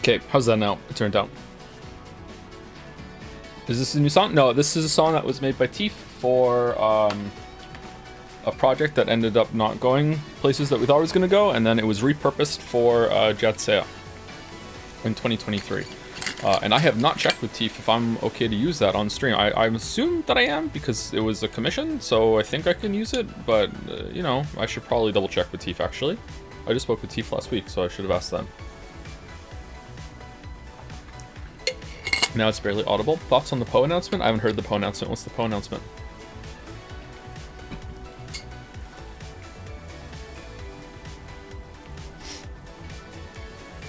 Okay, how's that now? It turned out. Is this a new song? No, this is a song that was made by Teef for a project that ended up not going places that we thought it was going to go, and then it was repurposed for Jetsea in 2023. And I have not checked with Teef if I'm okay to use that on stream. I assume that I am because it was a commission, so I think I can use it, but you know, I should probably double check with Teef actually. I just spoke with Teef last week, so I should have asked them. Now it's barely audible. Thoughts on the Poe announcement? I haven't heard the Poe announcement. What's the Poe announcement?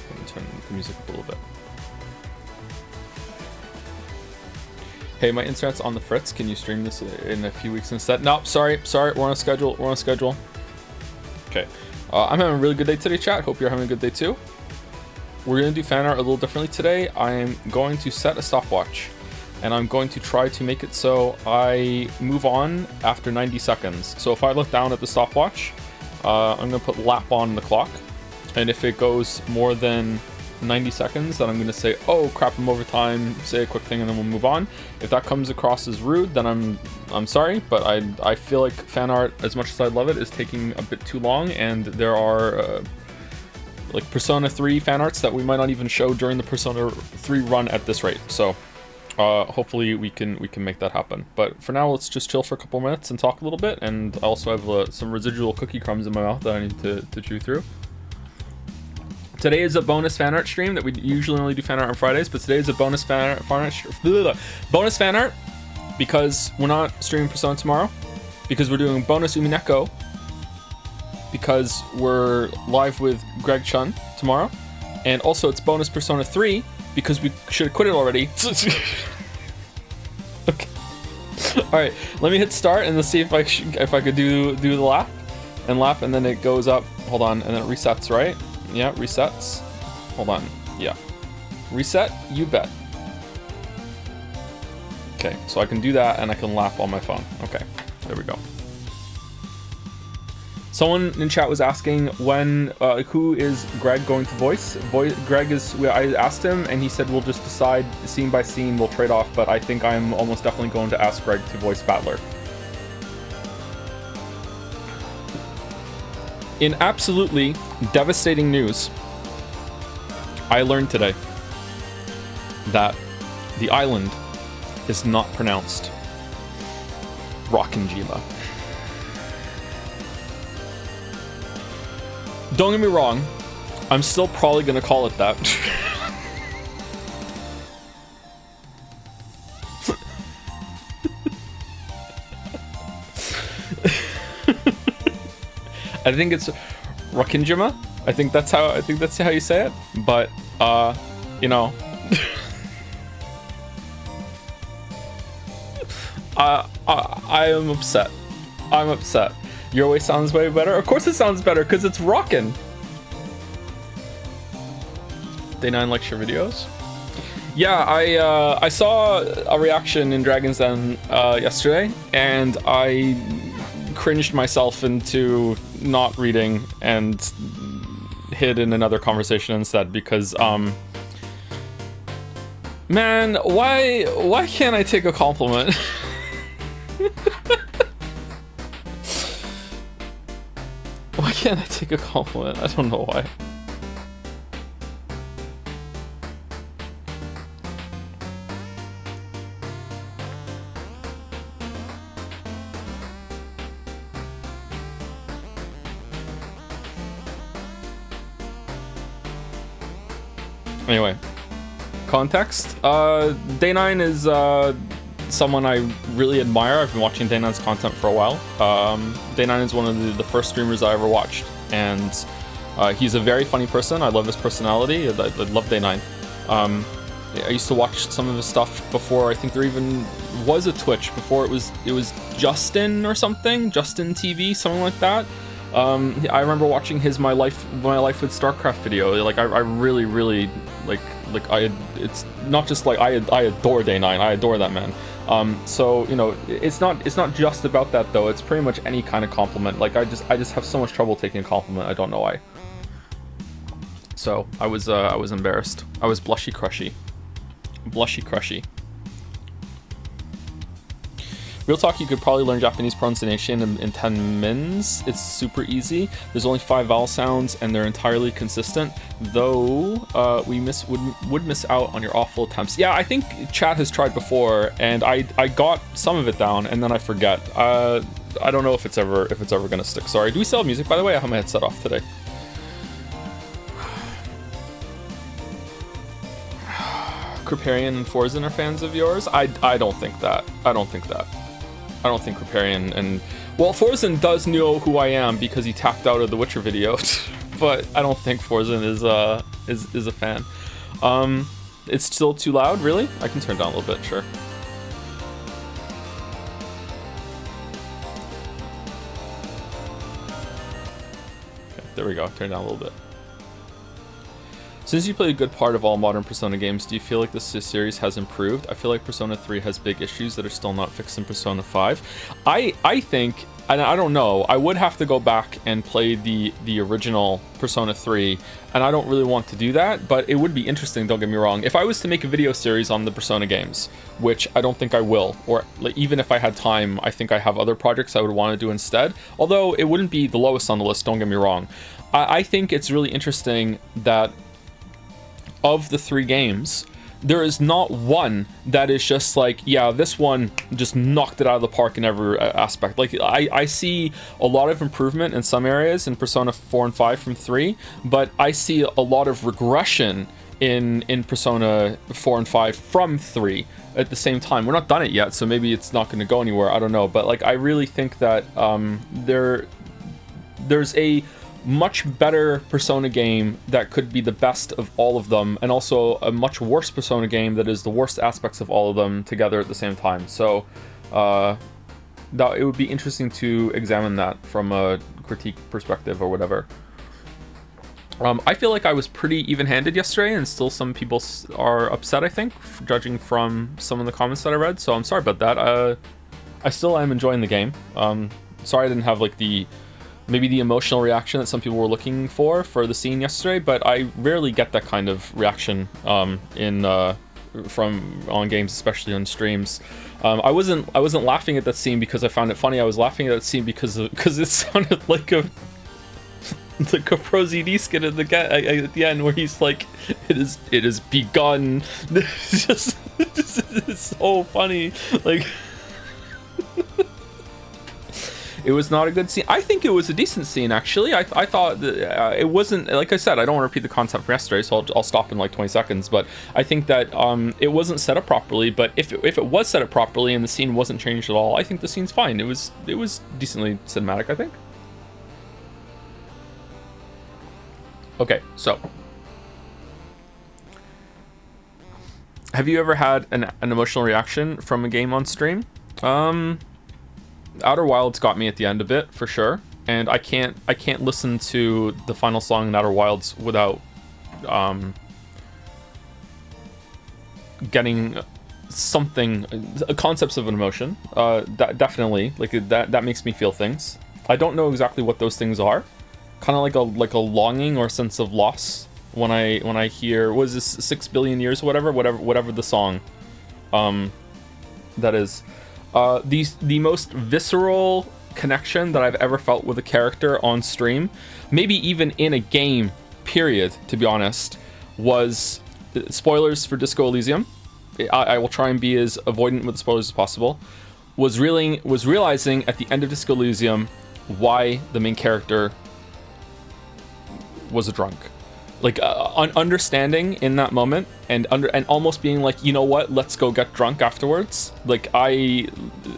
Let me turn the music up a little bit. Hey, my internet's on the fritz. Can you stream this in a few weeks instead? No, sorry. We're on a schedule. Okay. I'm having a really good day today, chat. Hope you're having a good day too. We're going to do fan art a little differently today. I'm going to set a stopwatch, and I'm going to try to make it so I move on after 90 seconds. So if I look down at the stopwatch, I'm going to put lap on the clock, and if it goes more than 90 seconds, then I'm going to say, oh crap, I'm over time, say a quick thing, and then we'll move on. If that comes across as rude, then I'm sorry, but I feel like fan art, as much as I love it, is taking a bit too long, and there are like Persona 3 fan arts that we might not even show during the Persona 3 run at this rate. So hopefully we can make that happen. But for now, let's just chill for a couple minutes and talk a little bit. And I also have some residual cookie crumbs in my mouth that I need to chew through. Today is a bonus fan art stream that we usually only do fan art on Fridays, but today is a bonus fan art because we're not streaming Persona tomorrow, because we're doing bonus Umineko, because we're live with Greg Chun tomorrow, and also it's bonus Persona 3 because we should have quit it already. Okay. All right, let me hit start and let's see if I could do the lap, and then it goes up. Hold on, and then it resets, right? Yeah, resets. Hold on. Yeah. Reset, you bet. Okay, so I can do that and I can lap on my phone. Okay, there we go. Someone in chat was asking when, who is Greg going to voice? Greg is, I asked him and he said we'll just decide scene by scene, we'll trade off, but I think I'm almost definitely going to ask Greg to voice Battler. In absolutely devastating news, I learned today that the island is not pronounced Rockinjima. Don't get me wrong, I'm still probably gonna call it that. I think it's Rockinjima. I think that's how you say it. But you know, I am upset. I'm upset. Your way sounds way better. Of course it sounds better because it's rockin'. Day 9 lecture videos. Yeah, I saw a reaction in Dragon's Den yesterday, and I cringed myself into not reading and hid in another conversation instead because man, why can't I take a compliment? Why can't I take a compliment? I don't know why. Anyway, context. Day 9 is someone I really admire. I've been watching Day 9's content for a while. Day 9 is one of the first streamers I ever watched, and he's a very funny person. I love his personality. I love Day 9. I used to watch some of his stuff before I think there even was a Twitch, before it was Justin or something, Justin TV, something like that. I remember watching his my life with StarCraft video. Like I really it's not just like I adore Day 9. I adore that man. So you know, it's not just about that though. It's pretty much any kind of compliment. Like I just have so much trouble taking a compliment. I don't know why. so I was embarrassed. I was blushy crushy. Blushy crushy. Real talk, you could probably learn Japanese pronunciation in 10 mins. It's super easy. There's only 5 vowel sounds and they're entirely consistent, though we would miss out on your awful attempts. Yeah, I think chat has tried before and I got some of it down and then I forget. I don't know if it's ever gonna stick. Sorry. Do we still have music, by the way? I have my headset off today. Kriparian and Forzen are fans of yours? I don't think that. I don't think Kriparian and... Well, Forzen does know who I am because he tapped out of the Witcher video, but I don't think Forzen is a fan. It's still too loud, really? I can turn it down a little bit, sure. Okay, there we go, turn it down a little bit. Since you played a good part of all modern Persona games, do you feel like this series has improved? I feel like Persona 3 has big issues that are still not fixed in Persona 5. I think, and I don't know, I would have to go back and play the original Persona 3, and I don't really want to do that, but it would be interesting, don't get me wrong. If I was to make a video series on the Persona games, which I don't think I will, or like, even if I had time, I think I have other projects I would want to do instead, although it wouldn't be the lowest on the list, don't get me wrong. I think it's really interesting that of the 3 games, there is not one that is just like, yeah, this one just knocked it out of the park in every aspect. Like, I see a lot of improvement in some areas in Persona 4 and 5 from 3, but I see a lot of regression in Persona 4 and 5 from 3 at the same time. We're not done it yet, so maybe it's not going to go anywhere, I don't know, but like, I really think that there's a much better Persona game that could be the best of all of them, and also a much worse Persona game that is the worst aspects of all of them together at the same time. So that it would be interesting to examine that from a critique perspective or whatever. I feel like I was pretty even-handed yesterday, and still some people are upset, I think, judging from some of the comments that I read, so I'm sorry about that. I still am enjoying the game. Sorry I didn't have like maybe the emotional reaction that some people were looking for the scene yesterday, but I rarely get that kind of reaction from on games, especially on streams. I wasn't laughing at that scene because I found it funny. I was laughing at that scene because it sounded like a Pro ZD skit at the end where he's like, it is begun. It's so funny, like. It was not a good scene. I think it was a decent scene, actually. I thought that, it wasn't, like I said, I don't want to repeat the concept from yesterday, so I'll stop in like 20 seconds, but I think that it wasn't set up properly, but if it was set up properly and the scene wasn't changed at all, I think the scene's fine. It was decently cinematic, I think. Okay, so. Have you ever had an emotional reaction from a game on stream? Outer Wilds got me at the end a bit, for sure, and I can't listen to the final song in Outer Wilds without getting something, concepts of an emotion. That definitely, like, that makes me feel things. I don't know exactly what those things are. Kind of like a longing or sense of loss when I hear, what is this, 6 billion years, whatever the song that is. The most visceral connection that I've ever felt with a character on stream, maybe even in a game, period, to be honest, was, spoilers for Disco Elysium, I will try and be as avoidant with the spoilers as possible, was realizing at the end of Disco Elysium why the main character was a drunk. Like, understanding in that moment and almost being like, you know what, let's go get drunk afterwards. Like, I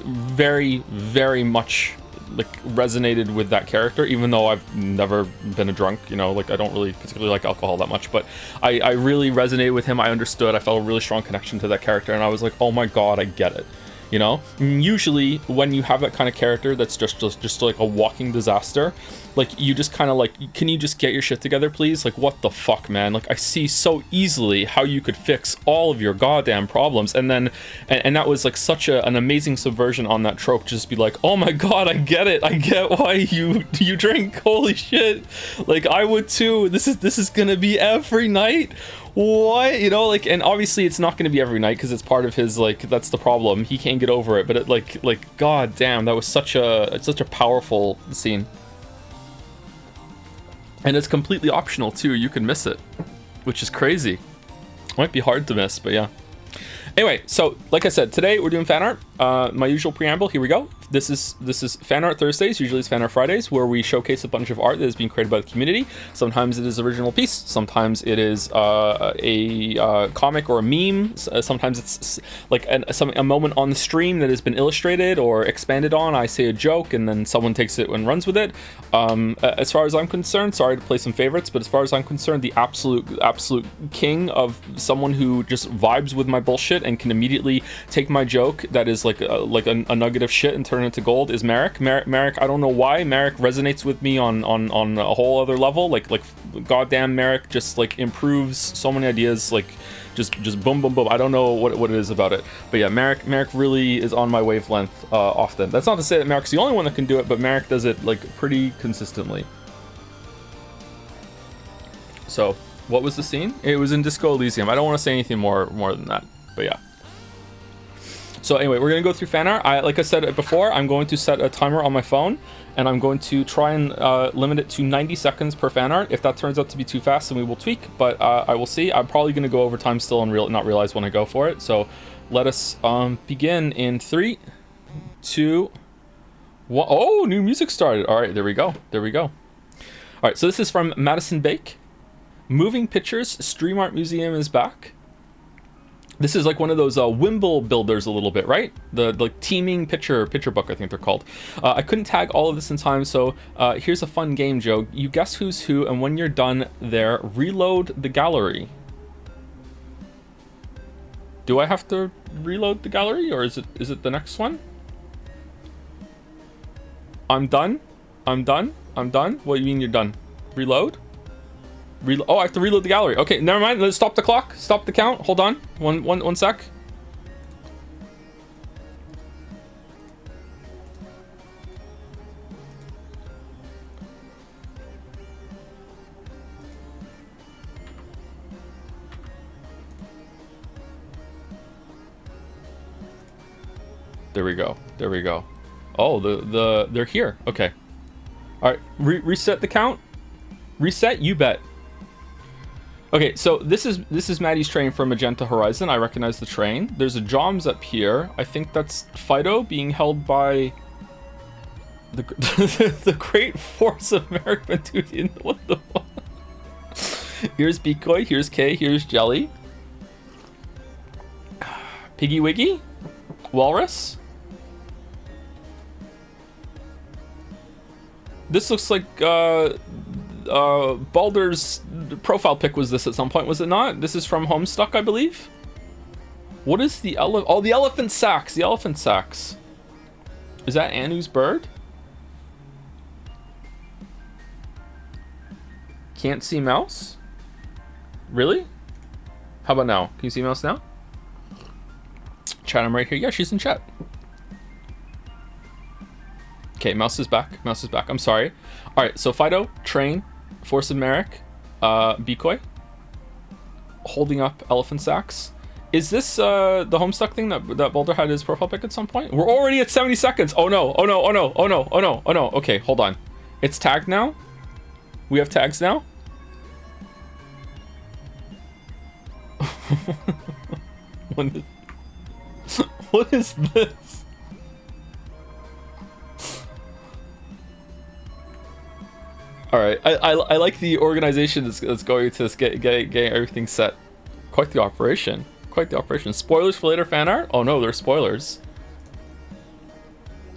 very, very much like resonated with that character, even though I've never been a drunk, you know, like I don't really particularly like alcohol that much, but I really resonated with him. I understood, I felt a really strong connection to that character, and I was like, oh my god, I get it. you know. And usually when you have that kind of character that's just like a walking disaster, like you just kind of like, can you just get your shit together, please? Like, what the fuck, man? Like, I see so easily how you could fix all of your goddamn problems, and then and that was like such an amazing subversion on that trope. Just be like, oh my god, I get it, I get why you drink, holy shit, like I would too. This is gonna be every night. What, you know, like, and obviously it's not going to be every night because it's part of his, like, that's the problem, he can't get over it, but it like god damn, that was such a powerful scene. And it's completely optional too, you can miss it, which is crazy. Might be hard to miss, but yeah. Anyway, so like I said, today we're doing fan art. My usual preamble, here we go. This is Fan Art Thursdays, usually it's Fan Art Fridays, where we showcase a bunch of art that is being created by the community. Sometimes it is original piece, sometimes it is a comic or a meme, sometimes it's like a moment on the stream that has been illustrated or expanded on. I say a joke and then someone takes it and runs with it. As far as I'm concerned, sorry to play some favorites, but as far as I'm concerned, the absolute king of someone who just vibes with my bullshit and can immediately take my joke that is like a nugget of shit and turn it into gold is Marek. Marek, I don't know why, Marek resonates with me on a whole other level. Like goddamn, Marek just like improves so many ideas, like just boom boom boom. I don't know what it is about it, but yeah, Marek really is on my wavelength often. That's not to say that Marek's the only one that can do it, but Marek does it like pretty consistently. So what was the scene? It was in Disco Elysium. I don't want to say anything more than that, but yeah. So anyway, we're gonna go through fan art. Like I said before, I'm going to set a timer on my phone, and I'm going to try and limit it to 90 seconds per fan art. If that turns out to be too fast, then we will tweak, but I will see. I'm probably gonna go over time still and not realize when I go for it. So let us begin in 3, 2, 1. Oh, new music started. All right, there we go. All right, so this is from Madison Bake. Moving Pictures Stream Art Museum is back. This is like one of those Wimble builders a little bit, right? The like teaming picture book, I think they're called. I couldn't tag all of this in time, so here's a fun game, Joe. You guess who's who, and when you're done there, reload the gallery. Do I have to reload the gallery, or is it the next one? I'm done. What do you mean you're done? Reload? Oh, I have to reload the gallery. Okay, never mind. Let's stop the clock. Stop the count. Hold on. One sec. There we go. Oh, they're here. Okay. All right. Reset the count. Reset. You bet. Okay, so this is Maddie's train from Magenta Horizon. I recognize the train. There's a Joms up here. I think that's Fido being held by the Great Force of Merrick Ventudian. What the fuck? Here's Bikoi, here's Kay, here's Jelly. Piggy Wiggy? Walrus? This looks like Baldur's profile pic was this at some point, was it not? This is from Homestuck, I believe. What is the the elephant sacks. Is that Anu's bird? Can't see mouse? Really? How about now? Can you see mouse now? Chat, I'm right here. Yeah, she's in chat. Okay, mouse is back. I'm sorry. All right, so Fido, train, Force of Merrick, Bikoi, holding up elephant sacks. Is this the Homestuck thing that Boulder had his profile pic at some point? We're already at 70 seconds. Oh no. Okay, hold on. It's tagged now? We have tags now? What is this? All right, I like the organization that's going to getting everything set. Quite the operation. Spoilers for later fan art? Oh no, there's spoilers.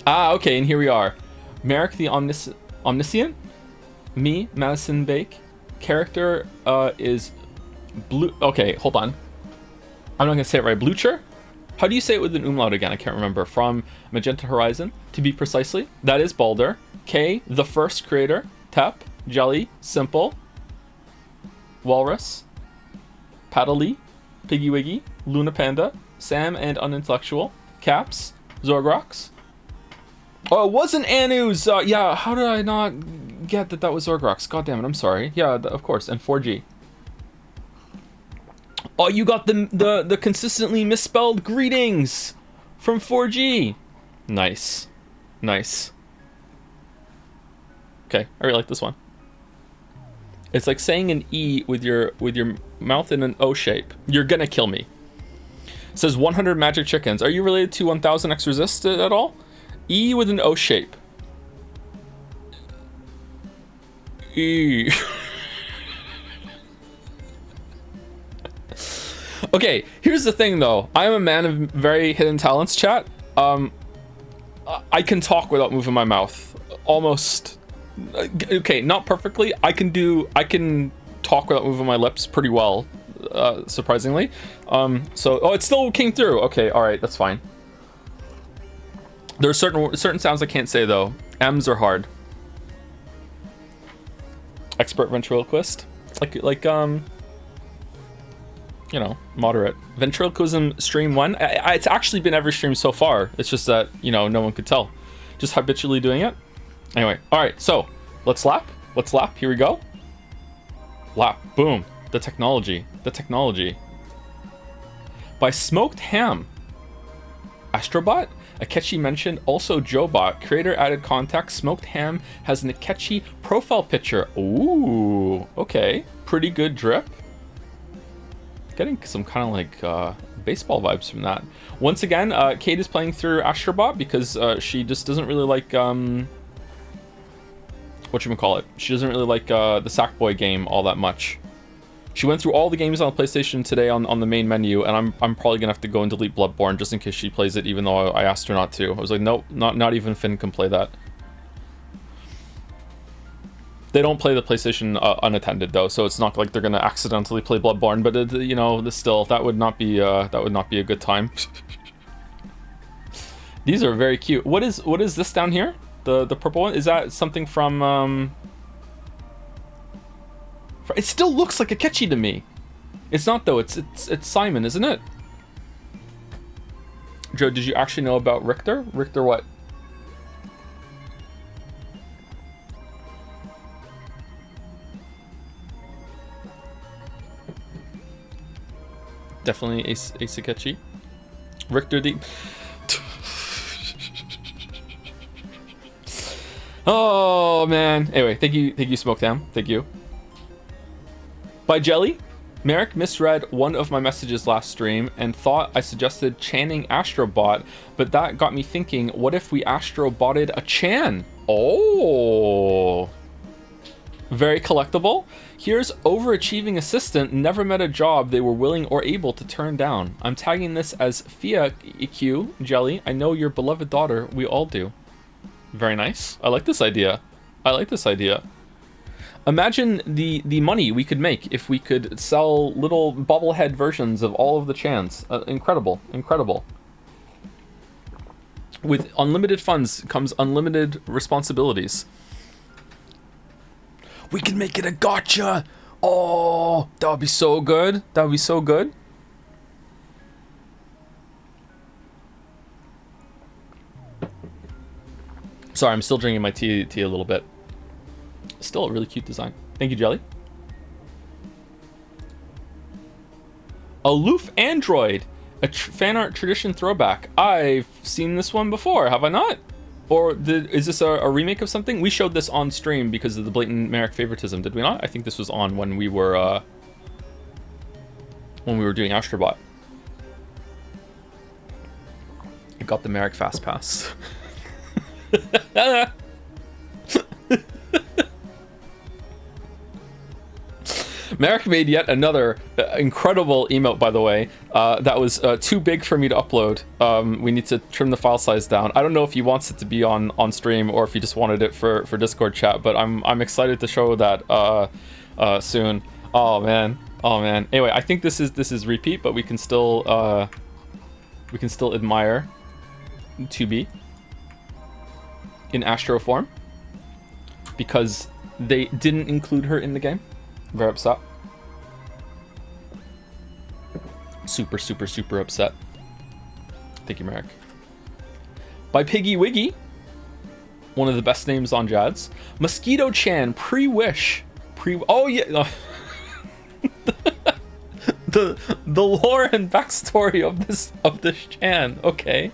Ah, okay, and here we are. Merrick the Omniscient. Me, Madison Bake. Character is Blue. Okay, hold on. I'm not gonna say it right. Blucher? How do you say it with an umlaut again? I can't remember. From Magenta Horizon, to be precisely. That is Balder. K, the first creator. Tep, Jelly, Simple, Walrus, Paddly, Piggy Wiggy, Luna Panda, Sam and Unintellectual, Caps, Zorgrox. Oh, it wasn't Anu's. Yeah, how did I not get that was Zorgrox? God damn it, I'm sorry. Yeah, of course. And 4G. Oh, you got the consistently misspelled greetings from 4G. Nice. Nice. Okay, I really like this one. It's like saying an E with your mouth in an O shape. You're gonna kill me. It says 100 magic chickens. Are you related to 1000 X resist at all? E with an O shape. E. Okay, here's the thing though. I am a man of very hidden talents, chat. I can talk without moving my mouth. Almost. Okay, not perfectly. I can talk without moving my lips pretty well, surprisingly. So, oh, it still came through. Okay, all right, that's fine. There are certain sounds I can't say though. M's are hard. Expert ventriloquist, like you know, moderate. Ventriloquism stream 1. It's actually been every stream so far. It's just that, you know, no one could tell. Just habitually doing it. Anyway, all right, so let's lap. Let's lap. Here we go. Lap. Boom. The technology. The technology. By Smoked Ham. Astrobot? Akechi mentioned also Jobot. Creator added context. Smoked Ham has an Akechi profile picture. Ooh. Okay. Pretty good drip. Getting some kind of like baseball vibes from that. Once again, Kate is playing through Astrobot because she just doesn't really like whatchamacallit. She doesn't really like the Sackboy game all that much. She went through all the games on the PlayStation today on the main menu, and I'm probably gonna have to go and delete Bloodborne just in case she plays it, even though I asked her not to. I was like, nope, not even Finn can play that. They don't play the PlayStation unattended though, so it's not like they're gonna accidentally play Bloodborne. But you know, still, that would not be a good time. These are very cute. What is this down here? The purple one? Is that something from? It still looks like Akechi to me. It's not though. It's Simon, isn't it? Joe, did you actually know about Richter? Richter what? Definitely Ace Akechi. Richter the... Oh, man. Anyway, thank you, Smoked Ham. Thank you. By Jelly, Merrick misread one of my messages last stream and thought I suggested channing Astrobot, but that got me thinking, what if we Astrobotted a Chan? Oh... Very collectible. Here's overachieving assistant, never met a job they were willing or able to turn down. I'm tagging this as Fia EQ, Jelly. I know your beloved daughter. We all do. Very nice. I like this idea. I like this idea. Imagine the money we could make if we could sell little bobblehead versions of all of the Chans. Incredible. Incredible. With unlimited funds comes unlimited responsibilities. We can make it a gotcha. Oh, that would be so good. That would be so good. Sorry, I'm still drinking my tea a little bit. Still a really cute design. Thank you, Jelly. Aloof Android. A fan art tradition throwback. I've seen this one before, have I not? Or is this a remake of something? We showed this on stream because of the blatant Merrick favoritism, did we not? I think this was on when we were doing Astrobot. I got the Merrick Fast Pass. Merrick made yet another incredible emote, by the way, that was too big for me to upload. We need to trim the file size down. I don't know if he wants it to be on stream or if he just wanted it for Discord chat, but I'm excited to show that soon. Oh man. Anyway, I think this is repeat, but we can still We can still admire 2B in Astro form because they didn't include her in the game. Very upset. Super, super, super upset. Thank you, Merrick. By Piggy Wiggy, one of the best names on Jads. Mosquito Chan, pre-wish. Oh yeah. the lore and backstory of this Chan. Okay.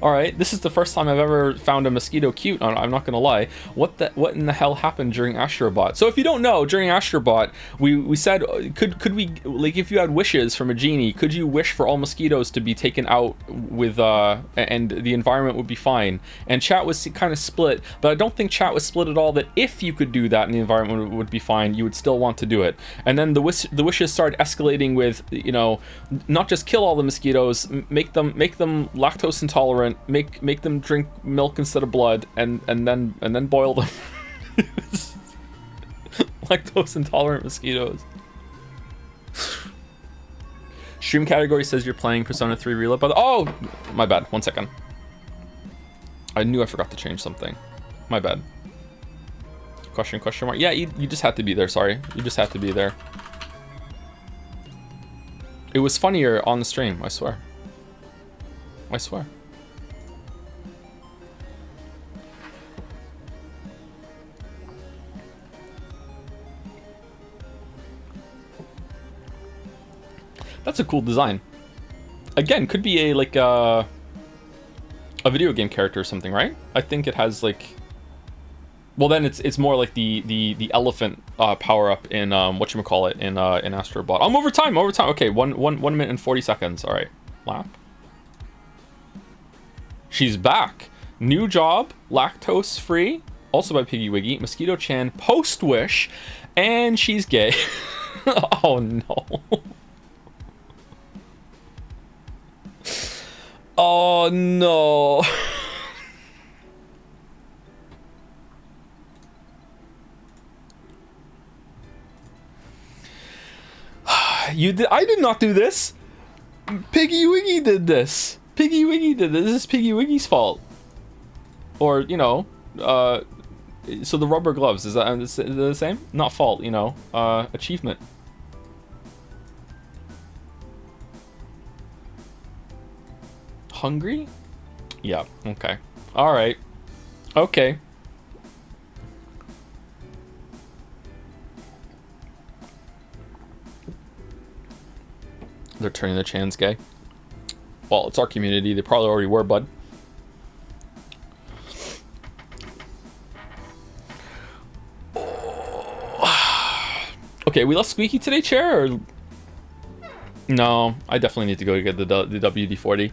All right, this is the first time I've ever found a mosquito cute. I'm not gonna lie. What in the hell happened during Astrobot? So if you don't know, during Astrobot, we said could we, like, if you had wishes from a genie, could you wish for all mosquitoes to be taken out with and the environment would be fine? And chat was kind of split, but I don't think chat was split at all. That if you could do that and the environment would be fine, you would still want to do it. And then the wishes started escalating with, you know, not just kill all the mosquitoes, make them lactose intolerant. Make them drink milk instead of blood, and then boil them. Lactose intolerant mosquitoes. Stream category says you're playing Persona 3 Reload, but oh, my bad. 1 second. I knew I forgot to change something. My bad. Question mark. Yeah, you just had to be there. Sorry, you just had to be there. It was funnier on the stream. I swear. I swear. That's a cool design. Again, could be a like a video game character or something, right? I think it has like, well then it's more like the elephant power up in whatchamacallit in Astrobot. I'm over time. Okay, 1 minute and 40 seconds. All right, lap. She's back. New job, lactose free. Also by Piggy Wiggy. Mosquito Chan, post wish, and she's gay. Oh no. Oh no. I did not do this. Piggy Wiggy did this. Piggy Wiggy did this. This is Piggy Wiggy's fault. Or, you know, so the rubber gloves, is that the same? Not fault, you know, achievement. Hungry? Yeah, okay. Alright. Okay. They're turning the Chans gay. Well, it's our community. They probably already were, bud. Okay, we left Squeaky today, chair? Or... No, I definitely need to go get the WD-40.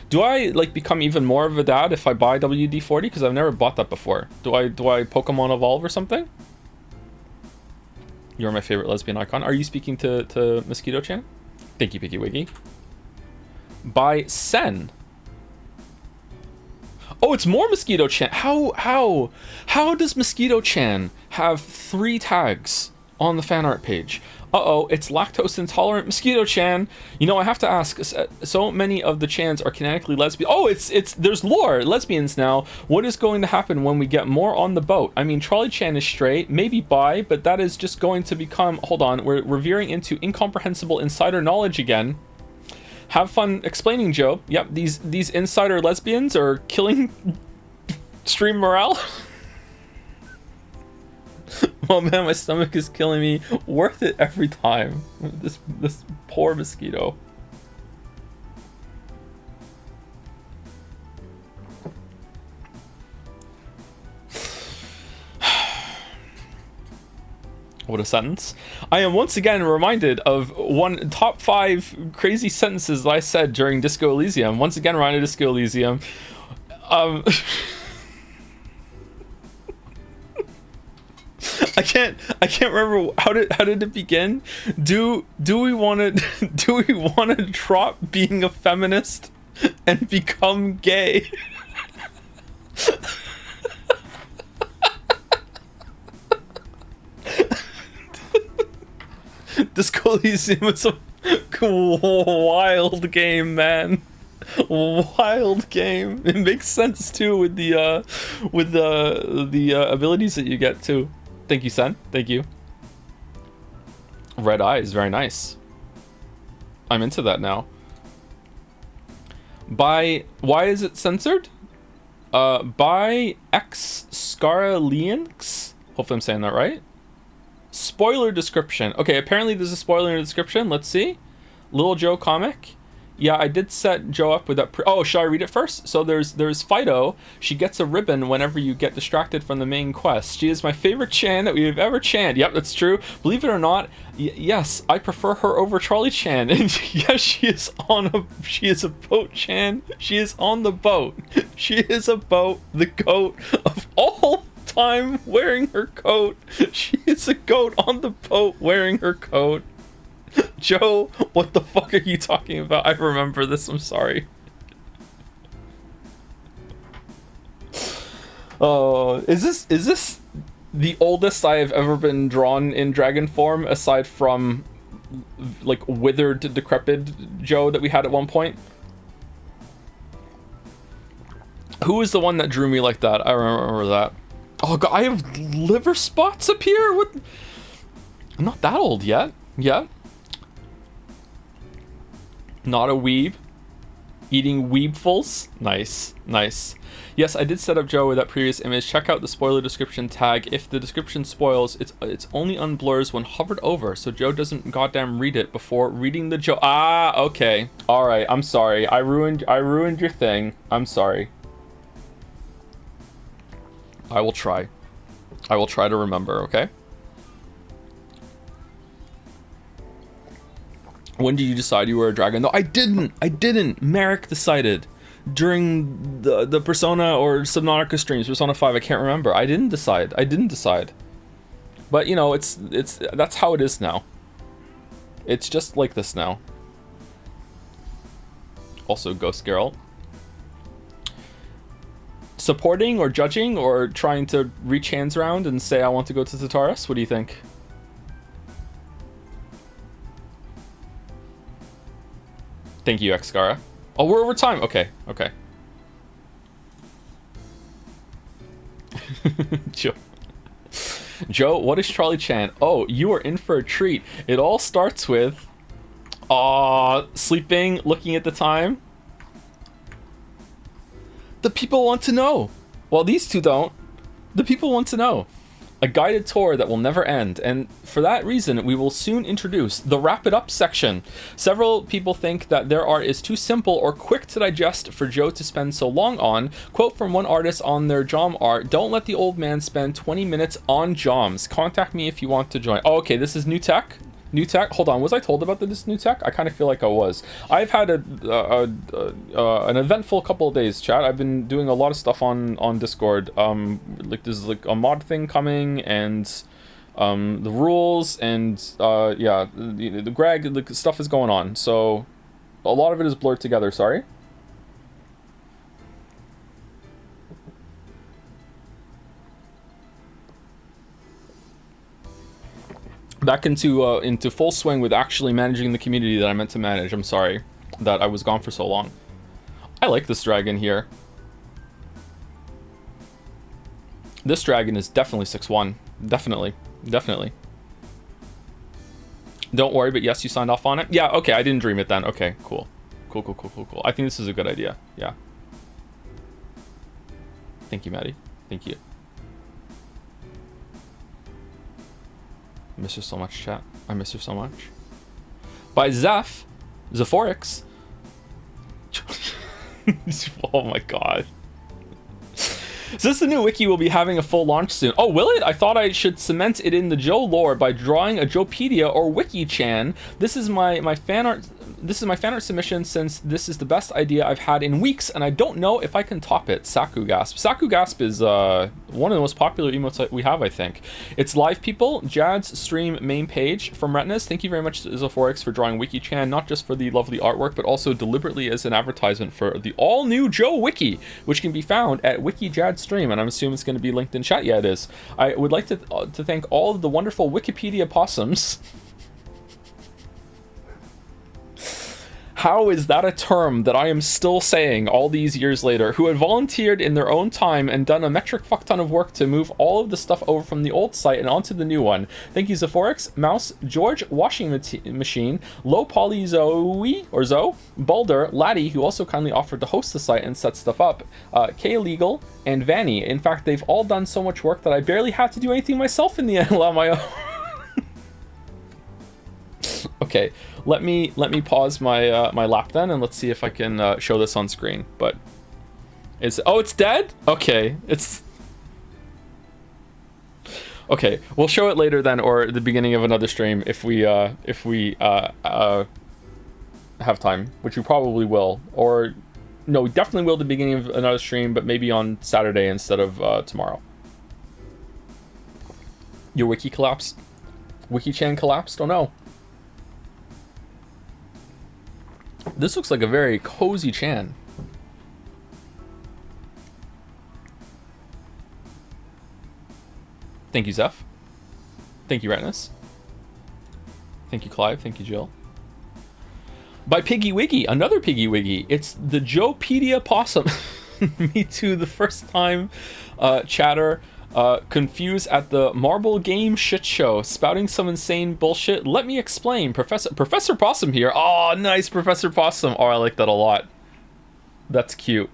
Do I like become even more of a dad if I buy WD-40? Because I've never bought that before. Do I Pokemon Evolve or something? You're my favorite lesbian icon. Are you speaking to Mosquito Chan? Thank you, Piggy Wiggy. By Sen. Oh, it's more Mosquito Chan. How does Mosquito Chan have 3 tags on the fan art page? Uh-oh, it's lactose intolerant Mosquito Chan. You know, I have to ask, so many of the Chans are canonically lesbian. Oh, there's lore, lesbians now. What is going to happen when we get more on the boat? I mean, Trolley Chan is straight, maybe bi, but that is just going to become, hold on, we're veering into incomprehensible insider knowledge again. Have fun explaining, Joe. Yep, these insider lesbians are killing stream morale. Oh man, my stomach is killing me. Worth it every time. This poor mosquito. What a sentence. I am once again reminded of one top 5 crazy sentences that I said during Disco Elysium. Once again reminded of Disco Elysium. I can't remember how did it begin? Do we want to drop being a feminist and become gay? Disco Elysium is a Wild game, man. Wild game. It makes sense too with the abilities that you get too. Thank you, Sen. Thank you. Red eyes, very nice. I'm into that now. Why is it censored? By X Scaralianx. Hopefully I'm saying that right. Spoiler description. Okay, apparently there's a spoiler in the description. Let's see. Little Joe comic. Yeah, I did set Joe up with that. Oh, shall I read it first? So there's Fido. She gets a ribbon whenever you get distracted from the main quest. She is my favorite Chan that we've ever channed. Yep, that's true. Believe it or not, yes, I prefer her over Charlie Chan. And yes, she is a boat Chan. She is on the boat. She is a boat, the goat of all time wearing her coat. She is a goat on the boat wearing her coat. Joe, what the fuck are you talking about? I remember this, I'm sorry. Oh, is this the oldest I have ever been drawn in dragon form, aside from like withered, decrepit Joe that we had at one point? Who was the one that drew me like that? I remember that. Oh god, I have liver spots up here? What? I'm not that old yet. Yeah. Not a weeb. Eating weebfuls. Nice, nice. Yes, I did set up Joe with that previous image. Check out the spoiler description tag. If the description spoils, it's only unblurs when hovered over, so Joe doesn't goddamn read it before reading the Joe. Ah, okay. All right, I'm sorry. I ruined your thing. I'm sorry. I will try. I will try to remember, okay? When did you decide you were a dragon? No, I didn't. Merrick decided during the Persona or Subnautica streams, Persona 5, I can't remember. I didn't decide. But you know, it's that's how it is now. It's just like this now. Also, Ghost Girl. Supporting or judging or trying to reach hands around and say I want to go to Tataris? What do you think? Thank you, Xcara. Oh, we're over time. Okay, okay. Joe, what is Charlie Chan? Oh, you are in for a treat. It all starts with... sleeping, looking at the time. The people want to know. Well, these two don't. The people want to know. A guided tour that will never end, and for that reason, we will soon introduce the Wrap It Up section. Several people think that their art is too simple or quick to digest for Joe to spend so long on. Quote from one artist on their Jom art, "Don't let the old man spend 20 minutes on Joms. Contact me if you want to join." Oh, okay, this is new tech. New tech? Hold on, was I told about this new tech? I kind of feel like I was. I've had an eventful couple of days, chat. I've been doing a lot of stuff on Discord. Like there's like a mod thing coming, and the rules, and yeah, the Greg, the stuff is going on. So a lot of it is blurred together. Sorry. Back into full swing with actually managing the community that I meant to manage. I'm sorry that I was gone for so long. I like this dragon here. This dragon is definitely 6'1". Definitely. Don't worry, but yes, you signed off on it? Yeah, okay, I didn't dream it then. Okay, cool. Cool. I think this is a good idea. Yeah. Thank you, Maddie. Thank you. I miss her so much, chat. I miss her so much. By Zephorix. Oh my god. Since the new wiki will be having a full launch soon. Oh, will it? I thought I should cement it in the Joe lore by drawing a Joepedia or Wiki-chan. This is my fan art. This is my fan art submission, since this is the best idea I've had in weeks, and I don't know if I can top it. Saku Gasp. Saku Gasp is one of the most popular emotes we have, I think. It's live people. Jad's stream main page from Retinas. Thank you very much, Zephorix, for drawing Wiki-chan, not just for the lovely artwork, but also deliberately as an advertisement for the all-new Joe Wiki, which can be found at WikiJad stream, and I'm assuming it's going to be linked in chat. Yeah, it is. I would like to thank all of the wonderful Wikipedia possums How is that a term that I am still saying all these years later? Who had volunteered in their own time and done a metric fuck ton of work to move all of the stuff over from the old site and onto the new one. Thank you, Zephorix, Mouse, George, Washing Machine, Low Poly Zoe, or Zoe, Balder, Laddie, who also kindly offered to host the site and set stuff up, K Legal, and Vanny. In fact, they've all done so much work that I barely had to do anything myself in the end on my own. Okay, let me pause my my lap then, and let's see if I can show this on screen. But it's dead. Okay, okay. We'll show it later then, or at the beginning of another stream if we have time, which we probably will. Or no, we definitely will at the beginning of another stream, but maybe on Saturday instead of tomorrow. Your wiki collapsed. Wiki-chan collapsed. Oh no. This looks like a very cozy Chan. Thank you, Zeph. Thank you, Retnus. Thank you, Clive. Thank you, Jill. By Piggy Wiggy, another Piggy Wiggy. It's the Joepedia Possum. Me too, the first time chatter. Confused at the marble game shit show, spouting some insane bullshit. Let me explain. Professor Possum here. Oh, nice, Professor Possum. Oh, I like that a lot. That's cute.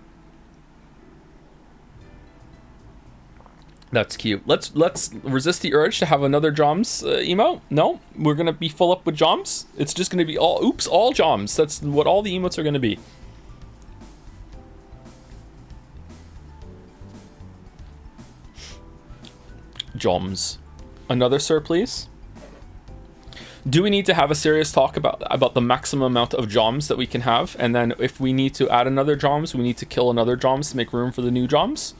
That's cute. Let's resist the urge to have another Joms emote. No, we're gonna be full up with Joms. It's just gonna be all Joms. That's what all the emotes are gonna be. Joms. Another sir, please. Do we need to have a serious talk about the maximum amount of Joms that we can have? And then if we need to add another Joms, we need to kill another Joms to make room for the new Joms?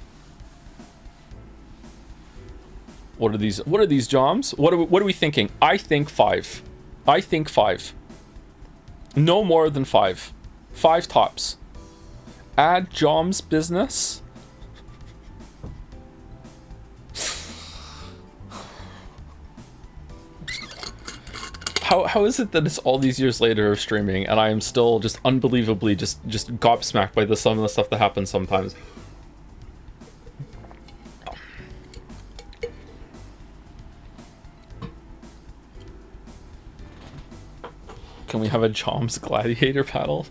What are these Joms? What are we thinking? I think 5. I think 5. No more than 5. 5 tops. Add Joms business. How is it that it's all these years later of streaming and I am still just unbelievably just gobsmacked by some of the stuff that happens sometimes? Can we have a Joms gladiator battle?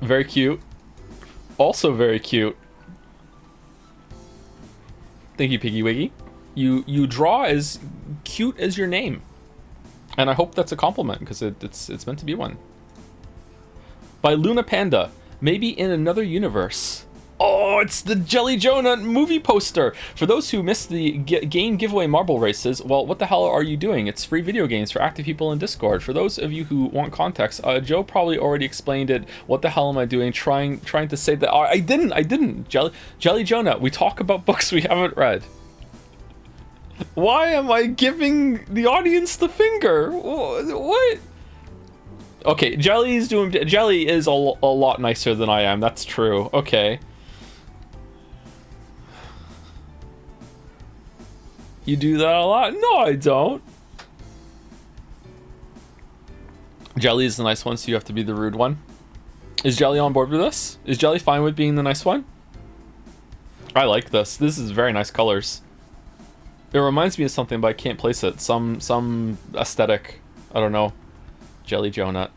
Very cute. Also very cute. Thank you, Piggy Wiggy. You draw as cute as your name, and I hope that's a compliment because it's meant to be one. By Luna Panda, maybe in another universe. Oh, it's the Jelly Jonah movie poster. For those who missed the game giveaway marble races, well, what the hell are you doing? It's free video games for active people in Discord. For those of you who want context, Joe probably already explained it. What the hell am I doing? Trying to say that I didn't. Jelly Jonah. We talk about books we haven't read. Why am I giving the audience the finger? What? Okay, Jelly is a lot nicer than I am. That's true. Okay. You do that a lot? No, I don't. Jelly is the nice one, so you have to be the rude one. Is Jelly on board with this? Is Jelly fine with being the nice one? I like this. This is very nice colors. It reminds me of something, but I can't place it. Some aesthetic. I don't know. Jelly Jonah.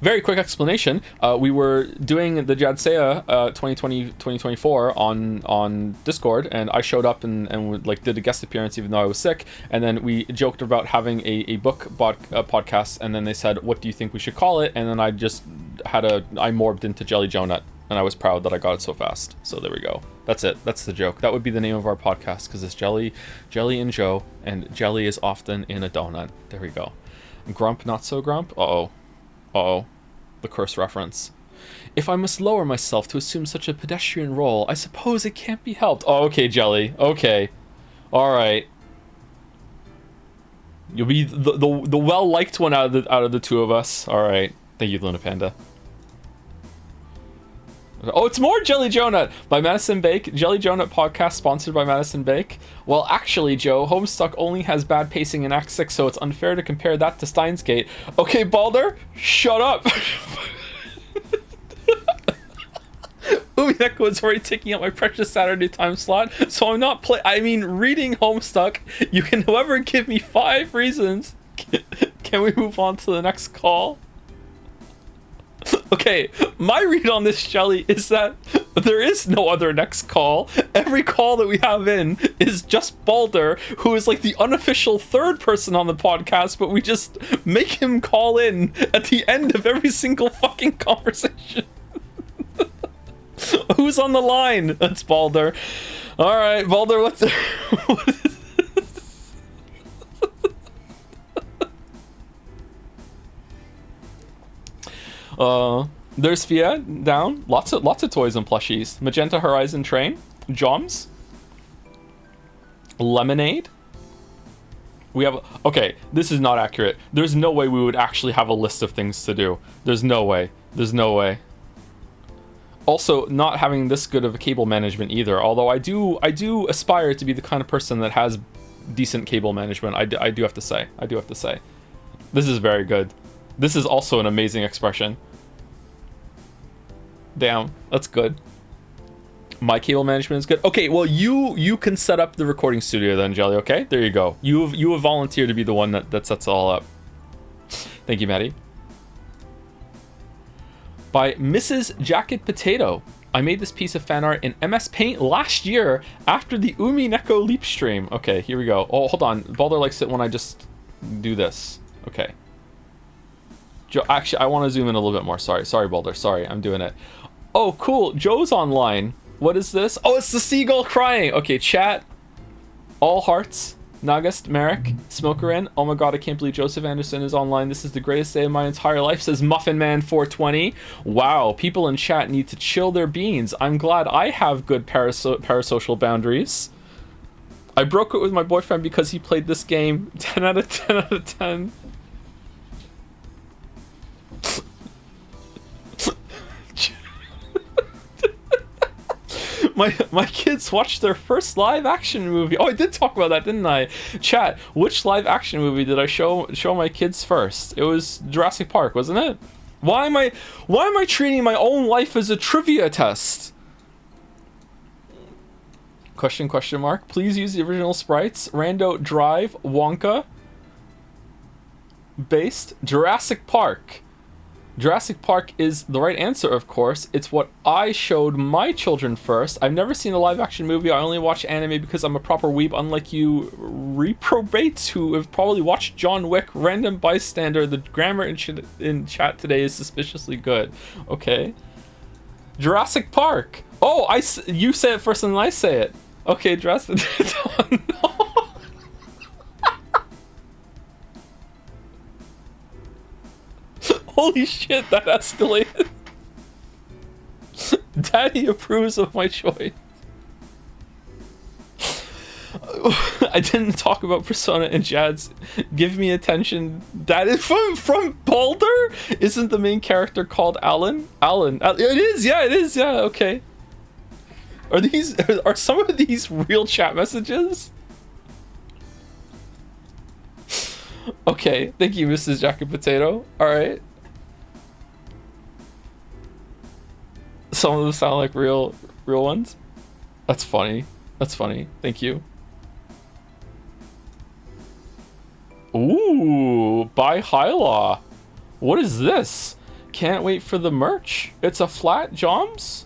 Very quick explanation. We were doing the Jadseya 2020-2024 on Discord, and I showed up and like did a guest appearance even though I was sick. And then we joked about having a book podcast, and then they said, "What do you think we should call it?" And then I just I morbed into Jelly Jonah, and I was proud that I got it so fast. So there we go. That's it. That's the joke. That would be the name of our podcast because it's Jelly and Joe, and jelly is often in a donut. There we go. Grump, not so grump. Uh-oh, the curse reference. If I must lower myself to assume such a pedestrian role, I suppose it can't be helped. Oh, okay, Jelly. Okay. All right. You'll be the well-liked one out of the two of us. All right. Thank you, Luna Panda. Oh, it's more Jelly Jonut by Madison Bake. Jelly Jonut podcast sponsored by Madison Bake. Well, actually, Joe, Homestuck only has bad pacing in Act 6, so it's unfair to compare that to Steins Gate. Okay, Balder, shut up. Umineko is already taking up my precious Saturday time slot, so I'm not reading Homestuck. You can, whoever, give me 5 reasons. Can we move on to the next call? Okay, my read on this, Shelly, is that there is no other next call. Every call that we have in is just Balder, who is like the unofficial 3rd person on the podcast, but we just make him call in at the end of every single fucking conversation. Who's on the line? That's Balder. Alright, Balder, what's the... There's Fia down. Lots of toys and plushies. Magenta Horizon Train. Joms. Lemonade. We have... Okay, this is not accurate. There's no way we would actually have a list of things to do. There's no way. There's no way. Also, not having this good of a cable management either. Although I do aspire to be the kind of person that has decent cable management. I do have to say. I do have to say. This is very good. This is also an amazing expression. Damn, that's good. My cable management is good. Okay, well, you can set up the recording studio then, Jelly, okay? There you go. You have volunteered to be the one that sets it all up. Thank you, Maddie. By Mrs. Jacket Potato. I made this piece of fan art in MS Paint last year after the Umineko Leap stream. Okay, here we go. Oh, hold on. Balder likes it when I just do this. Okay. Joe, actually, I want to zoom in a little bit more. Sorry, Balder. Sorry, I'm doing it. Oh, cool. Joe's online. What is this? Oh, it's the seagull crying. Okay, chat. All hearts. Nagast, Merrick, Smokerin. Oh my god, I can't believe Joseph Anderson is online. This is the greatest day of my entire life, says Muffin Man 420. Wow, people in chat need to chill their beans. I'm glad I have good parasocial boundaries. I broke it with my boyfriend because he played this game. 10 out of 10 out of 10. My kids watched their first live action movie. Oh, I did talk about that, didn't I? Chat, which live action movie did I show my kids first? It was Jurassic Park, wasn't it? Why am I treating my own life as a trivia test? Question mark. Please use the original sprites. Rando Drive, Wonka. Based Jurassic Park. Jurassic Park is the right answer, of course. It's what I showed my children first. I've never seen a live-action movie. I only watch anime because I'm a proper weeb, unlike you reprobates who have probably watched John Wick. Random bystander. The grammar in chat today is suspiciously good. Okay. Jurassic Park. Oh, you say it first and then I say it. Okay, Jurassic... Oh, no. Holy shit, that escalated. Daddy approves of my choice. I didn't talk about Persona and Jad's Give Me Attention. That is from Balder? Isn't the main character called Alan? It is, yeah, okay. Are some of these real chat messages? Okay, thank you, Mrs. Jacket Potato. Alright. Some of them sound like real ones. That's funny. Thank you. Ooh, by Hyla. What is this? Can't wait for the merch. It's a flat Joms?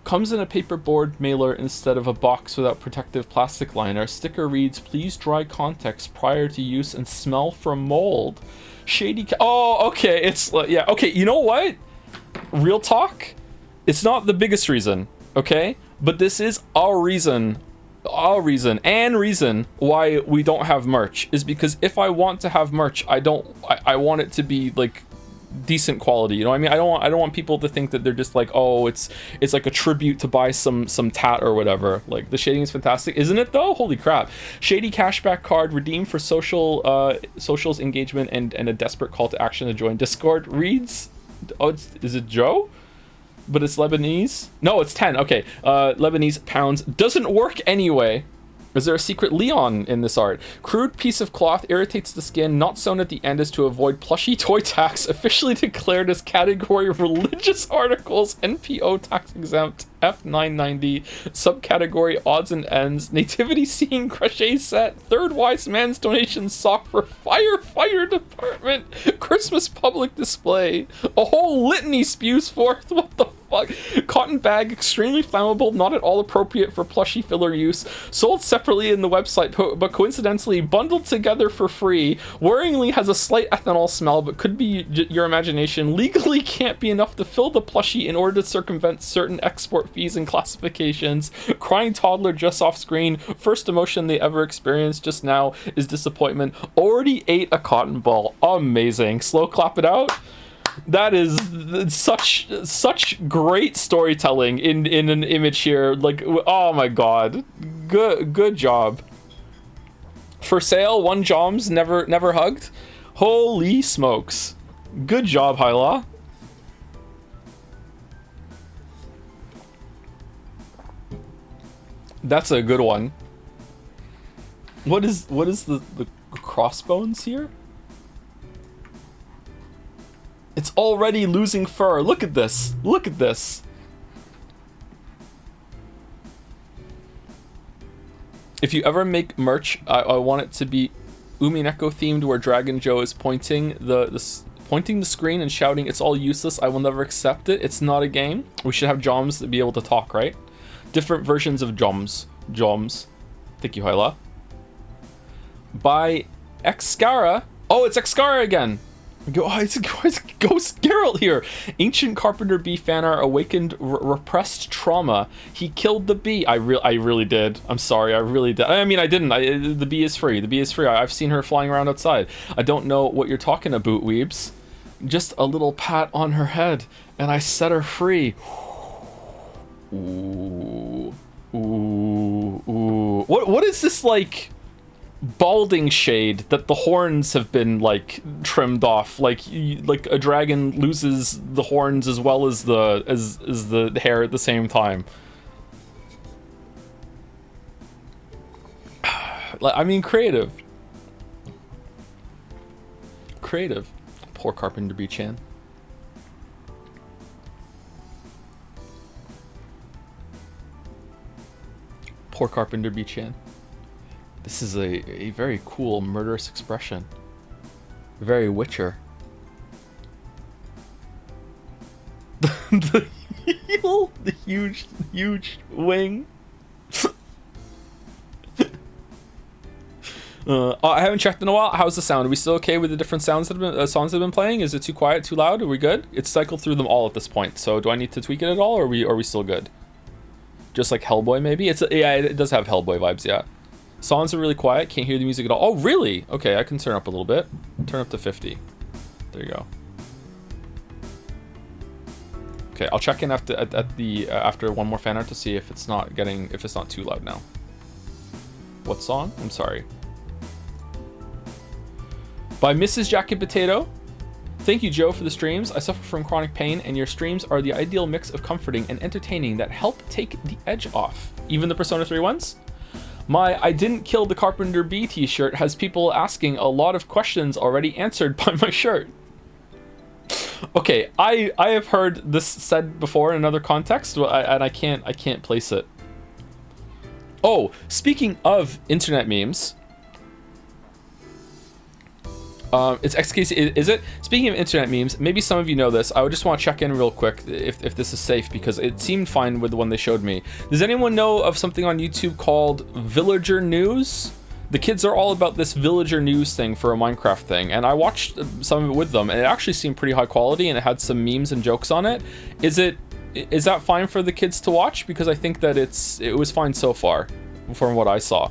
Comes in a paperboard mailer instead of a box without protective plastic liner. Sticker reads, please dry context prior to use and smell for mold. Shady oh, okay, it's, yeah, okay, you know what? Real talk? It's not the biggest reason, okay? But this is our reason why we don't have merch, is because if I want to have merch, I want it to be like decent quality, you know what I mean? I don't want people to think that they're just like, oh, it's like a tribute to buy some tat or whatever. Like, the shading is fantastic, isn't it though? Holy crap. Shady cashback card redeemed for socials engagement and a desperate call to action to join Discord. Reads, oh, is it Joe? but it's Lebanese. No, it's 10. Okay, Lebanese pounds doesn't work anyway. Is there a secret Leon in this art? Crude piece of cloth irritates the skin, not sewn at the end as to avoid plushy toy tax, officially declared as category religious articles, NPO tax exempt, F990, subcategory odds and ends, nativity scene crochet set, third wise man's donation sock for fire department, Christmas public display, a whole litany spews forth. What the fuck? Cotton bag, extremely flammable, not at all appropriate for plushy filler use, sold separately in the website but coincidentally bundled together for free, worryingly has a slight ethanol smell but could be your imagination, legally can't be enough to fill the plushie in order to circumvent certain export fees and classifications, crying toddler just off screen, first emotion they ever experienced just now is disappointment, already ate a cotton ball, amazing, slow clap it out. That is such great storytelling in an image here. Like, oh my god, good job. For sale, 1 Joms, never hugged. Holy smokes, good job, Hyla. That's a good one. What is the crossbones here? It's already losing fur. Look at this. Look at this. If you ever make merch, I want it to be Umineko themed, where Dragon Joe is pointing pointing the screen and shouting, "It's all useless. I will never accept it. It's not a game." We should have Joms to be able to talk, right? Different versions of Joms. Joms. Thank you, Hyla. By Excara. Oh, it's Excara again. It's Ghost Geralt here. Ancient Carpenter Bee Fanart awakened repressed trauma. He killed the bee. I really did. I'm sorry. I really did. I mean, I didn't. The bee is free. The bee is free. I've seen her flying around outside. I don't know what you're talking about, weebs. Just a little pat on her head, and I set her free. Ooh. Ooh. Ooh. What is this, like, balding shade that the horns have been like trimmed off, like a dragon loses the horns as well as the hair at the same time? I mean, creative. Poor Carpenter B-chan. Poor Carpenter B-chan. This is a very cool murderous expression. Very Witcher. The heel, the huge wing. I haven't checked in a while. How's the sound? Are we still okay with the different sounds that have been, songs that have been playing? Is it too quiet, too loud? Are we good? It's cycled through them all at this point. So do I need to tweak it at all, or are we still good? Just like Hellboy, maybe? Yeah, it does have Hellboy vibes, yeah. Songs are really quiet, can't hear the music at all. Oh, really? Okay, I can turn up a little bit. Turn up to 50. There you go. Okay, I'll check in after one more fan art to see if it's not too loud now. What song? I'm sorry. By Mrs. Jacket Potato. Thank you, Joe, for the streams. I suffer from chronic pain, and your streams are the ideal mix of comforting and entertaining that help take the edge off. Even the Persona 3 ones? My I didn't kill the Carpenter Bee t-shirt has people asking a lot of questions already answered by my shirt. Okay, I have heard this said before in another context, and I can't place it. Oh, speaking of internet memes, it's XKC, is it? Speaking of internet memes, maybe some of you know this. I would just want to check in real quick if this is safe, because it seemed fine with the one they showed me. Does anyone know of something on YouTube called Villager News? The kids are all about this Villager News thing for a Minecraft thing, and I watched some of it with them, and it actually seemed pretty high quality, and it had some memes and jokes on it. Is that fine for the kids to watch? Because I think that it was fine so far, from what I saw.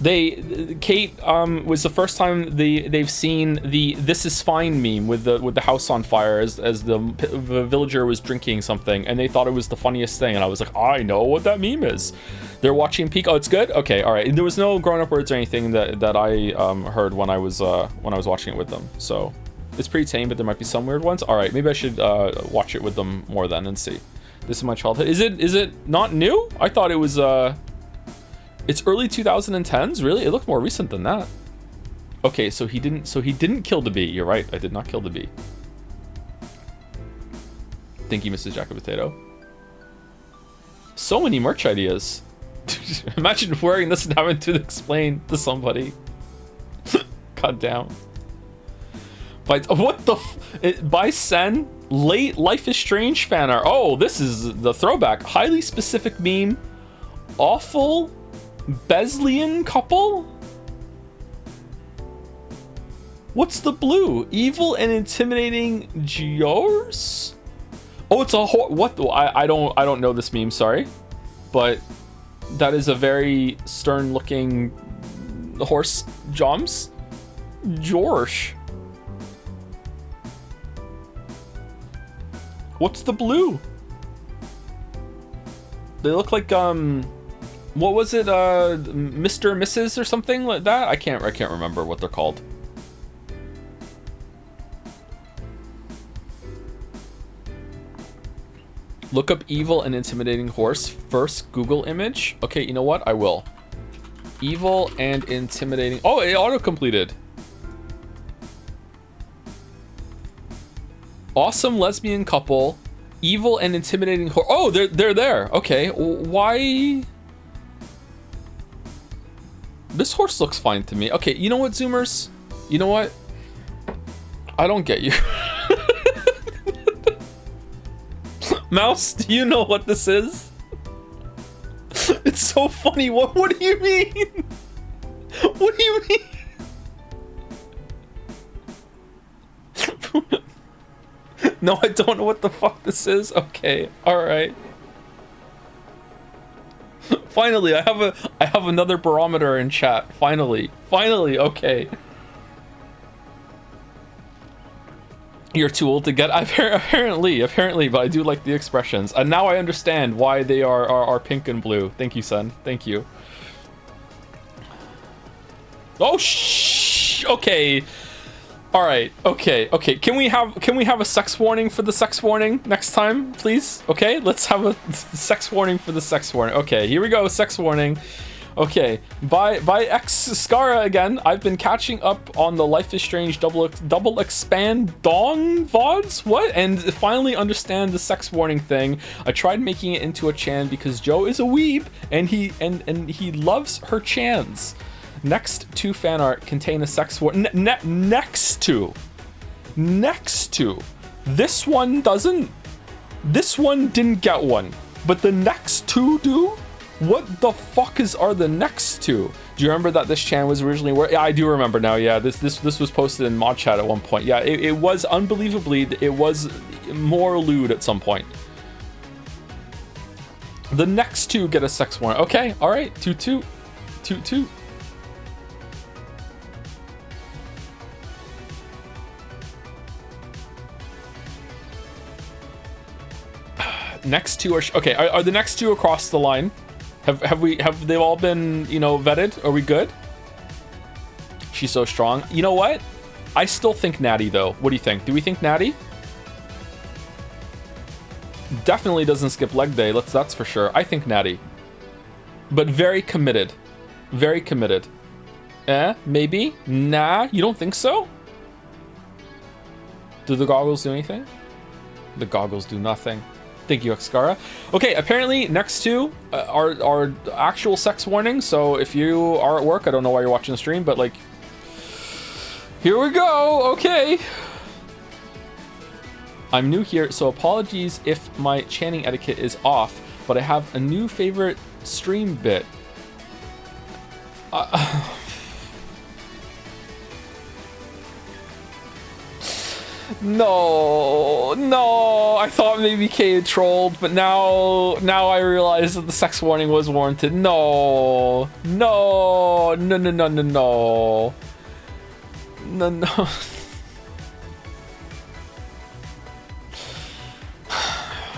Kate was the first time they've seen the "This is fine" meme with the house on fire as the villager was drinking something, and they thought it was the funniest thing, and I was like, I know what that meme is. They're watching Peak. Oh, it's good. Okay, all right. There was no grown-up words or anything that I heard when I was watching it with them. So It's pretty tame, but there might be some weird ones. All right, maybe I should watch it with them more then and see. This is my childhood. Is it not new? I thought it was it's early 2010s. Really? It looked more recent than that. Okay, so he didn't kill the bee. You're right. I did not kill the bee. Thank you, Mrs. Jack of Potato. So many merch ideas. Imagine wearing this and having to explain to somebody. God damn. But what the by Sen, late Life is Strange fan art. Oh, this is the throwback. Highly specific meme. Awful Besleyan couple. What's the blue? Evil and intimidating Giors? Oh, it's a what? I don't know this meme. Sorry, but that is a very stern-looking horse. Joms, George. What's the blue? They look like what was it? Mr. and Mrs. or something like that. I can't remember what they're called. Look up evil and intimidating horse. First Google image. Okay, you know what? I will. Evil and intimidating. Oh, it auto-completed. Awesome lesbian couple. Evil and intimidating horse. Oh, they're there. Okay, why? This horse looks fine to me. Okay, you know what, Zoomers? You know what? I don't get you. Mouse, do you know what this is? It's so funny. What do you mean? What do you mean? No, I don't know what the fuck this is. Okay, all right. Finally, I have another barometer in chat. Finally, okay. You're too old to get. Apparently, but I do like the expressions, and now I understand why they are pink and blue. Thank you, son. Thank you. Oh shh. Okay. All right. Okay. Can we have a sex warning for the sex warning next time, please? Okay. Let's have a sex warning for the sex warning. Okay. Here we go. Sex warning. Okay, by X Scara again. I've been catching up on the Life is Strange double expand dong VODs. What? And finally understand the sex warning thing. I tried making it into a chan because Joe is a weeb and he loves her chans. Next to fan art contain a sex warning. Next to. This one doesn't. This one didn't get one, but the next two do. What the fuck are the next two? Do you remember that this chan was originally where? Yeah, I do remember now. Yeah, this was posted in mod chat at one point. Yeah, it was unbelievably. It was more lewd at some point. The next two get a sex warrant. Okay, all right, two. Next two are okay. Are the next two across the line? Have they all been, you know, vetted? Are we good? She's so strong. You know what? I still think Natty though. What do you think? Do we think Natty? Definitely doesn't skip leg day. That's for sure. I think Natty. But very committed. Very committed. Maybe? Nah, you don't think so? Do the goggles do anything? The goggles do nothing. Thank you, Xcara. Okay, apparently next two are actual sex warnings. So if you are at work, I don't know why you're watching the stream, but like, here we go. Okay. I'm new here, so apologies if my chanting etiquette is off, but I have a new favorite stream bit. No, I thought maybe Kay had trolled, but now I realize that the sex warning was warranted. No.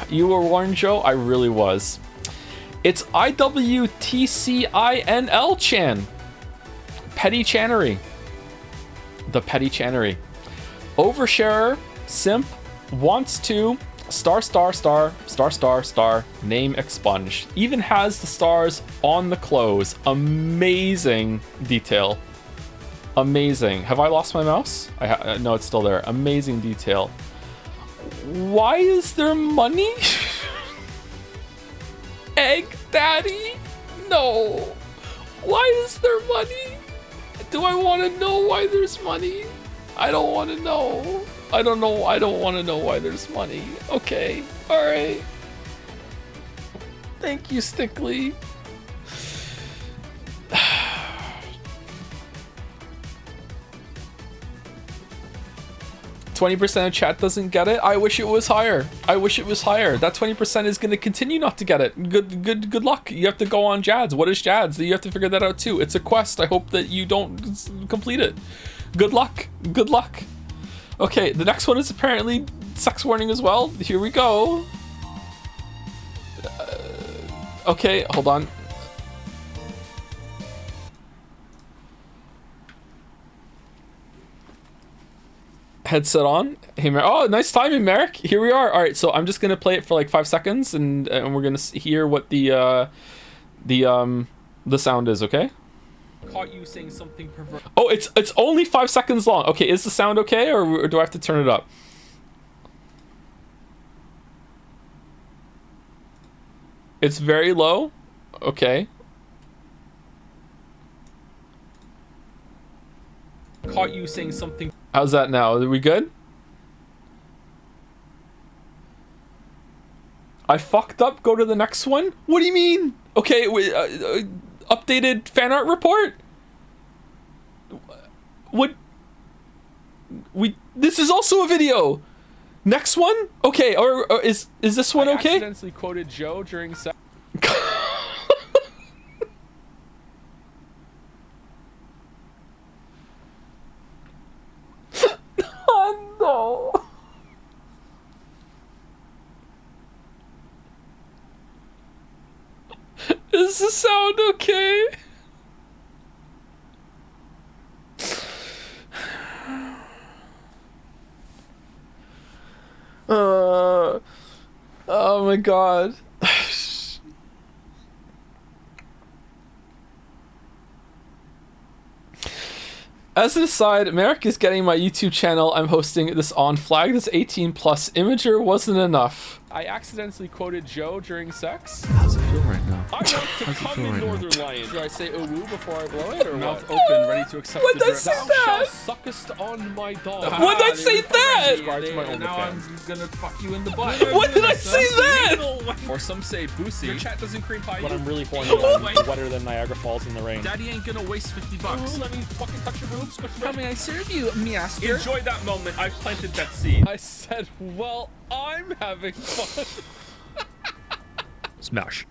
You were warned, Joe? I really was. It's IWTCINL Chan. Petty Channery. The Petty Channery. Oversharer, simp, wants to, star, name expunged. Even has the stars on the clothes. Amazing detail. Amazing. Have I lost my mouse? No, it's still there. Amazing detail. Why is there money? Egg Daddy? No. Why is there money? Do I want to know why there's money? I don't want to know. I don't know. I don't want to know why there's money. Okay. All right. Thank you, Stickley. 20% of chat doesn't get it. I wish it was higher. I wish it was higher. That 20% is going to continue not to get it. Good luck. You have to go on Jads. What is Jads? You have to figure that out too. It's a quest. I hope that you don't complete it. Good luck. Good luck. Okay, the next one is apparently sex warning as well. Here we go. Okay, hold on. Headset on. Hey, oh, nice timing, Merrick. Here we are. All right, so I'm just gonna play it for like 5 seconds, and we're gonna hear what the sound is. Okay. Caught you saying something perverse. Oh, it's only 5 seconds long. Okay, is the sound okay, or do I have to turn it up? It's very low. Okay. Caught you saying something. How's that now? Are we good? I fucked up. Go to the next one. What do you mean? Okay, updated fan art report. What? This is also a video. Next one? Okay, or is this one okay? I accidentally quoted Joe during sex. Oh no. Is the sound okay? Oh my god. As an aside, Merrick is getting my YouTube channel. I'm hosting this on flag. This 18 plus imager wasn't enough. I accidentally quoted Joe during sex. How's it feel right now? I want to come in Northern Lion. Should I say ooh woo before I blow it, or mouth what? open, ready to accept When the did I drip. say Thou that? shalt suckest on my dog. When did I say that? Subscribe to my Now I'm OnlyFans. gonna fuck you in the butt. When did I say that? Or some say boosie. Your chat doesn't cream pie. But I'm really horny. What? I'm wetter than Niagara Falls in the rain. Daddy ain't gonna waste $50. Let me fucking touch your boobs. How may I serve you, master? Enjoy that moment. I've planted that seed. I said, well, I'm having fun. Smash.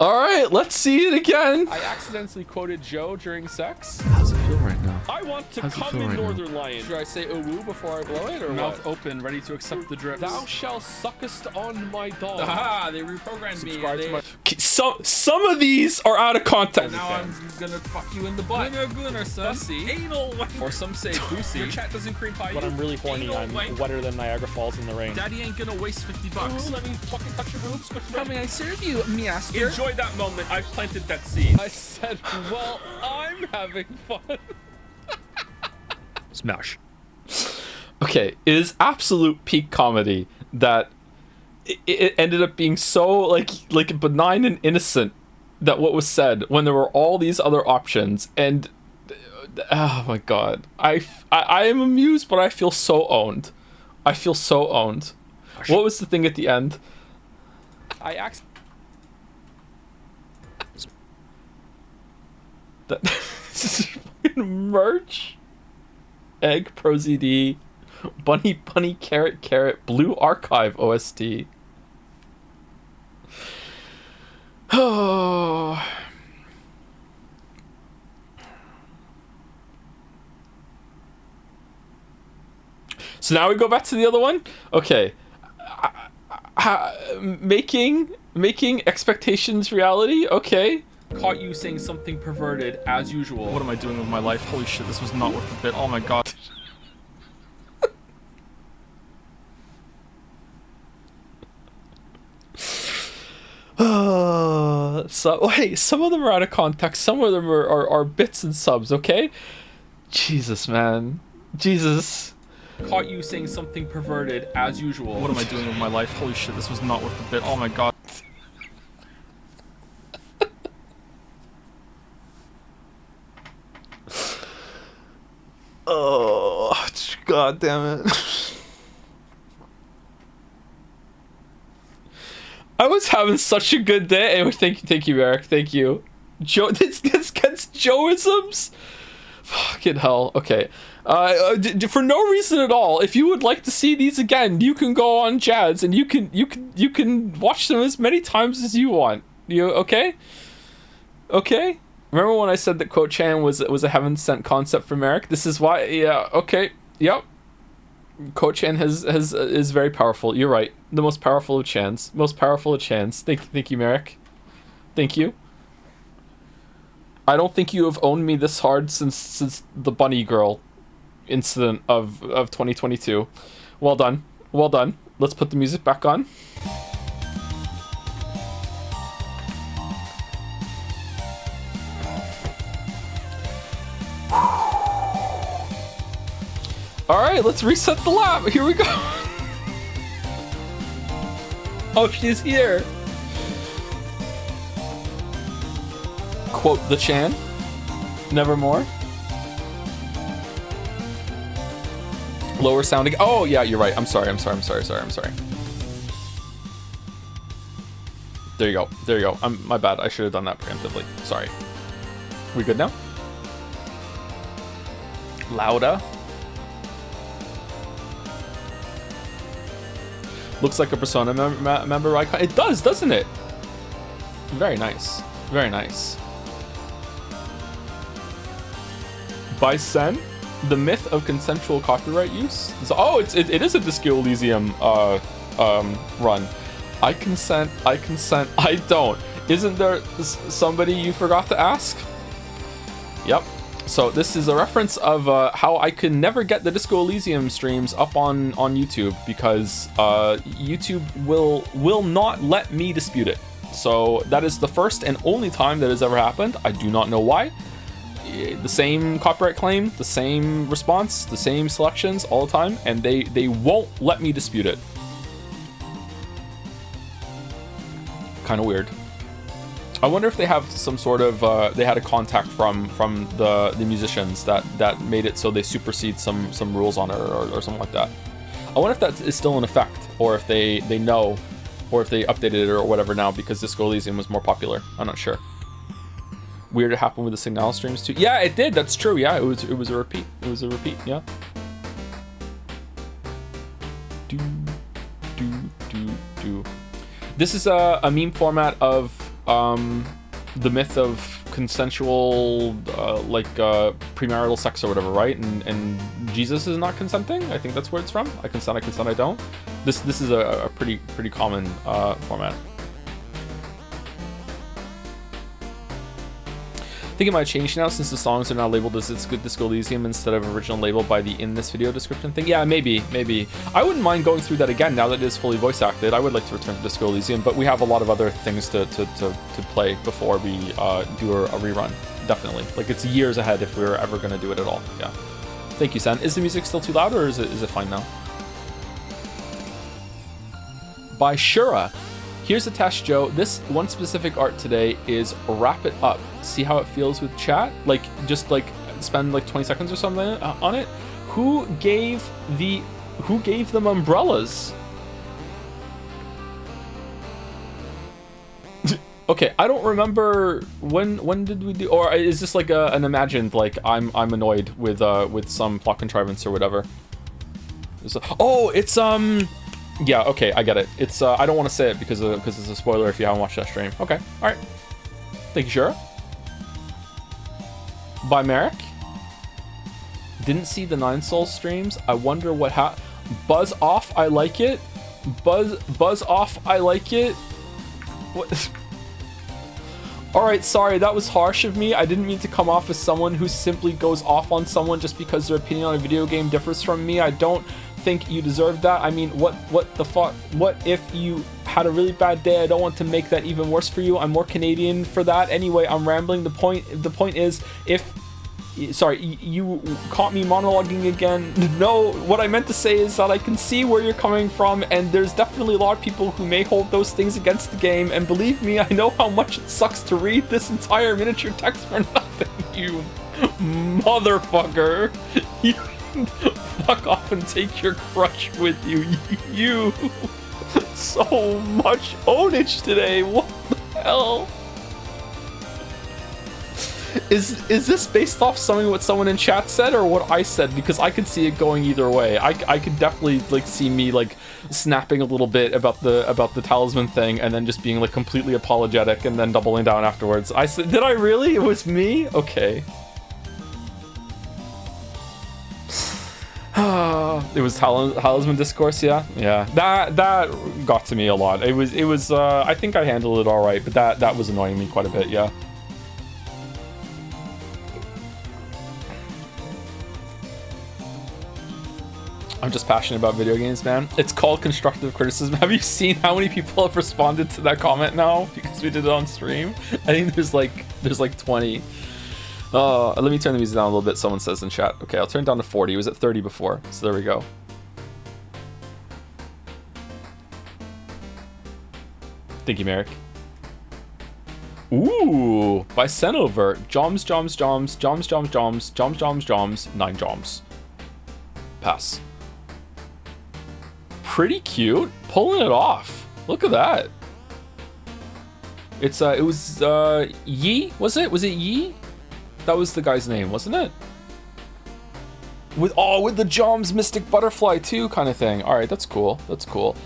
All right, let's see it again. I accidentally quoted Joe during sex. How's it feel right now? I want to How's it come feel in right now? Northern Lion. Should I say ooh woo before I blow it, or Mouth what? open, ready to accept the drip. Thou shalt suckest on my dog. Aha, they reprogrammed me. Subscribe to my... Some of these are out of context. Now I'm gonna fuck you in the butt. Gooner, son. Anal. Or some say boosie. Your chat doesn't cream pie. But I'm really horny. I'm wetter than Niagara Falls in the rain. Daddy ain't gonna waste $50. Let me fucking touch your boobs. How may I serve you, master? Enjoy that moment. I've planted that seed. I said, well, I'm having fun. Smash. Okay, it is absolute peak comedy that it ended up being so like benign and innocent that what was said when there were all these other options, and oh my god, I am amused, but I feel so owned. I feel so owned. What was the thing at the end? I asked. This is fucking merch. Egg Pro ZD, bunny carrot blue archive OST. Oh. So now we go back to the other one. Okay, making expectations reality. Okay. Caught you saying something perverted as usual. What am I doing with my life? Holy shit, this was not worth the bit. Oh my god. So hey, some of them are out of context. Some of them are bits and subs. Okay. Jesus, man. Jesus. Caught you saying something perverted as usual. What am I doing with my life? Holy shit, this was not worth the bit. Oh my god. Oh, god damn it. I was having such a good day. Anyway, thank you, Eric. Thank you. This gets Joeisms? Fucking hell. Okay. For no reason at all, if you would like to see these again, you can go on Jads and you can watch them as many times as you want. You okay? Okay? Remember when I said that Quote Chan was a heaven sent concept from Eric? This is why. Yeah. Okay. Yep. Quote Chan is very powerful. You're right. The most powerful of Chans. Most powerful of Chans. Thank you, Merrick. Thank you. I don't think you have owned me this hard since the bunny girl incident of 2022. Well done. Well done. Let's put the music back on. Alright, let's reset the lap. Here we go. Oh, she's here. Quote the Chan. Nevermore. Lower sounding. Oh, yeah, you're right. I'm sorry. There you go. My bad. I should have done that preemptively. Sorry. We good now? Louder. Looks like a Persona member icon. It does, doesn't it? Very nice. Very nice. By Sen, the myth of consensual copyright use. So, oh, it is a Disco Elysium run. I consent, I don't. Isn't there somebody you forgot to ask? Yep. So this is a reference of how I could never get the Disco Elysium streams up on YouTube because YouTube will not let me dispute it. So that is the first and only time that has ever happened. I do not know why. The same copyright claim, the same response, the same selections all the time, and they won't let me dispute it. Kind of weird. I wonder if they have some sort of they had a contact from the musicians that made it so they supersede some rules on it or something like that. I wonder if that is still in effect, or if they know, or if they updated it or whatever now because Disco Elysium was more popular. I'm not sure. Weird it happened with the Signal streams too. Yeah, it did. That's true. Yeah, it was a repeat. It was a repeat. Yeah. Do. This is a meme format of the myth of consensual premarital sex or whatever, right? And Jesus is not consenting. I think that's where it's from. I consent, I don't. This is a pretty common format. I think it might change now since the songs are now labeled as It's Good Disco Elysium instead of original label by the in this video description thing. Yeah, maybe. I wouldn't mind going through that again now that it is fully voice acted. I would like to return to Disco Elysium, but we have a lot of other things to play before we do a rerun. Definitely. Like, it's years ahead if we're ever going to do it at all. Yeah. Thank you, San. Is the music still too loud or is it fine now? By Shura. Here's a test, Joe. This one specific art today is Wrap It Up. See how it feels with chat? Like, just like spend like 20 seconds or something on it. Who gave them umbrellas? Okay, I don't remember when did we do, or is this like an imagined, like I'm annoyed with some plot contrivance or whatever? Oh, it's Yeah, okay, I get it. It's I don't want to say it because it's a spoiler if you haven't watched that stream. Okay, all right. Thank you, Shura. By Merrick. Didn't see the Nine Souls streams. I wonder what Buzz off. I like it. Buzz off. I like it. What? All right, sorry, that was harsh of me. I didn't mean to come off as someone who simply goes off on someone just because their opinion on a video game differs from me. I don't think you deserve that. I mean, what the fuck? What if you had a really bad day? I don't want to make that even worse for you. I'm more Canadian for that. Anyway, I'm rambling. The point is, sorry, you caught me monologuing again. No, what I meant to say is that I can see where you're coming from, and there's definitely a lot of people who may hold those things against the game, and believe me, I know how much it sucks to read this entire miniature text for nothing, you motherfucker. You fuck off and take your crutch with you. You so much ownage today. What the hell? Is this based off something what someone in chat said or what I said? Because I could see it going either way. I could definitely like see me like snapping a little bit about the talisman thing and then just being like completely apologetic and then doubling down afterwards. I said, did I really? It was me? Okay. It was talisman discourse, yeah. That got to me a lot. It was I think I handled it all right, but that was annoying me quite a bit, yeah. I'm just passionate about video games, man. It's called constructive criticism. Have you seen how many people have responded to that comment now? Because we did it on stream. I think there's like 20. Let me turn the music down a little bit, someone says in chat. Okay, I'll turn it down to 40. It was at 30 before, so there we go. Thank you, Merrick. Ooh, by Senover. Joms, 9 joms. Pass. Pretty cute. Pulling it off. Look at that. It was Yi, was it? Was it Yi? That was the guy's name, wasn't it? With the Joms Mystic Butterfly too, kind of thing. All right, that's cool. That's cool.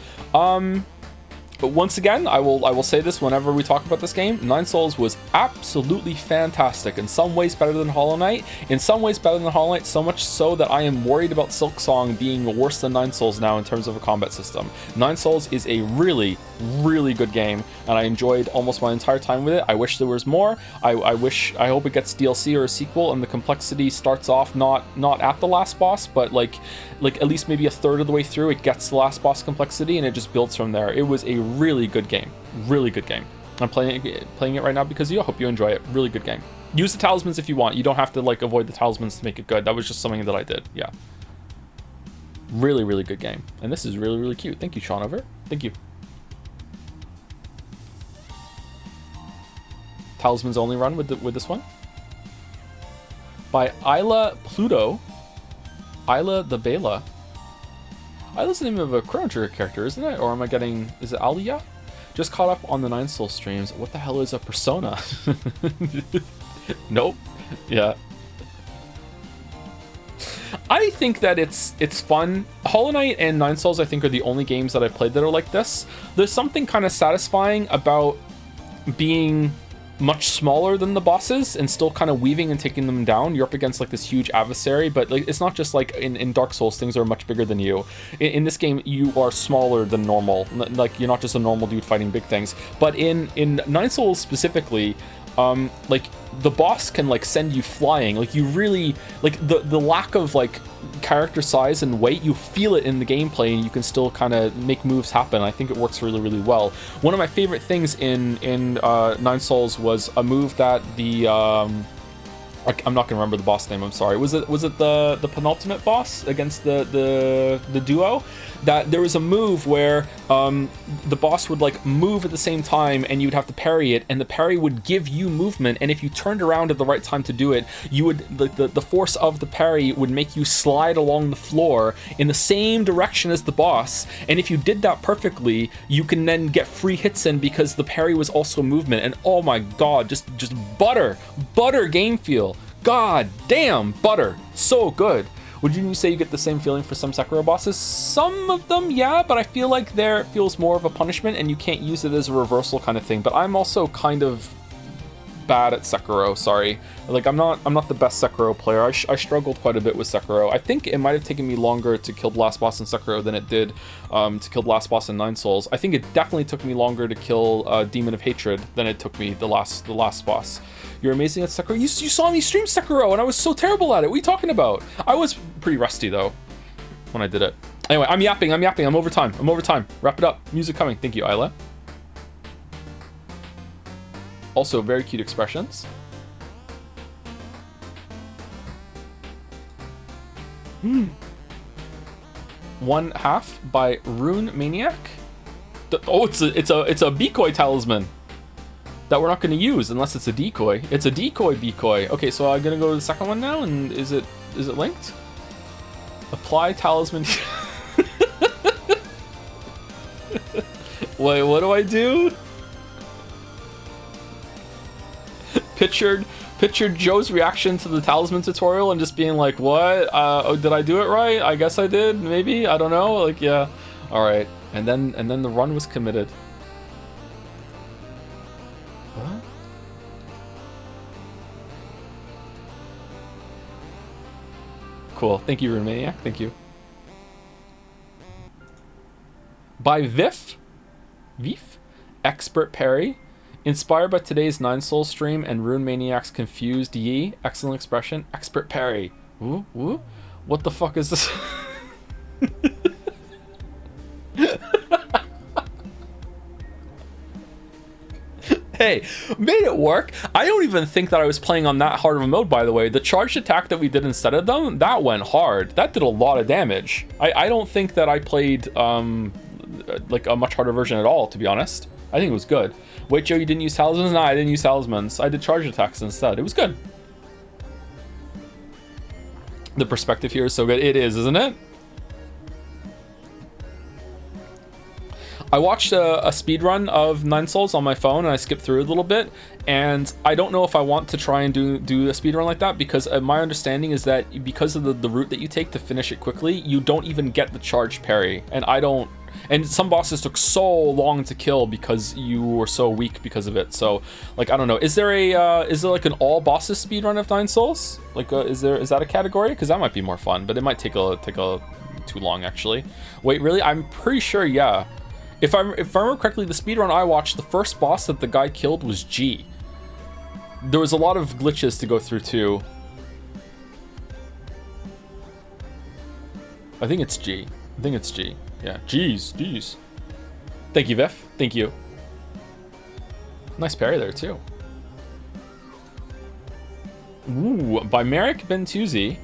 But once again, I will say this whenever we talk about this game. Nine Souls was absolutely fantastic. In some ways better than Hollow Knight. In some ways better than Hollow Knight, so much so that I am worried about Silk Song being worse than Nine Souls now in terms of a combat system. Nine Souls is a really, really good game, and I enjoyed almost my entire time with it. I wish there was more. I hope it gets DLC or a sequel, and the complexity starts off not at the last boss, but like at least maybe a third of the way through, it gets the last boss complexity, and it just builds from there. It was a really good game. Really good game. I'm playing it right now because of you. I hope you enjoy it. Really good game. Use the talismans if you want. You don't have to like avoid the talismans to make it good. That was just something that I did. Yeah. Really, really good game. And this is really, really cute. Thank you, Sean Over. Thank you. Talismans only run with this one. By Isla Pluto. Isla the Bela. Isla's the name of a Chrono Trigger character, isn't it? Or am I getting... Is it Alia? Just caught up on the Nine Souls streams. What the hell is a persona? Nope. Yeah. I think that it's fun. Hollow Knight and Nine Souls, I think, are the only games that I've played that are like this. There's something kind of satisfying about being much smaller than the bosses and still kind of weaving and taking them down. You're up against like this huge adversary, but like it's not just like in Dark Souls, things are much bigger than you. In this game, you are smaller than normal. Like you're not just a normal dude fighting big things. But in Nine Souls specifically, like the boss can like send you flying. Like you really like the lack of like character size and weight, you feel it in the gameplay, and you can still kind of make moves happen. I think it works really, really well. One of my favorite things in Nine Souls was a move that the I'm not gonna remember the boss name. I'm sorry. Was it the penultimate boss against the duo? That there was a move where the boss would like move at the same time, and you'd have to parry it, and the parry would give you movement. And if you turned around at the right time to do it, you would the force of the parry would make you slide along the floor in the same direction as the boss. And if you did that perfectly, you can then get free hits in because the parry was also movement. And oh my god, just butter game feel. God damn, butter, so good. Would you say you get the same feeling for some Sekiro bosses? Some of them, yeah, but I feel like there it feels more of a punishment and you can't use it as a reversal kind of thing. But I'm also kind of bad at Sekiro, sorry. Like, I'm not the best Sekiro player. I struggled quite a bit with Sekiro. I think it might have taken me longer to kill the last boss in Sekiro than it did to kill the last boss in Nine Souls. I think it definitely took me longer to kill Demon of Hatred than it took me the last boss. You're amazing at Sekiro. You saw me stream Sekiro and I was so terrible at it. What are you talking about? I was pretty rusty though when I did it. Anyway, I'm yapping. I'm over time. Wrap it up. Music coming. Thank you, Isla. Also, very cute expressions. One half by Rune Maniac. Oh, it's a Bikoi talisman that we're not going to use unless it's a decoy. It's a decoy Bikoi. Okay, so I'm gonna go to the second one now, and is it linked? Apply talisman. Wait, what do I do? Pictured Joe's reaction to the talisman tutorial and just being like, what? Oh, did I do it right? I guess I did, maybe? I don't know, like, yeah. All right, and then the run was committed. What? Cool, thank you, Romaniac, thank you. By Vif, Expert Parry. Inspired by today's Nine Souls stream and Rune Maniac's confused Yi. Excellent expression. Expert parry. Woo, woo. What the fuck is this? Hey, made it work. I don't even think that I was playing on that hard of a mode, by the way. The charged attack that we did instead of them, that went hard. That did a lot of damage. I don't think that I played like a much harder version at all, to be honest. I think it was good. Wait, Joe, you didn't use talismans? No, I didn't use talismans. I did charge attacks instead. It was good. The perspective here is so good. It is, isn't it? I watched a speed run of Nine Souls on my phone and I skipped through it a little bit, and I don't know if I want to try and do a speed run like that, because my understanding is that because of the route that you take to finish it quickly, you don't even get the charged parry, and I don't. And some bosses took so long to kill because you were so weak because of it. So, like, I don't know. Is there like an all bosses speedrun of Nine Souls? Like, is that a category? Because that might be more fun, but it might take a too long actually. Wait, really? I'm pretty sure. Yeah. If I remember correctly, the speedrun I watched, the first boss that the guy killed was G. There was a lot of glitches to go through too. I think it's G. Yeah, jeez. Thank you, Vif. Thank you. Nice parry there, too. Ooh, by Merrick Bentuzi.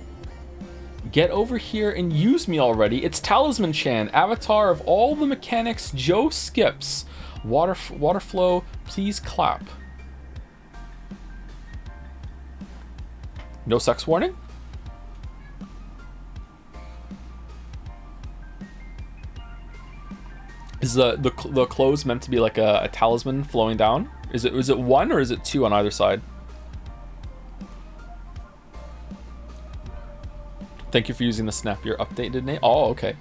Get over here and use me already. It's Talisman Chan, avatar of all the mechanics Joe skips. Water flow, please clap. No sex warning? Is the clothes meant to be like a talisman flowing down? Is it one or is it two on either side? Thank you for using the Snap Your updated name. Oh, okay.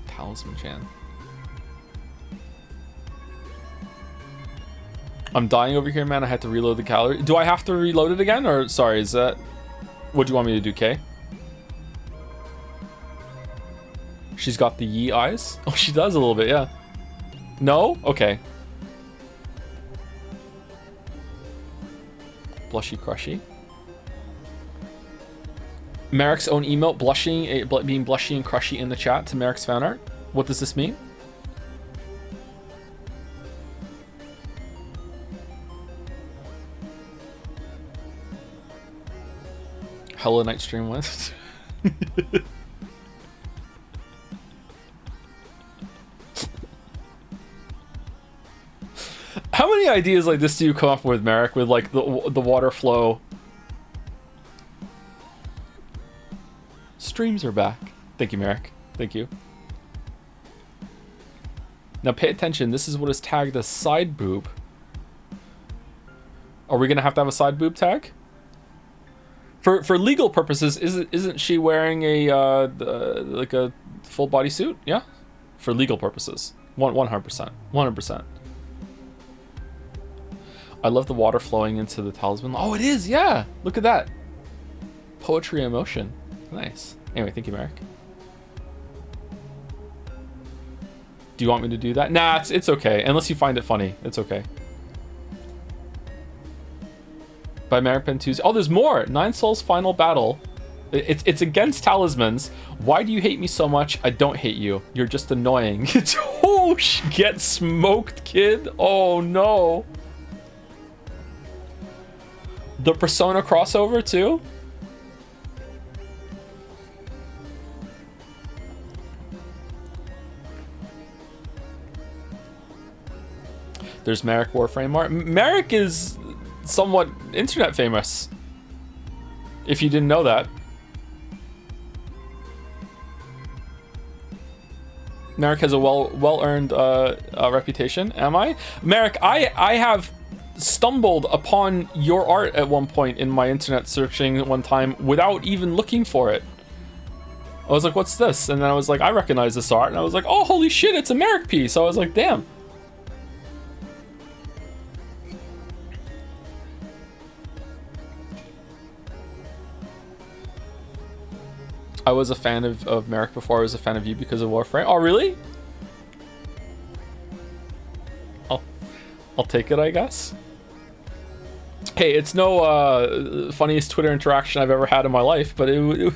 Talisman Chan. I'm dying over here, man. I had to reload the calorie. Do I have to reload it again? Or, sorry, is that... What do you want me to do, Kay? She's got the Yi eyes? Oh, she does a little bit, yeah. No? Okay. Blushy crushy. Merrick's own emote, being blushy and crushy in the chat to Merrick's Fanart. What does this mean? Hello Night Stream West. How many ideas like this do you come up with, Merrick, with like the water flow? Streams are back. Thank you, Merrick. Thank you. Now pay attention. This is what is tagged as side boob. Are we gonna have to have a side boob tag? For legal purposes, isn't she wearing a like a full body suit? Yeah, for legal purposes, 100%, 100%. I love the water flowing into the talisman. Oh, it is, yeah. Look at that. Poetry in motion. Nice. Anyway, thank you, Merrick. Do you want me to do that? Nah, it's okay. Unless you find it funny, it's okay. By Maripin Tuesday. Oh, there's more. Nine Souls Final Battle. It's against talismans. Why do you hate me so much? I don't hate you. You're just annoying. Oh, get smoked, kid. Oh no. The Persona crossover too? There's Merrick Warframe art. Merrick is somewhat internet famous. If you didn't know that. Merrick has a well-earned reputation. Am I? Merrick, I have stumbled upon your art at one point in my internet searching one time without even looking for it. I was like, what's this? And then I was like, I recognize this art. And I was like, oh, holy shit, it's a Merrick piece. I was like, damn. I was a fan of Merrick before I was a fan of you because of Warframe. Oh, really? I'll take it, I guess. Hey, it's no funniest Twitter interaction I've ever had in my life, but it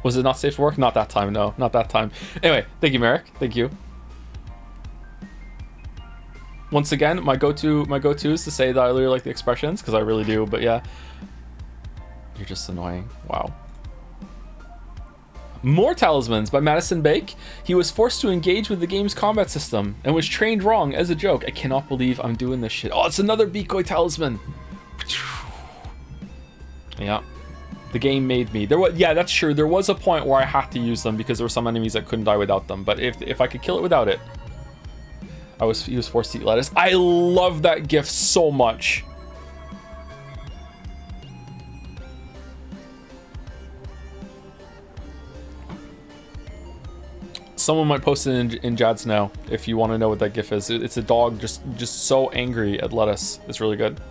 was it not safe for work? Not that time, no, not that time. Anyway, thank you, Merrick. Thank you. Once again, my go-to is to say that I really like the expressions because I really do. But yeah, you're just annoying. Wow. More Talismans by Madison Bake. He was forced to engage with the game's combat system and was trained wrong as a joke. I cannot believe I'm doing this shit. Oh, it's another Bikoi Talisman. Yeah. The game made me. Yeah, that's true. There was a point where I had to use them because there were some enemies that couldn't die without them. But if I could kill it without it, he was forced to eat lettuce. I love that gif so much. Someone might post it in Jads now if you want to know what that gif is. It's a dog just so angry at lettuce. It's really good.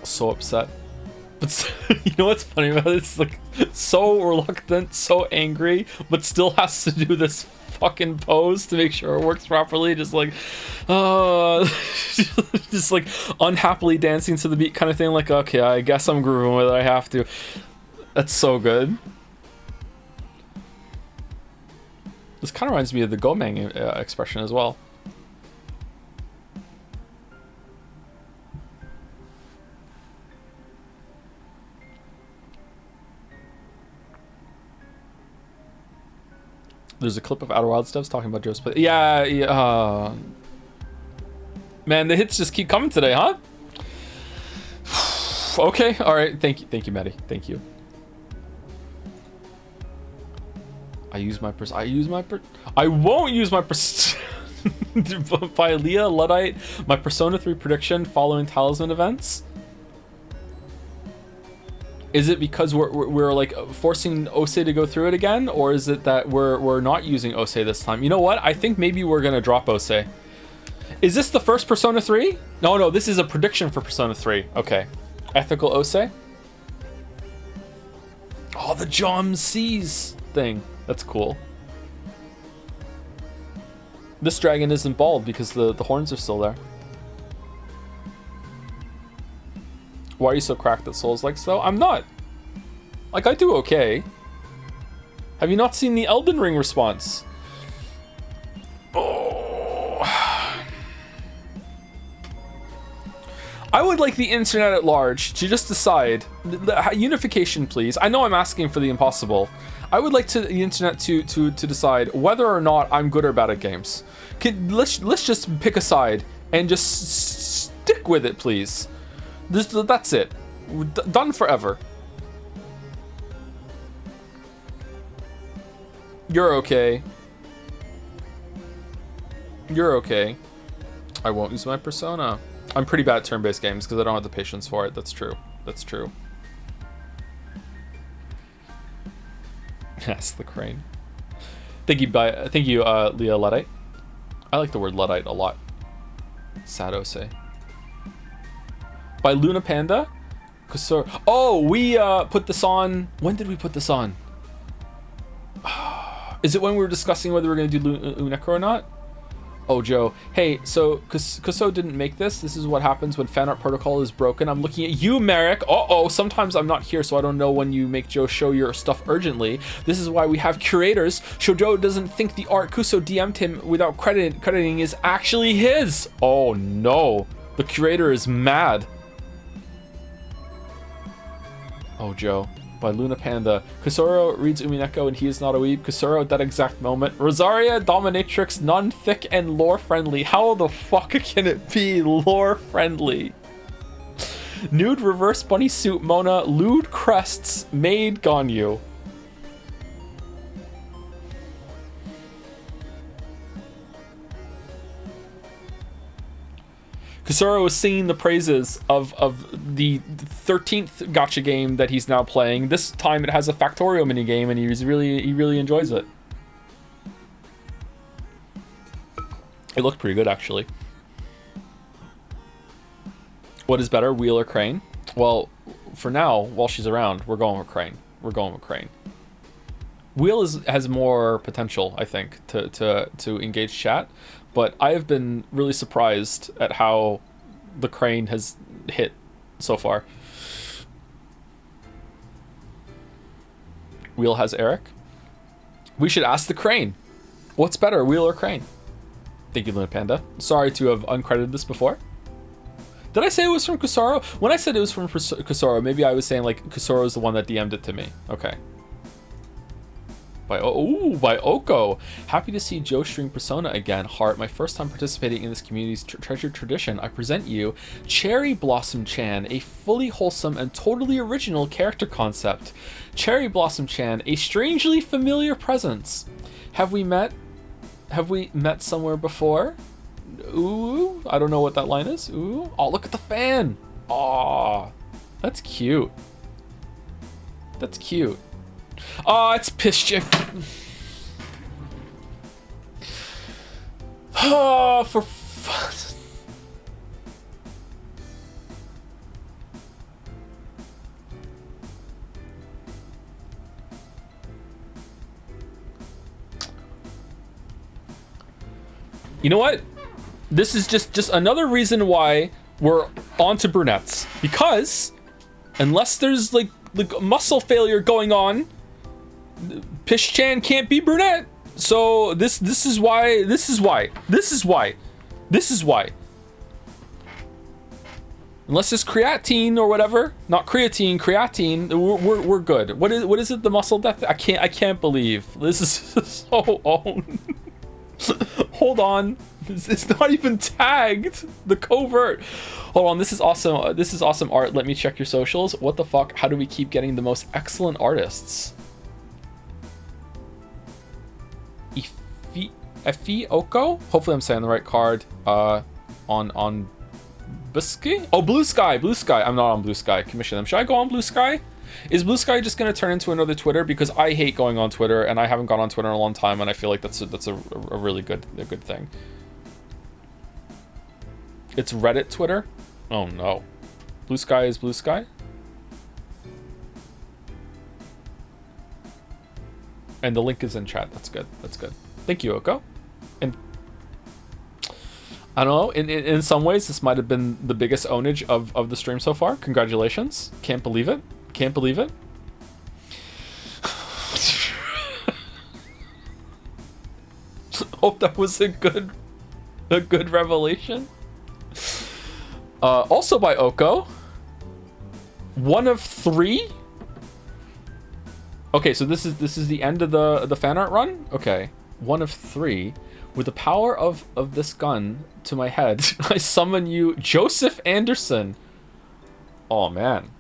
So upset. But you know what's funny about it? It's like so reluctant, so angry, but still has to do this fucking pose to make sure it works properly. Just like, just like unhappily dancing to the beat kind of thing. Like, okay, I guess I'm grooving with it. I have to. That's so good. This kind of reminds me of the Gomang expression as well. There's a clip of Outer Wilds devs talking about Joe's play. Yeah. Man, the hits just keep coming today, huh? Okay, all right. Thank you, Maddie. Thank you. I won't use my by Leah Luddite. My Persona 3 prediction following Talisman events. Is it because we're like forcing Ose to go through it again, or is it that we're not using Ose this time? You know what? I think maybe we're gonna drop Ose. Is this the first Persona 3? No, this is a prediction for Persona 3. Okay. Ethical Ose. Oh, the John Seas thing. That's cool. This dragon isn't bald because the horns are still there. Why are you so cracked at Souls likes though? I'm not. Like, I do okay. Have you not seen the Elden Ring response? Oh. I would like the internet at large to just decide unification, please. I know I'm asking for the impossible. I would like the internet to decide whether or not I'm good or bad at games. Let's just pick a side and just stick with it, please. That's it. Done forever. You're okay. You're okay. I won't use my persona. I'm pretty bad at turn-based games because I don't have the patience for it. That's true. That's true. Yes, the crane. Thank you, Leah Luddite. I like the word Luddite a lot. Sadose. By Luna Panda? Oh, we put this on. When did we put this on? Is it when we were discussing whether we're going to do Umineko or not? Oh, Joe. Hey, so Kuso didn't make this. This is what happens when Fanart protocol is broken. I'm looking at you, Merrick. Uh-oh, sometimes I'm not here, so I don't know when you make Joe show your stuff urgently. This is why we have curators. So Joe doesn't think the art Kuso DM'd him without crediting is actually his. Oh, no. The curator is mad. Oh, Joe. By Luna Panda. Kusoro reads Umineko and he is not a weeb. Kusoro at that exact moment. Rosaria, dominatrix, non-thick and lore-friendly. How the fuck can it be lore-friendly? Nude reverse bunny suit Mona. Lewd crests. Maid Ganyu. Kusoro was singing the praises of the 13th gacha game that he's now playing. This time it has a Factorio minigame and he really enjoys it. It looked pretty good, actually. What is better, Wheel or Crane? Well, for now, while she's around, we're going with Crane. We're going with Crane. Wheel has more potential, I think, to engage chat. But I have been really surprised at how the Crane has hit so far. Wheel has Eric. We should ask the Crane. What's better, Wheel or Crane? Thank you, Luna Panda. Sorry to have uncredited this before. Did I say it was from Kusoro? When I said it was from Kusoro, maybe I was saying like Kusoro is the one that DM'd it to me. Okay. By Oko. Happy to see Joe stream Persona again. Heart, my first time participating in this community's treasured tradition. I present you Cherry Blossom Chan, a fully wholesome and totally original character concept. Cherry Blossom Chan, a strangely familiar presence. Have we met somewhere before? Ooh, I don't know what that line is. Ooh, oh, look at the fan. Aw, that's cute. That's cute. Oh, it's Pishchik. Oh, for fuck. You know what? This is just another reason why we're on to brunettes. Because unless there's like muscle failure going on, Pish-chan can't be brunette. So this is why. Unless it's creatine or whatever, not creatine, we're good. What is it? The muscle death? I can't believe this is so own. Hold on, it's not even tagged. The covert. Hold on, this is awesome. This is awesome art. Let me check your socials. What the fuck? How do we keep getting the most excellent artists? Efi Oko? Hopefully I'm saying the right card. On Bisky? Oh, Blue Sky. I'm not on Blue Sky. Commission them. Should I go on Blue Sky? Is Blue Sky just going to turn into another Twitter? Because I hate going on Twitter, and I haven't gone on Twitter in a long time, and I feel like that's a really good thing. It's Reddit Twitter? Oh no. Blue Sky is Blue Sky? And the link is in chat. That's good. That's good. Thank you, Oko. And I don't know, in some ways this might have been the biggest ownage of the stream so far. Congratulations. Can't believe it. Can't believe it. Hope that was a good revelation. Also by Oko. 1 of 3. Okay, so this is the end of the fan art run. Okay, 1 of 3. With the power of this gun to my head, I summon you, Joseph Anderson. Oh man,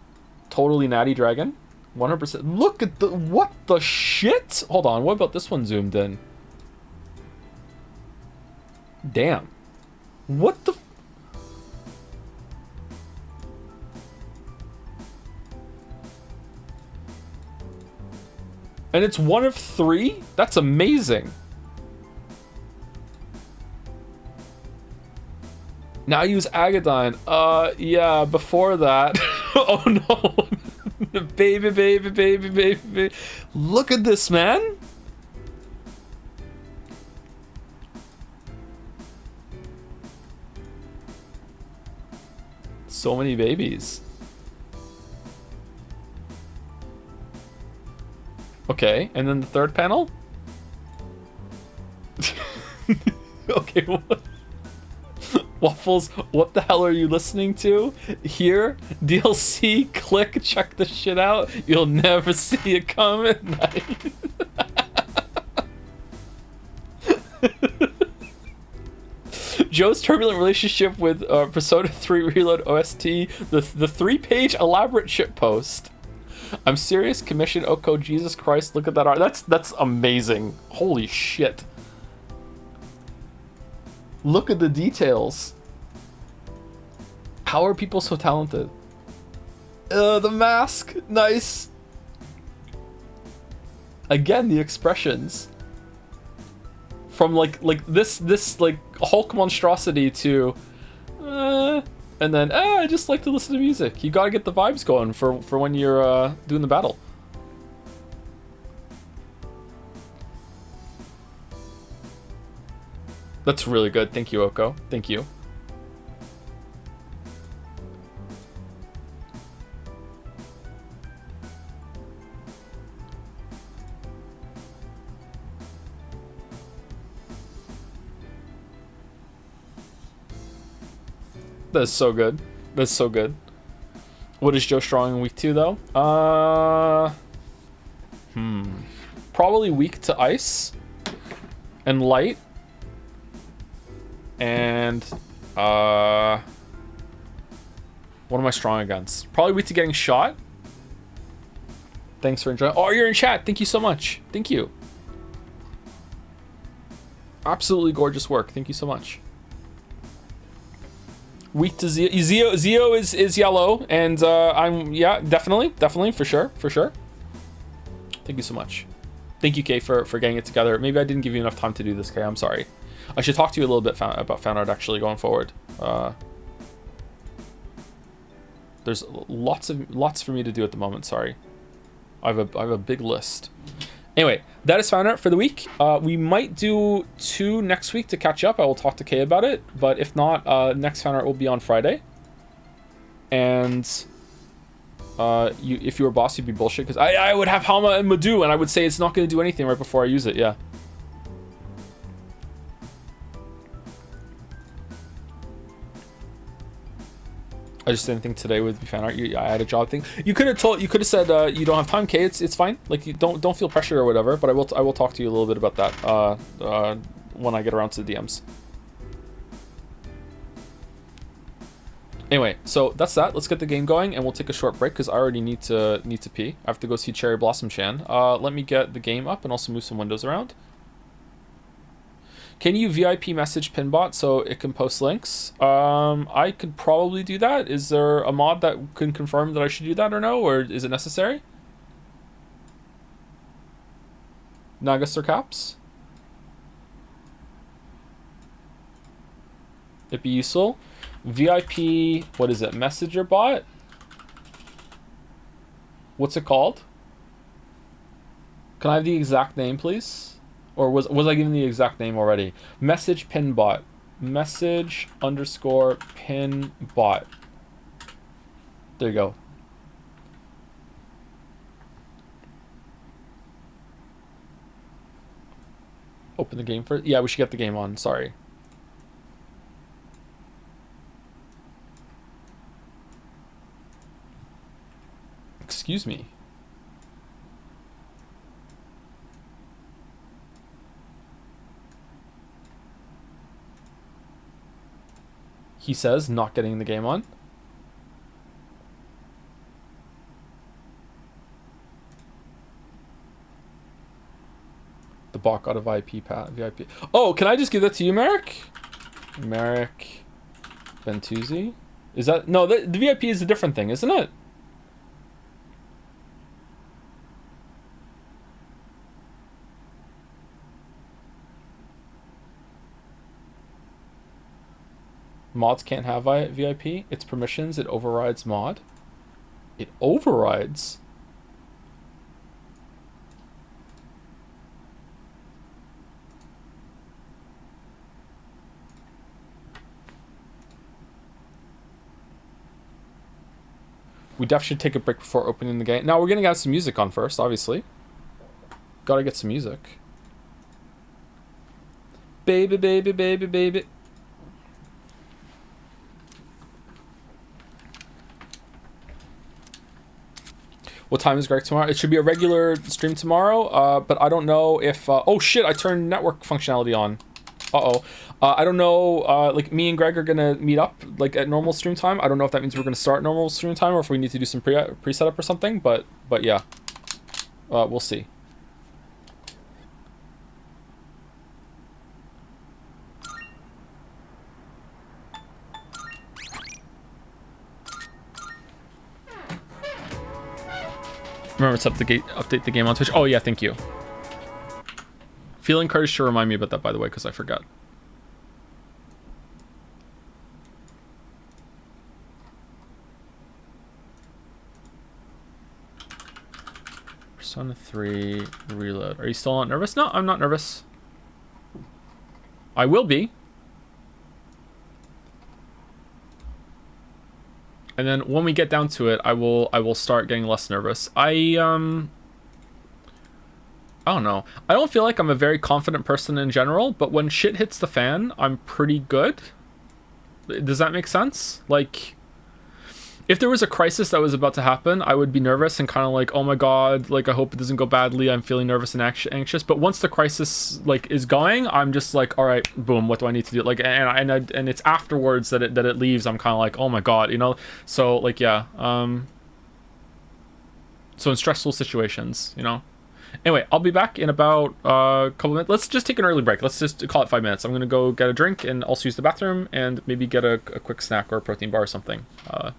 totally natty dragon. 100%. Look at the... What the shit? Hold on. What about this one zoomed in? Damn. What the... And it's 1 of 3? That's amazing. Now use Agadine. Yeah, before that. Oh no. Baby, baby, baby, baby, baby. Look at this, man. So many babies. Okay, and then the third panel? Okay, what? Waffles, what the hell are you listening to? Here, DLC, click, check the shit out. You'll never see it come at night. Joe's turbulent relationship with Persona 3 Reload OST, the 3-page elaborate shit post. I'm serious, commission Oko, Jesus Christ, look at that art. That's amazing. Holy shit. Look at the details. How are people so talented? The mask, nice. Again, the expressions. From like this like Hulk monstrosity to and then I just like to listen to music. You gotta get the vibes going for when you're doing the battle. That's really good. Thank you, Oko. Thank you. That's so good. That's so good. What is Joe strong in week 2 though? Probably weak to ice and light. And what am I strong against? Probably weak to getting shot. Thanks for enjoying. Oh, you're in chat. Thank you so much. Thank you. Absolutely gorgeous work. Thank you so much. Weak to Zio. Zio is yellow, and I'm definitely for sure. Thank you so much. Thank you, Kay, for getting it together. Maybe I didn't give you enough time to do this, Kay. I'm sorry. I should talk to you a little bit about Fanart actually going forward. There's lots for me to do at the moment. Sorry, I have a big list. Anyway, that is Fanart for the week. We might do 2 next week to catch up. I will talk to Kay about it, but if not, next Fanart will be on Friday. And if you were boss, you'd be bullshit because I would have Hama and Madu, and I would say it's not going to do anything right before I use it. Yeah. I just didn't think today would be Fanart. I had a job thing. You could have said you don't have time, Kay. It's fine. Like you don't feel pressure or whatever. But I will talk to you a little bit about that when I get around to the DMs. Anyway, so that's that. Let's get the game going, and we'll take a short break because I already need to pee. I have to go see Cherry Blossom Chan. Let me get the game up and also move some windows around. Can you VIP message Pinbot so it can post links? I could probably do that. Is there a mod that can confirm that I should do that or no? Or is it necessary? Nagas or caps? It'd be useful. VIP, what is it? Messenger bot? What's it called? Can I have the exact name, please? Or was I given the exact name already? Message pin bot. Message underscore pin bot. There you go. Open the game first. Yeah, we should get the game on. Sorry. Excuse me. He says, not getting the game on. The bot got a VIP. Oh, can I just give that to you, Merrick? Merrick Bentuzzi? Is that... No, the VIP is a different thing, isn't it? Mods can't have VIP. It's permissions. It overrides mod. It overrides? We definitely should take a break before opening the game. Now we're gonna get some music on first, obviously. Gotta get some music. Baby, baby, baby, baby. What time is Greg tomorrow? It should be a regular stream tomorrow, but I don't know if... oh shit, I turned network functionality on. Uh-oh. I don't know, like me and Greg are gonna meet up like at normal stream time. I don't know if that means we're gonna start normal stream time or if we need to do some pre-setup or something, but yeah. We'll see. Remember to update the game on Twitch. Oh yeah, thank you. Feeling encouraged to remind me about that, by the way, because I forgot. Persona 3 reload. Are you still not nervous? No, I'm not nervous. I will be. And then when we get down to it, I will start getting less nervous. I don't know. I don't feel like I'm a very confident person in general, but when shit hits the fan, I'm pretty good. Does that make sense? Like, if there was a crisis that was about to happen, I would be nervous and kind of like, oh my god, like I hope it doesn't go badly. I'm feeling nervous and anxious. But once the crisis like is going, I'm just like, all right, boom, what do I need to do? Like, and it's afterwards that it leaves. I'm kind of like, oh my god, you know. So like, yeah. So in stressful situations, you know. Anyway, I'll be back in about a couple minutes. Let's just take an early break. Let's just call it 5 minutes. I'm gonna go get a drink and also use the bathroom and maybe get a quick snack or a protein bar or something.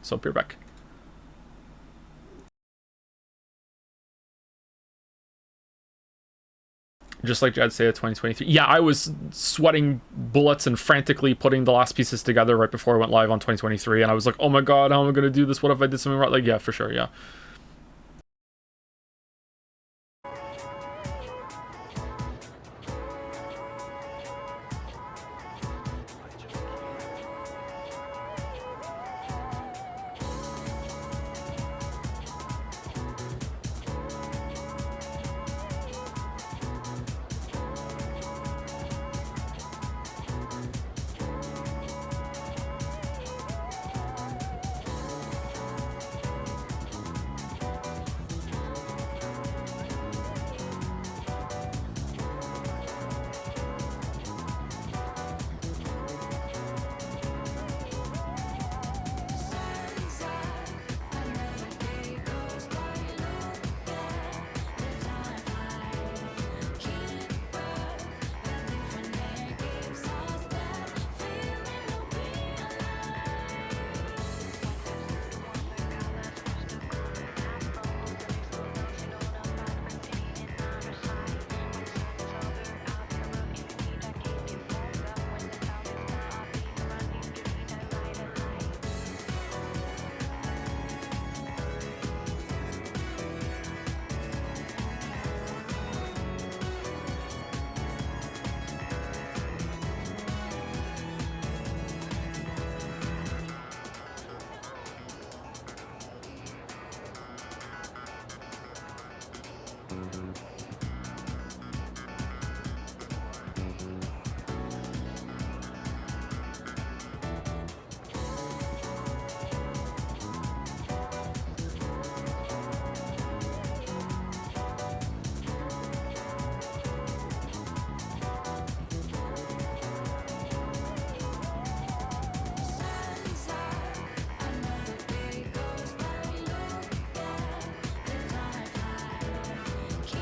So I'll be right back. Just like Jad said, 2023. Yeah, I was sweating bullets and frantically putting the last pieces together right before I went live on 2023, and I was like, oh my god, how am I gonna do this? What if I did something wrong? Like, yeah, for sure, yeah. Keep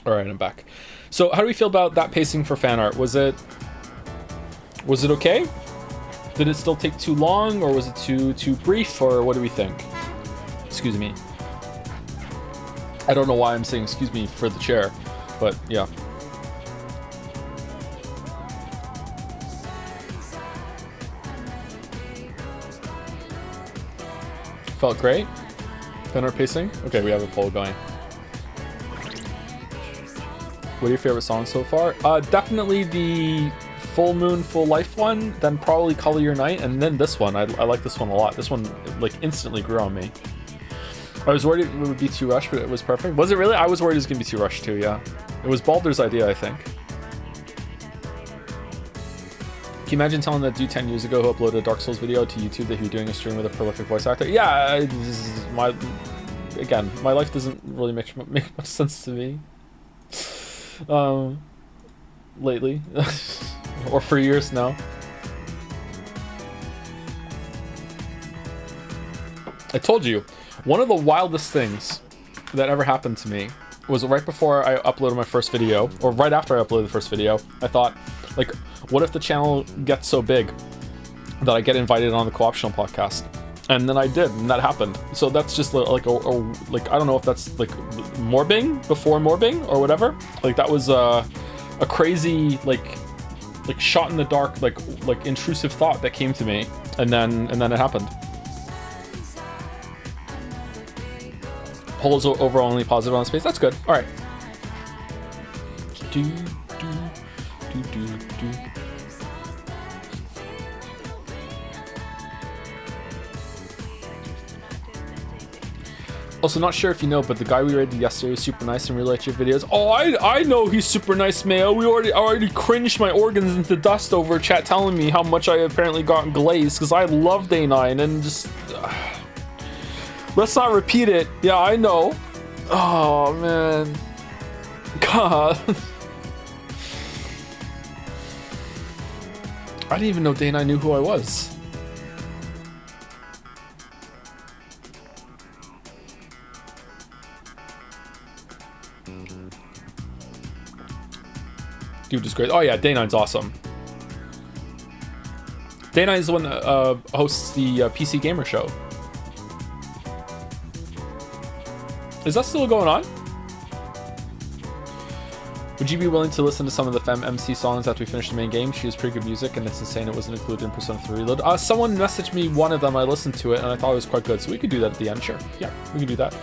All right, I'm back. So how do we feel about that pacing for fan art? Was it okay? Did it still take too long, or was it too brief, or what do we think? Excuse me. I don't know why I'm saying excuse me for the chair, but yeah. Felt great. Fan art pacing. Okay, we have a poll going. What are your favorite songs so far? Definitely the Full Moon, Full Life one, then probably Color Your Night, and then this one. I like this one a lot. This one like instantly grew on me. I was worried it would be too rushed, but it was perfect. Was it really? I was worried it was gonna be too rushed too, yeah. It was Balder's idea, I think. Can you imagine telling that dude 10 years ago who uploaded a Dark Souls video to YouTube that he was doing a stream with a prolific voice actor? Yeah, my life doesn't really make much sense to me. Lately. Or for years now. I told you, one of the wildest things that ever happened to me was right before I uploaded my first video, or right after I uploaded the first video. I thought, like, what if the channel gets so big that I get invited on the Co-optional podcast? And then I did, and that happened. So that's just like like I don't know if that's like morbing before morbing or whatever. Like that was a crazy like shot in the dark like intrusive thought that came to me, and then it happened. Poll is overall positive on space. That's good. All right. Do. Also, not sure if you know, but the guy we rated yesterday was super nice and really liked your videos. Oh, I know he's super nice, Mayo. I already cringed my organs into dust over chat telling me how much I apparently got glazed because I love Day 9 and just... let's not repeat it. Yeah, I know. Oh, man. God. I didn't even know Day 9 knew who I was. Dude is great. Oh yeah, Day 9's awesome. Day 9 is the one that hosts the PC Gamer Show. Is that still going on? Would you be willing to listen to some of the Femme MC songs after we finish the main game? She has pretty good music, and it's insane it wasn't included in Persona 3 Reload. Someone messaged me one of them. I listened to it, and I thought it was quite good, so we could do that at the end. Sure. Yeah, we can do that.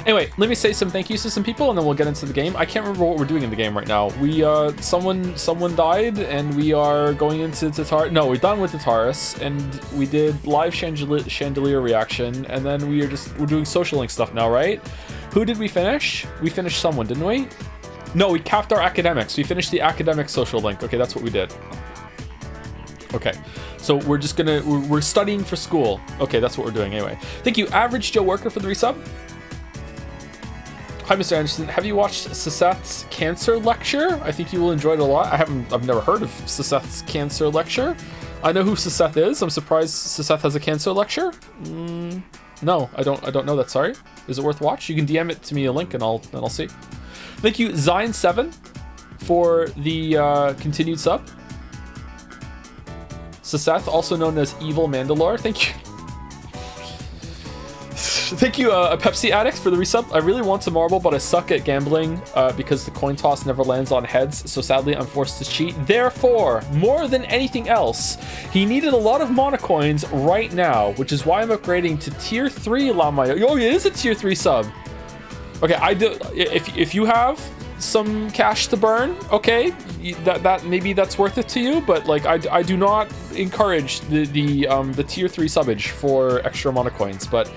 Anyway, let me say some thank yous to some people, and then we'll get into the game. I can't remember what we're doing in the game right now. We, someone died, and we are going into Tatar. No, we're done with Tataris, and we did live chandelier reaction, and then we're doing social link stuff now, right? Who did we finish? We finished someone, didn't we? No, we capped our academics. We finished the academic social link. Okay, that's what we did. Okay, so we're just gonna, we're studying for school. Okay, that's what we're doing anyway. Thank you, Average Joe Worker, for the resub. Hi, Mr. Anderson. Have you watched Saseth's cancer lecture? I think you will enjoy it a lot. I've never heard of Saseth's cancer lecture. I know who Saseth is. I'm surprised Saseth has a cancer lecture. No, I don't know that. Sorry. Is it worth watch? You can DM it to me a link and I'll see. Thank you, Zion7, for the continued sub. Saseth, also known as Evil Mandalore. Thank you. Thank you, a Pepsi Addict, for the resub. I really want to marble, but I suck at gambling because the coin toss never lands on heads, so sadly I'm forced to cheat. Therefore, more than anything else, he needed a lot of mana coins right now, which is why I'm upgrading to tier 3 Lamayo. Oh, it is a tier 3 sub. Okay, I do. If you have some cash to burn, okay, that maybe that's worth it to you. But like, I do not encourage the tier 3 subbage for extra mana coins. But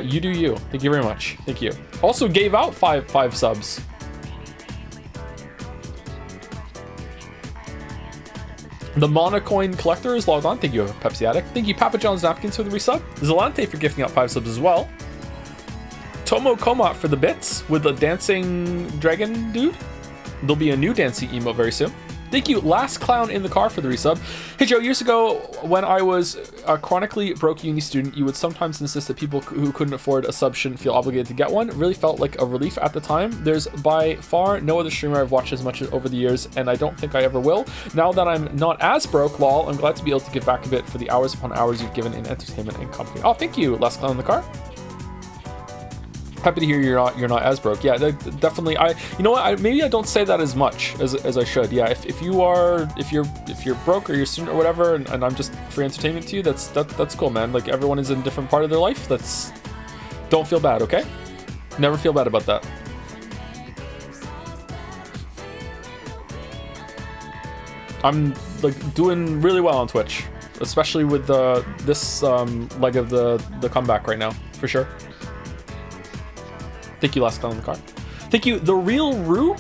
you do you. Thank you very much. Thank you. Also gave out five subs. The mana coin collector is logged on. Thank you, Pepsi Addict. Thank you, Papa John's Napkins, for the resub. Zelante for gifting out 5 subs as well. Tomo Komat for the bits with the dancing dragon dude. There'll be a new dancing emote very soon. Thank you, Last Clown in the Car, for the resub. Hey Joe, years ago when I was a chronically broke uni student, you would sometimes insist that people who couldn't afford a sub shouldn't feel obligated to get one. It really felt like a relief at the time. There's by far no other streamer I've watched as much over the years, and I don't think I ever will. Now that I'm not as broke, lol, I'm glad to be able to give back a bit for the hours upon hours you've given in entertainment and company. Oh, thank you, Last Clown in the Car. Happy to hear you're not as broke. Yeah, definitely. You know what? Maybe I don't say that as much as I should. Yeah, if you're broke or you're a student or whatever, and I'm just free entertainment to you, that's cool, man. Like, everyone is in a different part of their life. Don't feel bad, okay? Never feel bad about that. I'm like doing really well on Twitch, especially with this leg of the comeback right now, for sure. Thank you, Last Clown in the Car. Thank you, The Real Rube,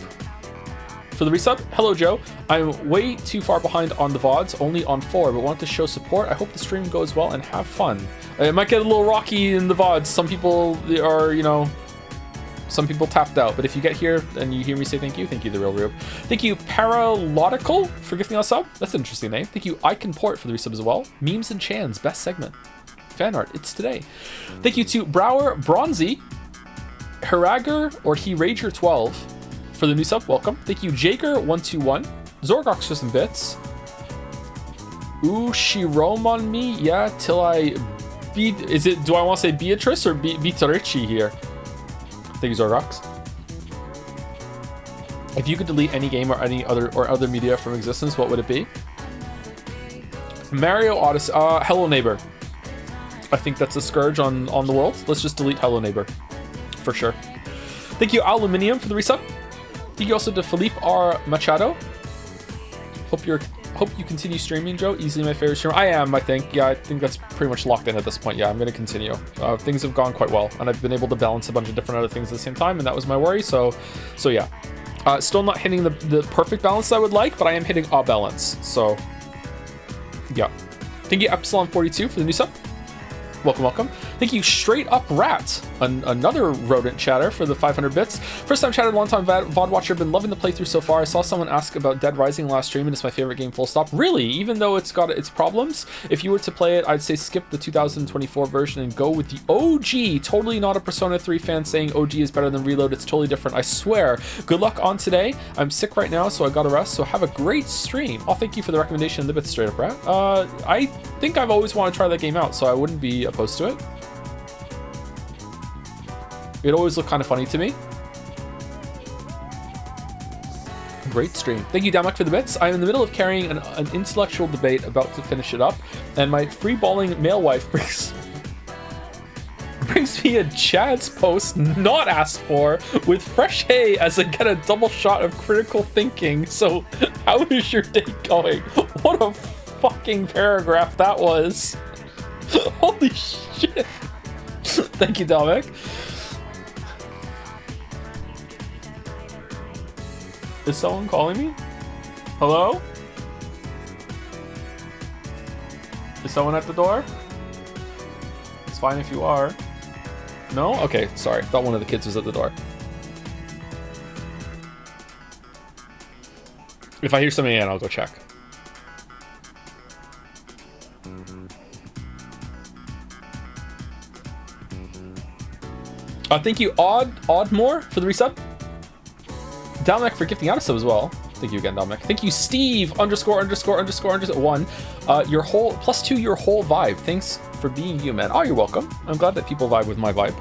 for the resub. Hello, Joe. I'm way too far behind on the VODs, only on 4, but want to show support. I hope the stream goes well and have fun. It might get a little rocky in the VODs. Some people are, some people tapped out. But if you get here and you hear me say thank you, The Real Rube. Thank you, Paralogical, for gifting us a sub. That's an interesting name. Thank you, I Can Port, for the resub as well. Memes and Chans, best segment. Fan art, it's today. Thank you to Brower Bronzy, Harager or He Rager 12 for the new sub. Welcome. Thank you, Jaker121, Zorgox for some bits. Ooh, she roam on me. Yeah, till I beat. Do I want to say Beatrice or Beatrici here? Thank you, Zorgox. If you could delete any game or any other media from existence, what would it be? Mario Odyssey. Hello Neighbor. I think that's a scourge on the world. Let's just delete Hello Neighbor. For sure. Thank you, Aluminium, for the resub. Thank you also to Felipe R. Machado. Hope you continue streaming, Joe. Easily my favorite streamer. I am, I think. Yeah, I think that's pretty much locked in at this point. Yeah, I'm going to continue. Things have gone quite well, and I've been able to balance a bunch of different other things at the same time, and that was my worry. So yeah. Still not hitting the perfect balance I would like, but I am hitting a balance. So yeah. Thank you, Epsilon42, for the new sub. Welcome, welcome. Thank you, Straight Up Rat, another rodent chatter for the 500 bits. First time chatter, long time VOD watcher. Been loving the playthrough so far. I saw someone ask about Dead Rising last stream, and it's my favorite game, full stop. Really? Even though it's got its problems, if you were to play it, I'd say skip the 2024 version and go with the OG. Totally not a Persona 3 fan saying OG is better than Reload. It's totally different, I swear. Good luck on today. I'm sick right now, so I gotta rest. So have a great stream. Oh, thank you for the recommendation, the bit Straight Up Rat. I think I've always wanted to try that game out, so I wouldn't be opposed to it. It always looked kind of funny to me. Great stream. Thank you, Damak, for the bits. I'm in the middle of carrying an intellectual debate, about to finish it up, and my free-balling male wife brings me a Chad's post not asked for with fresh hay as I get a double shot of critical thinking. So how is your day going? What a fucking paragraph that was. Holy shit. Thank you, Dominic. Is someone calling me? Hello? Is someone at the door? It's fine if you are. No? Okay, sorry. Thought one of the kids was at the door. If I hear something in, I'll go check. Thank you, Oddmore, for the resub. Dominic for gifting out a sub as well. Thank you again, Dominic. Thank you, Steve, ____1. Your whole, +2 your whole vibe. Thanks for being you, man. Oh, you're welcome. I'm glad that people vibe with my vibe.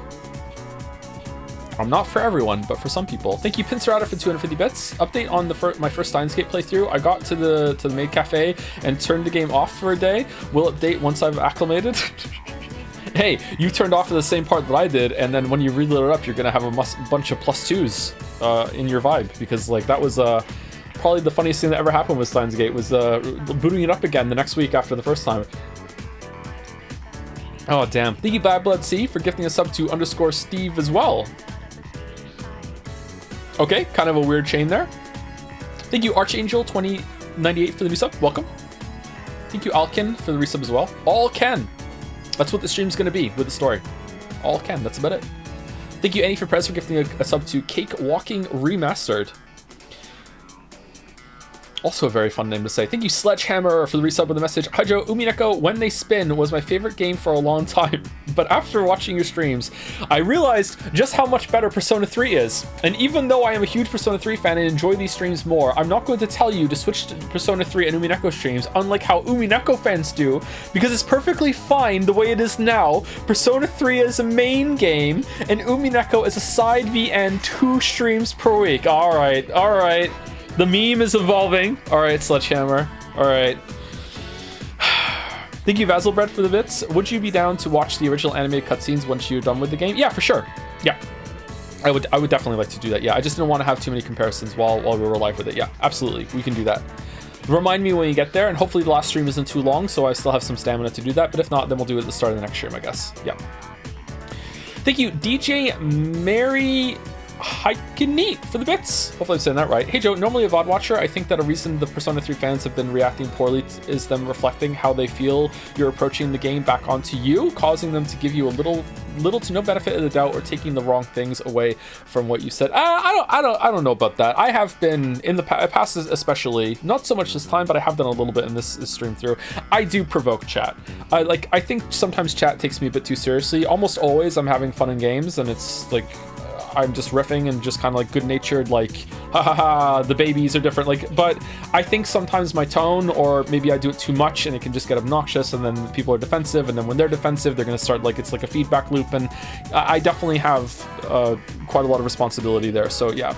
I'm not for everyone, but for some people. Thank you, Pincerata, for 250 bits. Update on my first Steins Gate playthrough. I got to the maid cafe and turned the game off for a day. Will update once I've acclimated. Hey, you turned off to the same part that I did, and then when you reload it up, you're gonna have a bunch of +2s in your vibe, because like that was probably the funniest thing that ever happened with Steins Gate was booting it up again the next week after the first time. Oh damn! Thank you, Bad Blood C, for gifting a sub to _Steve as well. Okay, kind of a weird chain there. Thank you, Archangel 2098 for the new sub. Welcome. Thank you, Alken, for the resub as well. All Ken. That's what the stream's going to be with the story. All Ken, that's about it. Thank you, Annie, for Prez, for gifting a sub to Cake Walking Remastered. Also a very fun name to say. Thank you, Sledgehammer, for the resub with the message. Hi Joe, Umineko, When They Spin was my favorite game for a long time, but after watching your streams, I realized just how much better Persona 3 is. And even though I am a huge Persona 3 fan and enjoy these streams more, I'm not going to tell you to switch to Persona 3 and Umineko streams, unlike how Umineko fans do, because it's perfectly fine the way it is now. Persona 3 is a main game, and Umineko is a side VN 2 streams per week. Alright, alright. The meme is evolving. Alright, Sledgehammer. Alright. Thank you, Vasilbread, for the bits. Would you be down to watch the original animated cutscenes once you're done with the game? Yeah, for sure. Yeah. I would definitely like to do that. Yeah, I just didn't want to have too many comparisons while we were live with it. Yeah, absolutely. We can do that. Remind me when you get there, and hopefully the last stream isn't too long, so I still have some stamina to do that. But if not, then we'll do it at the start of the next stream, I guess. Yeah. Thank you, DJ Mary Hikeneat, for the bits. Hopefully I'm saying that right. Hey Joe, normally a VOD watcher, I think that a reason the Persona 3 fans have been reacting poorly is them reflecting how they feel you're approaching the game back onto you, causing them to give you a little to no benefit of the doubt or taking the wrong things away from what you said. I don't know about that. I have been in the past, especially not so much this time, but I have done a little bit in this stream through. I do provoke chat. I think sometimes chat takes me a bit too seriously. Almost always I'm having fun in games, and it's like I'm just riffing and just kind of like good-natured, like, ha ha ha, the babies are different, like, but I think sometimes my tone, or maybe I do it too much and it can just get obnoxious, and then people are defensive, and then when they're defensive, they're going to start, like, it's like a feedback loop, and I definitely have quite a lot of responsibility there, so yeah.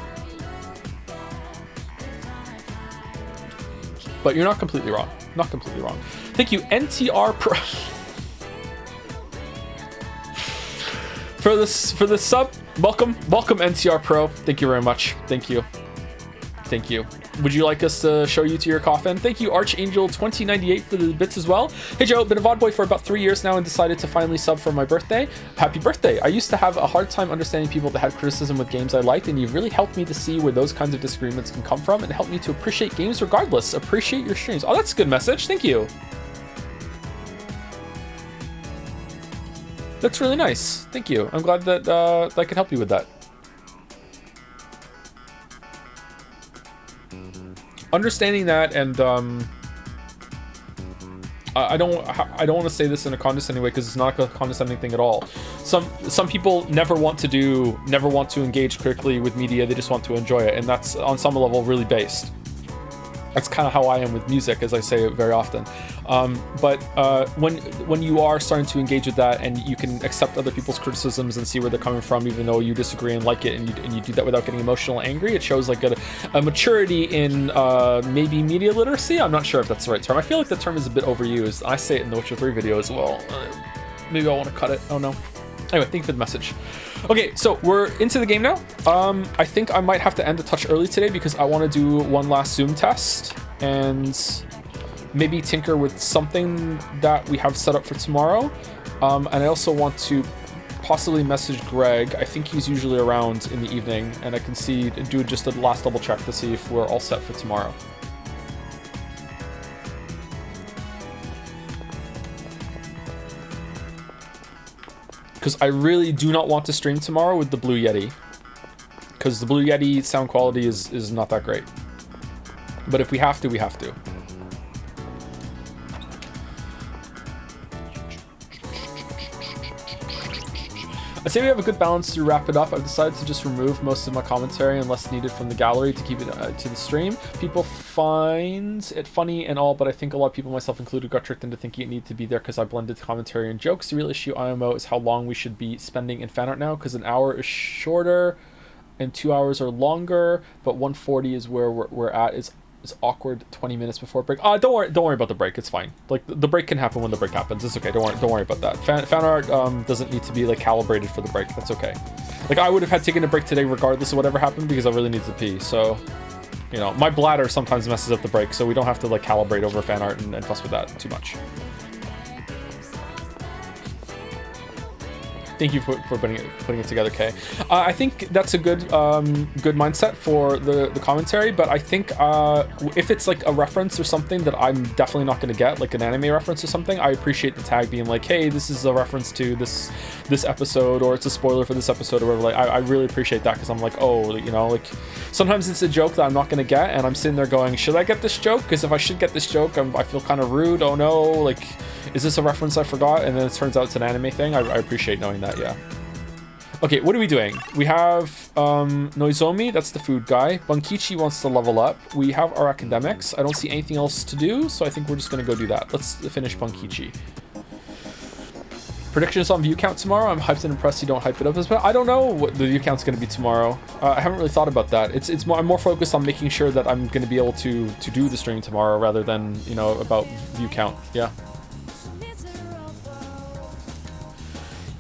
But you're not completely wrong. Not completely wrong. Thank you, NTR Pro. For the sub, welcome NCR Pro. Thank you very much. Thank you. Would you like us to show you to your coffin? Thank you, Archangel 2098, for the bits as well. Hey Joe, been a VOD boy for about 3 years now and decided to finally sub for my birthday. Happy birthday. I used to have a hard time understanding people that had criticism with games I liked, and you've really helped me to see where those kinds of disagreements can come from and helped me to appreciate games regardless. Appreciate your streams. Oh, that's a good message. Thank you. That's really nice. Thank you. I'm glad that I could help you with that. Understanding that, and I don't want to say this in a condescending way because it's not a condescending thing at all. Some people never want to engage critically with media. They just want to enjoy it, and that's on some level really based. That's kind of how I am with music, as I say it very often. But when you are starting to engage with that, and you can accept other people's criticisms and see where they're coming from, even though you disagree and like it, and you do that without getting emotional and angry, it shows like a maturity in maybe media literacy. I'm not sure if that's the right term. I feel like the term is a bit overused. I say it in the Witcher 3 video as well. Maybe I want to cut it. Oh no. Anyway, thank you for the message. Okay, so we're into the game now. I think I might have to end a touch early today because I want to do one last Zoom test and maybe tinker with something that we have set up for tomorrow. And I also want to possibly message Greg. I think he's usually around in the evening, and I can do just a last double check to see if we're all set for tomorrow. Because I really do not want to stream tomorrow with the Blue Yeti. Because the Blue Yeti sound quality is not that great. But if we have to, we have to. I'd say we have a good balance to wrap it up. I've decided to just remove most of my commentary unless needed from the gallery to keep it to the stream. People find it funny and all, but I think a lot of people, myself included, got tricked into thinking it needed to be there because I blended commentary and jokes. The real issue, IMO, is how long we should be spending in Fanart now, because an hour is shorter and 2 hours are longer, but 140 is where we're at. It's awkward 20 minutes before break. Don't worry about the break. It's fine. Like the break can happen when the break happens. It's okay. Don't worry about that. Fanart doesn't need to be like calibrated for the break. That's okay. Like I would have had taken a break today regardless of whatever happened because I really need to pee. So, you know, my bladder sometimes messes up the break, so we don't have to like calibrate over Fanart and fuss with that too much. Thank you for putting it together, Kay. I think that's a good mindset for the commentary, but I think if it's like a reference or something that I'm definitely not going to get, like an anime reference or something, I appreciate the tag being like, hey, this is a reference to this episode, or it's a spoiler for this episode or whatever. Like I really appreciate that because I'm like, oh, you know, like sometimes it's a joke that I'm not going to get, and I'm sitting there going, should I get this joke? Because if I should get this joke, I feel kind of rude. Oh no, like, is this a reference I forgot? And then it turns out it's an anime thing. I appreciate knowing that, yeah. Okay, what are we doing? We have Noizomi, that's the food guy. Bunkichi wants to level up. We have our academics. I don't see anything else to do, so I think we're just going to go do that. Let's finish Bunkichi. Predictions on view count tomorrow? I'm hyped and impressed you don't hype it up as well. I don't know what the view count's going to be tomorrow. I haven't really thought about that. I'm more focused on making sure that I'm going to be able to do the stream tomorrow rather than, you know, about view count. Yeah.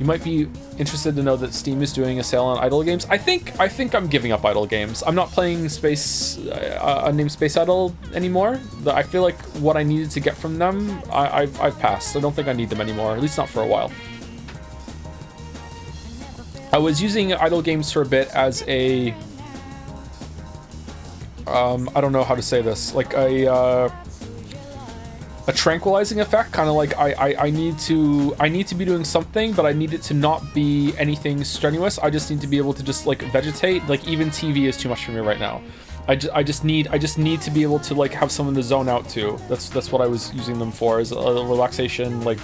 You might be interested to know that Steam is doing a sale on idle games. I think I'm giving up idle games. I'm not playing Unnamed Space Idle anymore. I feel like what I needed to get from them, I've passed. I don't think I need them anymore, at least not for a while. I was using idle games for a bit as a I don't know how to say this, like a tranquilizing effect, kind of like I need to be doing something, but I need it to not be anything strenuous. I just need to be able to just like vegetate. Like even TV is too much for me right now. I just need to be able to like have someone to zone out to. That's what I was using them for, as a relaxation, like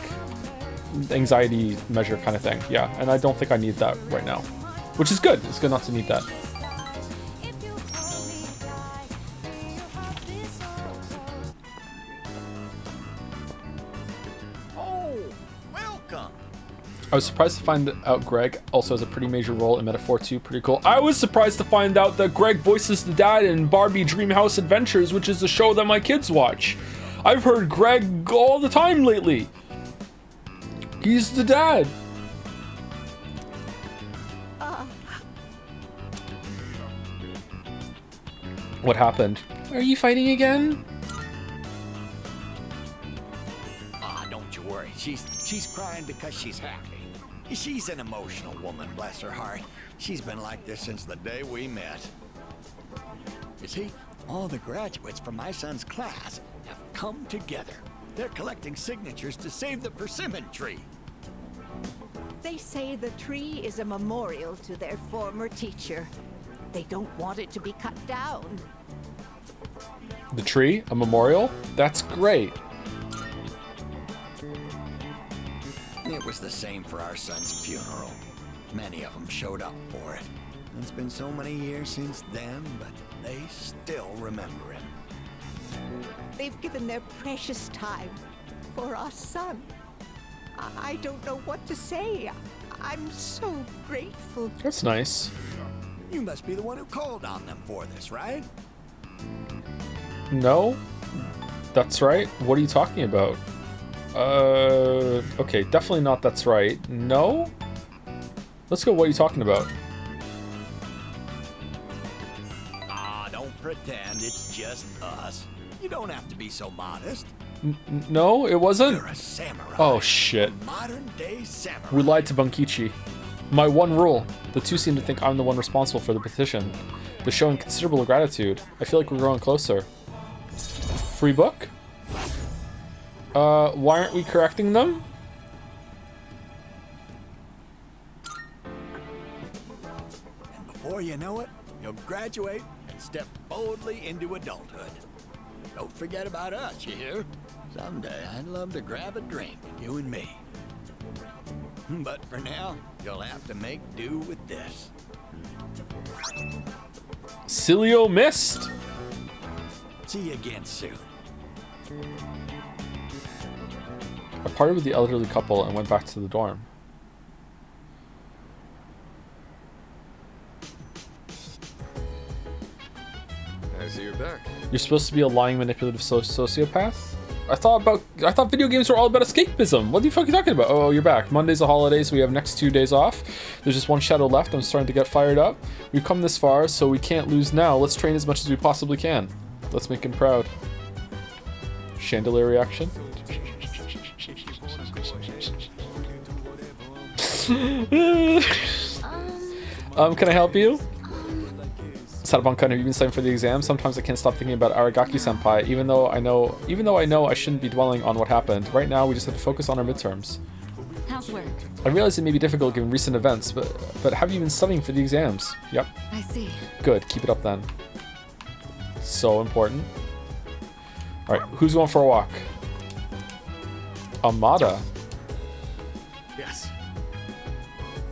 anxiety measure kind of thing. Yeah, and I don't think I need that right now, which is good. It's good not to need that. I was surprised to find out Greg also has a pretty major role in Metaphor 2. Pretty cool. I was surprised to find out that Greg voices the dad in Barbie Dreamhouse Adventures, which is the show that my kids watch. I've heard Greg all the time lately. He's the dad. What happened? Are you fighting again? Don't you worry. She's crying because she's happy. She's an emotional woman, bless her heart. She's been like this since the day we met. You see, all the graduates from my son's class have come together. They're collecting signatures to save the persimmon tree. They say the tree is a memorial to their former teacher. They don't want it to be cut down. The tree? A memorial? That's great. It was the same for our son's funeral. Many of them showed up for it. It's been so many years since then, but they still remember him. They've given their precious time for our son. I don't know what to say. I'm so grateful. That's nice. You must be the one who called on them for this, right? No, that's right. What are you talking about? Okay, definitely not that's right. No? Let's go, what are you talking about? Ah, don't pretend it's just us. You don't have to be so modest. No, it wasn't? You're a samurai. Oh, shit. A modern-day samurai. We lied to Bunkichi. My one rule. The two seem to think I'm the one responsible for the petition. They're showing considerable gratitude. I feel like we're growing closer. Free book? Why aren't we correcting them? And before you know it, you'll graduate and step boldly into adulthood. Don't forget about us, you hear? Someday I'd love to grab a drink, you and me. But for now, you'll have to make do with this. Cilio missed. See you again soon. I parted with the elderly couple and went back to the dorm. I see you're back. You're supposed to be a lying, manipulative sociopath? I thought video games were all about escapism. What the fuck are you talking about? Oh, you're back. Monday's a holiday, so we have next 2 days off. There's just one shadow left. I'm starting to get fired up. We've come this far, so we can't lose now. Let's train as much as we possibly can. Let's make him proud. Chandelier reaction. Can I help you? Sadaban-kun, have you been studying for the exam? Sometimes I can't stop thinking about Aragaki-senpai, even though I know I shouldn't be dwelling on what happened. Right now, we just have to focus on our midterms. How's work? I realize it may be difficult given recent events, but have you been studying for the exams? Yep. I see. Good, keep it up then. So important. Alright, who's going for a walk? Amada. Yes.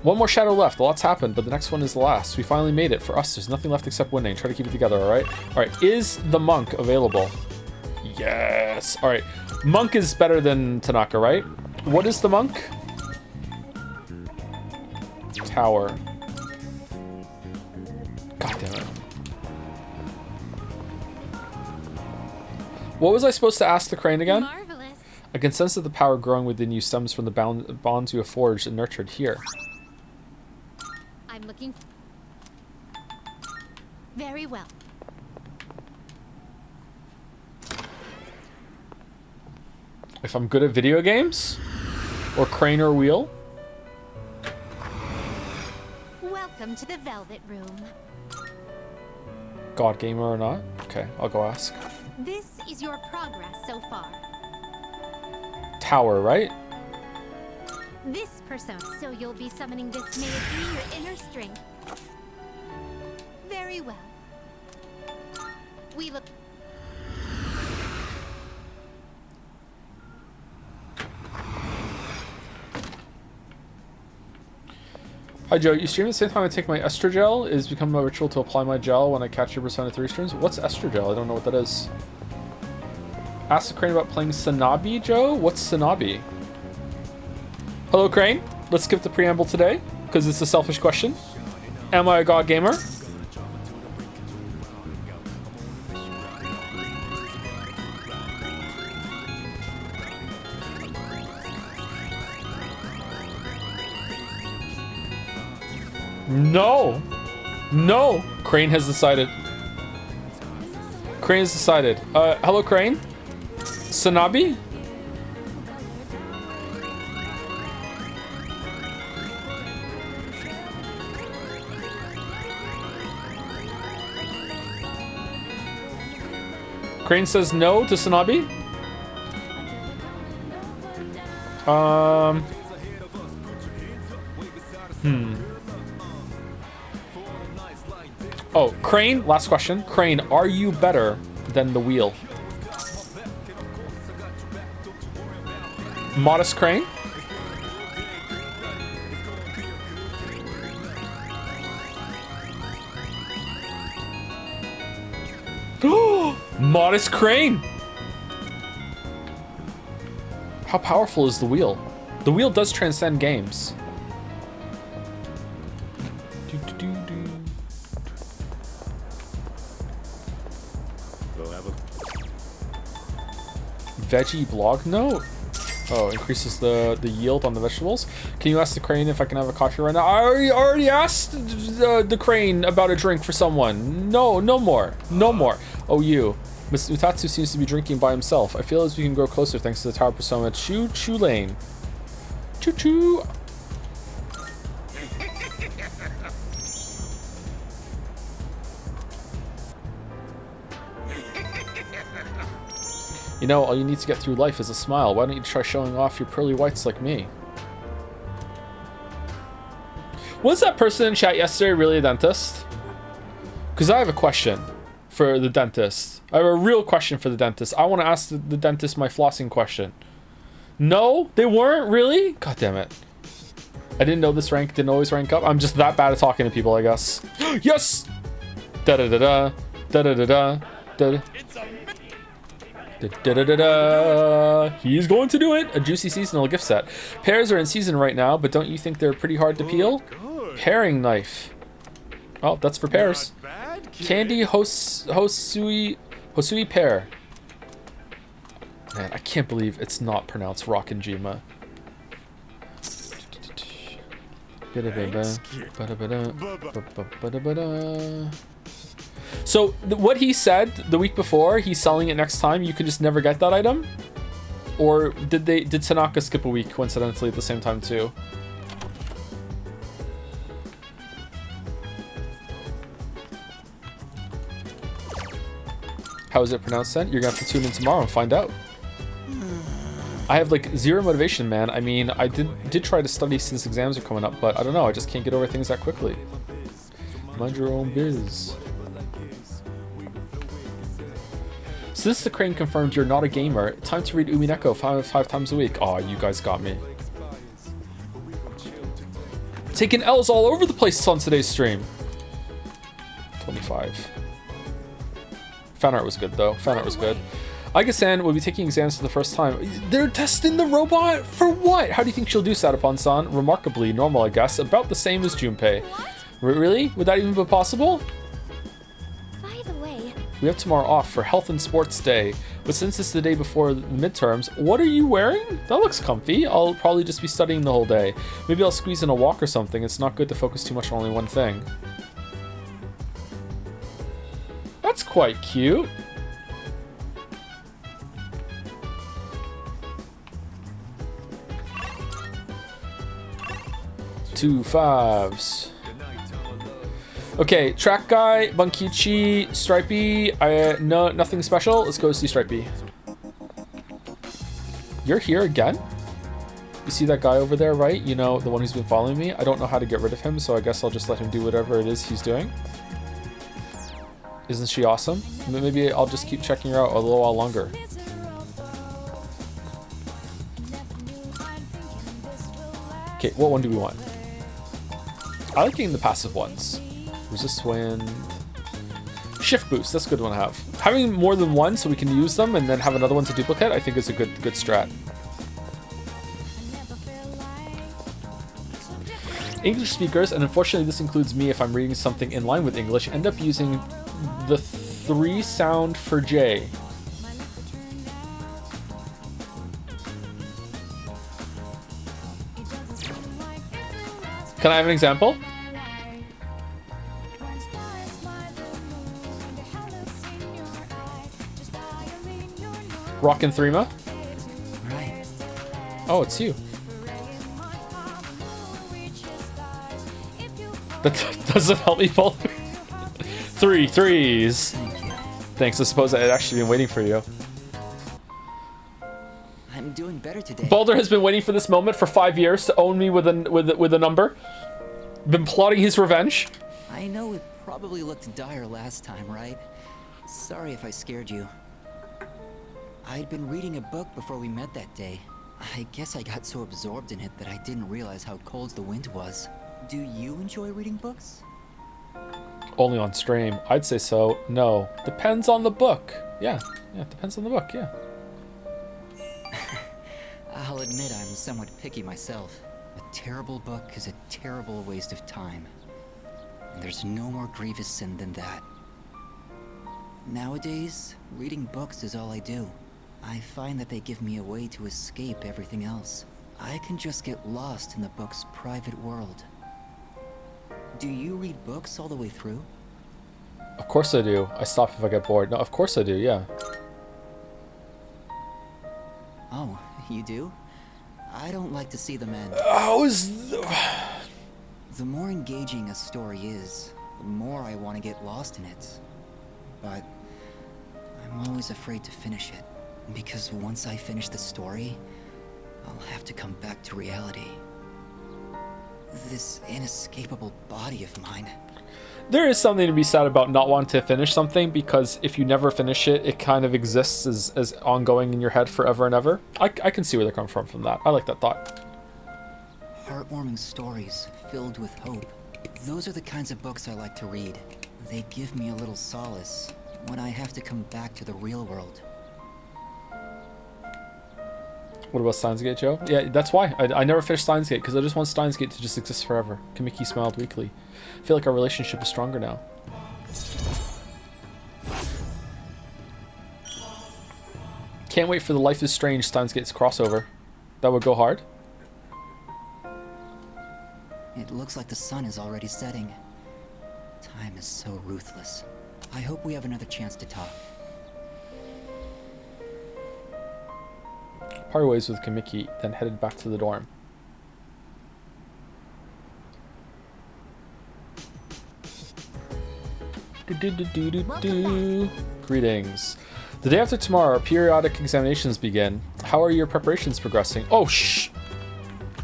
One more shadow left. A lot's happened, but the next one is the last. We finally made it. For us, there's nothing left except winning. Try to keep it together, alright? Alright, is the monk available? Yes! Alright, monk is better than Tanaka, right? What is the monk? Tower. God damn it. What was I supposed to ask the crane again? Marvelous. I can sense that the power growing within you stems from the bonds you have forged and nurtured here. I'm looking. Very well. If I'm good at video games? Or crane or wheel? Welcome to the Velvet Room. God gamer or not? Okay, I'll go ask. This is your progress so far. Tower, right? This persona, so you'll be summoning this may it be your inner strength. Very well. We look. Hi Joe, you stream at the same time I take my estrogel? It has become a ritual to apply my gel when I catch your Persona 3 streams. What's estrogel? I don't know what that is. Ask the crane about playing Sanabi, Joe? What's Sanabi? Hello crane, let's skip the preamble today, because it's a selfish question. Am I a god gamer? No! No! Crane has decided. Crane has decided. Hello, Crane? Sanabi? Crane says no to Sanabi? Oh, Crane, last question. Crane, are you better than the wheel? Modest Crane? Modest Crane! How powerful is the wheel? The wheel does transcend games. Veggie blog note? Oh, increases the yield on the vegetables. Can you ask the crane if I can have a coffee right now? I already asked the crane about a drink for someone. No, no more. No more. Oh, you. Mr. Utatsu seems to be drinking by himself. I feel as we can grow closer thanks to the tower persona. Choo choo lane. Choo choo. You know, all you need to get through life is a smile. Why don't you try showing off your pearly whites like me? Was that person in chat yesterday really a dentist? Because I have a question for the dentist. I have a real question for the dentist. I want to ask the dentist my flossing question. No, they weren't? Really? God damn it. I didn't know this rank didn't always rank up. I'm just that bad at talking to people, I guess. Yes! Da-da-da-da. Da-da-da-da. Da-da. Da-da-da-da. He's going to do it. A juicy seasonal gift set. Pears are in season right now, but don't you think they're pretty hard to peel? Paring knife. Oh, that's for pears. Candy Hosui pear. Man, I can't believe it's not pronounced Rockinjima. So what he said the week before, he's selling it next time. You can just never get that item, or did Tanaka skip a week coincidentally at the same time too? How is it pronounced then? You're gonna have to tune in tomorrow and find out. I have like zero motivation, man. I mean, I did try to study since exams are coming up, but I don't know. I just can't get over things that quickly. Mind your own biz. Since the crane confirmed you're not a gamer, time to read Umineko five times a week. Aw, you guys got me. Taking L's all over the place on today's stream. 25. Fanart was good though. Fanart was good. Aiga-san will be taking exams for the first time. They're testing the robot? For what? How do you think she'll do, Satapon-san? Remarkably normal, I guess. About the same as Junpei. Really? Would that even be possible? By the way, we have tomorrow off for Health and Sports Day. But since it's the day before the midterms, what are you wearing? That looks comfy. I'll probably just be studying the whole day. Maybe I'll squeeze in a walk or something. It's not good to focus too much on only one thing. That's quite cute. Two fives. Okay, track guy, Bunkichi, Stripey. No, nothing special. Let's go see Stripey. You're here again? You see that guy over there, right? You know, the one who's been following me? I don't know how to get rid of him, so I guess I'll just let him do whatever it is he's doing. Isn't she awesome? Maybe I'll just keep checking her out a little while longer. Okay, what one do we want? I like getting the passive ones. Resist wind. Shift boost, that's a good one to have. Having more than one so we can use them and then have another one to duplicate, I think is a good strat. English speakers, and unfortunately this includes me if I'm reading something in line with English, end up using the 3 sound for J. Can I have an example? Rockin' Threema? Right. Oh, it's you. That doesn't help me pull. 3 threes. Thanks. I suppose I had actually been waiting for you. I'm doing better today. Balder has been waiting for this moment for 5 years to own me with a number. Been plotting his revenge? I know it probably looked dire last time, right? Sorry if I scared you. I'd been reading a book before we met that day. I guess I got so absorbed in it that I didn't realize how cold the wind was. Do you enjoy reading books? Only on stream. I'd say so. No. Depends on the book. Yeah. Yeah, depends on the book, yeah. I'll admit I'm somewhat picky myself. A terrible book is a terrible waste of time. And there's no more grievous sin than that. Nowadays, reading books is all I do. I find that they give me a way to escape everything else. I can just get lost in the book's private world. Do you read books all the way through? Of course I do. I stop if I get bored. No, of course I do, yeah. Oh, you do? I don't like to see them end. How is... The more engaging a story is, the more I want to get lost in it. But I'm always afraid to finish it, because once I finish the story, I'll have to come back to reality. This inescapable body of mine. There is something to be said about not wanting to finish something, because if you never finish it, it kind of exists as ongoing in your head forever and ever. I can see where they're coming from that. I like that thought. Heartwarming stories filled with hope. Those are the kinds of books I like to read. They give me a little solace when I have to come back to the real world. What about Steins Gate, Joe? Yeah, that's why. I never finished Steins Gate, because I just want Steins Gate to just exist forever. Kamiki smiled weakly. I feel like our relationship is stronger now. Can't wait for the Life is Strange Steins Gate's crossover. That would go hard. It looks like the sun is already setting. Time is so ruthless. I hope we have another chance to talk. Parted ways with Kamiki, then headed back to the dorm. Greetings. The day after tomorrow, periodic examinations begin. How are your preparations progressing? Oh, shh!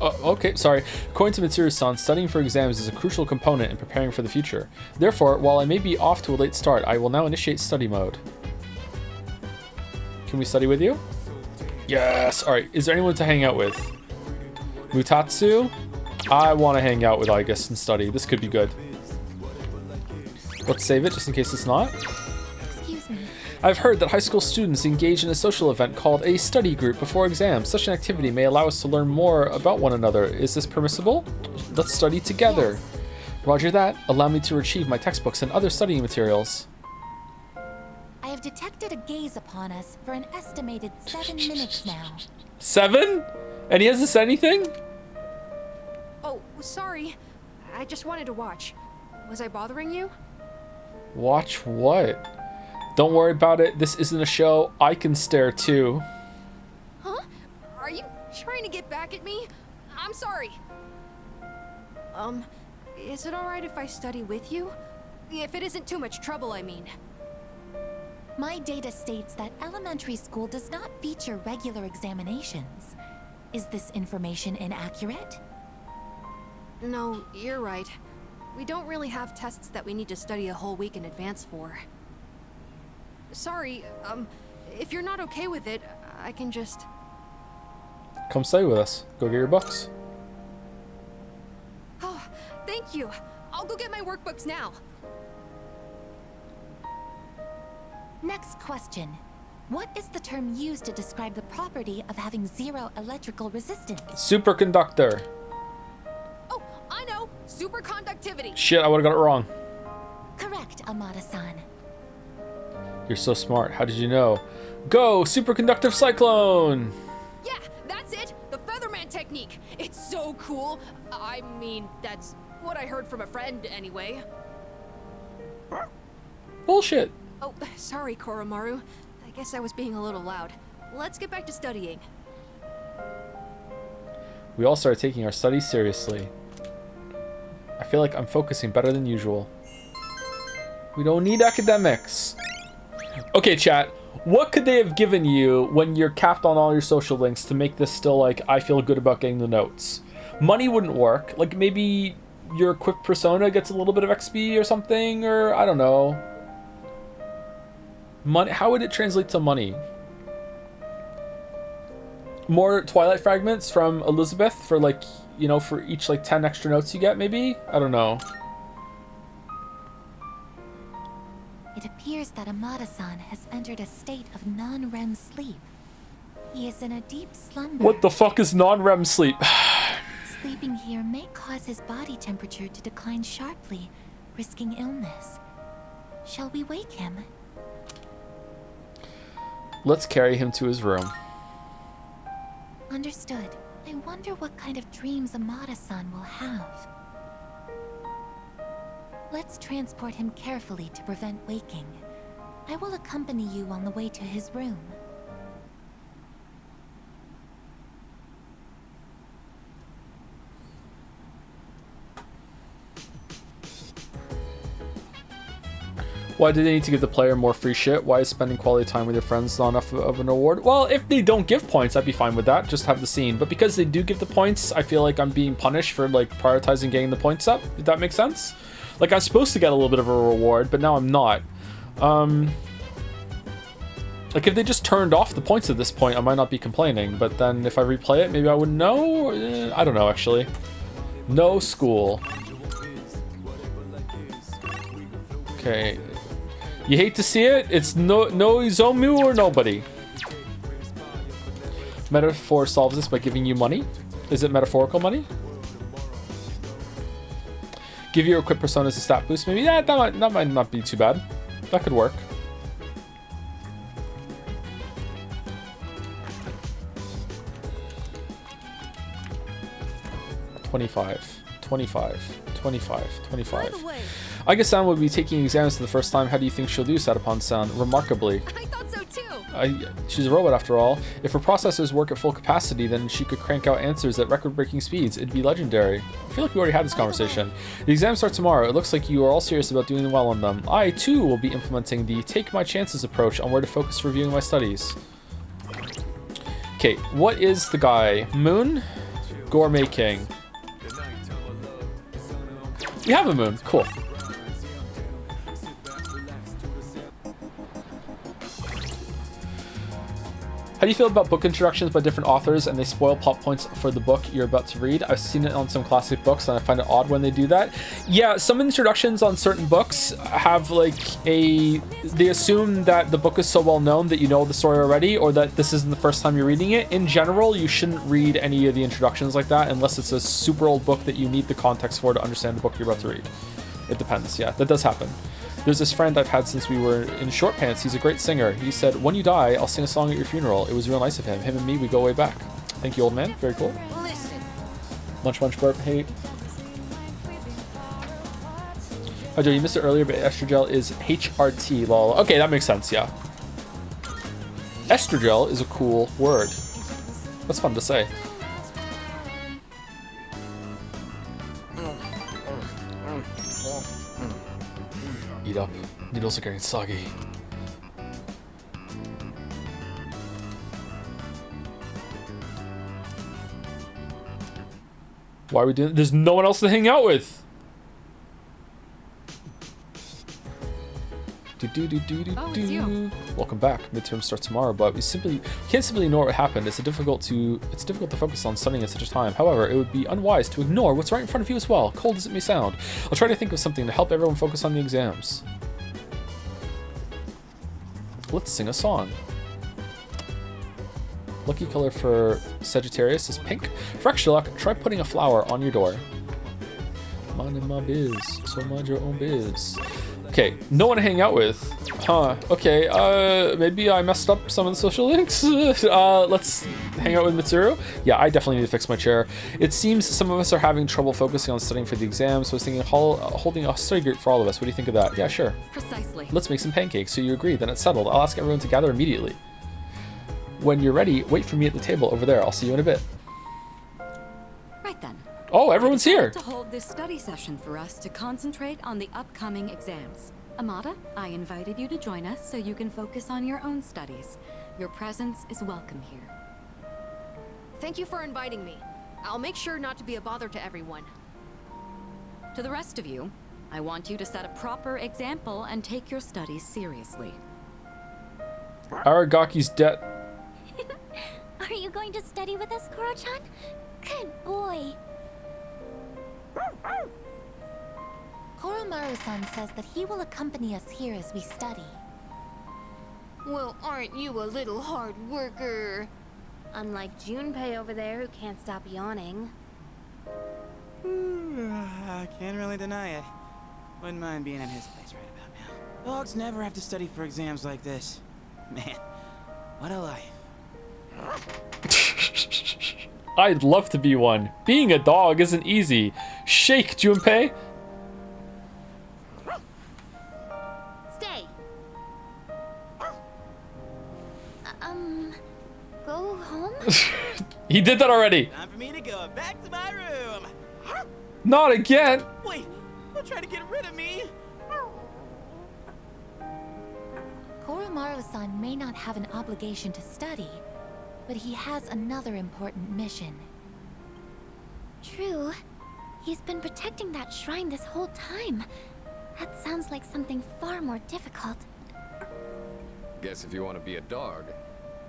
Okay, sorry. According to Mitsuru-san, studying for exams is a crucial component in preparing for the future. Therefore, while I may be off to a late start, I will now initiate study mode. Can we study with you? Yes! Alright, is there anyone to hang out with? Mutatsu? I want to hang out with Igus and study. This could be good. Let's save it just in case it's not. Excuse me. I've heard that high school students engage in a social event called a study group before exams. Such an activity may allow us to learn more about one another. Is this permissible? Let's study together. Yes. Roger that. Allow me to retrieve my textbooks and other studying materials. I have detected a gaze upon us for an estimated 7 minutes now. 7? And he hasn't said anything? Oh, sorry. I just wanted to watch. Was I bothering you? Watch what? Don't worry about it. This isn't a show. I can stare too. Huh? Are you trying to get back at me? I'm sorry. Is it alright if I study with you? If it isn't too much trouble, I mean. My data states that elementary school does not feature regular examinations. Is this information inaccurate? No, you're right. We don't really have tests that we need to study a whole week in advance for. Sorry, if you're not okay with it, I can just... Come study with us. Go get your books. Oh, thank you. I'll go get my workbooks now. Next question. What is the term used to describe the property of having zero electrical resistance? Superconductor. Oh, I know! Superconductivity! Shit, I would've got it wrong. Correct, Amada-san. You're so smart. How did you know? Go, superconductive cyclone! Yeah, that's it! The Featherman technique! It's so cool! I mean, that's what I heard from a friend, anyway. Bullshit. Oh, sorry, Koromaru. I guess I was being a little loud. Let's get back to studying. We all started taking our studies seriously. I feel like I'm focusing better than usual. We don't need academics. Okay, chat. What could they have given you when you're capped on all your social links to make this still like, I feel good about getting the notes? Money wouldn't work. Like maybe your equipped persona gets a little bit of XP or something, or I don't know. Money, how would it translate to money? More Twilight fragments from Elizabeth for like, you know, for each like 10 extra notes you get, maybe? I don't know. It appears that Amada-san has entered a state of non-REM sleep. He is in a deep slumber. What the fuck is non-REM sleep? Sleeping here may cause his body temperature to decline sharply, risking illness. Shall we wake him? Let's carry him to his room. Understood. I wonder what kind of dreams Amada-san will have. Let's transport him carefully to prevent waking. I will accompany you on the way to his room. Why do they need to give the player more free shit? Why is spending quality time with your friends not enough of an award? Well, if they don't give points, I'd be fine with that. Just have the scene. But because they do give the points, I feel like I'm being punished for like prioritizing getting the points up. If that makes sense? Like I'm supposed to get a little bit of a reward, but now I'm not. Like if they just turned off the points at this point, I might not be complaining. But then if I replay it, maybe I wouldn't know. I don't know actually. No school. Okay. You hate to see it? It's no Izomu or nobody. Metaphor solves this by giving you money. Is it metaphorical money? Give your equipped personas a stat boost, maybe? Yeah, that might not be too bad. That could work. $25. I guess San will be taking exams for the first time. How do you think she'll do, Satapon-san? Remarkably. I thought so too. She's a robot after all. If her processors work at full capacity, then she could crank out answers at record-breaking speeds. It'd be legendary. I feel like we already had this conversation. The exams start tomorrow. It looks like you are all serious about doing well on them. I, too, will be implementing the take my chances approach on where to focus reviewing my studies. Okay, what is the guy? Moon? Gourmet King. You have a moon. Cool. How do you feel about book introductions by different authors and they spoil plot points for the book you're about to read? I've seen it on some classic books and I find it odd when they do that. Yeah, some introductions on certain books have like they assume that the book is so well known that you know the story already, or that this isn't the first time you're reading it. In general, you shouldn't read any of the introductions like that unless it's a super old book that you need the context for to understand the book you're about to read. It depends, yeah, that does happen. There's this friend I've had since we were in short pants. He's a great singer. He said, when you die, I'll sing a song at your funeral. It was real nice of him. Him and me, we go way back. Thank you, old man. Very cool. Listen. Munch, munch, burp, hate. Oh, Joe, you missed it earlier, but estrogel is HRT, lol. Okay, that makes sense, yeah. Estrogel is a cool word. That's fun to say. Eat up. Noodles are getting soggy. Why are we doing? There's no one else to hang out with. Oh, it's you. Welcome back. Midterm starts tomorrow, but we can't simply ignore what happened. It's difficult to focus on studying at such a time. However, it would be unwise to ignore what's right in front of you as well, cold as it may sound. I'll try to think of something to help everyone focus on the exams. Let's sing a song. Lucky color for Sagittarius is pink. For extra luck, try putting a flower on your door. Minding my biz, so mind your own biz. Okay, no one to hang out with. Huh, okay, maybe I messed up some of the social links. Let's hang out with Mitsuru. Yeah, I definitely need to fix my chair. It seems some of us are having trouble focusing on studying for the exam, so I was thinking holding a study group for all of us. What do you think of that? Yeah, sure. Precisely. Let's make some pancakes, so you agree, then it's settled. I'll ask everyone to gather immediately. When you're ready, wait for me at the table over there. I'll see you in a bit. Right then. Oh, everyone's here. To hold this study session for us to concentrate on the upcoming exams. Amada, I invited you to join us so you can focus on your own studies. Your presence is welcome here. Thank you for inviting me. I'll make sure not to be a bother to everyone. To the rest of you, I want you to set a proper example and take your studies seriously. Aragaki's debt. Are you going to study with us, Koro-chan? Good boy. Koromaru-san says that he will accompany us here as we study. Well, aren't you a little hard worker? Unlike Junpei over there who can't stop yawning. I can't really deny it. Wouldn't mind being in his place right about now. Dogs never have to study for exams like this. Man, what a life. I'd love to be one. Being a dog isn't easy. Shake, Junpei. Stay. Go home? He did that already. Time for me to go back to my room. Not again. Wait, don't try to get rid of me. Koromaru-san may not have an obligation to study, but he has another important mission. True. He's been protecting that shrine this whole time. That sounds like something far more difficult. Guess if you want to be a dog,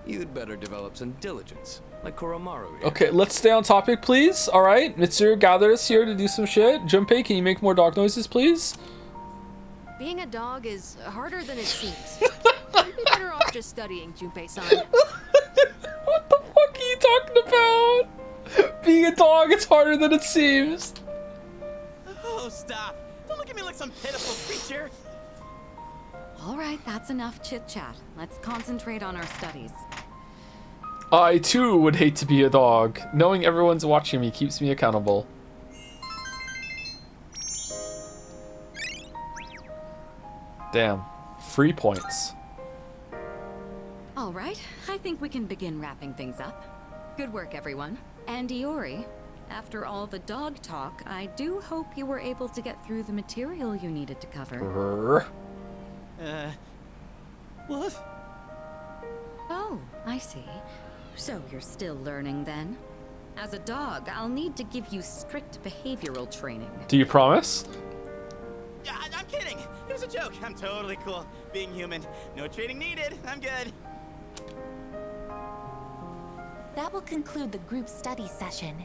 you'd better develop some diligence, like Koromaru here. Okay, let's stay on topic, please. All right, Mitsuru gathered us here to do some shit. Junpei, can you make more dog noises, please? Being a dog is harder than it seems. You'd be better off just studying, Junpei-san. What the fuck are you talking about? Being a dog is harder than it seems. Oh, stop. Don't look at me like some pitiful creature. All right, that's enough chit-chat. Let's concentrate on our studies. I, too, would hate to be a dog. Knowing everyone's watching me keeps me accountable. Damn. Free points. All right, I think we can begin wrapping things up. Good work, everyone. And Iori, after all the dog talk, I do hope you were able to get through the material you needed to cover. What? Oh, I see. So you're still learning then? As a dog, I'll need to give you strict behavioral training. Do you promise? Yeah, I'm kidding. It was a joke. I'm totally cool. Being human. No training needed. I'm good. That will conclude the group study session.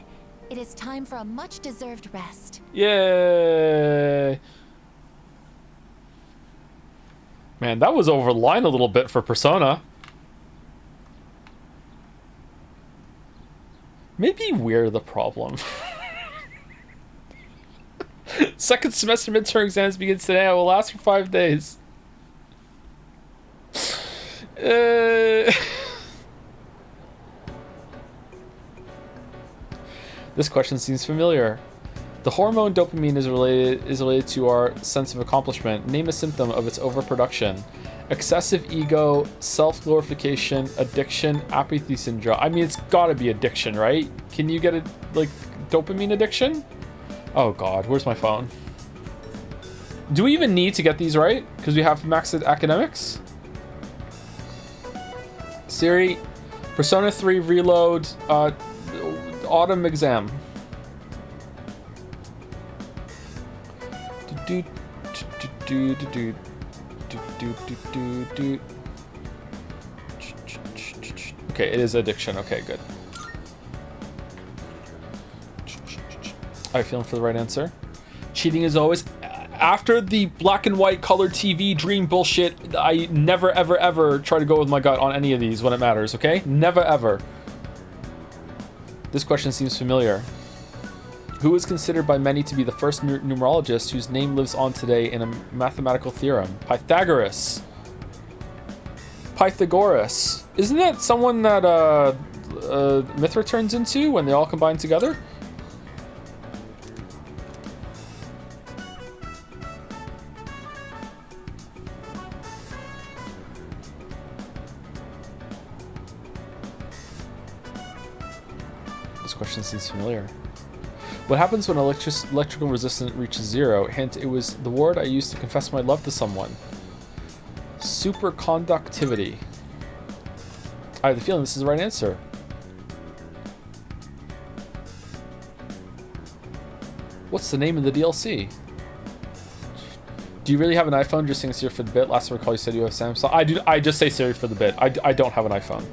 It is time for a much-deserved rest. Yay! Man, that was over the line a little bit for Persona. Maybe we're the problem. Second semester midterm exams begins today. I will last for 5 days. This question seems familiar. The hormone dopamine is related to our sense of accomplishment. Name a symptom of its overproduction. Excessive ego, self-glorification, addiction, apathy syndrome. I mean, it's gotta be addiction, right? Can you get a, like, dopamine addiction? Oh god, where's my phone? Do we even need to get these right? Because we have maxed academics? Siri, Persona 3 Reload, autumn exam. Okay, it is addiction. Okay, good. Are you feeling for the right answer? Cheating is always... After the black and white colored TV dream bullshit, I never, ever, ever try to go with my gut on any of these when it matters, okay? Never, ever. This question seems familiar. Who is considered by many to be the first numerologist whose name lives on today in a mathematical theorem? Pythagoras. Pythagoras. Isn't that someone that Mithra turns into when they all combine together? This question seems familiar. What happens when electrical resistance reaches 0? Hint, it was the word I used to confess my love to someone. Superconductivity. I have the feeling this is the right answer. What's the name of the DLC? Do you really have an iPhone? Just saying Siri for the bit. Last time I recall you said you have Samsung. I do. I just say Siri for the bit. I don't have an iPhone.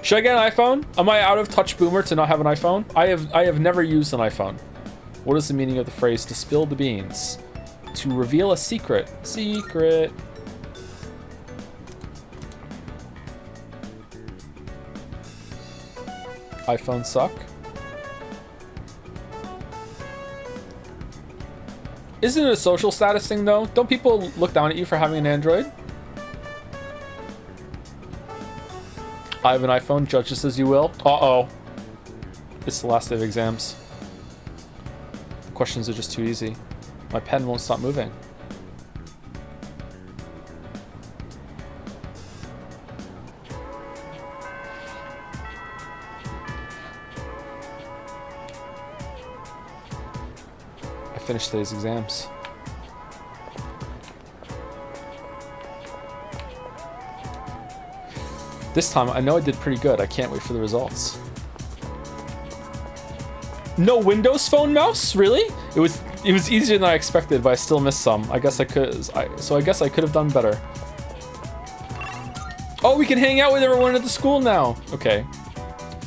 Should I get an iPhone? Am I out of touch boomer to not have an iPhone? I have never used an iPhone. What is the meaning of the phrase to spill the beans? To reveal a secret. Secret. iPhones suck. Isn't it a social status thing though? Don't people look down at you for having an Android? I have an iPhone, judge this as you will. Uh-oh. It's the last day of exams. The questions are just too easy. My pen won't stop moving. I finished today's exams. This time, I know I did pretty good. I can't wait for the results. No Windows Phone mouse? Really? It was easier than I expected, but I still missed some. I guess I could. So I guess I could have done better. Oh, we can hang out with everyone at the school now. Okay.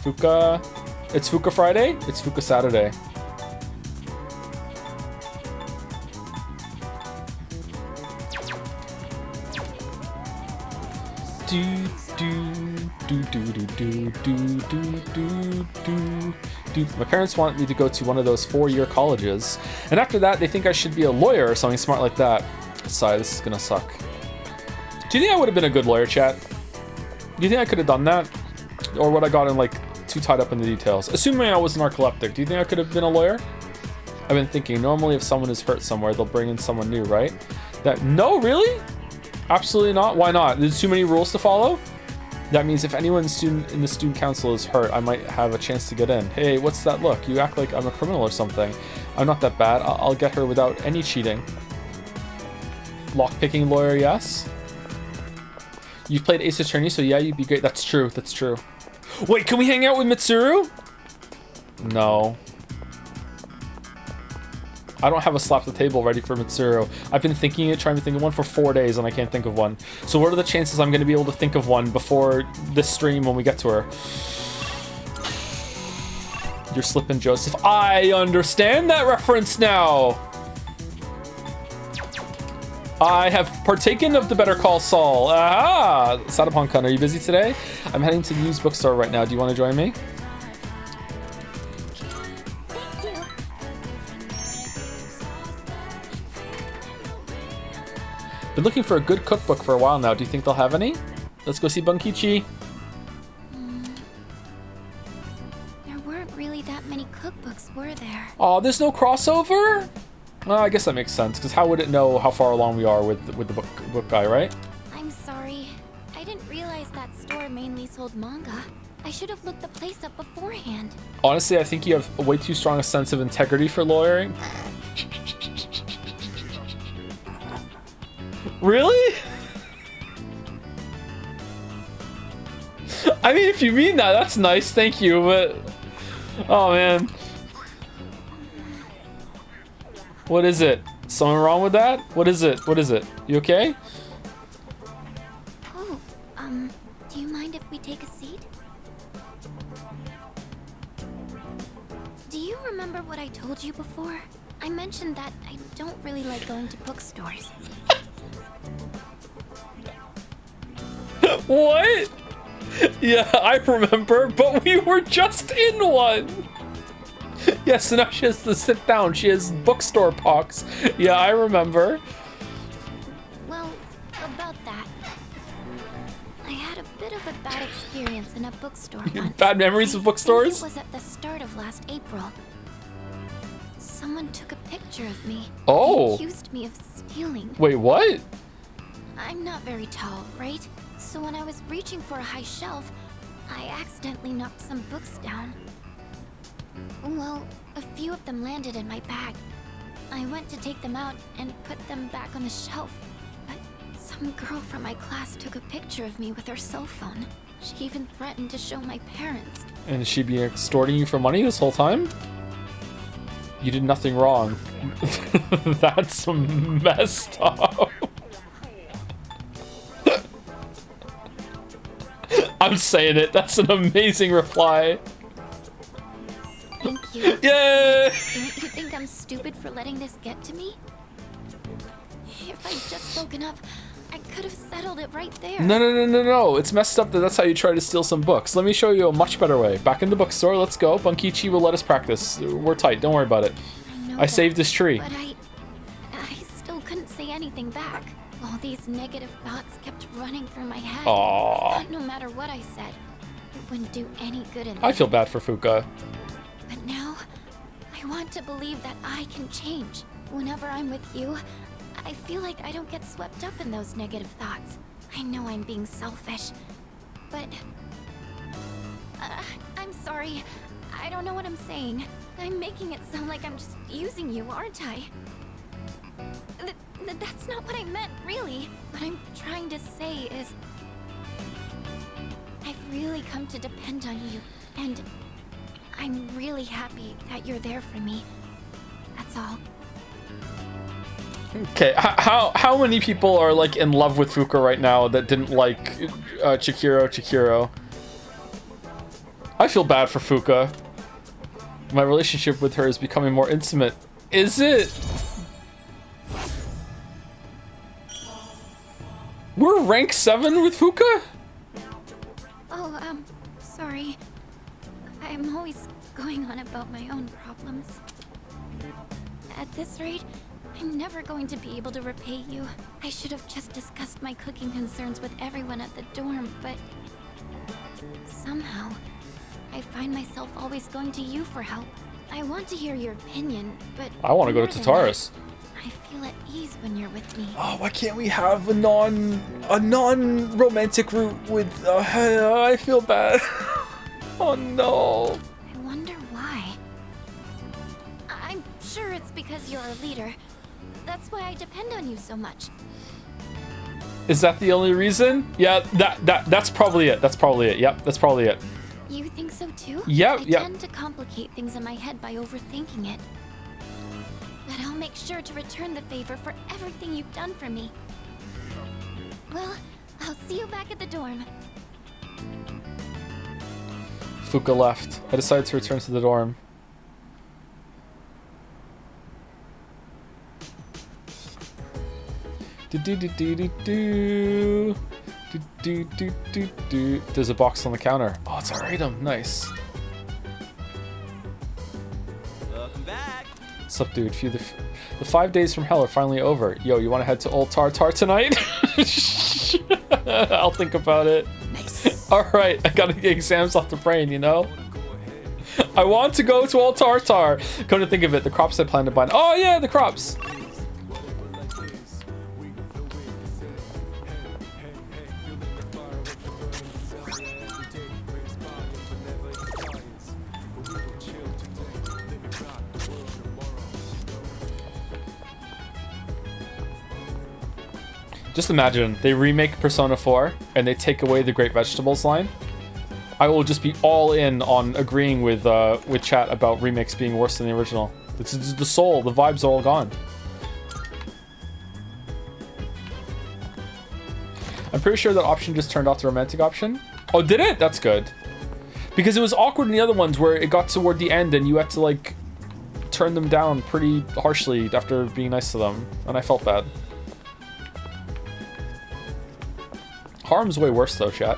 Fuka. It's Fuka Friday. It's Fuka Saturday. My parents want me to go to one of those 4-year colleges, and after that they think I should be a lawyer or something smart like that. Sorry, this is gonna suck. Do you think I would have been a good lawyer, chat? Do you think I could have done that? Or would I gotten like too tied up in the details? Assuming I was narcoleptic, do you think I could have been a lawyer? I've been thinking, normally if someone is hurt somewhere, they'll bring in someone new, right? No, really? Absolutely not. Why not? There's too many rules to follow? That means if anyone in the student council is hurt, I might have a chance to get in. Hey, what's that look? You act like I'm a criminal or something. I'm not that bad. I'll get her without any cheating. Lockpicking lawyer, yes. You've played Ace Attorney, so yeah, you'd be great. That's true. That's true. Wait, can we hang out with Mitsuru? No. I don't have a slap the table ready for Mitsuru. I've been thinking it, trying to think of one for 4 days, and I can't think of one. So what are the chances I'm going to be able to think of one before this stream when we get to her? You're slipping, Joseph. I understand that reference now. I have partaken of the Better Call Saul. Ah, Sadapon-kun, are you busy today? I'm heading to the used bookstore right now. Do you want to join me? Been looking for a good cookbook for a while now. Do you think they'll have any? Let's go see Bunkichi. There weren't really that many cookbooks, were there? Oh, there's no crossover? Well, I guess that makes sense, because how would it know how far along we are with the book guy, right? I'm sorry. I didn't realize that store mainly sold manga. I should have looked the place up beforehand. Honestly, I think you have a way too strong a sense of integrity for lawyering. Really? I mean, if you mean that, that's nice, thank you, but... Oh, man. What is it? Something wrong with that? What is it? What is it? You okay? Oh, do you mind if we take a seat? Do you remember what I told you before? I mentioned that I don't really like going to bookstores. What? Yeah, I remember, but we were just in one. Yes, so now she has to sit down. She has bookstore pox. Yeah, I remember. Well, about that. I had a bit of a bad experience in a bookstore once. Bad memories of bookstores? It was at the start of last April. Someone took a picture of me. Oh. They accused me of stealing. Wait, what? I'm not very tall, right? So when I was reaching for a high shelf, I accidentally knocked some books down. Well, a few of them landed in my bag. I went to take them out and put them back on the shelf. But some girl from my class took a picture of me with her cell phone. She even threatened to show my parents. And she be extorting you for money this whole time? You did nothing wrong. That's messed up. I'm saying it. That's an amazing reply. Thank you. Yay! Don't you think I'm stupid for letting this get to me? If I'd just spoken up, I could have settled it right there. No. It's messed up that that's how you try to steal some books. Let me show you a much better way. Back in the bookstore, let's go. Bunkichi will let us practice. We're tight, don't worry about it. I saved this tree. But I still couldn't say anything back. All these negative thoughts kept running through my head. Aww. No matter what I said, it wouldn't do any good in I feel bad for Fuka. But now, I want to believe that I can change. Whenever I'm with you, I feel like I don't get swept up in those negative thoughts. I know I'm being selfish, but... I'm sorry. I don't know what I'm saying. I'm making it sound like I'm just using you, aren't I? That's not what I meant, really. What I'm trying to say is... I've really come to depend on you, and I'm really happy that you're there for me. That's all. Okay, how many people are like in love with Fuka right now that didn't like Chikiro? I feel bad for Fuka. My relationship with her is becoming more intimate. Is it? We're rank 7 with Fuka? Oh, sorry. I'm always going on about my own problems. At this rate, I'm never going to be able to repay you. I should have just discussed my cooking concerns with everyone at the dorm, but... somehow, I find myself always going to you for help. I want to hear your opinion, but... I want to go to Tataris. I feel at ease when you're with me. Oh, why can't we have a non-romantic route with... I feel bad. Oh no. I wonder why. I'm sure it's because you're a leader. That's why I depend on you so much. Is that the only reason? Yeah, that's probably it. That's probably it. Yep, that's probably it. You think so too? Yep, I tend to complicate things in my head by overthinking it. But I'll make sure to return the favor for everything you've done for me. Well, I'll see you back at the dorm. Fuka left. I decided to return to the dorm. There's a box on the counter. Oh, it's our item. Nice. Welcome back. What's up, dude? The 5 days from hell are finally over. Yo, you want to head to Old Tartar tonight? I'll think about it. Nice. All right, I gotta get exams off the brain, you know? I want to go to Old Tartar. Come to think of it, the crops I plan to buy. Oh yeah, the crops. Just imagine, they remake Persona 4 and they take away the Great Vegetables line. I will just be all in on agreeing with chat about remakes being worse than the original. It's the soul, the vibes are all gone. I'm pretty sure that option just turned off the romantic option. Oh, did it? That's good. Because it was awkward in the other ones where it got toward the end and you had to like turn them down pretty harshly after being nice to them. And I felt bad. Harm's way worse though, chat.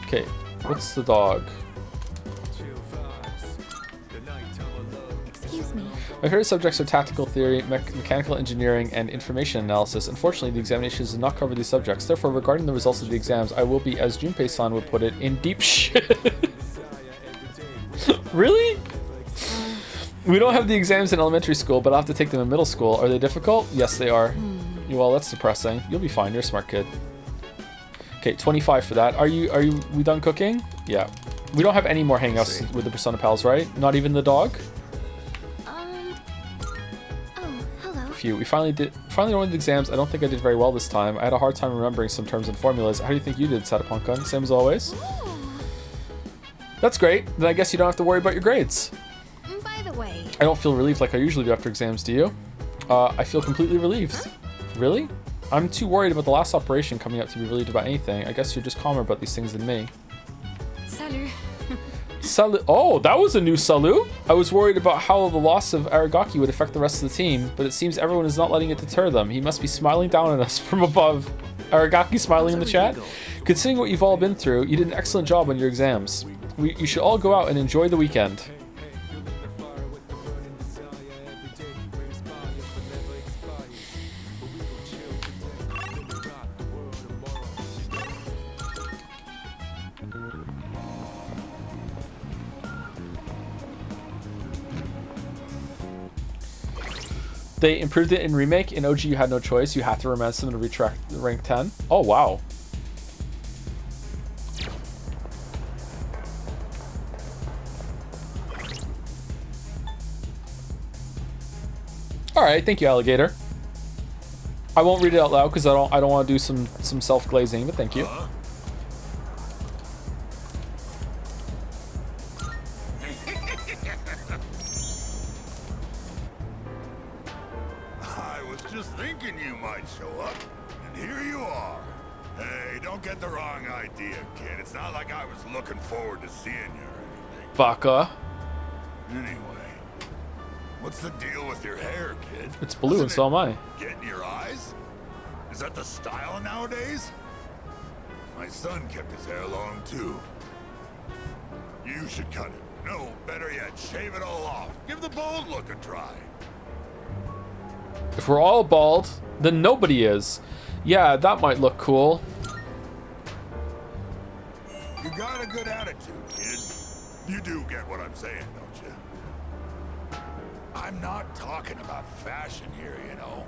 Okay, what's the dog? Excuse me. My favorite subjects are tactical theory, mechanical engineering, and information analysis. Unfortunately, the examinations do not cover these subjects. Therefore, regarding the results of the exams, I will be, as Junpei-san would put it, in deep shit. Really? We don't have the exams in elementary school, but I'll have to take them in middle school. Are they difficult? Yes, they are. Well, that's depressing. You'll be fine. You're a smart kid. Okay, 25 for that. We done cooking? Yeah. We don't have any more hangouts with the Persona pals, right? Not even the dog? Oh, hello. Phew. We finally won the exams. I don't think I did very well this time. I had a hard time remembering some terms and formulas. How do you think you did, Satapon-kun? Same as always? Ooh. That's great. Then I guess you don't have to worry about your grades. the way, I don't feel relieved like I usually do after exams, do you? I feel completely relieved. Really? I'm too worried about the last operation coming up to be relieved about anything. I guess you're just calmer about these things than me. Salut. Salut. Oh, that was a new salut. I was worried about how the loss of Aragaki would affect the rest of the team, but it seems everyone is not letting it deter them. He must be smiling down at us from above. Aragaki smiling in the chat. Considering what you've all been through, you did an excellent job on your exams. You should all go out and enjoy the weekend. They improved it in Remake. In OG, you had no choice. You had to romance them to reach rank 10. Oh, wow. All right, thank you, alligator. I won't read it out loud because I don't want to do some self-glazing, but thank you. I was just thinking you might show up, and here you are. Hey, don't get the wrong idea, kid. It's not like I was looking forward to seeing you or anything. Baka. Anyway, what's the deal with your hair, kid? It's blue and so am I. Get in your eyes? Is that the style nowadays? My son kept his hair long too. You should cut it. No, better yet, shave it all off. Give the bald look a try. If we're all bald, then nobody is. Yeah, that might look cool. You got a good attitude, kid. You do get what I'm saying, don't you? I'm not talking about fashion here, you know.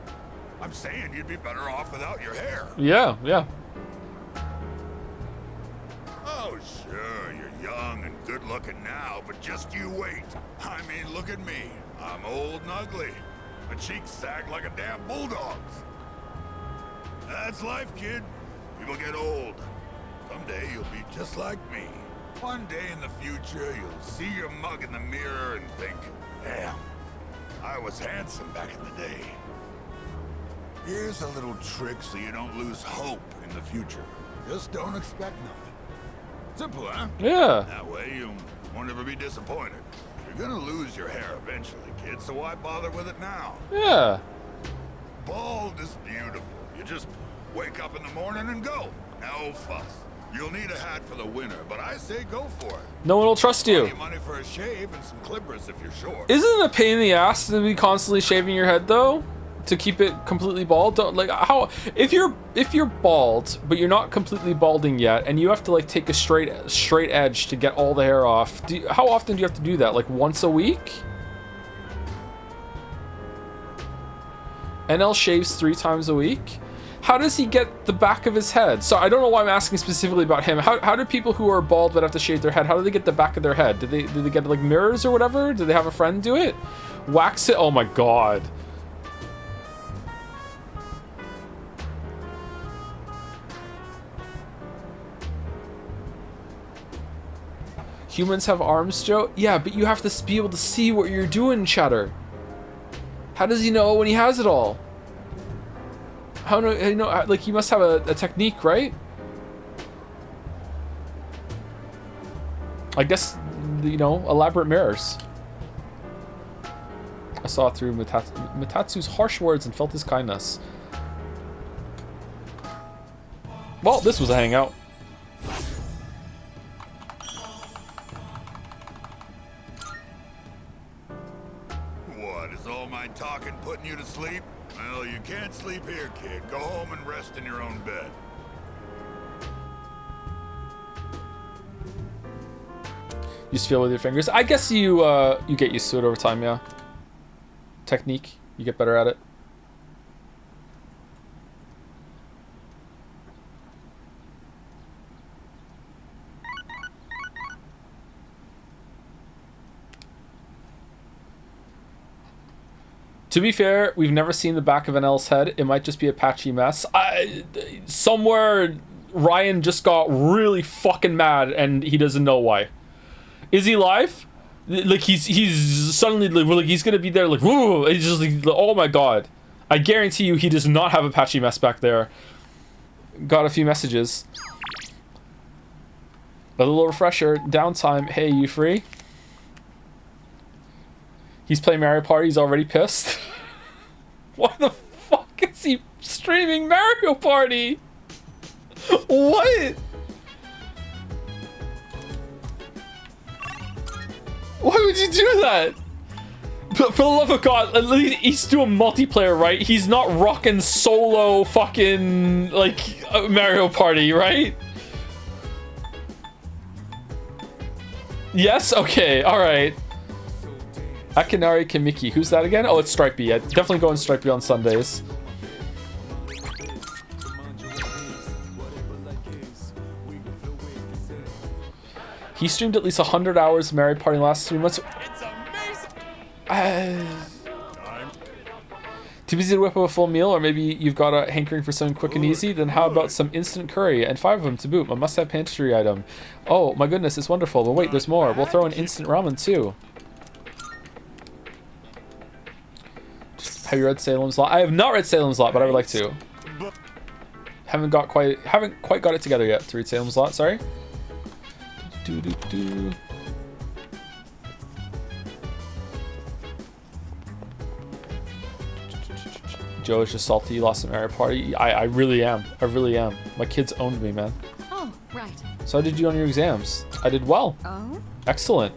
I'm saying you'd be better off without your hair. Yeah, yeah. Oh, sure, you're young and good-looking now, but just you wait. I mean, look at me. I'm old and ugly. My cheeks sag like a damn bulldog's. That's life, kid. People get old. Someday you'll be just like me. One day in the future, you'll see your mug in the mirror and think, damn, I was handsome back in the day. Here's a little trick so you don't lose hope in the future. Just don't expect nothing. Simple, huh? Yeah. That way you won't ever be disappointed. You're gonna lose your hair eventually, kid, so why bother with it now? Yeah. Bald is beautiful. You just wake up in the morning and go. No fuss. You'll need a hat for the winter, but I say go for it. No one will trust you. Money for a shave and some clippers if you're short. Isn't it a pain in the ass to be constantly shaving your head though? To keep it completely bald? Don't like how if you're bald but you're not completely balding yet and you have to like take a straight edge to get all the hair off. How often do you have to do that? Like once a week? NL shaves 3 times a week. How does he get the back of his head? So I don't know why I'm asking specifically about him. How do people who are bald but have to shave their head, how do they get the back of their head? Did they get like mirrors or whatever? Did they have a friend do it? Wax it? Oh my god. Humans have arms, Joe? Yeah, but you have to be able to see what you're doing, Chatter. How does he know when he has it all? How do you know? Like, he must have a technique, right? I guess, you know, elaborate mirrors. I saw through Mitatsu's harsh words and felt his kindness. Well, this was a hangout. What, is all my talking putting you to sleep? Well, you can't sleep here, kid. Go home and rest in your own bed. You just feel with your fingers. I guess you you get used to it over time, yeah. Technique, you get better at it. To be fair, we've never seen the back of an L's head. It might just be a patchy mess. Somewhere Ryan just got really fucking mad and he doesn't know why. Is he live? Like he's suddenly like he's gonna be there like whoa. It's just like oh my god. I guarantee you he does not have Apache mess back there. Got a few messages. A little refresher. Downtime. Hey, you free? He's playing Mario Party. He's already pissed. Why the fuck is he streaming Mario Party? What? Why would you do that? But for the love of God, at least he's doing multiplayer, right? He's not rocking solo fucking like Mario Party, right? Yes? Okay, alright. Akinari Kimiki. Who's that again? Oh, it's Stripey. Yeah, definitely going Stripey on Sundays. He streamed at least 100 hours of Mario Party in the last 3 months. It's amazing. Too busy to whip up a full meal, or maybe you've got a hankering for something quick and easy? Then how about some instant curry, and 5 of them to boot, a must-have pantry item. Oh my goodness, it's wonderful, but wait, there's more. We'll throw in instant ramen too. Have you read Salem's Lot? I have not read Salem's Lot, but I would like to. Haven't quite got it together yet to read Salem's Lot, sorry. Joe is just salty, he lost some Mario Party. I really am. I really am. My kids owned me, man. Oh, right. So how did you do on your exams? I did well. Oh? Excellent.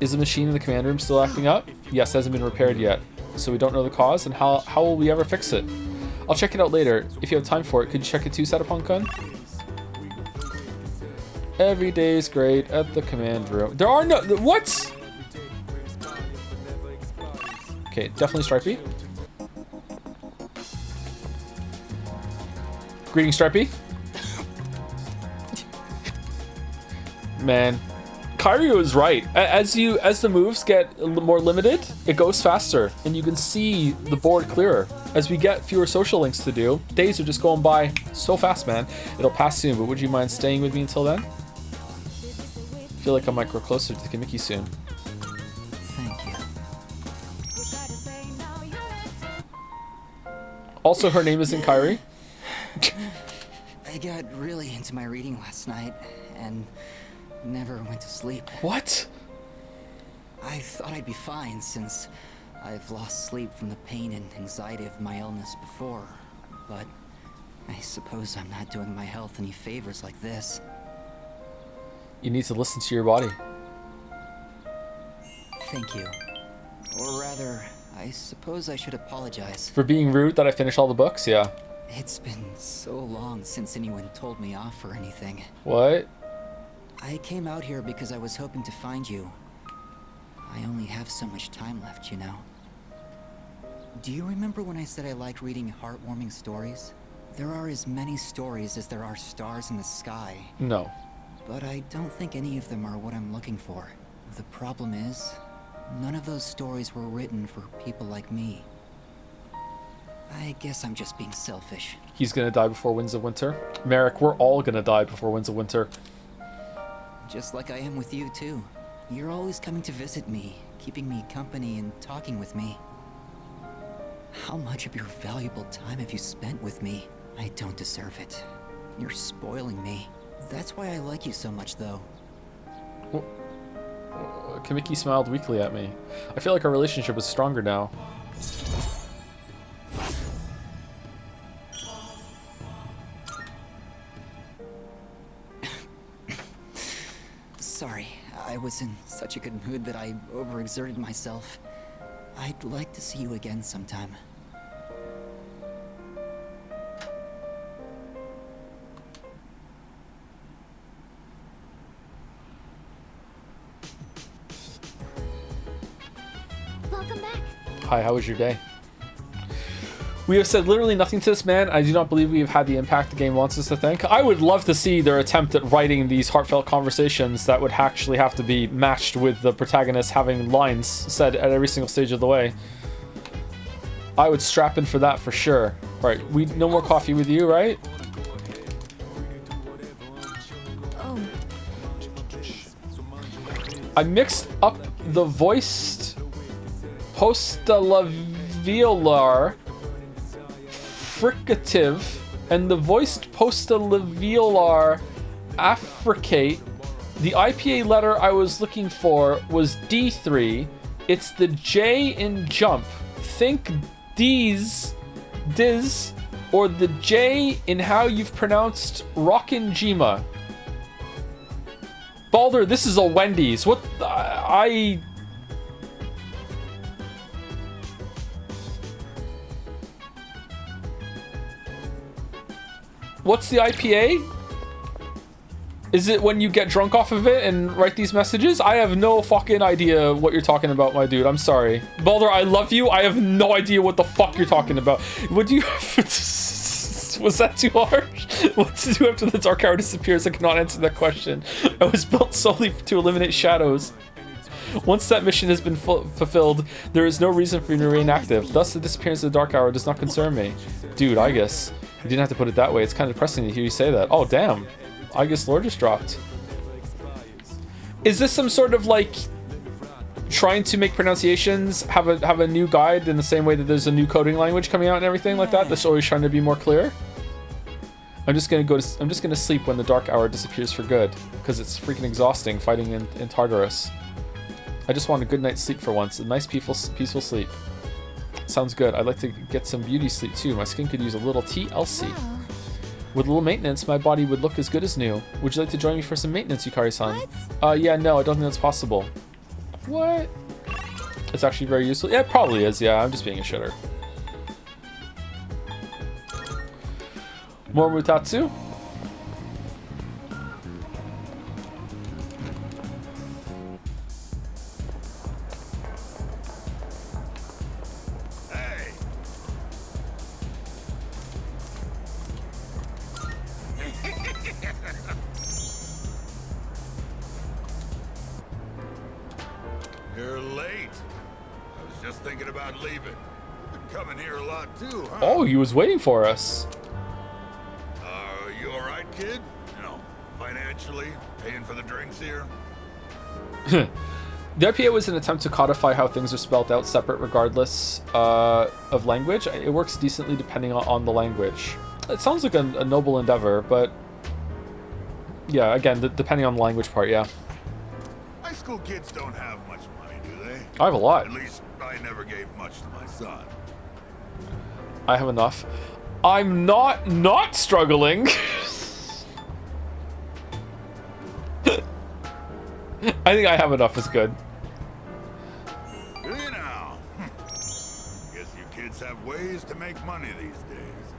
Is the machine in the command room still acting up? Yes, it hasn't been repaired yet. So we don't know the cause, and how will we ever fix it? I'll check it out later. If you have time for it, could you check it too, Satapon-kun? Every day is great at the command room. There are no... What? Okay, definitely Stripey. Greetings, Stripey. Man, Kairyu is right. As the moves get more limited, it goes faster, and you can see the board clearer. As we get fewer social links to do, days are just going by so fast, man. It'll pass soon, but would you mind staying with me until then? I feel like I might grow closer to the Kimiki soon. Thank you. Also, her name isn't Kairi. I got really into my reading last night and never went to sleep. What? I thought I'd be fine since I've lost sleep from the pain and anxiety of my illness before, but I suppose I'm not doing my health any favors like this. You need to listen to your body. Thank you. Or rather, I suppose I should apologize. For being rude that I finished all the books? Yeah. It's been so long since anyone told me off or anything. What? I came out here because I was hoping to find you. I only have so much time left, you know. Do you remember when I said I liked reading heartwarming stories? There are as many stories as there are stars in the sky. No. But I don't think any of them are what I'm looking for. The problem is, none of those stories were written for people like me. I guess I'm just being selfish. He's gonna die before Winds of Winter. Merrick, we're all gonna die before Winds of Winter. Just like I am with you, too. You're always coming to visit me, keeping me company and talking with me. How much of your valuable time have you spent with me? I don't deserve it. You're spoiling me. That's why I like you so much, though. Kimiki smiled weakly at me. I feel like our relationship is stronger now. Sorry, I was in such a good mood that I overexerted myself. I'd like to see you again sometime. Welcome back. Hi, how was your day? We have said literally nothing to this man. I do not believe we have had the impact the game wants us to think. I would love to see their attempt at writing these heartfelt conversations that would actually have to be matched with the protagonist having lines said at every single stage of the way. I would strap in for that for sure. Right, no more coffee with you, right? I mixed up the voiced postalaveolar fricative and the voiced postalaveolar affricate. The IPA letter I was looking for was D3. It's the J in jump. Think D's, Diz, or the J in how you've pronounced Rockin' Jima. Balder, this is a Wendy's. What? What's the IPA? Is it when you get drunk off of it and write these messages? I have no fucking idea what you're talking about, my dude. I'm sorry. Balder, I love you. I have no idea what the fuck you're talking about. Would you... Was that too harsh? What to do after the dark hour disappears? I cannot answer that question. I was built solely to eliminate shadows. Once that mission has been fulfilled, there is no reason for you to remain active. Thus, the disappearance of the dark hour does not concern me. Dude, I guess. You didn't have to put it that way. It's kind of depressing to hear you say that. Oh, damn. I guess lore just dropped. Is this some sort of like trying to make pronunciations have a new guide in the same way that there's a new coding language coming out and everything like that? That's always trying to be more clear. I'm just gonna sleep when the dark hour disappears for good because it's freaking exhausting fighting in Tartarus. I just want a good night's sleep for once, a nice peaceful sleep. Sounds good. I'd like to get some beauty sleep too. My skin could use a little TLC. With a little maintenance, my body would look as good as new. Would you like to join me for some maintenance, Yukari-san? Yeah, no, I don't think that's possible. What? It's actually very useful. Yeah, it probably is. Yeah, I'm just being a shitter. More Mutatsu? You're late. I was just thinking about leaving. Been coming here a lot too, huh? Oh, he was waiting for us. You alright, kid? You know, financially, paying for the drinks here? The IPA was an attempt to codify how things are spelled out separate regardless of language. It works decently depending on the language. It sounds like a noble endeavor, but yeah, again, depending on the language part, yeah. High school kids don't have much money, do they? I have a lot. At least I never gave much to my son. I have enough. I'm not struggling. I think I have enough is good. Do you now? Guess you kids have ways to make money these days.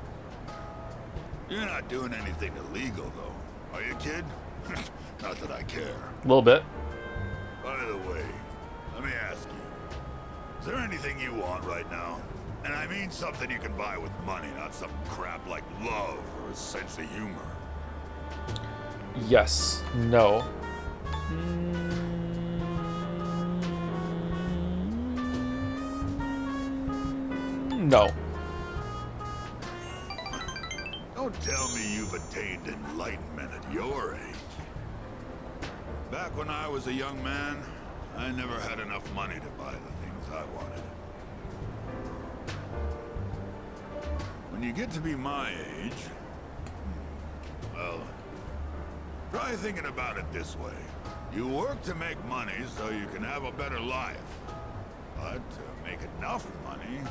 You're not doing anything illegal, though, are you, kid? Not that I care. A little bit. By the way, let me ask you, is there anything you want right now? And I mean something you can buy with money, not some crap like love or a sense of humor. Yes. No. No. Don't tell me you've attained enlightenment at your age. Back when I was a young man, I never had enough money to buy the things I wanted. When you get to be my age, well, try thinking about it this way. You work to make money so you can have a better life. But to make enough money, you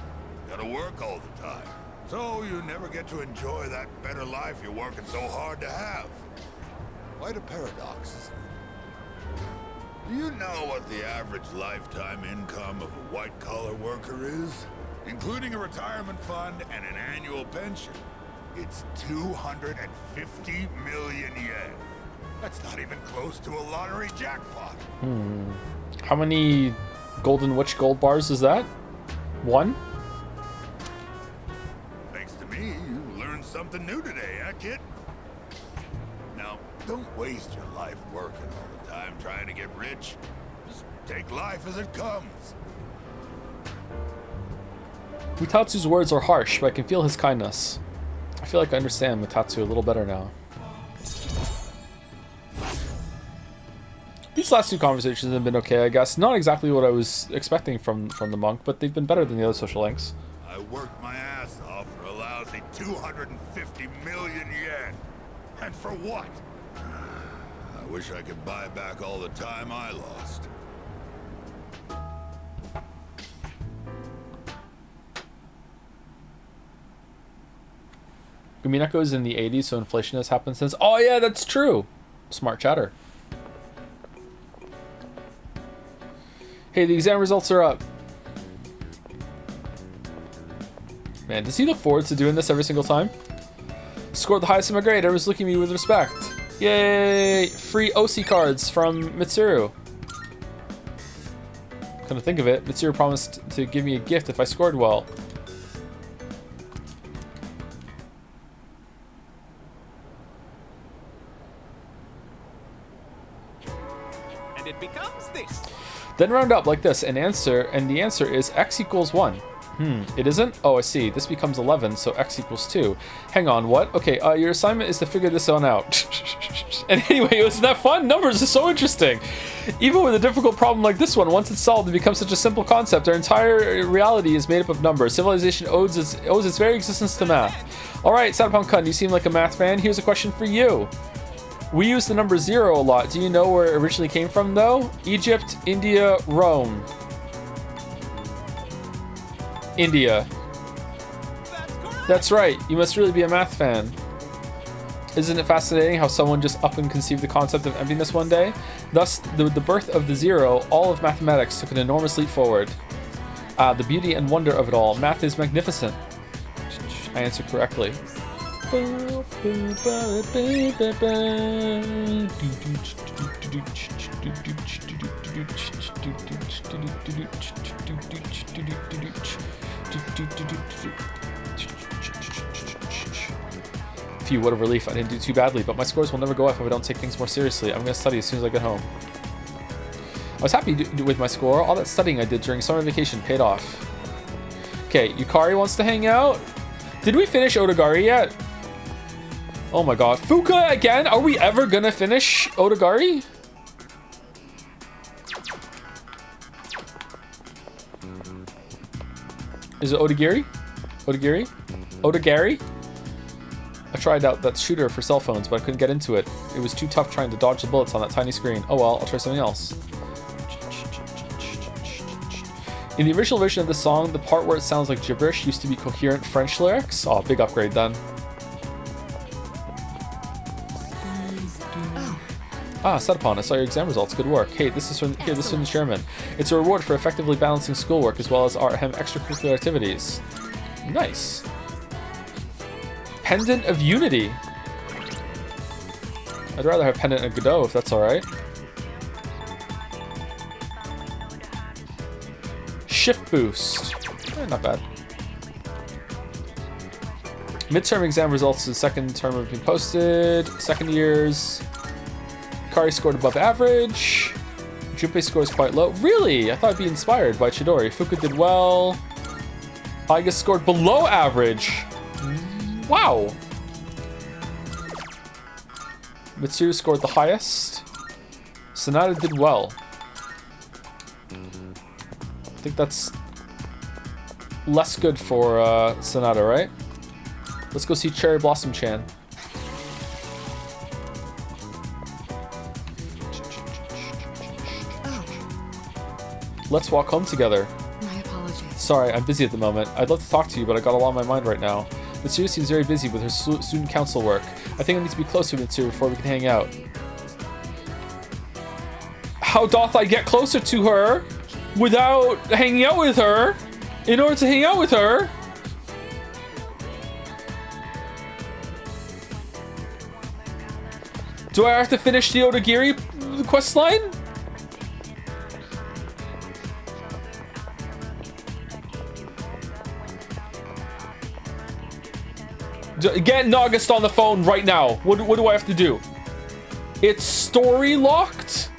gotta work all the time. So you never get to enjoy that better life you're working so hard to have. Quite a paradox, isn't it? Do you know what the average lifetime income of a white-collar worker is? Including a retirement fund and an annual pension. It's 250 million yen. That's not even close to a lottery jackpot. How many Golden Witch gold bars is that? 1? Thanks to me, you learned something new today, huh, kid? Now, don't waste your life working all the time trying to get rich. Just take life as it comes. Mutatsu's words are harsh, but I can feel his kindness. I feel like I understand Mutatsu a little better now. These last two conversations have been okay, I guess. Not exactly what I was expecting from the monk, but they've been better than the other social links. I worked my ass off for a lousy 250 million yen. And for what? I wish I could buy back all the time I lost. Umineko is in the 80s, so inflation has happened since. Oh yeah, that's true. Smart chatter. Hey, the exam results are up. Man, does he look forward to doing this every single time? Scored the highest in my grade. Everyone's looking at me with respect. Yay! Free OC cards from Mitsuru. Come to think of it, Mitsuru promised to give me a gift if I scored well. And it becomes this. Then round up like this, and the answer is x equals 1. It isn't? Oh, I see. This becomes 11, so x equals 2. Hang on, what? Okay, your assignment is to figure this one out. And anyway, wasn't that fun? Numbers are so interesting. Even with a difficult problem like this one, once it's solved, it becomes such a simple concept. Our entire reality is made up of numbers. Civilization owes its very existence to math. All right, Sadapon-kun, you seem like a math fan. Here's a question for you. We use the number 0 a lot. Do you know where it originally came from, though? Egypt, India, Rome. India. That's right. You must really be a math fan. Isn't it fascinating how someone just up and conceived the concept of emptiness one day? Thus, the birth of the 0, all of mathematics took an enormous leap forward. The beauty and wonder of it all. Math is magnificent. I answered correctly. Phew, what a relief. I didn't do too badly, but my scores will never go up if I don't take things more seriously. I'm going to study as soon as I get home. I was happy with my score. All that studying I did during summer vacation paid off. Okay, Yukari wants to hang out. Did we finish Odagari yet? Oh my god. Fuka again? Are we ever going to finish Odagari? Is it Odagiri? Odagiri? Odagari? I tried out that shooter for cell phones, but I couldn't get into it. It was too tough trying to dodge the bullets on that tiny screen. Oh well, I'll try something else. In the original version of the song, the part where it sounds like gibberish used to be coherent French lyrics. Oh, big upgrade then. Ah, Setupon, I saw your exam results. Good work. Hey, this is from the chairman. It's a reward for effectively balancing schoolwork as well as our extracurricular activities. Nice. Pendant of Unity. I'd rather have Pendant of Godot if that's alright. Shift boost. Not bad. Midterm exam results of the second term have been posted. Second years. Kari scored above average. Junpei scores quite low. Really? I thought I'd be inspired by Chidori. Fuka did well. Aiga scored below average. Wow. Mitsuru scored the highest. Sonata did well. I think that's less good for Sonata, right? Let's go see Cherry Blossom Chan. Let's walk home together. My apologies. Sorry, I'm busy at the moment. I'd love to talk to you, but I got a lot on my mind right now. Mitsuru seems very busy with her student council work. I think I need to be close to Mitsuru before we can hang out. How doth I get closer to her without hanging out with her in order to hang out with her? Do I have to finish the Odagiri quest line? Get Nagast on the phone right now. What do I have to do? It's story locked?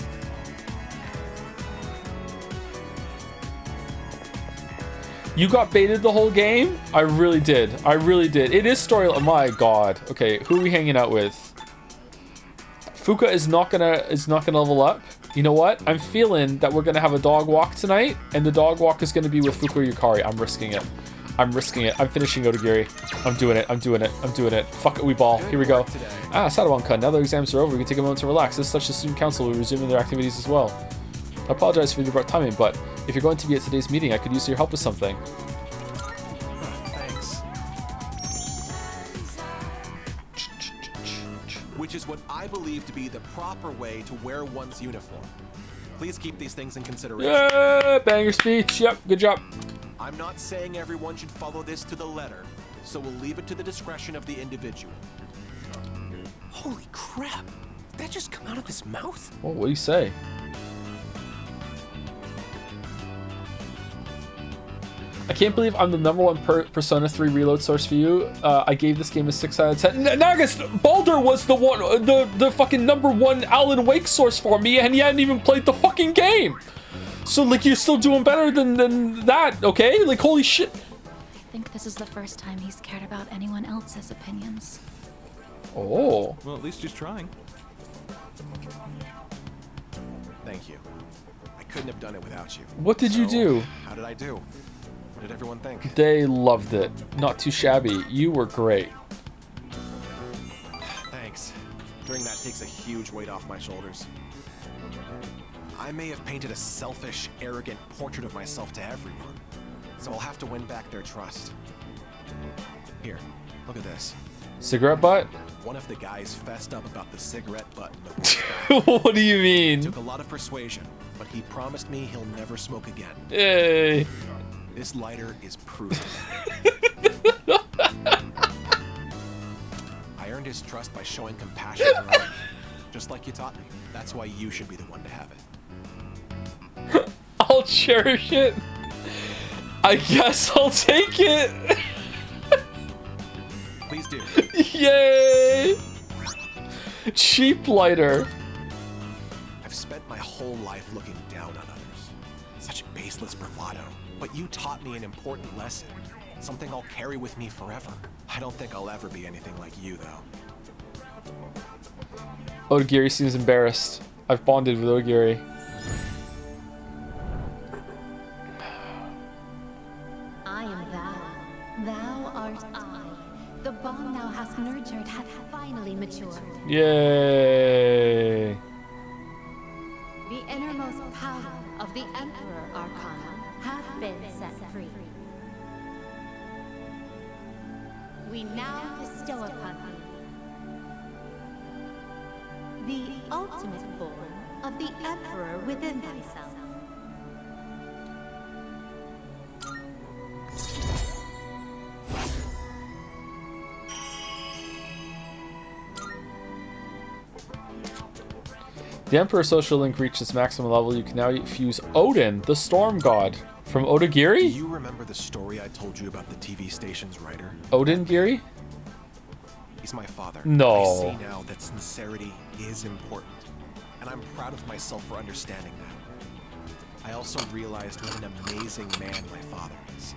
You got baited the whole game? I really did. I really did. It is story. Oh my god. Okay, who are we hanging out with? Fuka is not gonna level up. You know what? I'm feeling that we're gonna have a dog walk tonight, and the dog walk is gonna be with Fuku Yukari. I'm risking it. I'm risking it. I'm finishing Odagiri. I'm doing it. I'm doing it. I'm doing it. Fuck it, we ball. Here we go. Ah, Sadawan-kun. Now that exams are over, we can take a moment to relax. As such, the student council will resume their activities as well. I apologize for the abrupt timing, but if you're going to be at today's meeting, I could use your help with something. Thanks. Which is what I believe to be the proper way to wear one's uniform. Please keep these things in consideration. Yeah, banger speech. Yep, good job. I'm not saying everyone should follow this to the letter, so we'll leave it to the discretion of the individual. Holy crap! Did that just come out of his mouth? Well, what do you say? I can't believe I'm the #1 Persona 3 reload source for you. I gave this game a 6 out of 10. Nagus, Baldur was the one, the fucking #1 Alan Wake source for me, and he hadn't even played the fucking game. So, like, you're still doing better than that, okay? Like, holy shit. I think this is the first time he's cared about anyone else's opinions. Oh. Well, at least he's trying. Thank you. I couldn't have done it without you. What did you do? How did I do? What did everyone think? They loved it. Not too shabby. You were great. Thanks. Hearing that takes a huge weight off my shoulders. I may have painted a selfish, arrogant portrait of myself to everyone, so I'll have to win back their trust. Here, look at this. Cigarette butt? One of the guys fessed up about the cigarette butt. What do you mean? Took a lot of persuasion, but he promised me he'll never smoke again. Hey. This lighter is proof. I earned his trust by showing compassion for others, just like you taught me. That's why you should be the one to have it. I'll cherish it. I guess I'll take it. Please do. Yay! Cheap lighter. I've spent my whole life looking down on others. Such baseless bravado. But you taught me an important lesson. Something I'll carry with me forever. I don't think I'll ever be anything like you, though. Odagiri seems embarrassed. I've bonded with Odagiri. I am thou. Thou art I. The bond thou hast nurtured hath finally matured. Yay! The innermost power of the Emperor Arcana hath been set free. We now bestow upon thee the ultimate form of the Emperor within thyself. The Emperor social link reached its maximum level. You can now fuse Odin, the storm god, from Odagiri? Do you remember the story I told you about the TV station's writer? Odin-giri? He's my father. No. I see now that sincerity is important, and I'm proud of myself for understanding that. I also realized what an amazing man my father is.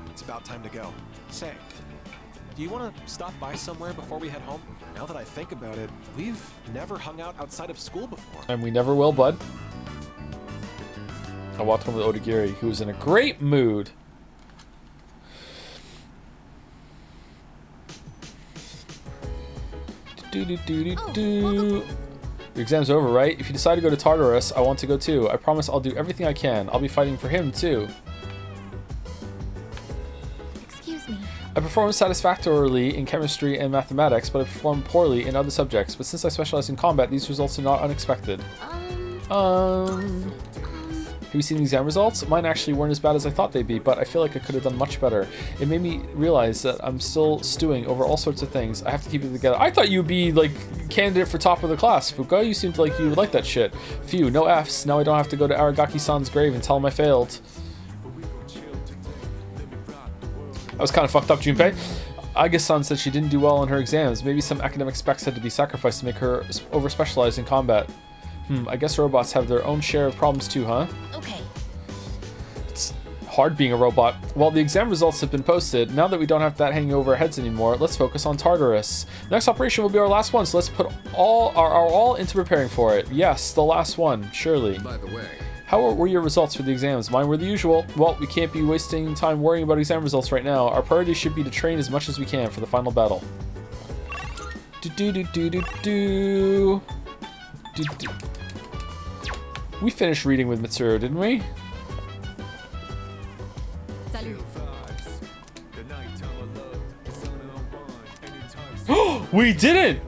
It's about time to go. Say, do you want to stop by somewhere before we head home? Now that I think about it, we've never hung out outside of school before. And we never will, bud. I walked home with Odagiri, who was in a great mood. Your exam's over, right? If you decide to go to Tartarus, I want to go too. I promise I'll do everything I can. I'll be fighting for him too. Excuse me. I performed satisfactorily in chemistry and mathematics, but I performed poorly in other subjects. But since I specialize in combat, these results are not unexpected. Have you seen the exam results? Mine actually weren't as bad as I thought they'd be, but I feel like I could have done much better. It made me realize that I'm still stewing over all sorts of things. I have to keep it together. I thought you'd be, like, candidate for top of the class, Fuka. You seemed like you would like that shit. Phew, no Fs. Now I don't have to go to Aragaki-san's grave and tell him I failed. That was kind of fucked up, Junpei. Aga-san said she didn't do well on her exams. Maybe some academic specs had to be sacrificed to make her over-specialized in combat. I guess robots have their own share of problems too, huh? Okay. Hard being a robot. Well, the exam results have been posted. Now that we don't have that hanging over our heads anymore, let's focus on Tartarus. Next operation will be our last one, so let's put our all into preparing for it. Yes, the last one, surely. By the way, how were your results for the exams? Mine were the usual. Well, we can't be wasting time worrying about exam results right now. Our priority should be to train as much as we can for the final battle. We finished reading with Mitsuru, didn't we? We didn't!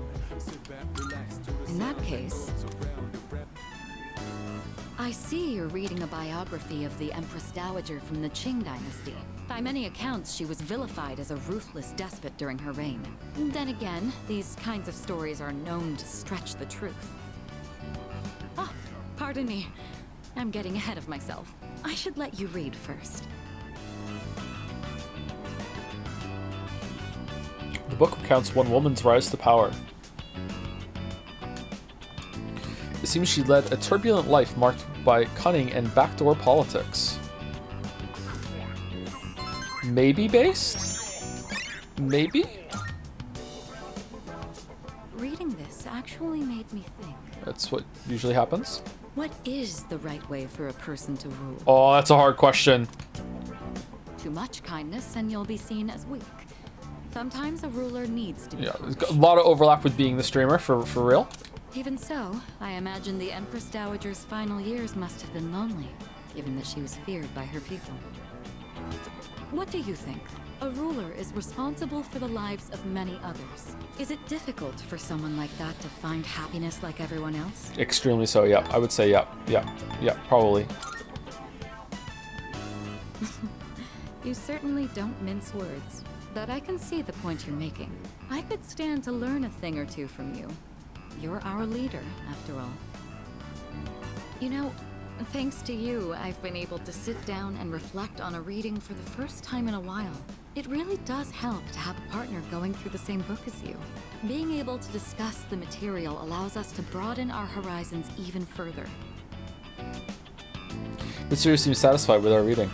In that case, I see you're reading a biography of the Empress Dowager from the Qing dynasty. By many accounts, she was vilified as a ruthless despot during her reign. Then again, these kinds of stories are known to stretch the truth. Oh, pardon me. I'm getting ahead of myself. I should let you read first. The book recounts one woman's rise to power. It seems she led a turbulent life marked by cunning and backdoor politics. Maybe based? Maybe? Reading this actually made me think. That's what usually happens. What is the right way for a person to rule? Oh, that's a hard question. Too much kindness and you'll be seen as weak. Sometimes a ruler needs to be there's a lot of overlap with being the streamer, for real. Even so, I imagine the Empress Dowager's final years must have been lonely, given that she was feared by her people. What do you think? A ruler is responsible for the lives of many others. Is it difficult for someone like that to find happiness like everyone else? Extremely so, yeah. I would say yeah, probably. You certainly don't mince words, but I can see the point you're making. I could stand to learn a thing or two from you. You're our leader, after all. You know, thanks to you, I've been able to sit down and reflect on a reading for the first time in a while. It really does help to have a partner going through the same book as you. Being able to discuss the material allows us to broaden our horizons even further. Mitsuru seems satisfied with our reading.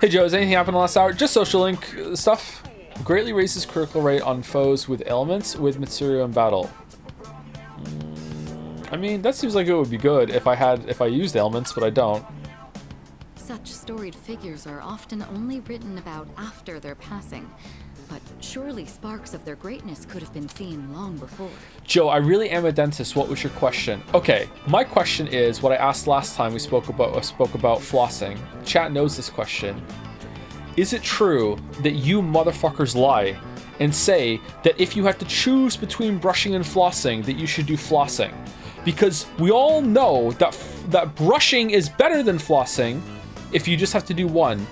Hey Joe, has anything happened in the last hour? Just social link stuff. Greatly raises critical rate on foes with ailments with Mitsuru in battle. I mean, that seems like it would be good if I used ailments, but I don't. Such storied figures are often only written about after their passing, but surely sparks of their greatness could have been seen long before. Joe, I really am a dentist. What was your question? Okay, my question is what I asked last time we spoke about flossing. Chat knows this question. Is it true that you motherfuckers lie and say that if you had to choose between brushing and flossing, that you should do flossing? Because we all know that brushing is better than flossing if you just have to do one.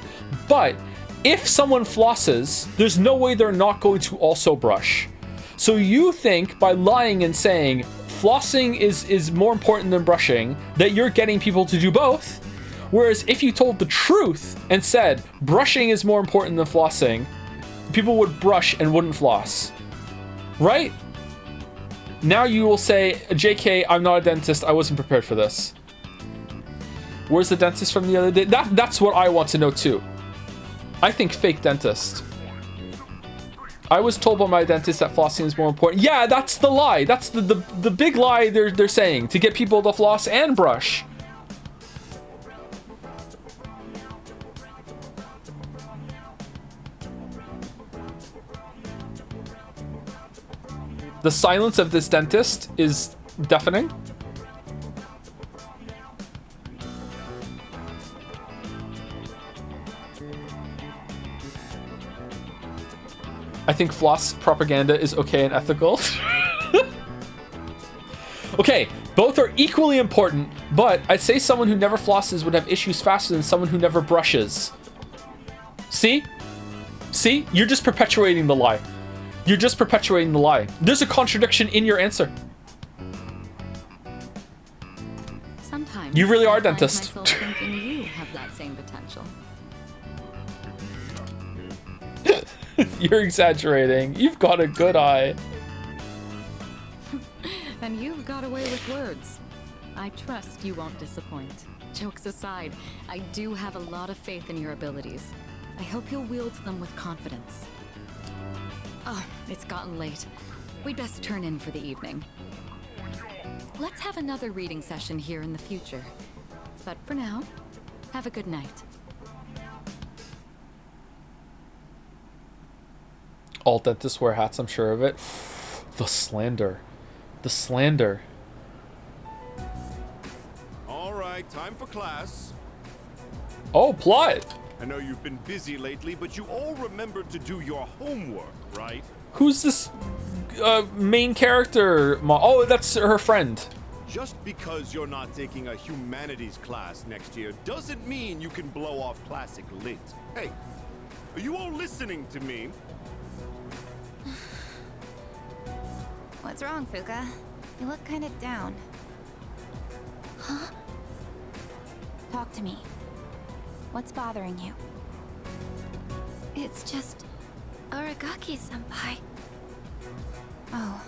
But if someone flosses, there's no way they're not going to also brush. So you think by lying and saying flossing is more important than brushing, that you're getting people to do both. Whereas if you told the truth and said brushing is more important than flossing, people would brush and wouldn't floss. Right? Now you will say, JK, I'm not a dentist. I wasn't prepared for this. Where's the dentist from the other day? That's what I want to know too. I think fake dentist. I was told by my dentist that flossing is more important. Yeah, that's the lie. That's the big lie they're saying, to get people to floss and brush. The silence of this dentist is deafening. I think floss propaganda is okay and ethical. Okay, both are equally important, but I'd say someone who never flosses would have issues faster than someone who never brushes. See? See? You're just perpetuating the lie. You're just perpetuating the lie. There's a contradiction in your answer. Sometimes you really are a I find dentist. myself thinking you have that same potential. You're exaggerating. You've got a good eye. And you've got away with words. I trust you won't disappoint. Jokes aside, I do have a lot of faith in your abilities. I hope you'll wield them with confidence. Oh, it's gotten late. We'd best turn in for the evening. Let's have another reading session here in the future. But for now, have a good night. All dentists wear hats, I'm sure of it. The slander. The slander. All right, time for class. Oh, plot! I know you've been busy lately, but you all remembered to do your homework, right? Who's this main character? Oh, that's her friend. Just because you're not taking a humanities class next year doesn't mean you can blow off classic lit. Hey, are you all listening to me? What's wrong, Fuka? You look kind of down. Huh? Talk to me. What's bothering you? It's just Aragaki-senpai. Oh.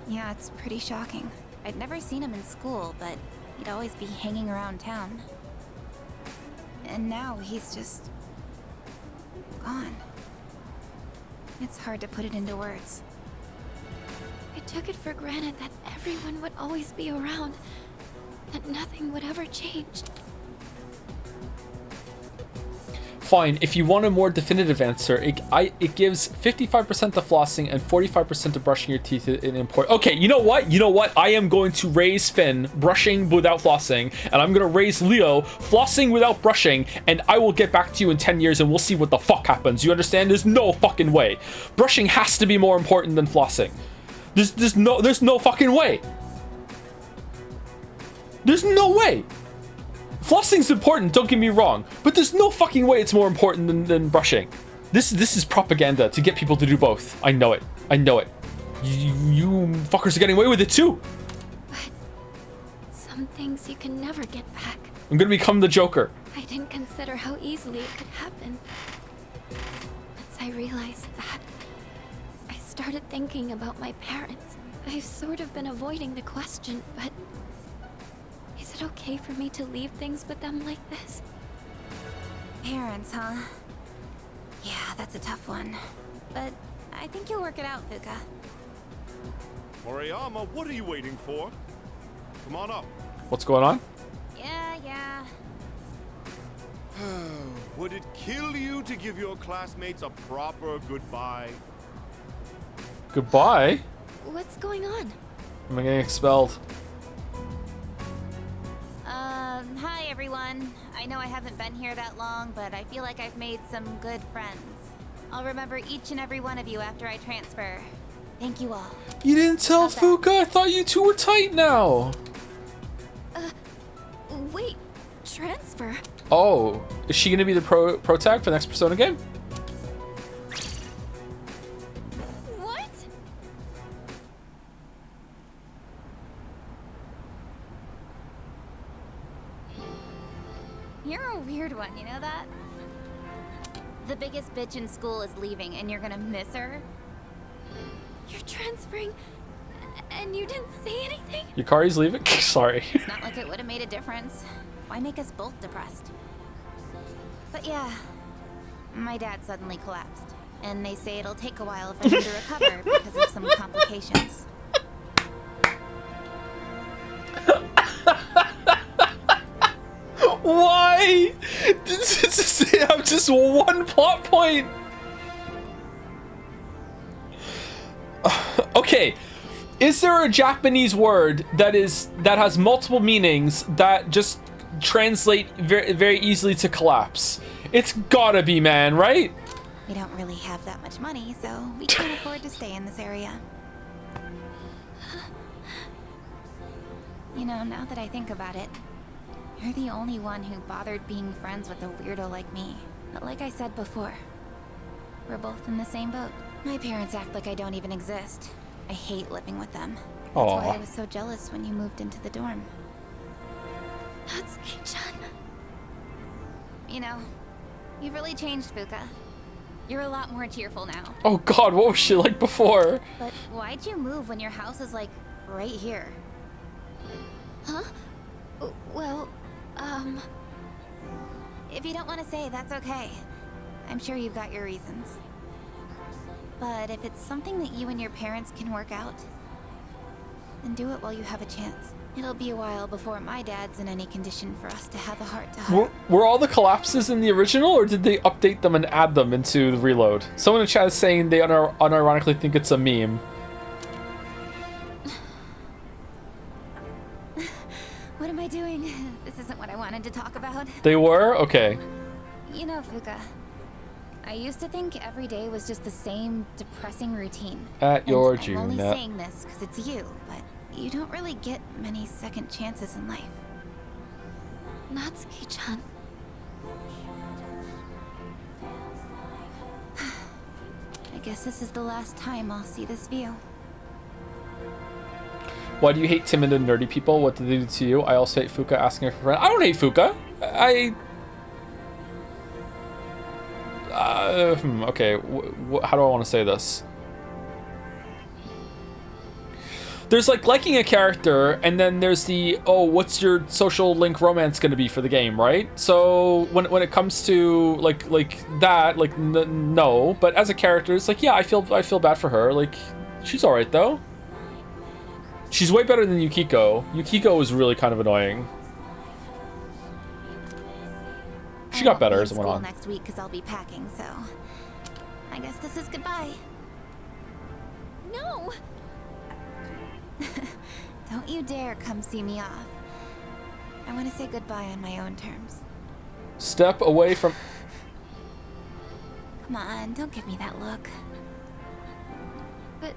Yeah, it's pretty shocking. I'd never seen him in school, but he'd always be hanging around town. And now he's just... gone. It's hard to put it into words. I took it for granted that everyone would always be around, that nothing would ever change. Fine, if you want a more definitive answer, it gives 55% to flossing and 45% to brushing your teeth in import. Okay, you know what? You know what? I am going to raise Finn brushing without flossing, and I'm going to raise Leo flossing without brushing, and I will get back to you in 10 years and we'll see what the fuck happens. You understand? There's no fucking way. Brushing has to be more important than flossing. There's no fucking way. There's no way. Flossing's important, don't get me wrong, but there's no fucking way it's more important than brushing. This is propaganda to get people to do both. I know it. I know it. You fuckers are getting away with it too. But some things you can never get back. I'm gonna become the Joker. I didn't consider how easily it could happen. Once I realized that, I started thinking about my parents. I've sort of been avoiding the question, but is it okay for me to leave things with them like this? Parents, huh? Yeah, that's a tough one. But I think you'll work it out, Fuka. Moriyama, what are you waiting for? Come on up. What's going on? Yeah. Would it kill you to give your classmates a proper goodbye? Goodbye? What's going on? Am I getting expelled? Hi everyone. I know I haven't been here that long, but I feel like I've made some good friends. I'll remember each and every one of you after I transfer. Thank you all. You didn't tell Fuka? I thought you two were tight now. Wait, transfer? Oh, is she gonna be the pro tag for the next Persona game? What? You're a weird one, you know that? The biggest bitch in school is leaving and you're gonna miss her? You're transferring, and you didn't say anything? Yukari's leaving? Sorry. It's not like it would have made a difference. Why make us both depressed? But yeah, my dad suddenly collapsed. And they say it'll take a while for him to recover because of some complications. Why? They have just one plot point. Okay, is there a Japanese word that has multiple meanings that just translate very easily to collapse? It's gotta be, man, right? We don't really have that much money, so we can't afford to stay in this area. You know, now that I think about it, you're the only one who bothered being friends with a weirdo like me. But like I said before, we're both in the same boat. My parents act like I don't even exist. I hate living with them. That's why I was so jealous when you moved into the dorm. That's Natsuki-chan. You know, you've really changed, Fuka. You're a lot more cheerful now. Oh god, what was she like before? But why'd you move when your house is like right here? Huh? Well, if you don't want to say, that's okay. I'm sure you've got your reasons. But if it's something that you and your parents can work out, then do it while you have a chance. It'll be a while before my dad's in any condition for us to have a heart-to-heart. Were all the collapses in the original, or did they update them and add them into the Reload? Someone in chat is saying they unironically think it's a meme. What am I doing? This isn't what I wanted to talk about. They were? Okay. You know, Fuka, I used to think every day was just the same depressing routine. At your I'm only June. saying this because it's you, but you don't really get many second chances in life. Natsuki-chan. I guess this is the last time I'll see this view. Why do you hate timid and nerdy people? What did they do to you? I also hate Fuka asking her for a friend. I don't hate Fuka. Okay, how do I want to say this? There's like liking a character, and then there's the, oh, what's your social link romance gonna be for the game, right? So when it comes to like that, like no, but as a character, it's like, yeah, I feel bad for her. Like, she's all right though. She's way better than Yukiko. Yukiko was really kind of annoying. She got better as it went on. Next week because I'll be packing, so I guess this is goodbye. No. Don't you dare come see me off. I want to say goodbye on my own terms. Step away from... Come on, don't give me that look. But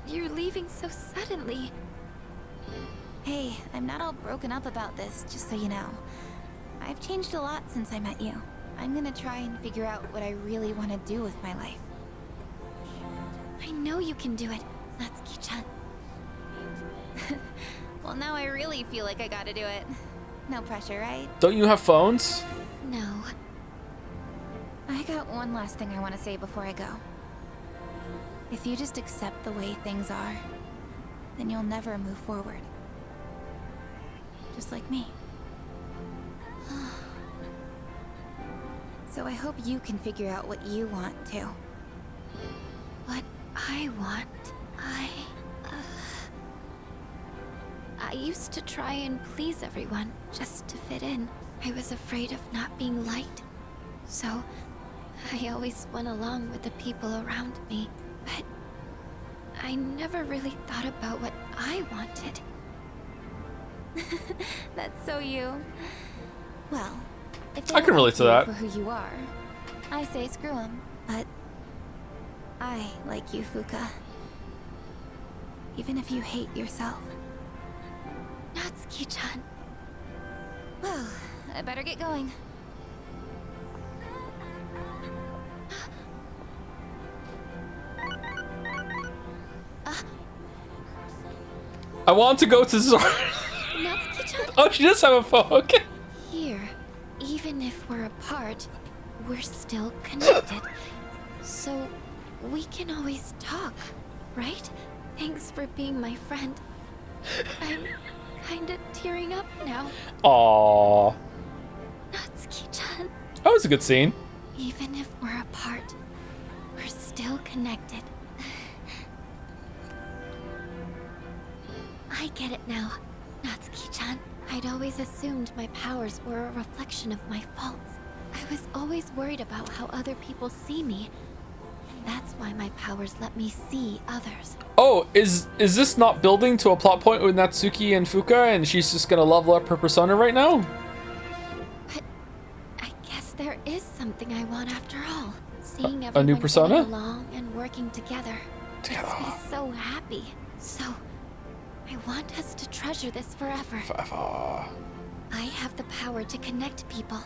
you're leaving so suddenly. Hey, I'm not all broken up about this, just so you know. I've changed a lot since I met you. I'm gonna try and figure out what I really want to do with my life. I know you can do it, Natsuki-chan. Well, now I really feel like I gotta do it. No pressure, right? Don't you have phones? No. I got one last thing I want to say before I go. If you just accept the way things are, then you'll never move forward. Just like me. So I hope you can figure out what you want too. What I want, I used to try and please everyone just to fit in. I was afraid of not being liked. So I always went along with the people around me. But I never really thought about what I wanted. That's so you. Well, if I can relate to that. For who you are, I say screw 'em. But I like you, Fuka. Even if you hate yourself. Natsuki-chan. Well, I better get going. I want to go to Zora. Natsuki-chan? Oh, she does have a phone. Okay. Here, even if we're apart, we're still connected. So we can always talk, right? Thanks for being my friend. I'm kinda tearing up now. Aww. Natsuki-chan. That was a good scene. Even if we're apart, we're still connected. I get it now, Natsuki-chan. I'd always assumed my powers were a reflection of my faults. I was always worried about how other people see me. And that's why my powers let me see others. Oh, is this not building to a plot point with Natsuki and Fuka, and she's just gonna level up her persona right now? But I guess there is something I want after all. Seeing A everyone new persona? getting along and working together makes me so happy. So I want us to treasure this forever. I have the power to connect people,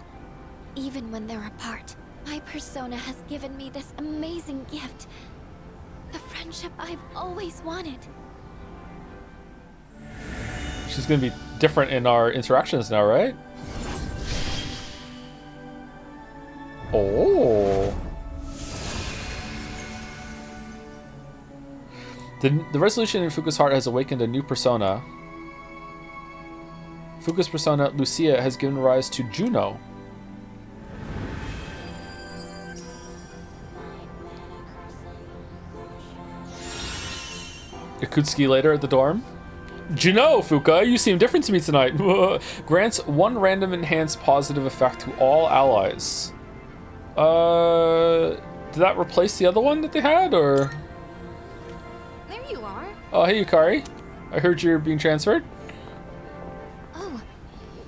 even when they're apart. My persona has given me this amazing gift. The friendship I've always wanted. She's gonna be different in our interactions now, right? Oh. The resolution in Fuka's heart has awakened a new persona. Fuka's persona, Lucia, has given rise to Juno. Yakutsuki later at the dorm. Juno, Fuka, you seem different to me tonight. Grants 1 random enhanced positive effect to all allies. Did that replace the other one that they had, or? There you are. Oh, hey, Yukari. I heard you're being transferred. Oh,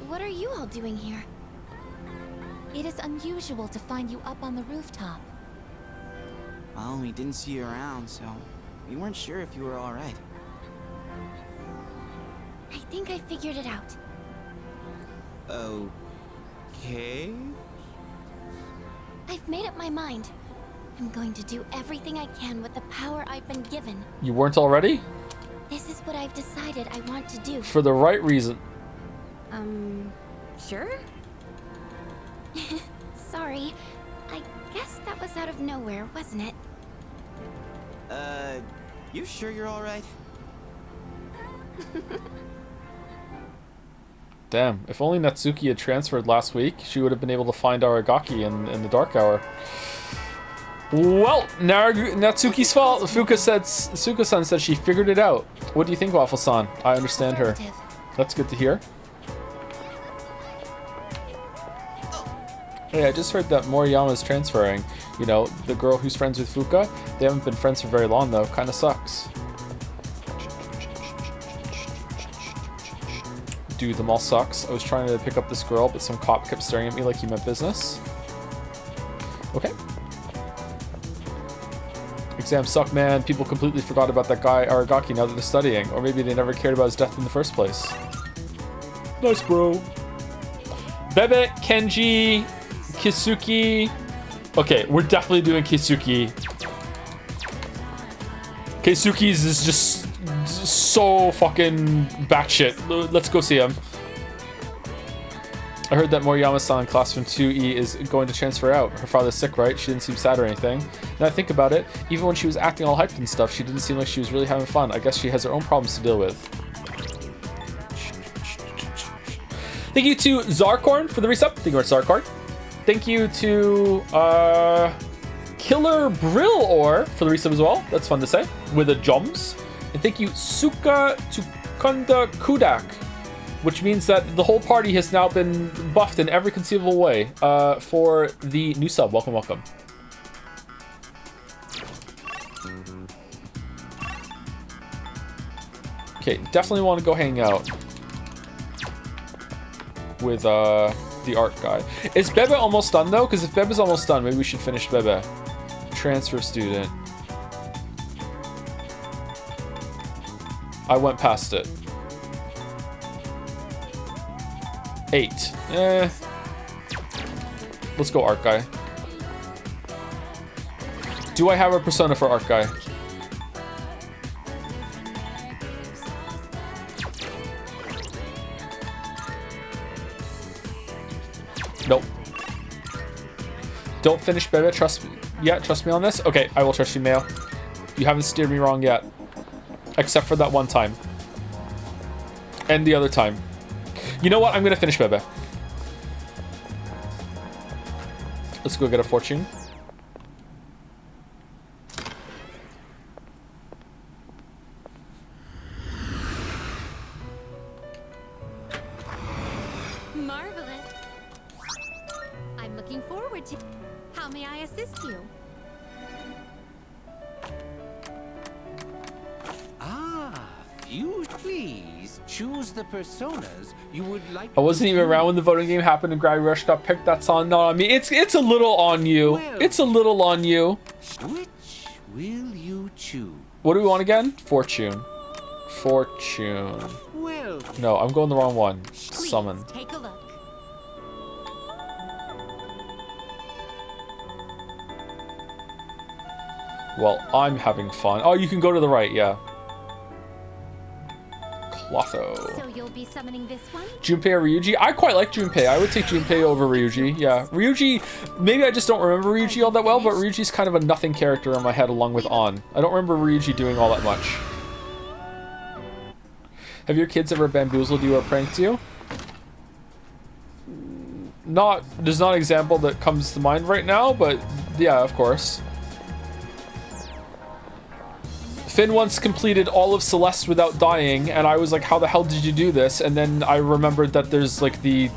what are you all doing here? It is unusual to find you up on the rooftop. Well, we didn't see you around, so we weren't sure if you were all right. I think I figured it out. Okay. I've made up my mind. I'm going to do everything I can with the power I've been given. You weren't already? This is what I've decided I want to do. For the right reason. Sure? Sorry. I guess that was out of nowhere, wasn't it? You sure you're all right? Damn, if only Natsuki had transferred last week, she would have been able to find Aragaki in the dark hour. Well, Natsuki's fault. Suka-san said she figured it out. What do you think, Waffle-san? I understand her. That's good to hear. Hey, I just heard that Moriyama's transferring. You know, the girl who's friends with Fuka. They haven't been friends for very long, though. Kinda sucks. Dude, the mall sucks. I was trying to pick up this girl, but some cop kept staring at me like he meant business. Okay. Exams suck, man. People completely forgot about that guy Aragaki now that they're studying. Or maybe they never cared about his death in the first place. Nice, bro. Bebe, Kenji, Kisuki. Okay, we're definitely doing Kisuki. Kisuki's is just so fucking batshit. Let's go see him. I heard that Moriyama-san, class from 2E, is going to transfer out. Her father's sick, right? She didn't seem sad or anything. Now I think about it, even when she was acting all hyped and stuff, she didn't seem like she was really having fun. I guess she has her own problems to deal with. Thank you to Zarkorn for the resub. Thank you very much, Zarkorn. Thank you to Killer Brill Ore for the resub as well. That's fun to say. With a Joms. And thank you, Suka Tukunda Kudak, which means that the whole party has now been buffed in every conceivable way for the new sub. Welcome, welcome. Okay, definitely want to go hang out with the art guy. Is Bebe almost done though? Because if Bebe's almost done, maybe we should finish Bebe. Transfer student. I went past it. 8. Let's go art guy. Do I have a persona for art guy? Nope. Don't finish Bebe, trust me. Yeah, trust me on this? Okay, I will trust you, Mayo. You haven't steered me wrong yet. Except for that one time. And the other time. You know what? I'm gonna finish Bebe. Let's go get a fortune. Marvelous. I'm looking forward to... How may I assist you? You please choose the personas you would like. I wasn't even around when the voting game happened and Gravity Rush got picked. That's on. No, I mean it's a little on you. It's a little on you. Which will you choose? What do we want again? Fortune. Fortune. Well. No, I'm going the wrong one. Summon. Take a look. Well, I'm having fun. Oh, you can go to the right. Yeah. Clotho. So you'll be summoning this one? Junpei or Ryuji? I quite like Junpei. I would take Junpei over Ryuji. Yeah, Ryuji, maybe I just don't remember Ryuji all that well, but Ryuji's kind of a nothing character in my head along with An. I don't remember Ryuji doing all that much. Have your kids ever bamboozled you or pranked you? there's not an example that comes to mind right now, but yeah, of course. Finn once completed all of Celeste without dying, and I was like, how the hell did you do this? And then I remembered that there's like the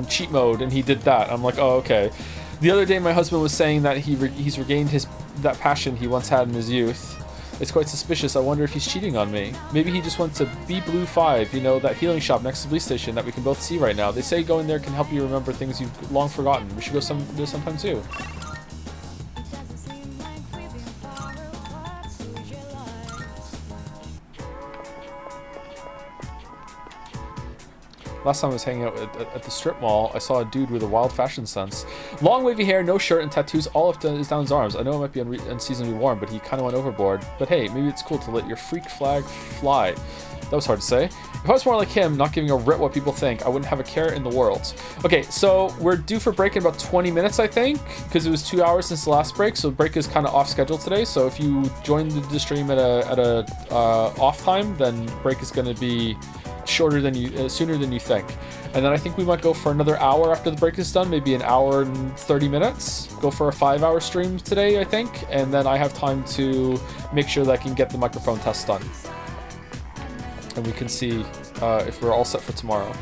cheat mode, and he did that. I'm like, oh, okay. The other day, my husband was saying that he's regained that passion he once had in his youth. It's quite suspicious. I wonder if he's cheating on me. Maybe he just went to Be Blue 5, you know, that healing shop next to the police station that we can both see right now. They say going there can help you remember things you've long forgotten. We should go there sometime too. Last time I was hanging out at the strip mall, I saw a dude with a wild fashion sense. Long wavy hair, no shirt, and tattoos all up to down his arms. I know it might be unseasonably warm, but he kind of went overboard. But hey, maybe it's cool to let your freak flag fly. That was hard to say. If I was more like him, not giving a rip what people think, I wouldn't have a care in the world. Okay, so we're due for break in about 20 minutes, I think, because it was 2 hours since the last break, so break is kind of off schedule today. So if you joined the stream at a off time, then break is going to be shorter than sooner than you think. And then I think we might go for another hour after the break is done, maybe an hour and 30 minutes. Go for a 5-hour stream today, I think, and then I have time to make sure that I can get the microphone test done, and we can see if we're all set for tomorrow.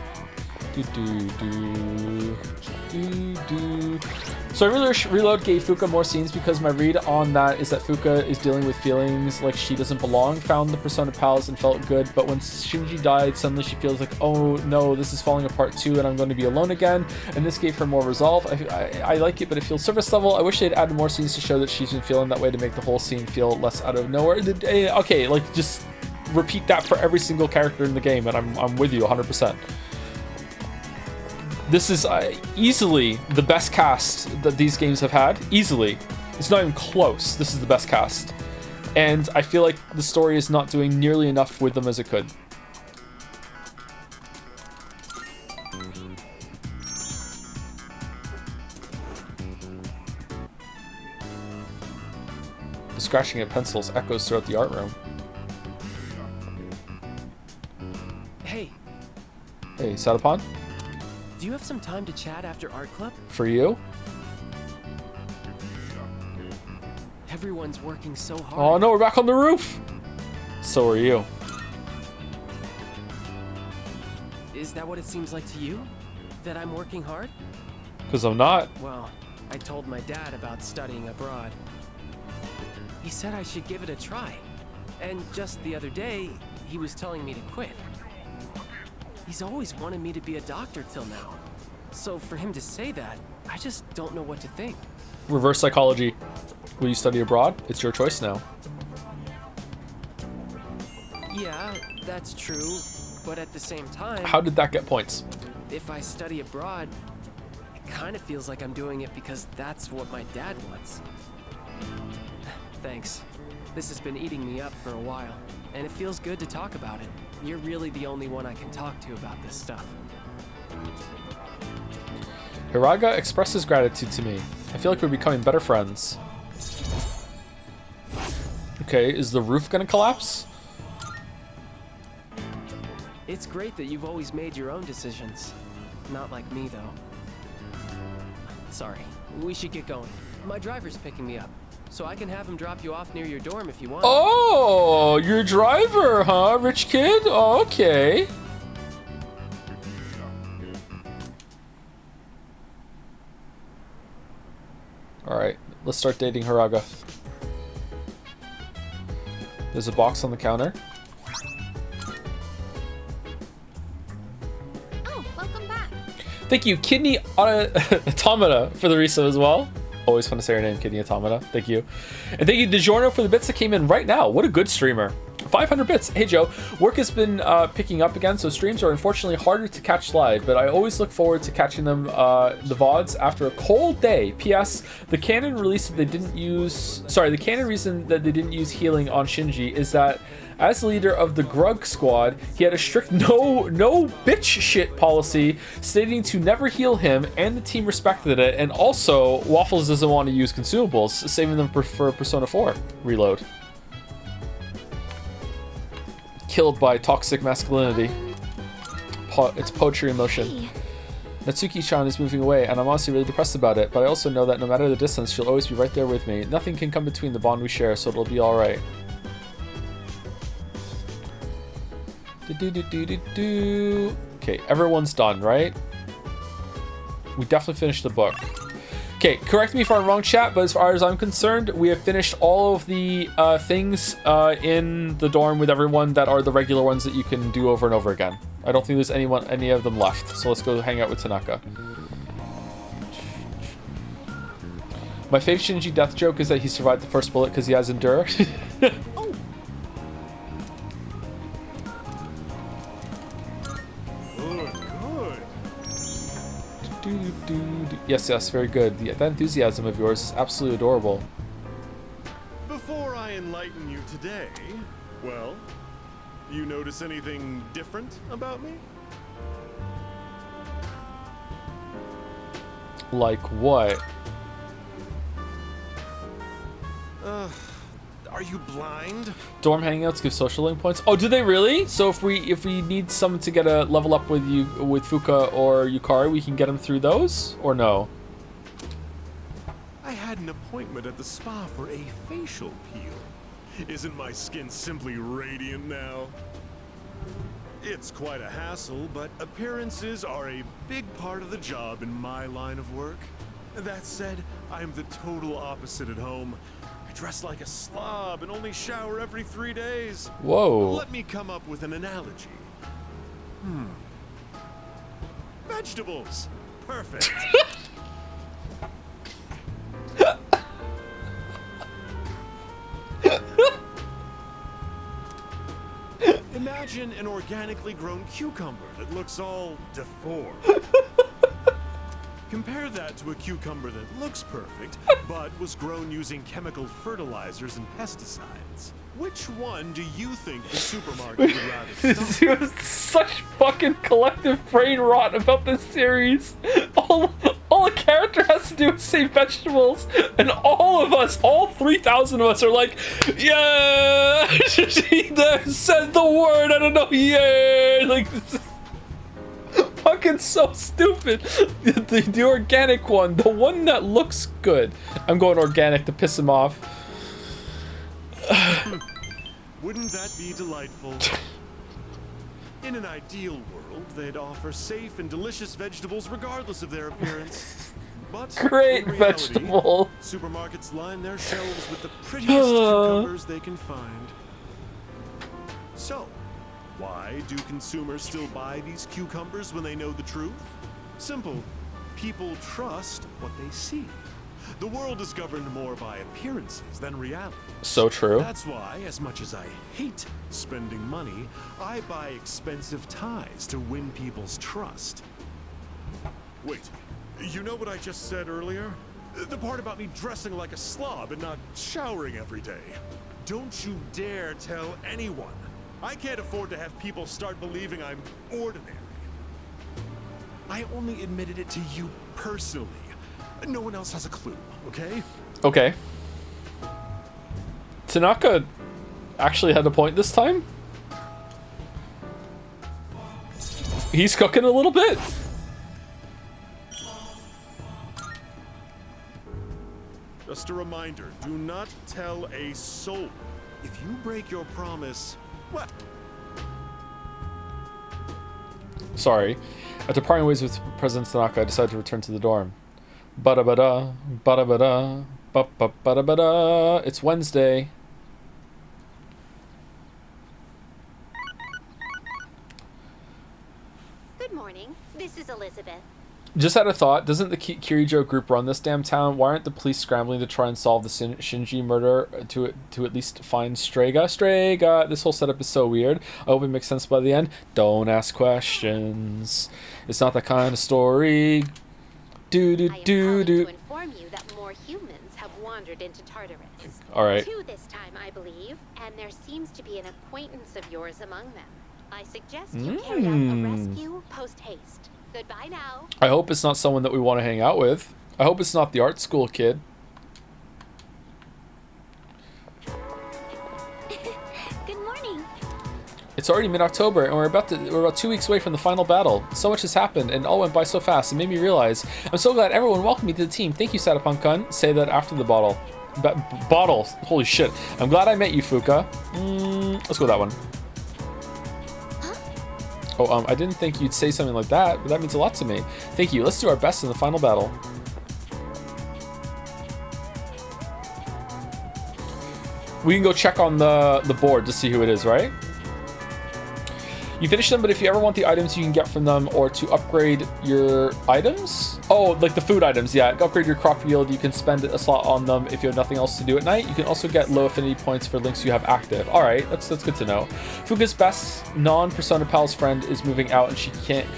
So I really Reload gave Fuka more scenes because my read on that is that Fuka is dealing with feelings like she doesn't belong, found the Persona pals and felt good, but when Shinji died, suddenly she feels like, oh no, this is falling apart too and I'm going to be alone again, and this gave her more resolve. I like it, but it feels surface level. I wish they'd added more scenes to show that she's been feeling that way to make the whole scene feel less out of nowhere. Okay, like just repeat that for every single character in the game and I'm with you 100%. This is easily the best cast that these games have had. Easily. It's not even close. This is the best cast. And I feel like the story is not doing nearly enough with them as it could. The scratching of pencils echoes throughout the art room. Hey. Hey, Satapon? Do you have some time to chat after art club? For you? Everyone's working so hard. Oh no, we're back on the roof! So are you. Is that what it seems like to you? That I'm working hard? Because I'm not. Well, I told my dad about studying abroad. He said I should give it a try. And just the other day, he was telling me to quit. He's always wanted me to be a doctor till now. So for him to say that, I just don't know what to think. Reverse psychology. Will you study abroad? It's your choice now. Yeah, that's true. But at the same time... How did that get points? If I study abroad, it kind of feels like I'm doing it because that's what my dad wants. Thanks. This has been eating me up for a while, and it feels good to talk about it. You're really the only one I can talk to about this stuff. Hiraga expresses gratitude to me. I feel like we're becoming better friends. Okay, is the roof gonna collapse? It's great that you've always made your own decisions. Not like me, though. Sorry, we should get going. My driver's picking me up, so I can have him drop you off near your dorm if you want. Oh, your driver, huh? Rich kid? Oh, okay. Alright, let's start dating Hiraga. There's a box on the counter. Oh, welcome back. Thank you, Kidney Automata, for the resub as well. Always fun to say your name, Kidney Automata. Thank you. And thank you, DiGiorno, for the bits that came in right now. What a good streamer. 500 bits. Hey, Joe. Work has been picking up again, so streams are unfortunately harder to catch live, but I always look forward to catching them, the VODs, after a cold day. P.S. The canon release that they didn't use... Sorry, the canon reason that they didn't use healing on Shinji is that as leader of the Grug squad, he had a strict no bitch shit policy stating to never heal him, and the team respected it, and also Waffles doesn't want to use consumables, saving them for Persona 4 Reload. Killed by toxic masculinity. It's poetry in motion. Natsuki-chan is moving away, and I'm honestly really depressed about it, but I also know that no matter the distance, she'll always be right there with me. Nothing can come between the bond we share, so it'll be alright. Okay, everyone's done, right? We definitely finished the book. Okay, correct me if I'm wrong, chat, but as far as I'm concerned, we have finished all of the things in the dorm with everyone that are the regular ones that you can do over and over again. I don't think there's any of them left, so let's go hang out with Tanaka. My favorite Shinji death joke is that he survived the first bullet because he has Endure. Yes, very good. That enthusiasm of yours is absolutely adorable. Before I enlighten you today, well, you notice anything different about me? Like what? Are you blind? Dorm hangouts give social link points. Oh, do they really? So if we need someone to get a level up with you with Fuka or Yukari, we can get them through those, or no? I had an appointment at the spa for a facial peel. Isn't my skin simply radiant now? It's quite a hassle, but appearances are a big part of the job in my line of work. That said, I'm the total opposite at home. I dress like a slob and only shower every 3 days. Whoa. Let me come up with an analogy. Vegetables. Perfect. Imagine an organically grown cucumber that looks all deformed. Compare that to a cucumber that looks perfect, but was grown using chemical fertilizers and pesticides. Which one do you think the supermarket would rather stock? Such fucking collective brain rot about this series. All a character has to do is say vegetables, and all of us, all 3,000 of us are like, yeah, she said the word, I don't know, yeah, like, this is fucking so stupid. The organic one, the one that looks good. I'm going organic to piss him off. Wouldn't that be delightful? In an ideal world, they'd offer safe and delicious vegetables regardless of their appearance. But great in reality, vegetable. Supermarkets line their shelves with the prettiest cucumbers they can find. So, why do consumers still buy these cucumbers when they know the truth? Simple. People trust what they see. The world is governed more by appearances than reality. So true. That's why, as much as I hate spending money, I buy expensive ties to win people's trust. Wait, you know what I just said earlier? The part about me dressing like a slob and not showering every day. Don't you dare tell anyone. I can't afford to have people start believing I'm ordinary. I only admitted it to you personally. No one else has a clue, okay? Okay. Tanaka actually had a point this time. He's cooking a little bit. Just a reminder, do not tell a soul. If you break your promise, what? Sorry. After parting ways with President Tanaka, I decided to return to the dorm. Ba-da-ba-da, ba-da-ba-da, ba-ba-ba-da-ba-da. It's Wednesday. Good morning. This is Elizabeth. Just had a thought. Doesn't the Kirijo group run this damn town? Why aren't the police scrambling to try and solve the Shinji murder to at least find Strega? Strega! This whole setup is so weird. I hope it makes sense by the end. Don't ask questions. It's not that kind of story. To inform you that more humans have wandered into Tartarus. All right. 2 this time, I believe, and there seems to be an acquaintance of yours among them. I suggest you carry out a rescue post-haste. Goodbye now. I hope it's not someone that we want to hang out with. I hope it's not the art school kid. Good morning. It's already mid-October, and we're about 2 weeks away from the final battle. So much has happened, and it all went by so fast. It made me realize I'm so glad everyone welcomed me to the team. Thank you, Satapunk-kun. Say that after the bottle. Bottle. Holy shit. I'm glad I met you, Fuka. Let's go with that one. Oh, I didn't think you'd say something like that, but that means a lot to me. Thank you. Let's do our best in the final battle. We can go check on the board to see who it is, right? You finish them, but if you ever want the items you can get from them or to upgrade your items... Oh, like the food items, yeah. Upgrade your crop yield, you can spend a slot on them if you have nothing else to do at night. You can also get low affinity points for links you have active. Alright, that's good to know. Fuka's best non-Persona Pal's friend is moving out and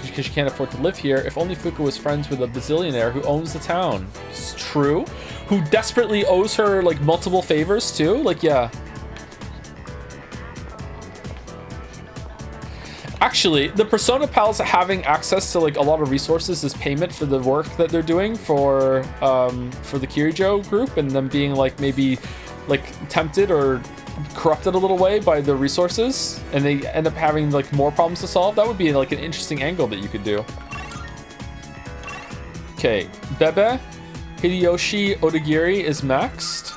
because she can't afford to live here. If only Fuka was friends with a bazillionaire who owns the town. It's true. Who desperately owes her, like, multiple favors, too? Like, yeah. Actually, the Persona Pals having access to like a lot of resources is payment for the work that they're doing for the Kirijo group, and them being like maybe like tempted or corrupted a little way by the resources, and they end up having like more problems to solve. That would be like an interesting angle that you could do. Okay, Bebe Hideyoshi Odagiri is maxed.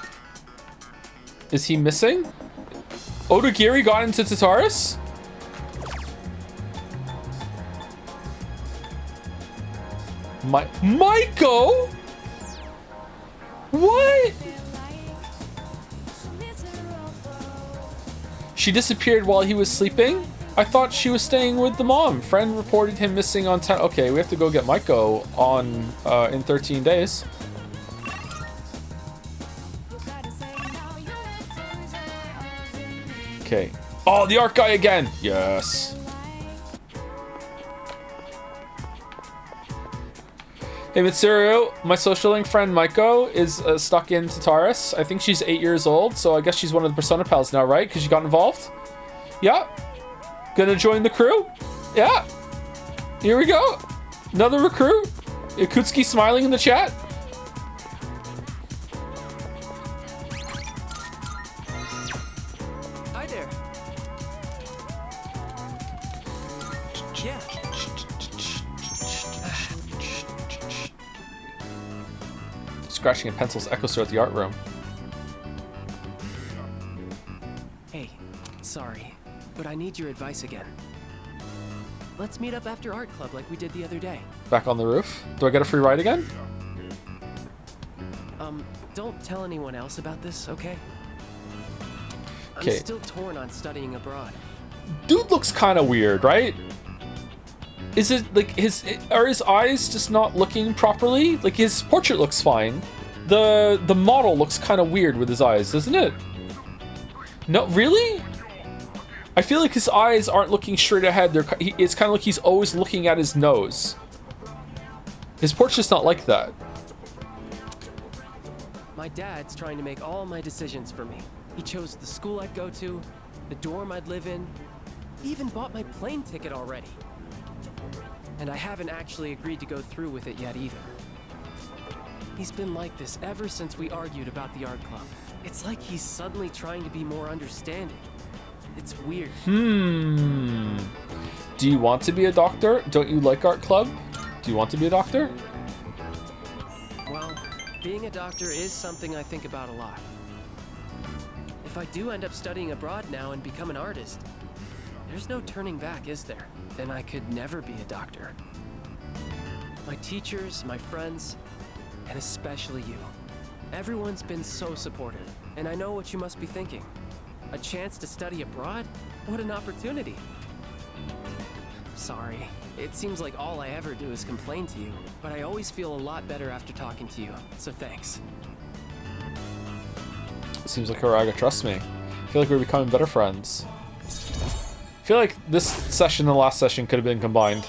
Is he missing? Odagiri got into Tataris? Maiko? What? She disappeared while he was sleeping? I thought she was staying with the mom. Friend reported him missing on 10. Okay, we have to go get Maiko on in 13 days. Okay. Oh, the art guy again. Yes. Hey Mitsuru, my social link friend Maiko is stuck in Tataris. I think she's 8 years old, so I guess she's one of the Persona Pals now, right? Because she got involved? Yeah. Gonna join the crew? Yeah. Here we go. Another recruit. Ikutsuki smiling in the chat. Hi there. Yeah. Scratching and pencils echoes throughout the art room. Hey, sorry, but I need your advice again. Let's meet up after art club like we did the other day. Back on the roof. Do I get a free ride again? Don't tell anyone else about this, okay? Okay. I'm still torn on studying abroad. Dude looks kind of weird, right? Is it like are his eyes just not looking properly? Like his portrait looks fine. The model looks kind of weird with his eyes, doesn't it? No, really? I feel like his eyes aren't looking straight ahead. It's kind of like he's always looking at his nose. His portrait's not like that. My dad's trying to make all my decisions for me. He chose the school I'd go to, the dorm I'd live in. He even bought my plane ticket already. And I haven't actually agreed to go through with it yet either. He's been like this ever since we argued about the art club. It's like he's suddenly trying to be more understanding. It's weird. Do you want to be a doctor? Don't you like art club? Do you want to be a doctor? Well, being a doctor is something I think about a lot. If I do end up studying abroad now and become an artist, there's no turning back, is there? Then I could never be a doctor. My teachers, my friends, and especially you. Everyone's been so supportive, and I know what you must be thinking. A chance to study abroad? What an opportunity. Sorry, it seems like all I ever do is complain to you, but I always feel a lot better after talking to you, so thanks. It seems like Horaga trusts me. I feel like we're becoming better friends. I feel like this session and the last session could have been combined.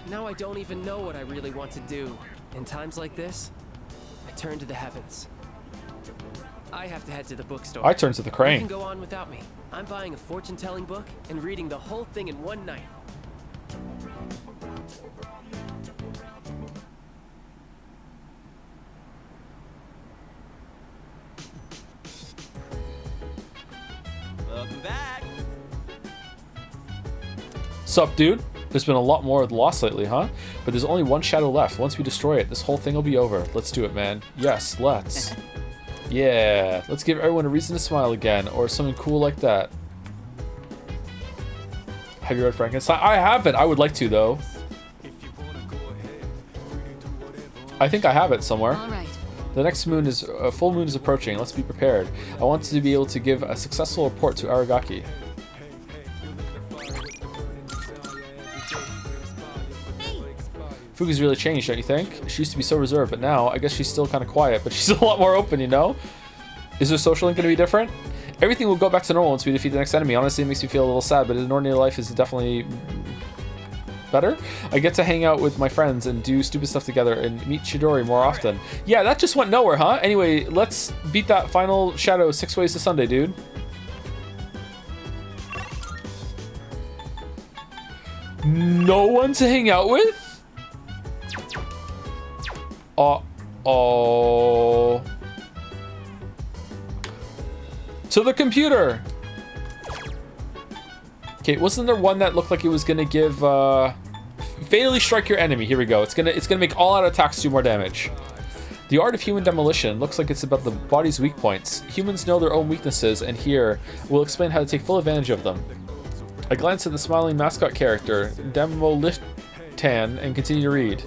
Now I don't even know what I really want to do. In times like this, I turn to the heavens. I have to head to the bookstore. I turn to the crane. You can go on without me. I'm buying a fortune-telling book and reading the whole thing in one night. Sup, dude? There's been a lot more lost lately, huh? But there's only one shadow left. Once we destroy it, this whole thing will be over. Let's do it, man. Yes, let's. Yeah, let's give everyone a reason to smile again, or something cool like that. Have you read Frankenstein? I haven't. I would like to, though. I think I have it somewhere. All right. The next moon is full moon is approaching. Let's be prepared. I want to be able to give a successful report to Aragaki. Fuku's really changed, don't you think? She used to be so reserved, but now I guess she's still kind of quiet, but she's a lot more open, you know? Is her social link going to be different? Everything will go back to normal once we defeat the next enemy. Honestly, it makes me feel a little sad, but in ordinary life is definitely better. I get to hang out with my friends and do stupid stuff together and meet Chidori more often. Yeah, that just went nowhere, huh? Anyway, let's beat that final shadow 6 ways to Sunday, dude. No one to hang out with? Uh-oh. To the computer. Okay, wasn't there one that looked like it was gonna give fatally strike your enemy? Here we go. It's gonna make all out attacks do more damage. The art of human demolition looks like it's about the body's weak points. Humans know their own weaknesses, and here we'll explain how to take full advantage of them. I glanced at the smiling mascot character, Demolitan, and continue to read.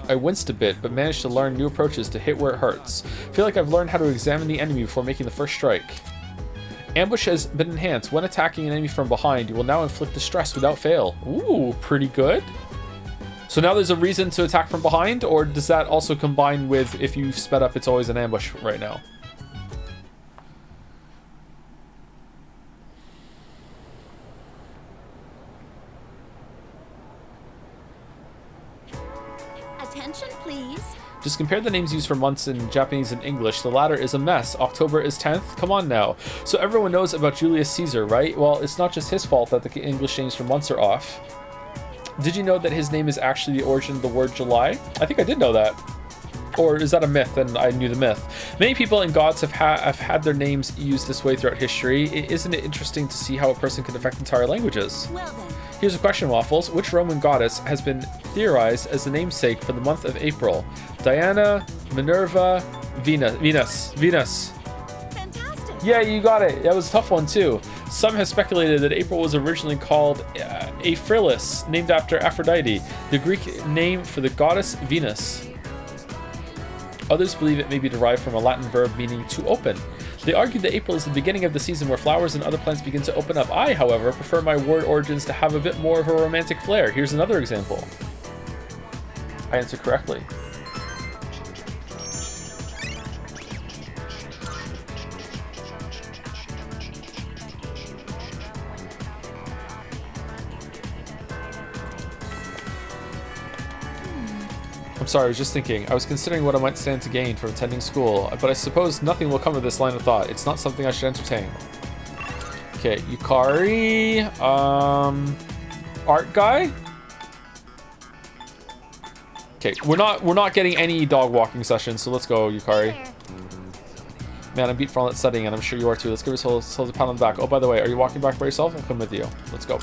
I winced a bit, but managed to learn new approaches to hit where it hurts. Feel like I've learned how to examine the enemy before making the first strike. Ambush has been enhanced. When attacking an enemy from behind, you will now inflict distress without fail. Ooh, pretty good. So now there's a reason to attack from behind, or does that also combine with if you've sped up, it's always an ambush right now? Attention, please. Just compare the names used for months in Japanese and English. The latter is a mess. October is 10th. Come on now. So everyone knows about Julius Caesar, right? Well, it's not just his fault that the English names for months are off. Did you know that his name is actually the origin of the word July? I think I did know that. Or is that a myth and I knew the myth? Many people and gods have had their names used this way throughout history. Isn't it interesting to see how a person can affect entire languages? Well then. Here's a question, Waffles. Which Roman goddess has been theorized as the namesake for the month of April? Diana, Minerva, Venus. Fantastic. Yeah, you got it. That was a tough one too. Some have speculated that April was originally called Aphrilis, named after Aphrodite, the Greek name for the goddess Venus. Others believe it may be derived from a Latin verb meaning to open. They argue that April is the beginning of the season where flowers and other plants begin to open up. I, however, prefer my word origins to have a bit more of a romantic flair. Here's another example. I answered correctly. I'm sorry, I was just thinking. I was considering what I might stand to gain from attending school, but I suppose nothing will come of this line of thought. It's not something I should entertain. Okay, Yukari, art guy. Okay, we're not getting any dog walking sessions, so let's go, Yukari. Man, I'm beat for all that studying, and I'm sure you are too. Let's give ourselves a pound on the back. Oh, by the way, are you walking back by yourself? I'll come with you. Let's go.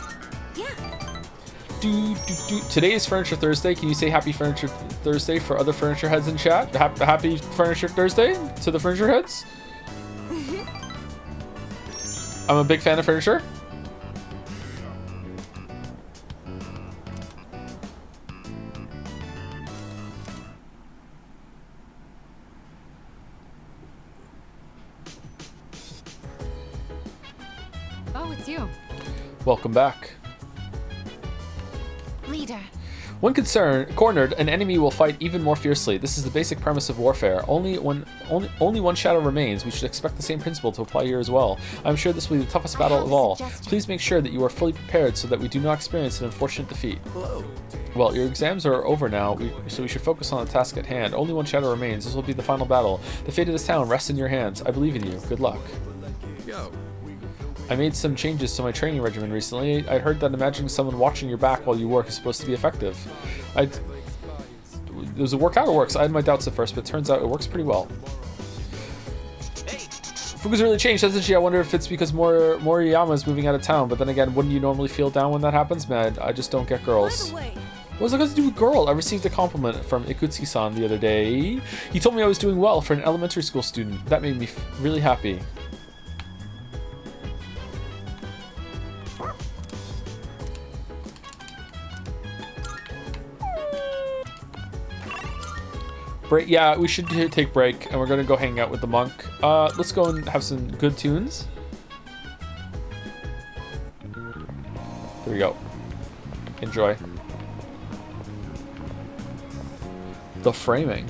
Today is Furniture Thursday. Can you say Happy Furniture Thursday for other furniture heads in chat? Happy Furniture Thursday to the furniture heads. I'm a big fan of furniture. Oh, it's you. Welcome back. Leader. When cornered, an enemy will fight even more fiercely. This is the basic premise of warfare. Only one shadow remains. We should expect the same principle to apply here as well. I'm sure this will be the toughest battle of all. Please make sure that you are fully prepared so that we do not experience an unfortunate defeat. Hello. Well, your exams are over now, so we should focus on the task at hand. Only one shadow remains. This will be the final battle. The fate of this town rests in your hands. I believe in you. Good luck. Yo. I made some changes to my training regimen recently. I heard that imagining someone watching your back while you work is supposed to be effective. Does it work out or works? I had my doubts at first, but it turns out it works pretty well. Hey, Fuku's really changed, hasn't she? I wonder if it's because Moriyama is moving out of town. But then again, wouldn't you normally feel down when that happens? Man, I just don't get girls. What was it got to do with girl? I received a compliment from Ikutsuki-san the other day. He told me I was doing well for an elementary school student. That made me really happy. Break, yeah, we should take break, and we're gonna go hang out with the monk. Let's go and have some good tunes. There we go. Enjoy. The framing.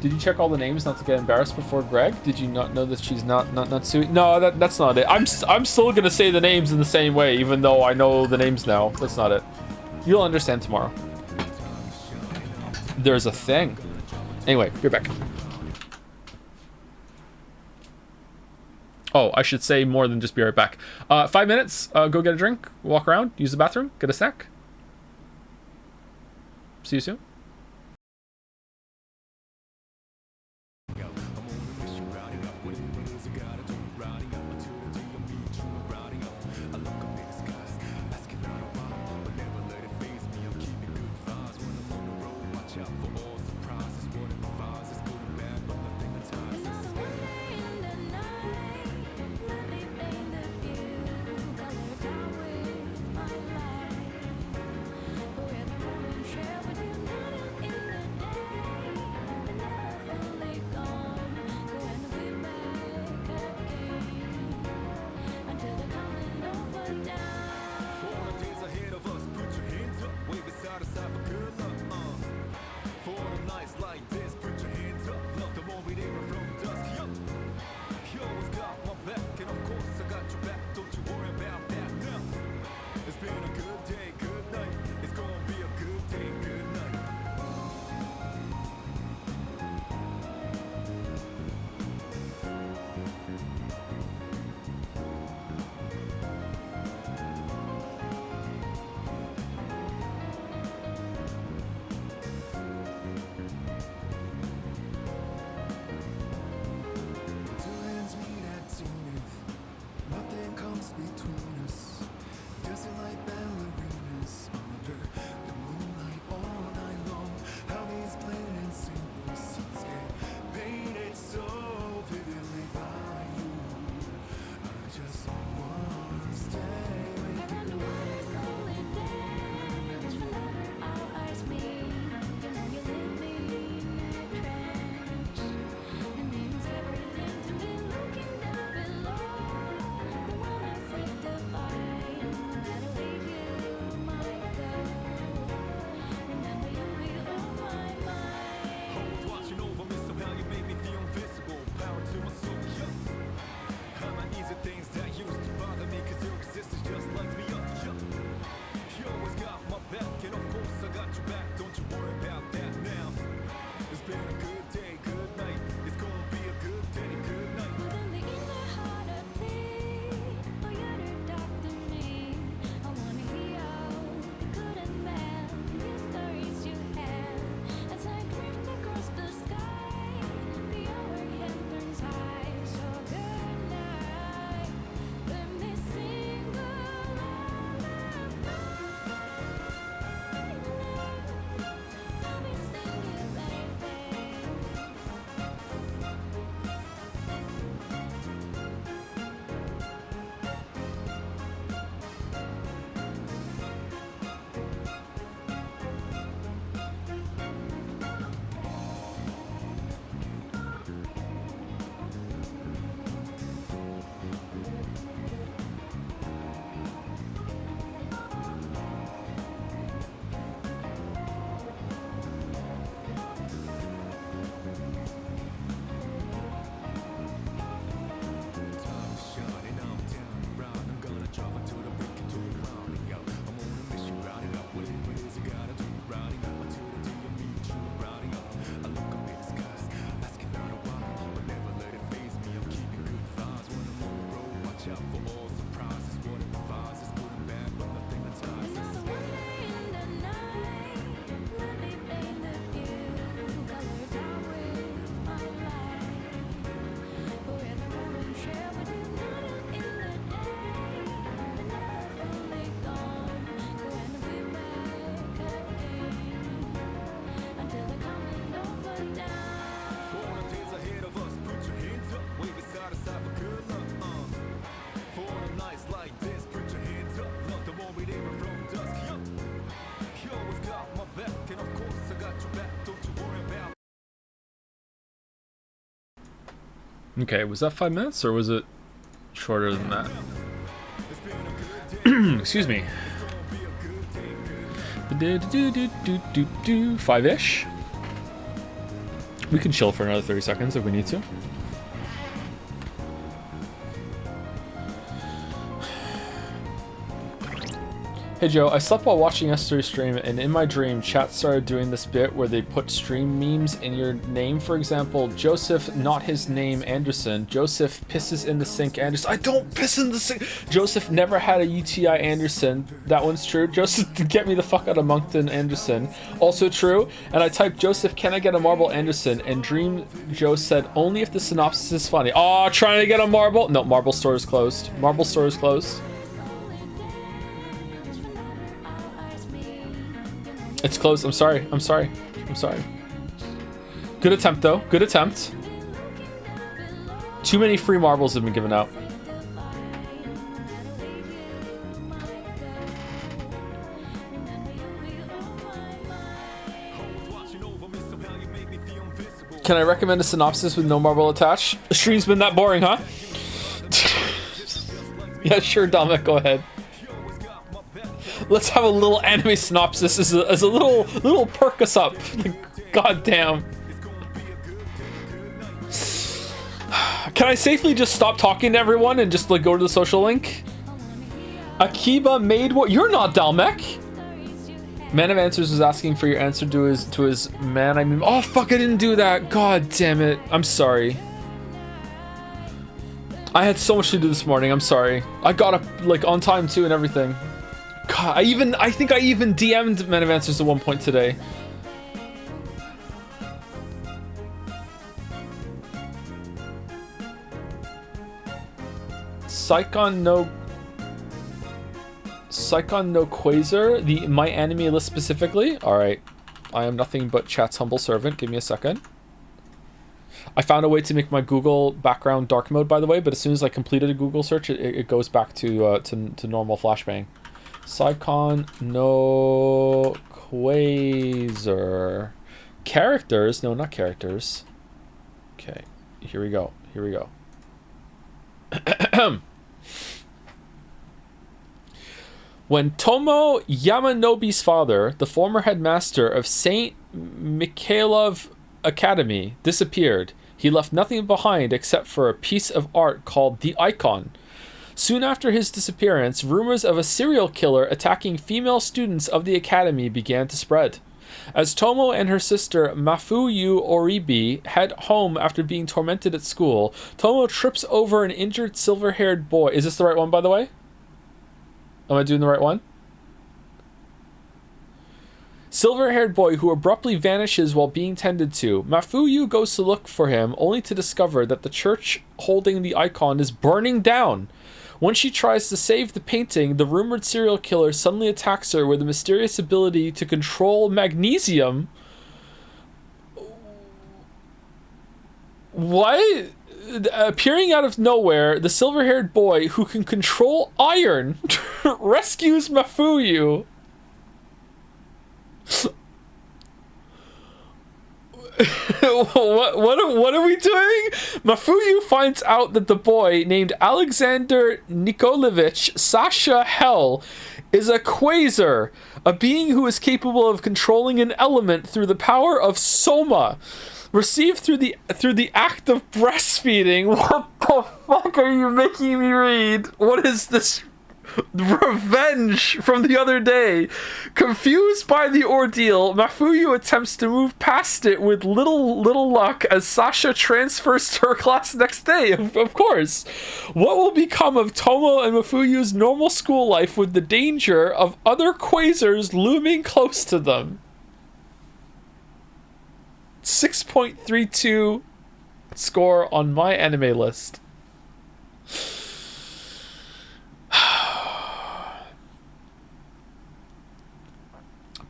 Did you check all the names not to get embarrassed before Greg? Did you not know that she's not Natsui? No, that's not it. I'm still gonna say the names in the same way, even though I know the names now. That's not it. You'll understand tomorrow. There's a thing. Anyway, you're back. Oh, I should say more than just be right back. 5 minutes, go get a drink, walk around, use the bathroom, get a snack. See you soon. Okay, was that 5 minutes or was it shorter than that? Excuse me. 5-ish. We can chill for another 30 seconds if we need to. Hey Joe, I slept while watching yesterday's stream, and in my dream, chat started doing this bit where they put stream memes in your name. For example, Joseph, not his name, Anderson. Joseph pisses in the sink, Anderson. I don't piss in the sink. Joseph never had a UTI, Anderson. That one's true. Joseph, get me the fuck out of Moncton, Anderson. Also true. And I typed, Joseph, can I get a marble, Anderson? And Dream Joe said, only if the synopsis is funny. Oh, trying to get a marble? No, marble store is closed. Marble store is closed. It's closed. I'm sorry. I'm sorry. I'm sorry. Good attempt, though. Good attempt. Too many free marbles have been given out. Can I recommend a synopsis with no marble attached? The stream's been that boring, huh? Yeah, sure, Dominic. Go ahead. Let's have a little anime synopsis as a little perk us up. God damn. Can I safely just stop talking to everyone and just like go to the social link? Akiba made what? You're not Dalmec. Man of Answers was asking for your answer to his man. I mean, oh fuck! I didn't do that. God damn it! I'm sorry. I had so much to do this morning. I'm sorry. I got up like on time too and everything. God, I think I even DM'd Man of Answers at one point today. Psychon no Quasar, the my anime list specifically. Alright. I am nothing but chat's humble servant. Give me a second. I found a way to make my Google background dark mode, by the way, but as soon as I completed a Google search, it goes back to normal flashbang. Psychon no Quasar. Characters? No, not characters. Okay, here we go. Here we go. When Tomo Yamanobe's father, the former headmaster of St. Mikhailov Academy, disappeared, he left nothing behind except for a piece of art called the Icon. Soon after his disappearance, rumors of a serial killer attacking female students of the academy began to spread. As Tomo and her sister Mafuyu Oribi head home after being tormented at school, Tomo trips over an injured silver-haired boy. Is this the right one, by the way? Am I doing the right one? Silver-haired boy who abruptly vanishes while being tended to. Mafuyu goes to look for him, only to discover that the church holding the icon is burning down. When she tries to save the painting, the rumored serial killer suddenly attacks her with a mysterious ability to control magnesium. What? Appearing out of nowhere, the silver-haired boy who can control iron rescues Mafuyu. What are we doing? Mafuyu finds out that the boy named Alexander Nikolaevich Sasha Hell is a quasar, a being who is capable of controlling an element through the power of soma, received through the act of breastfeeding. What the fuck are you making me read? What is this? Revenge from the other day. Confused by the ordeal, Mafuyu attempts to move past it with little luck as Sasha transfers to her class next day. Of course. What will become of Tomo and Mafuyu's normal school life with the danger of other quasars looming close to them? 6.32 score on my anime list.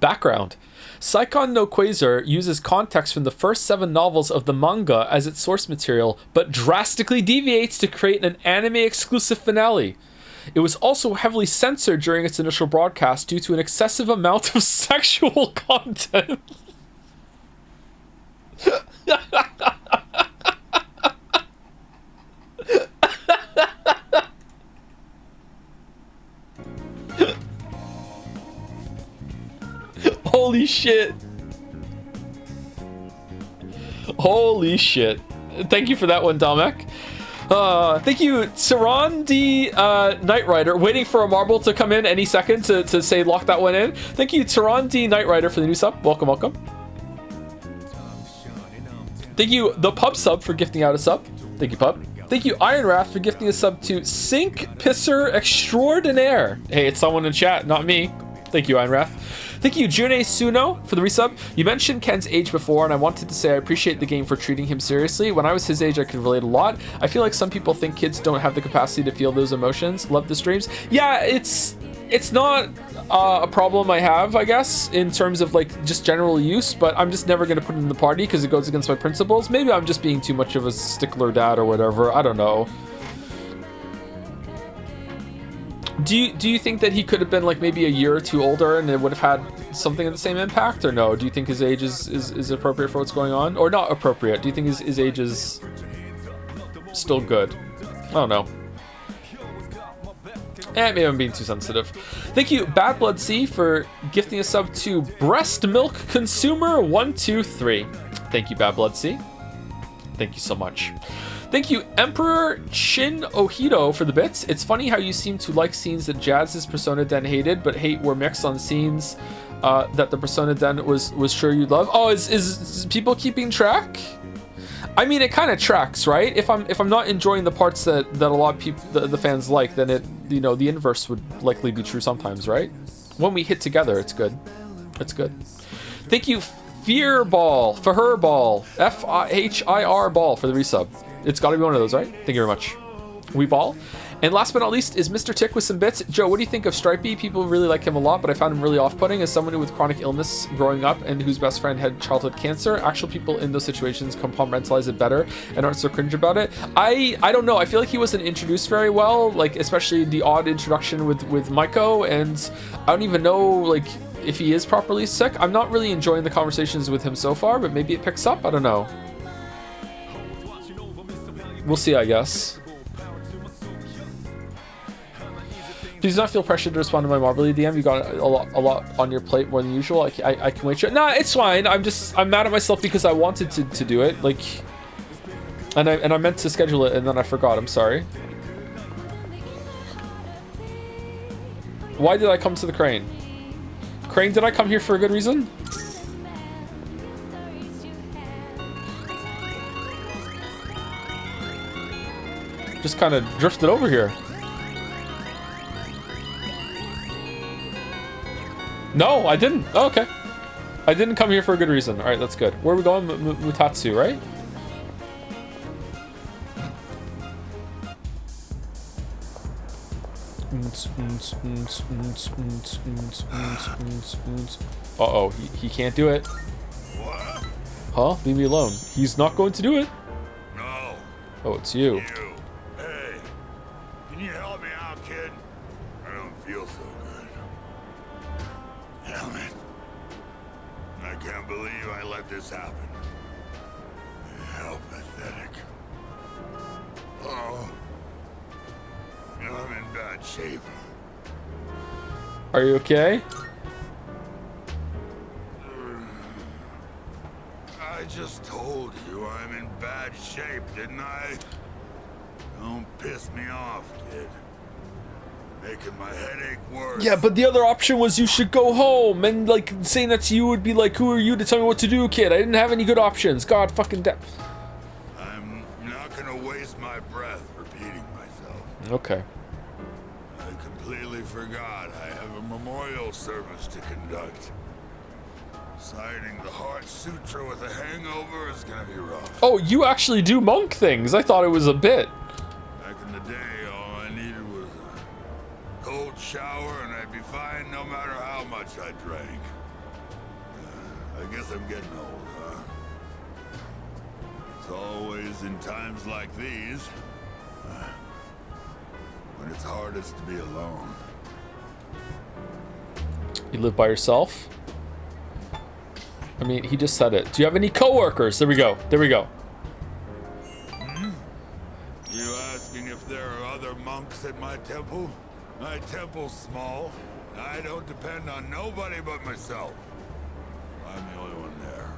Background. Psychon no Quasar uses context from the first 7 novels of the manga as its source material, but drastically deviates to create an anime-exclusive finale. It was also heavily censored during its initial broadcast due to an excessive amount of sexual content. Holy shit. Holy shit. Thank you for that one, Domek. Thank you, Saran D Knight Rider, waiting for a marble to come in any second to say lock that one in. Thank you, Saran D Knight Rider, for the new sub. Welcome, welcome. Thank you, the Pub sub, for gifting out a sub. Thank you, Pub. Thank you, Iron Wrath, for gifting a sub to Sink Pisser Extraordinaire. Hey, it's someone in chat, not me. Thank you, Iron Wrath. Thank you, June Suno, for the resub. You mentioned Ken's age before, and I wanted to say I appreciate the game for treating him seriously. When I was his age, I could relate a lot. I feel like some people think kids don't have the capacity to feel those emotions. Love the streams. Yeah, it's not a problem I have, I guess, in terms of like just general use, but I'm just never going to put it in the party because it goes against my principles. Maybe I'm just being too much of a stickler dad or whatever. I don't know. Do you think that he could have been like maybe a year or two older and it would have had something of the same impact, or no? Do you think his age is appropriate for what's going on, or not appropriate? Do you think his age is still good? I don't know. Maybe I'm being too sensitive. Thank you, Bad Blood C, for gifting a sub to Breast Milk Consumer 123. Thank you, Bad Blood C. Thank you so much. Thank you, Emperor Shin Ohito, for the bits. It's funny how you seem to like scenes that Jazz's Persona Den hated, but hate were mixed on scenes that the Persona Den was sure you'd love. Oh, is people keeping track? I mean, it kind of tracks, right? If I'm not enjoying the parts that a lot of people, the fans like, then it, you know, the inverse would likely be true sometimes, right? When we hit together, it's good. It's good. Thank you, Fearball, Fahirball, Fhir Ball, for the resub. It's got to be one of those, right? Thank you very much. We ball. And last but not least is Mr. Tick with some bits. Joe, what do you think of Stripey? People really like him a lot, but I found him really off-putting. As someone with chronic illness growing up and whose best friend had childhood cancer, actual people in those situations compartmentalize it better and aren't so cringe about it. I don't know. I feel like he wasn't introduced very well, like especially the odd introduction with Maiko, and I don't even know like if he is properly sick. I'm not really enjoying the conversations with him so far, but maybe it picks up. I don't know. We'll see, I guess. Please do not feel pressured to respond to my Marbly DM. You got a lot on your plate, more than usual. I can wait. Nah, it's fine. I'm mad at myself because I wanted to do it. Like, and I meant to schedule it and then I forgot. I'm sorry. Why did I come to the crane? Crane, did I come here for a good reason? Just kind of drifted over here. No, I didn't. Oh, okay. I didn't come here for a good reason. All right, that's good. Where are we going? Mutatsu, right? Uh-oh, he can't do it. What? Huh? Leave me alone. He's not going to do it. No. Oh, it's you. Hey, can you help me out, kid? I don't feel so good. Damn it. I can't believe I let this happen. How pathetic. Oh. I'm in bad shape. Are you okay? I just told you I'm in bad shape, didn't I? Don't piss me off, kid. Making my headache worse. Yeah, but the other option was you should go home, and like saying that to you would be like, who are you to tell me what to do, kid? I didn't have any good options. God fucking damn. I'm not gonna waste my breath repeating myself. Okay. I completely forgot I have a memorial service to conduct. Reciting the Heart Sutra with a hangover is gonna be rough. Oh, you actually do monk things. I thought it was a bit. Back in the day, all I needed was a cold shower and I'd be fine no matter how much I drank. I guess I'm getting old, huh? It's always in times like these when it's hardest to be alone. You live by yourself? I mean, he just said it. Do you have any coworkers? There we go. There we go. You asking if there are other monks at my temple? My temple's small. I don't depend on nobody but myself. I'm the only one there.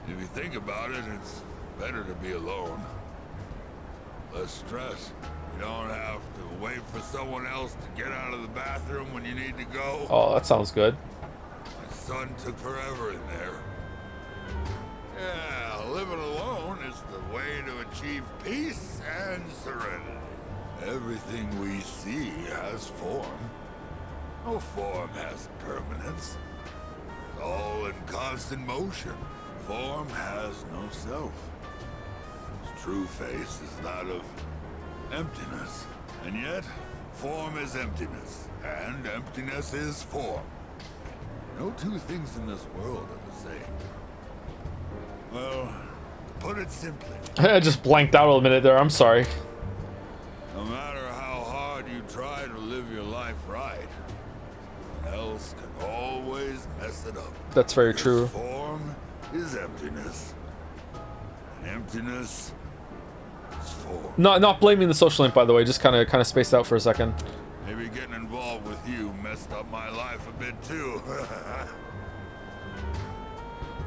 If you think about it, it's better to be alone. Less stress. You don't have to wait for someone else to get out of the bathroom when you need to go. Oh, that sounds good. My son took forever in there. Yeah, living alone is the way to achieve peace and serenity. Everything we see has form. No form has permanence. It's all in constant motion. Form has no self. Its true face is that of emptiness. And yet, form is emptiness, and emptiness is form. No two things in this world are the same. Well, to put it simply, I just blanked out a minute there. I'm sorry. no matter how hard you try to live your life right, someone else can always mess it up. That's very true. Form is emptiness. And emptiness is form. Not blaming the social link, by the way. Just kind of spaced out for a second. Maybe getting involved with you messed up my life a bit too.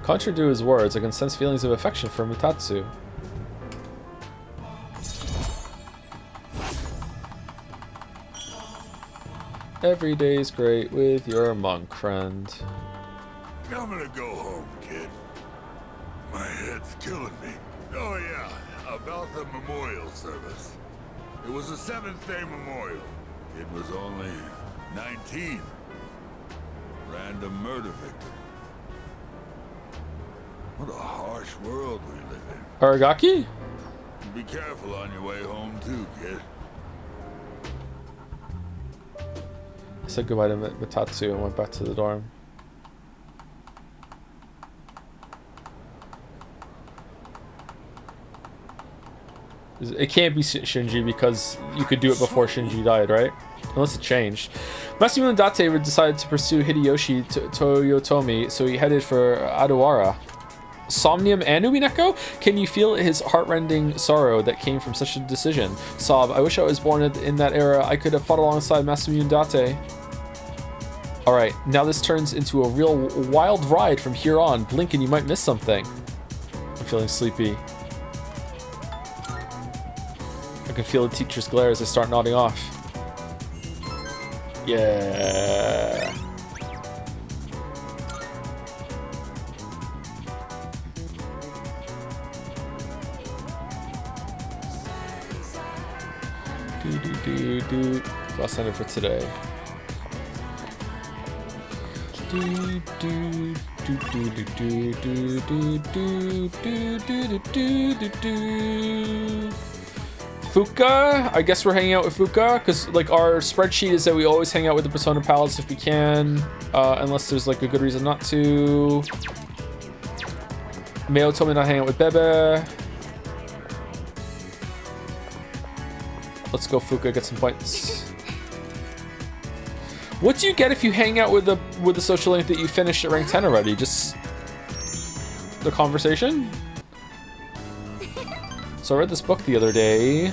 Contrary to his words, I can sense feelings of affection for Mutatsu. Every day's great with your monk friend. I'm gonna go home, kid. My head's killing me. Oh yeah, about the memorial service. It was a 7th-day memorial. It was only 19. Random murder victim. What a harsh world we live in. Aragaki? Be careful on your way home too, kid. I said goodbye to Mutatsu and went back to the dorm. It can't be Shinji because you could do it before Shinji died, right? Unless it changed. Masamu and Date decided to pursue Hideyoshi Toyotomi, so he headed for Adawara. Somnium and Umineko? Can you feel his heartrending sorrow that came from such a decision? Sob, I wish I was born in that era. I could have fought alongside Masamu and Date. Alright, now this turns into a real wild ride from here on. Blink and you might miss something. I'm feeling sleepy. I can feel the teacher's glare as I start nodding off. Yeah. Do. Last ended for today. Fuka, I guess we're hanging out with Fuka because like our spreadsheet is that we always hang out with the Persona Palace if we can, unless there's like a good reason not to. Mayo told me not hang out with Bebe. Let's go Fuka, get some points. What do you get if you hang out with the social link that you finished at rank 10 already? Just the conversation? So I read this book the other day.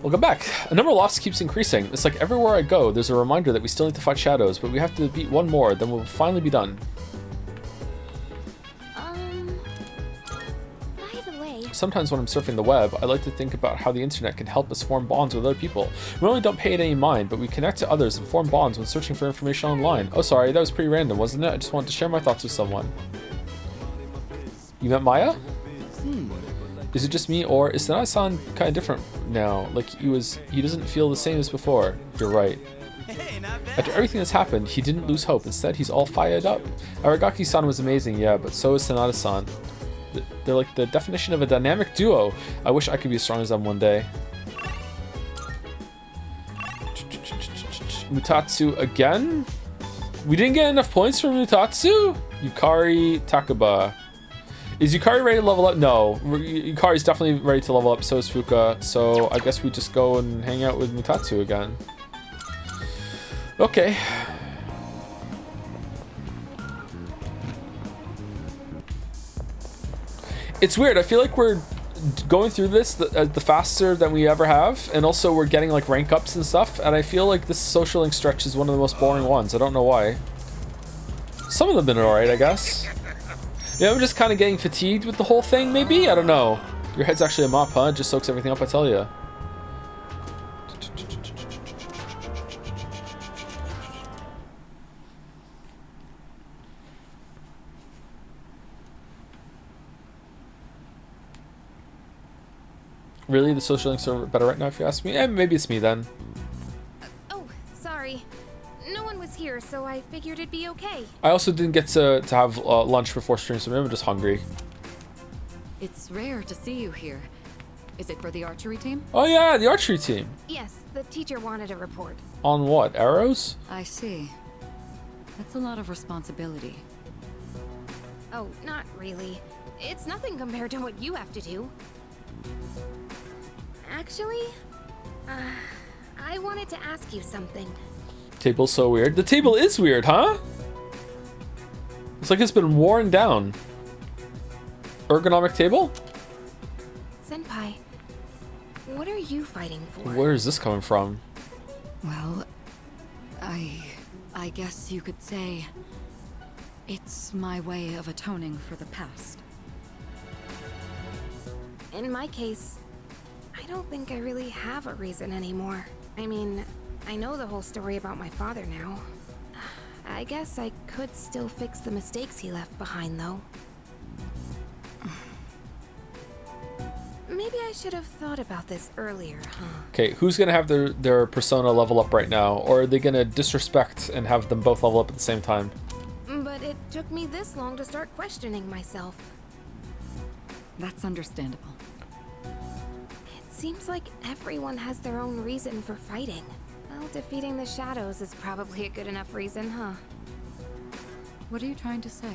Welcome back. A number of losses keeps increasing. It's like everywhere I go, there's a reminder that we still need to fight shadows, but we have to beat one more, then we'll finally be done. By the way... Sometimes when I'm surfing the web, I like to think about how the internet can help us form bonds with other people. We really don't pay it any mind, but we connect to others and form bonds when searching for information online. Oh, sorry, that was pretty random, wasn't it? I just wanted to share my thoughts with someone. You met Maya? Is it just me, or is Sanai-san kind of different now? Like he doesn't feel the same as before. You're right. After everything that's happened, he didn't lose hope. Instead, he's all fired up. Aragaki-san was amazing, yeah, but so is Sanada-san. They're like the definition of a dynamic duo. I wish I could be as strong as them one day. Mutatsu again? We didn't get enough points for Mutatsu? Yukari Takaba. Is Yukari ready to level up? No. Yukari's definitely ready to level up, so is Fuka. So I guess we just go and hang out with Mutatsu again. It's weird. I feel like we're going through this the faster than we ever have, and also we're getting like rank ups and stuff, and I feel like this social link stretch is one of the most boring ones. I don't know why. Some of them have been alright, I guess. Yeah, I'm just kind of getting fatigued with the whole thing, maybe? I don't know. Your head's actually a mop, huh? It just soaks everything up, I tell ya. Really? The social links are better right now, if you ask me? Maybe it's me then. Oh, sorry. No one was here, so I figured it'd be okay. I also didn't get to have lunch before stream, so maybe I'm just hungry. It's rare to see you here. Is it for the archery team? Oh yeah, the archery team. Yes, the teacher wanted a report. On what? Arrows? I see. That's a lot of responsibility. Oh, not really. It's nothing compared to what you have to do. Actually, I wanted to ask you something. Table's so weird. The table is weird, huh? It's like it's been worn down. Ergonomic table? Senpai, what are you fighting for? Where is this coming from? Well, I guess you could say it's my way of atoning for the past. In my case, I don't think I really have a reason anymore. I mean, I know the whole story about my father now. I guess I could still fix the mistakes he left behind, though. Maybe I should have thought about this earlier, huh? Okay, who's gonna have their persona level up right now? Or are they gonna disrespect and have them both level up at the same time? But it took me this long to start questioning myself. That's understandable. Seems like everyone has their own reason for fighting. Well, defeating the shadows is probably a good enough reason, huh? What are you trying to say?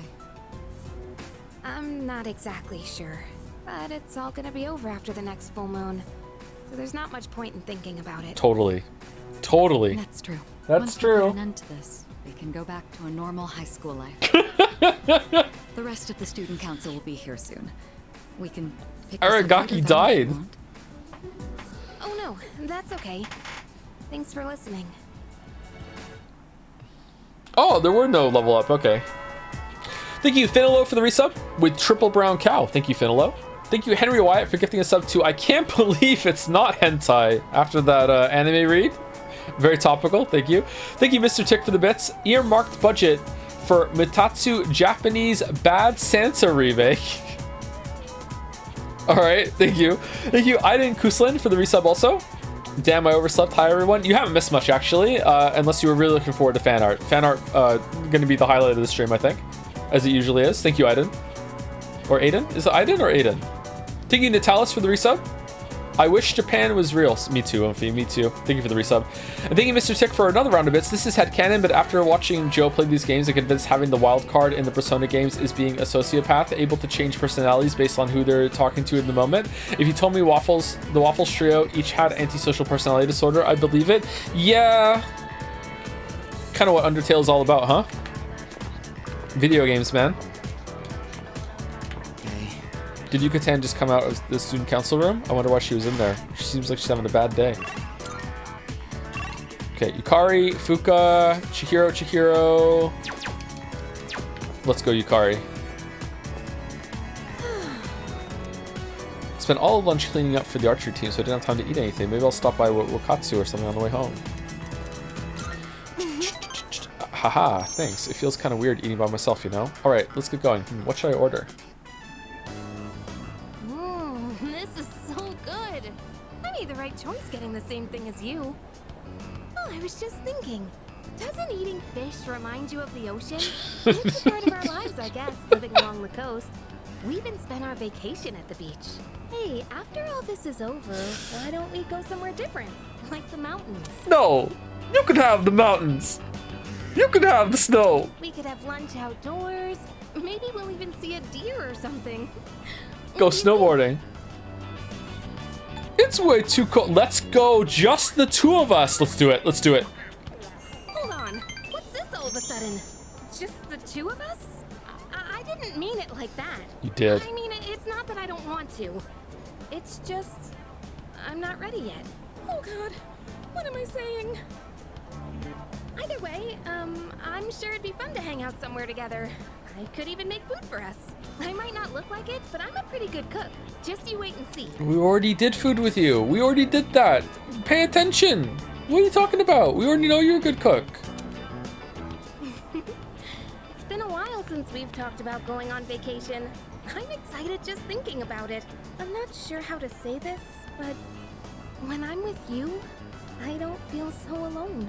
I'm not exactly sure, but it's all gonna be over after the next full moon, so there's not much point in thinking about it. Totally. Totally. That's true. That's Once true. we put an end to this, we can go back to a normal high school life. The rest of the student council will be here soon. We can pick this up later Aragaki if you died. want. Oh no, that's okay. Thanks for listening. Oh, there were no level up. Okay. Thank you, Finelo, for the resub with triple brown cow. Thank you, Finelo. Thank you, Henry Wyatt, for gifting a sub to I can't believe it's not hentai after that anime read. Very topical. Thank you. Thank you, Mr. Tick, for the bits. Earmarked budget for Mitatsu Japanese Bad Santa remake. All right, thank you. Thank you, Aiden Kuslin, for the resub also. Damn, I overslept. Hi, everyone. You haven't missed much, actually, unless you were really looking forward to fan art. Fan art going to be the highlight of the stream, I think, as it usually is. Thank you, Aiden. Or Aiden? Is it Aiden or Aiden? Thank you, Natalis, for the resub. I wish Japan was real. Me too, Umphy. Me too. Thank you for the resub. And thank you, Mr. Tick, for another round of bits. This is headcanon, but after watching Joe play these games, I'm convinced having the wild card in the Persona games is being a sociopath, able to change personalities based on who they're talking to in the moment. If you told me the Waffles trio each had antisocial personality disorder, I'd believe it. Yeah. Kind of what Undertale is all about, huh? Video games, man. Did Yucatan just come out of the student council room? I wonder why she was in there. She seems like she's having a bad day. Okay, Yukari, Fuka, Chihiro. Let's go, Yukari. Spent all of lunch cleaning up for the archery team, so I didn't have time to eat anything. Maybe I'll stop by Wakatsu or something on the way home. Haha, thanks. It feels kind of weird eating by myself, you know? Alright, let's get going. What should I order? This is so good. I made the right choice getting the same thing as you. Oh, I was just thinking. Doesn't eating fish remind you of the ocean? It's a part of our lives, I guess, living along the coast. We even spent our vacation at the beach. Hey, after all this is over, why don't we go somewhere different? Like the mountains. No! You could have the mountains! You could have the snow! We could have lunch outdoors. Maybe we'll even see a deer or something. Go snowboarding. It's way too cold. Let's go, just the two of us. Let's do it. Let's do it. Hold on. What's this all of a sudden? Just the two of us? I didn't mean it like that. You did. I mean, it's not that I don't want to. It's just, I'm not ready yet. Oh God, what am I saying? Either way, I'm sure it'd be fun to hang out somewhere together. I could even make food for us. I might not look like it, but I'm a pretty good cook. Just you wait and see. We already did food with you. We already did that. Pay attention. What are you talking about? We already know you're a good cook. It's been a while since we've talked about going on vacation. I'm excited just thinking about it. I'm not sure how to say this, but when I'm with you, I don't feel so alone.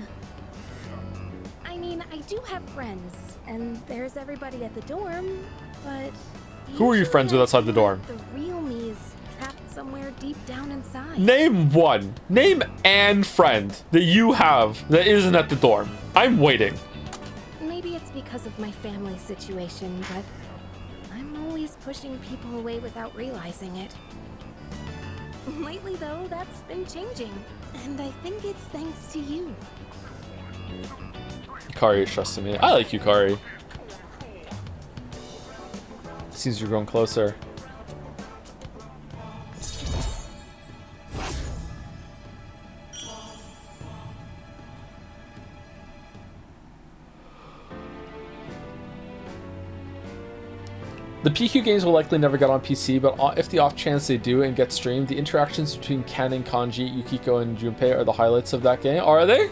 I mean, I do have friends, and there's everybody at the dorm, but... Who are you friends with outside the dorm? The real me is trapped somewhere deep down inside. Name one. Name an friend that you have that isn't at the dorm. I'm waiting. Maybe it's because of my family situation, but I'm always pushing people away without realizing it. Lately, though, that's been changing, and I think it's thanks to you. Yukari is trusting me. I like Yukari. Seems you're growing closer. The PQ games will likely never get on PC, but if the off chance they do and get streamed, the interactions between Ken and Kanji, Yukiko, and Junpei are the highlights of that game. Are they?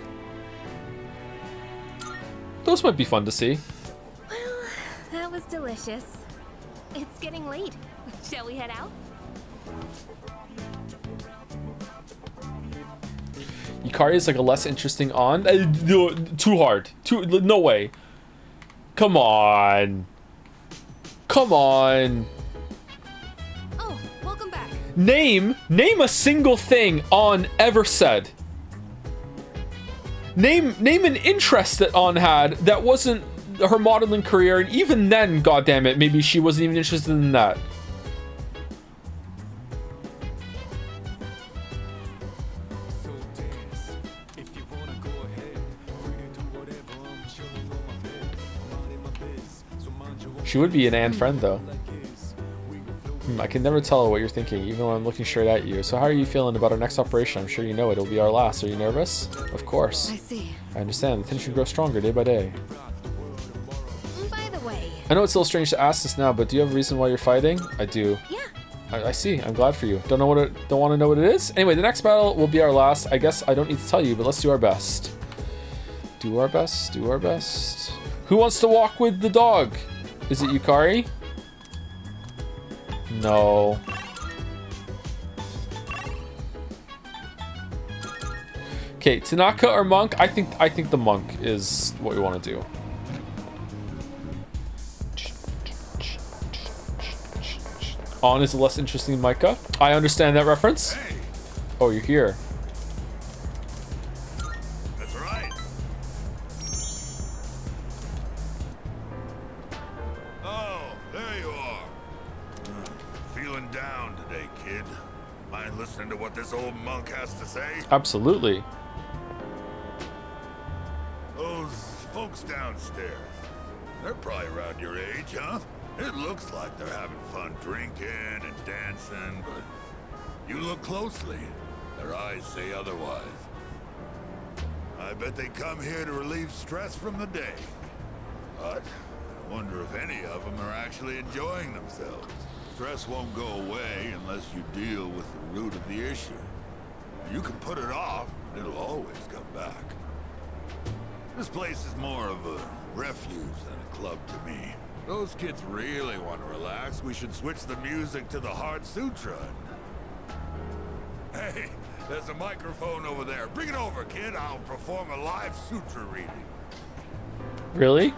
Those might be fun to see. Well, that was delicious. It's getting late. Shall we head out? Yukari is like a less interesting on. Too hard. No way. Come on. Come on. Oh, welcome back. Name a single thing On ever said. Name an interest that On had that wasn't her modeling career, and even then, goddammit, maybe she wasn't even interested in that. She would be an Anne friend, though. I can never tell what you're thinking, even when I'm looking straight at you. So how are you feeling about our next operation? I'm sure you know it'll be our last. Are you nervous? Of course. I see. I understand. The tension grows stronger day by day. By the way... I know it's a little strange to ask this now, but do you have a reason why you're fighting? I do. Yeah. I see. I'm glad for you. Don't want to know what it is? Anyway, the next battle will be our last. I guess I don't need to tell you, but let's do our best. Do our best. Do our best. Who wants to walk with the dog? Is it Yukari? No. Okay, Tanaka or Monk? I think the Monk is what we want to do. On is less interesting than Micah. I understand that reference. Hey. Oh, you're here. That's right. Oh, there you are. Feeling down today, kid. Mind listening to what this old monk has to say? Absolutely. Those folks downstairs, they're probably around your age, huh? It looks like they're having fun drinking and dancing, but you look closely, their eyes say otherwise. I bet they come here to relieve stress from the day. But I wonder if any of them are actually enjoying themselves. Stress won't go away unless you deal with the root of the issue. You can put it off, but it'll always come back. This place is more of a refuge than a club to me. Those kids really want to relax. We should switch the music to the Heart Sutra. Hey, there's a microphone over there. Bring it over, kid. I'll perform a live sutra reading. Really?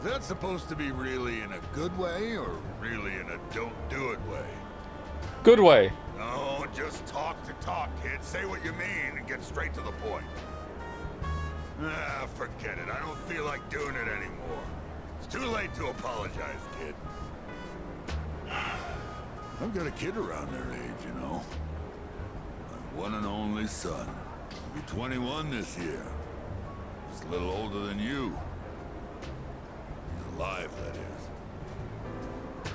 Is that supposed to be really in a good way or really in a don't do it way? Good way. No, just talk, kid. Say what you mean and get straight to the point. Ah, forget it. I don't feel like doing it anymore. It's too late to apologize, kid. I've got a kid around their age, you know. My one and only son. He'll be 21 this year. Just a little older than you. Alive, that is.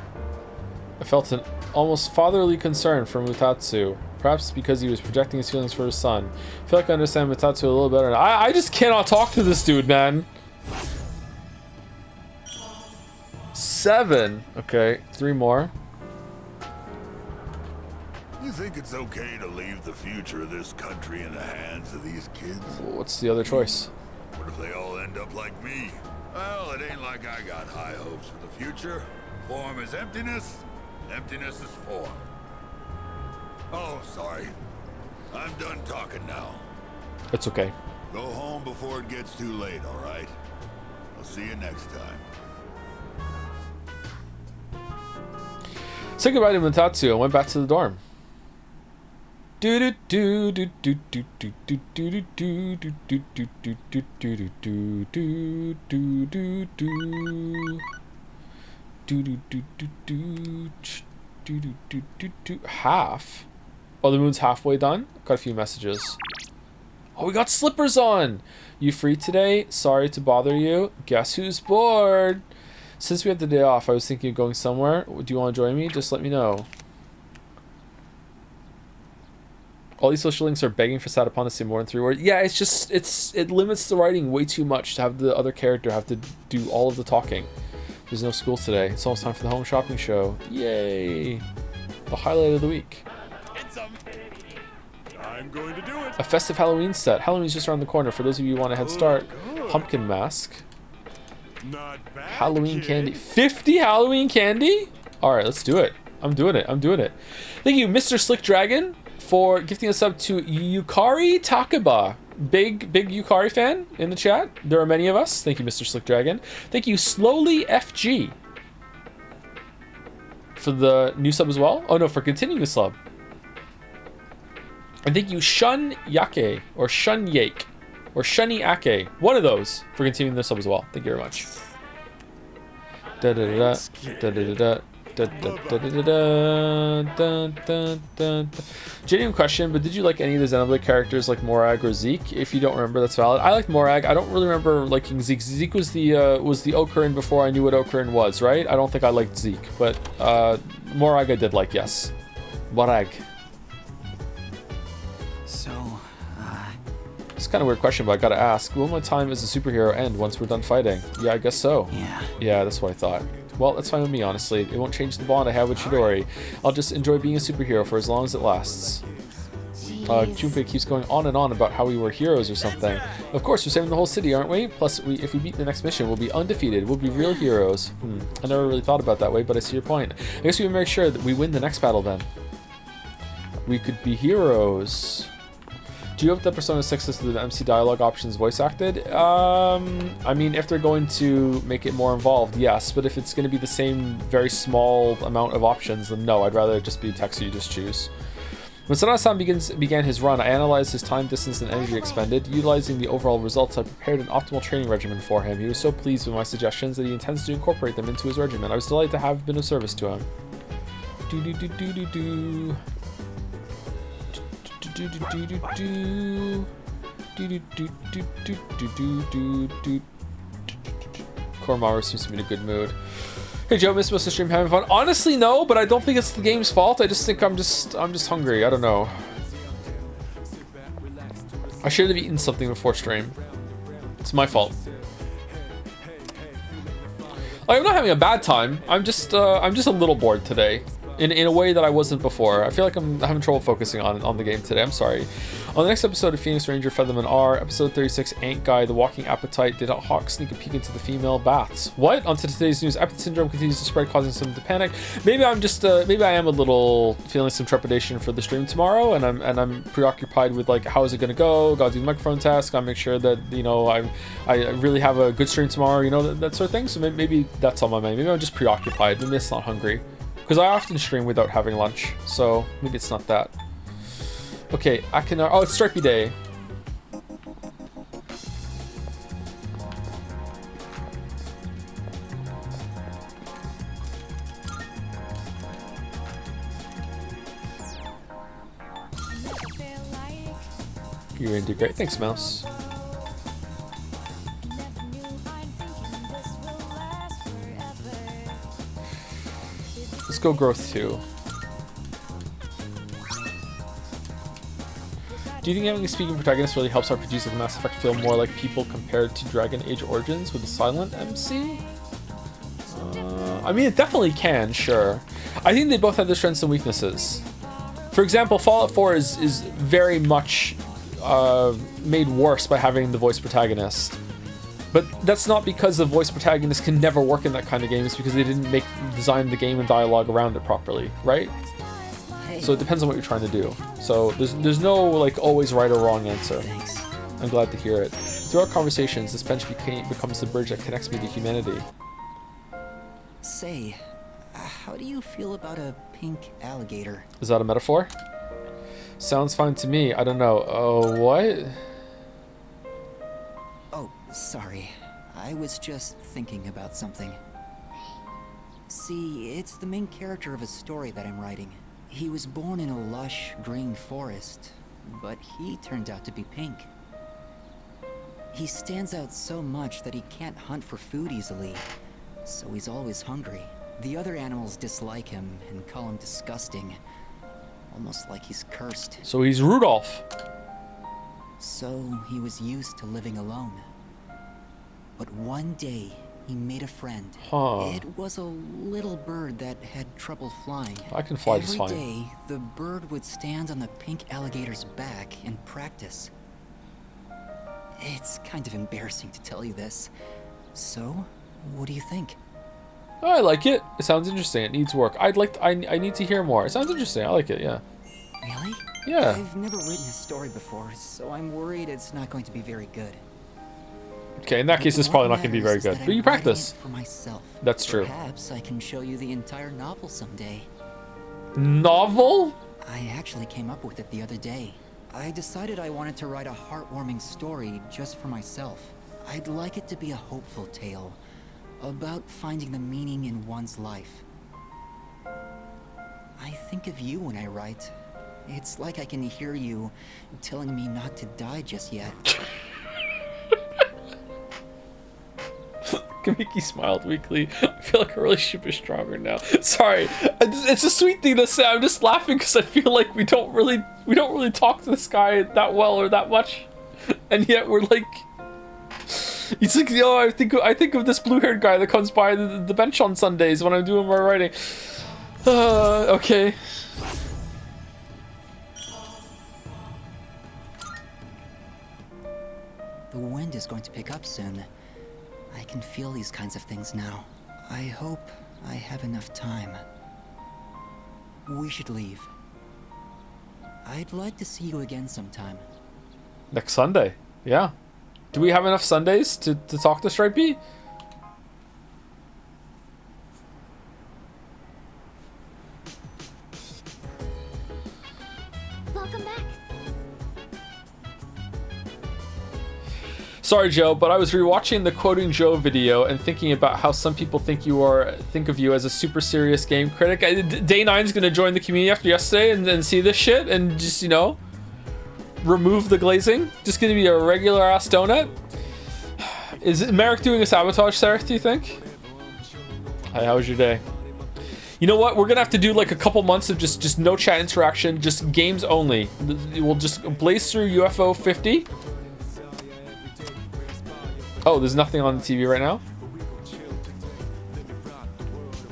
I felt an almost fatherly concern for Mutatsu. Perhaps because he was projecting his feelings for his son. I feel like I understand Mutatsu a little better now. I just cannot talk to this dude, man. 7. Okay, 3 more. You think it's okay to leave the future of this country in the hands of these kids? What's the other choice? What if they all end up like me? Well, it ain't like I got high hopes for the future. Form is emptiness, emptiness is form. Oh, sorry. I'm done talking now. It's okay. Go home before it gets too late, all right? I'll see you next time. Said goodbye to Mutatsu and went back to the dorm. Do do do do do do do do do do do do do do do do do do do do. Half? Oh, the moon's halfway done? Got a few messages. Oh, we got slippers on! You free today? Sorry to bother you. Guess who's bored? Since we have the day off, I was thinking of going somewhere. Do you want to join me? Just let me know. All these social links are begging for Satapon to say more than 3 words. Yeah, it's just, it limits the writing way too much to have the other character have to do all of the talking. There's no school today. It's almost time for the home shopping show. Yay! The highlight of the week. I'm going to do it. A festive Halloween set. Halloween's just around the corner. For those of you who want a head start, pumpkin mask. Not bad, Halloween kid. candy. 50 Halloween candy? Alright, let's do it. I'm doing it. I'm doing it. Thank you, Mr. Slick Dragon, for gifting us up to Yukari Takaba. Big Yukari fan in the chat. There are many of us. Thank you, Mr. Slick Dragon. Thank you, Slowly FG, for the new sub as well. Oh no, for continuing the sub. And thank you, Shun Yake, or Shun Yake, or Shunny Ake. One of those for continuing the sub as well. Thank you very much. Da da da da da da. Genuine question, but did you like any of the Xenoblade characters like Morag or Zeke? If you don't remember, that's valid. I liked Morag. I don't really remember liking Zeke. Zeke was the Ocarina before I knew what Ocarina was, right? I don't think I liked Zeke, but Morag I did like, yes. Morag. So, It's kind of a weird question, but I gotta ask. Will my time as a superhero end once we're done fighting? Yeah, I guess so. Yeah, that's what I thought. Well, that's fine with me, honestly. It won't change the bond I have with Chidori. I'll just enjoy being a superhero for as long as it lasts. Junpei keeps going on and on about how we were heroes or something. Of course, we're saving the whole city, aren't we? Plus, if we beat the next mission, we'll be undefeated. We'll be real heroes. I never really thought about it that way, but I see your point. I guess we can make sure that we win the next battle then. We could be heroes. Do you hope that Persona 6 has the MC dialogue options voice acted? I mean, if they're going to make it more involved, yes. But if it's going to be the same very small amount of options, then no. I'd rather it just be text you just choose. When Sanada-san began his run, I analyzed his time, distance, and energy expended. Utilizing the overall results, I prepared an optimal training regimen for him. He was so pleased with my suggestions that he intends to incorporate them into his regimen. I was delighted to have been of service to him. Koromaru seems to be in a good mood. Hey Joe, missed most of the stream, having fun? Honestly, no, but I don't think it's the game's fault. I just think I'm just hungry. I don't know. I should have eaten something before stream. It's my fault. I'm not having a bad time. I'm just a little bored today. In a way that I wasn't before. I feel like I'm having trouble focusing on the game today. I'm sorry. On the next episode of Phoenix Ranger Featherman R, episode 36, Ant Guy, The Walking Appetite, did a hawk sneak a peek into the female baths? What? On to today's news, Apathy Syndrome continues to spread, causing some to panic. Maybe I'm just, maybe I am a little feeling some trepidation for the stream tomorrow, and I'm preoccupied with like, how is it gonna go? Gotta do the microphone test, gotta make sure that, you know, I really have a good stream tomorrow, you know, that sort of thing. So maybe that's on my mind. Maybe I'm just preoccupied. Maybe it's not hungry. Because I often stream without having lunch, so maybe it's not that. Okay, oh, it's Stripey Day. You're gonna do great. Thanks, Mouse. Let's go growth 2. Do you think having a speaking protagonist really helps RPGs like Mass Effect feel more like people compared to Dragon Age Origins with a silent MC? I mean, it definitely can, sure. I think they both have their strengths and weaknesses. For example, Fallout 4 is very much made worse by having the voice protagonist. But that's not because the voice protagonist can never work in that kind of game. It's because they didn't design the game and dialogue around it properly, right? So it depends on what you're trying to do. So there's no like always right or wrong answer. Thanks. I'm glad to hear it. Through our conversations, this bench becomes the bridge that connects me to humanity. Say, how do you feel about a pink alligator? Is that a metaphor? Sounds fine to me. I don't know. Oh, what? Oh, sorry. I was just thinking about something. See, it's the main character of a story that I'm writing. He was born in a lush green forest, but he turned out to be pink. He stands out so much that he can't hunt for food easily, so he's always hungry. The other animals dislike him and call him disgusting, almost like he's cursed. So he's Rudolph. So he was used to living alone. But one day, he made a friend. Huh. It was a little bird that had trouble flying. I can fly just fine. Every day, the bird would stand on the pink alligator's back and practice. It's kind of embarrassing to tell you this. So, what do you think? Oh, I like it. It sounds interesting. It needs work. I need to hear more. It sounds interesting. I like it, yeah. Really? Yeah. I've never written a story before, so I'm worried it's not going to be very good. Okay, in that case, it's probably not going to be very good. But you practice. For myself. That's true. Perhaps I can show you the entire novel someday. Novel? I actually came up with it the other day. I decided I wanted to write a heartwarming story just for myself. I'd like it to be a hopeful tale about finding the meaning in one's life. I think of you when I write. It's like I can hear you telling me not to die just yet. Kamiki smiled weakly. I feel like our relationship is stronger now. Sorry, it's a sweet thing to say. I'm just laughing because I feel like we don't really talk to this guy that well or that much, and yet we're like, he's like, yo, I think of this blue-haired guy that comes by the bench on Sundays when I'm doing my writing. Okay. The wind is going to pick up soon. I can feel these kinds of things now. I hope I have enough time. We should leave. I'd like to see you again sometime. Next Sunday. Yeah. Do we have enough Sundays to talk to Stripey? Welcome back. Sorry, Joe, but I was rewatching the Quoting Joe video and thinking about how some people think of you as a super serious game critic. Day 9's gonna join the community after yesterday and see this shit and just, you know, remove the glazing. Just gonna be a regular ass donut. Is Merrick doing a sabotage, Sarah, do you think? Hi, how was your day? You know what? We're gonna have to do like a couple months of just no chat interaction, just games only. We'll just blaze through UFO 50. Oh, there's nothing on the TV right now.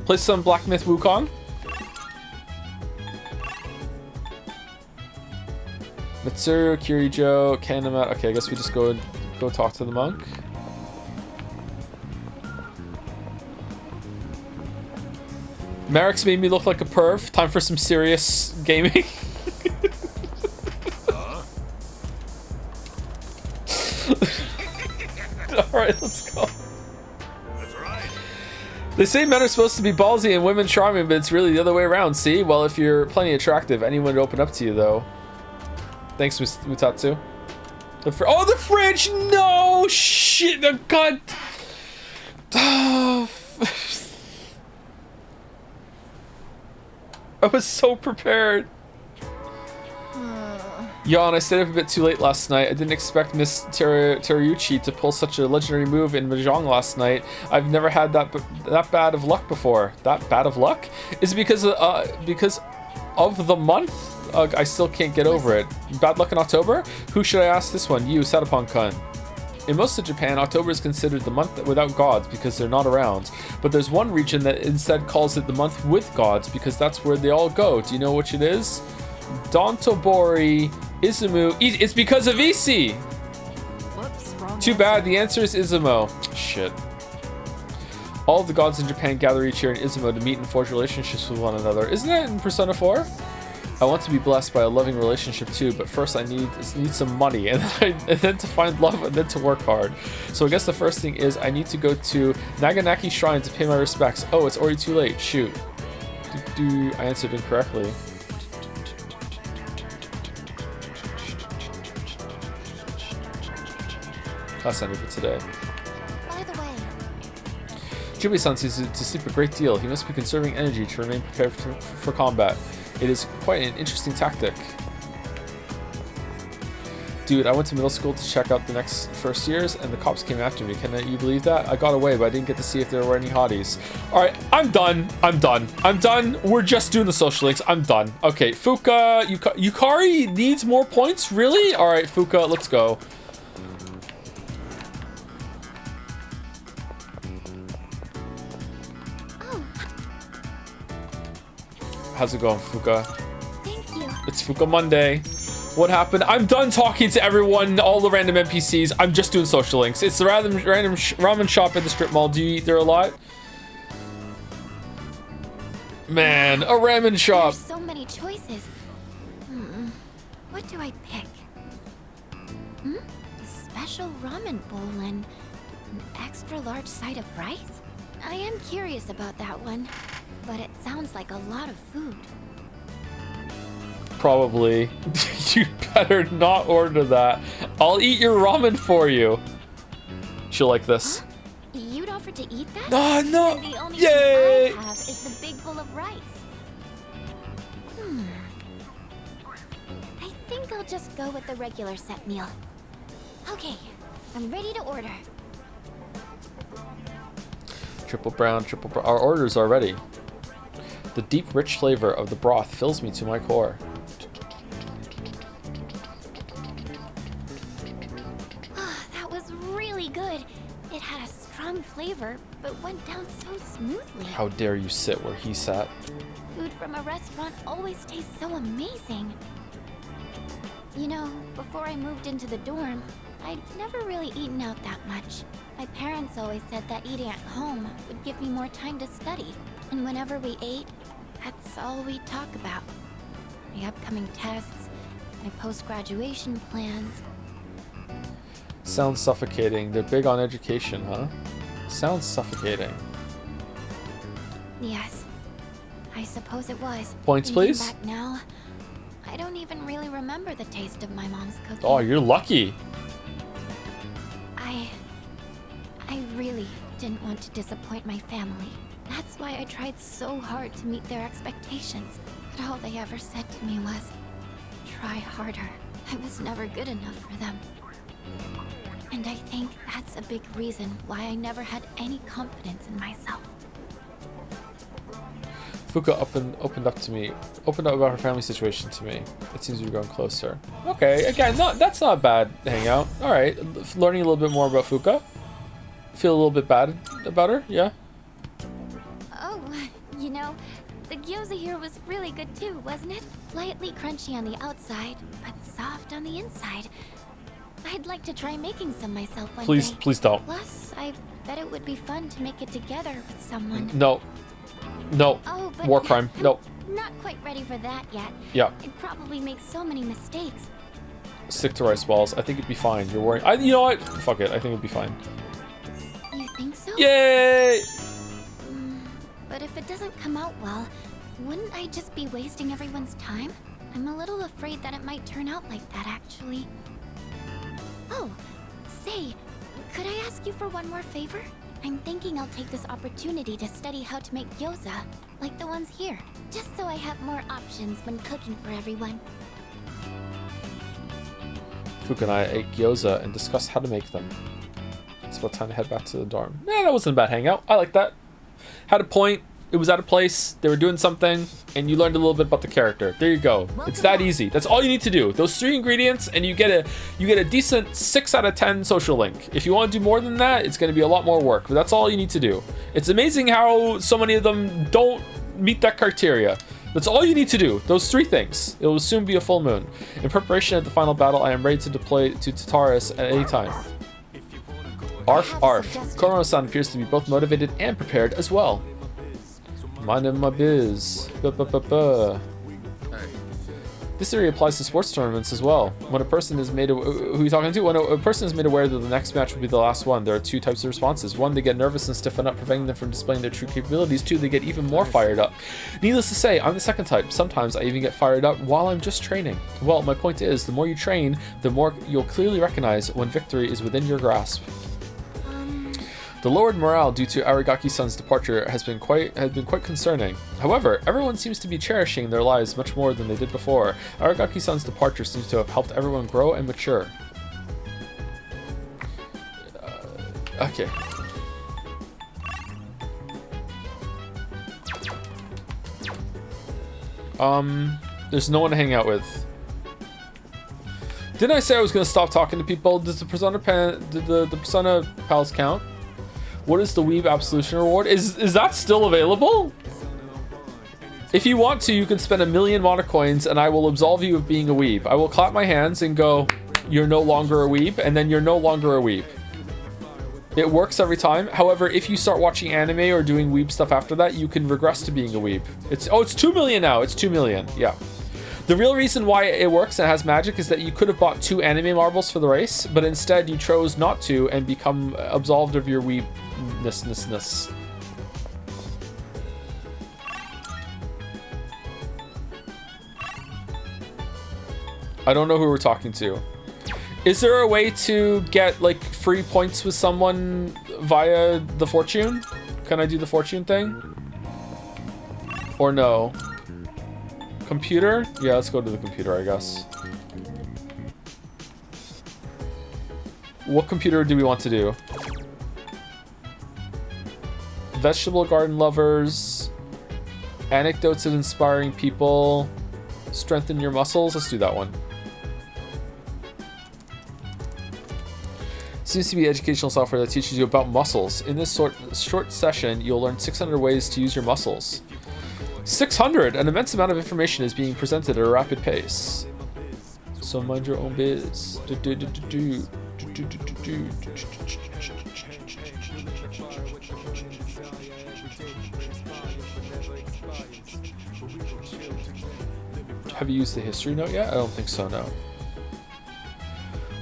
Play some Black Myth Wukong. Mitsuru, Kirijo, Kanama. Okay, I guess we just go talk to the monk. Merrick's made me look like a perv. Time for some serious gaming. Alright, let's go. That's right. They say men are supposed to be ballsy and women charming, but it's really the other way around, see? Well, if you're plenty attractive, anyone would open up to you, though. Thanks, Mutatsu. Oh, the fridge! No! Shit! Oh, God! Oh, I was so prepared. Yawn, I stayed up a bit too late last night. I didn't expect Miss Teruyuchi to pull such a legendary move in Mahjong last night. I've never had that bad of luck before. That bad of luck? Is it because of the month? I still can't get over it. Bad luck in October? Who should I ask this one? You, Satapon-kun. In most of Japan, October is considered the month without gods because they're not around. But there's one region that instead calls it the month with gods because that's where they all go. Do you know which it is? Dontobori, Izumo. It's because of Issei! Whoops, wrong Too answer. bad, the answer is Izumo. Shit. All of the gods in Japan gather each year in Izumo to meet and forge relationships with one another. Isn't it in Persona 4? I want to be blessed by a loving relationship too, but first I need some money, and then to find love, and then to work hard. So I guess the first thing is I need to go to Naganaki Shrine to pay my respects. Oh, it's already too late. Shoot. I answered incorrectly. That's ended for today. By the way, Jubi-san seems to sleep a great deal. He must be conserving energy to remain prepared for combat. It is quite an interesting tactic. Dude, I went to middle school to check out the next first years, and the cops came after me. Can you believe that? I got away, but I didn't get to see if there were any hotties. Alright, I'm done. I'm done. We're just doing the social links. I'm done. Okay, Fuka, Yukari needs more points? Really? Alright, Fuka, let's go. How's it going, Fuka? Thank you. It's Fuka Monday. What happened? I'm done talking to everyone, all the random NPCs. I'm just doing social links. It's the random ramen shop at the strip mall. Do you eat there a lot? Man, a ramen shop. There's so many choices. What do I pick? A special ramen bowl and an extra large side of rice? I am curious about that one, but it sounds like a lot of food. Probably. You better not order that. I'll eat your ramen for you. She'll like this. You'd offer to eat that? Oh, no. And the only Yay! thing I have is the big bowl of rice. I think I'll just go with the regular set meal. Okay, I'm ready to order. Triple brown. Our orders are ready. The deep, rich flavor of the broth fills me to my core. That was really good. It had a strong flavor, but went down so smoothly. How dare you sit where he sat? Food from a restaurant always tastes so amazing. You know, before I moved into the dorm, I'd never really eaten out that much. My parents always said that eating at home would give me more time to study. And whenever we ate, that's all we'd talk about. My upcoming tests, my post-graduation plans. Sounds suffocating. They're big on education, huh? Sounds suffocating. Yes, I suppose it was. Points, Thinking please? back now, I don't even really remember the taste of my mom's cooking. Oh, you're lucky. I really didn't want to disappoint my family. That's why I tried so hard to meet their expectations. But all they ever said to me was, try harder. I was never good enough for them. And I think that's a big reason why I never had any confidence in myself. Fuka opened up to me. Opened up about her family situation to me. It seems we're going closer. Okay, again, that's not a bad hangout. All right, learning a little bit more about Fuka. Feel a little bit bad about her, yeah? Oh, you know, the gyoza here was really good too, wasn't it? Lightly crunchy on the outside, but soft on the inside. I'd like to try making some myself one day. Please don't. Plus, I bet it would be fun to make it together with someone. No. Oh, but War crime. No. Not quite ready for that yet. Yeah. I'd probably make so many mistakes. Stick to rice balls. I think it'd be fine. You're worrying. You know what? Fuck it. I think it'd be fine. You think so? Yay! But if it doesn't come out well, wouldn't I just be wasting everyone's time? I'm a little afraid that it might turn out like that, actually. Oh, say, could I ask you for one more favor? I'm thinking I'll take this opportunity to study how to make gyoza, like the ones here, just so I have more options when cooking for everyone. Fuka and I ate gyoza and discussed how to make them. It's about time to head back to the dorm. Nah, that wasn't a bad hangout. I like that. Had a point. It was at a place. They were doing something, and you learned a little bit about the character. There you go. It's that easy. That's all you need to do. Those 3 ingredients, and you get a decent 6 out of 10 social link. If you want to do more than that, it's going to be a lot more work. But that's all you need to do. It's amazing how so many of them don't meet that criteria. That's all you need to do. Those 3 things. It will soon be a full moon. In preparation of the final battle, I am ready to deploy to Tataris at any time. Arf, arf. Korono-san appears to be both motivated and prepared as well. Minding my biz. This theory applies to sports tournaments as well. When a person is made, who are you talking to? When a person is made aware that the next match will be the last one, there are 2 types of responses. 1, they get nervous and stiffen up, preventing them from displaying their true capabilities. 2, they get even more fired up. Needless to say, I'm the second type. Sometimes I even get fired up while I'm just training. Well, my point is, the more you train, the more you'll clearly recognize when victory is within your grasp. The lowered morale due to Aragaki-san's departure has been quite concerning. However, everyone seems to be cherishing their lives much more than they did before. Aragaki-san's departure seems to have helped everyone grow and mature. Okay. There's no one to hang out with. Didn't I say I was gonna stop talking to people? Does the Persona the Persona pals count? What is the Weeb Absolution Reward? Is that still available? If you want to, you can spend 1,000,000 mana coins and I will absolve you of being a weeb. I will clap my hands and go, you're no longer a weeb, and then you're no longer a weeb. It works every time. However, if you start watching anime or doing weeb stuff after that, you can regress to being a weeb. It's 2 million now. It's 2 million. Yeah. The real reason why it works and has magic is that you could have bought 2 anime marbles for the race, but instead you chose not to and become absolved of your weebness. I don't know who we're talking to. Is there a way to get like free points with someone via the fortune? Can I do the fortune thing? Or no? Computer? Yeah, let's go to the computer, I guess. What computer do we want to do? Vegetable garden lovers. Anecdotes of inspiring people. Strengthen your muscles. Let's do that one. Seems to be educational software that teaches you about muscles. In this short session, you'll learn 600 ways to use your muscles. 600! An immense amount of information is being presented at a rapid pace. So mind your own biz. Have you used the history note yet? I don't think so, no.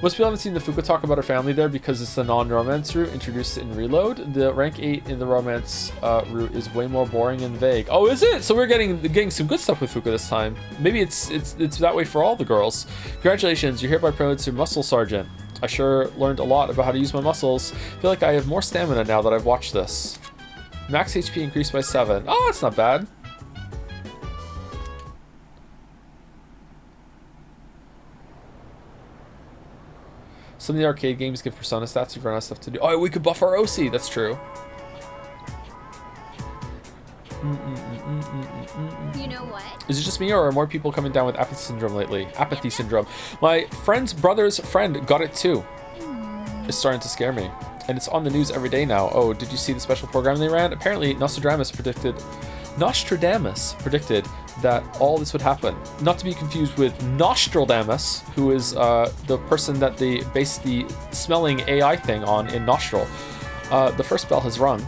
Most people haven't seen the Fuka talk about her family there because it's the non-romance route introduced in Reload. The rank 8 in the romance route is way more boring and vague. Oh, is it? So we're getting some good stuff with Fuka this time. Maybe it's that way for all the girls. Congratulations, you're hereby promoted to Muscle Sergeant. I sure learned a lot about how to use my muscles. I feel like I have more stamina now that I've watched this. Max HP increased by 7. Oh, that's not bad. Some of the arcade games give Persona stats. You've run out of stuff to do. Oh, we could buff our OC. That's true. You know what? Is it just me, or are more people coming down with apathy syndrome lately? Apathy syndrome. My friend's brother's friend got it too. It's starting to scare me. And it's on the news every day now. Oh, did you see the special program they ran? Apparently, Nostradamus predicted that all this would happen. Not to be confused with Nostradamus, who is the person that they based the smelling AI thing on in Nostril. The first bell has rung.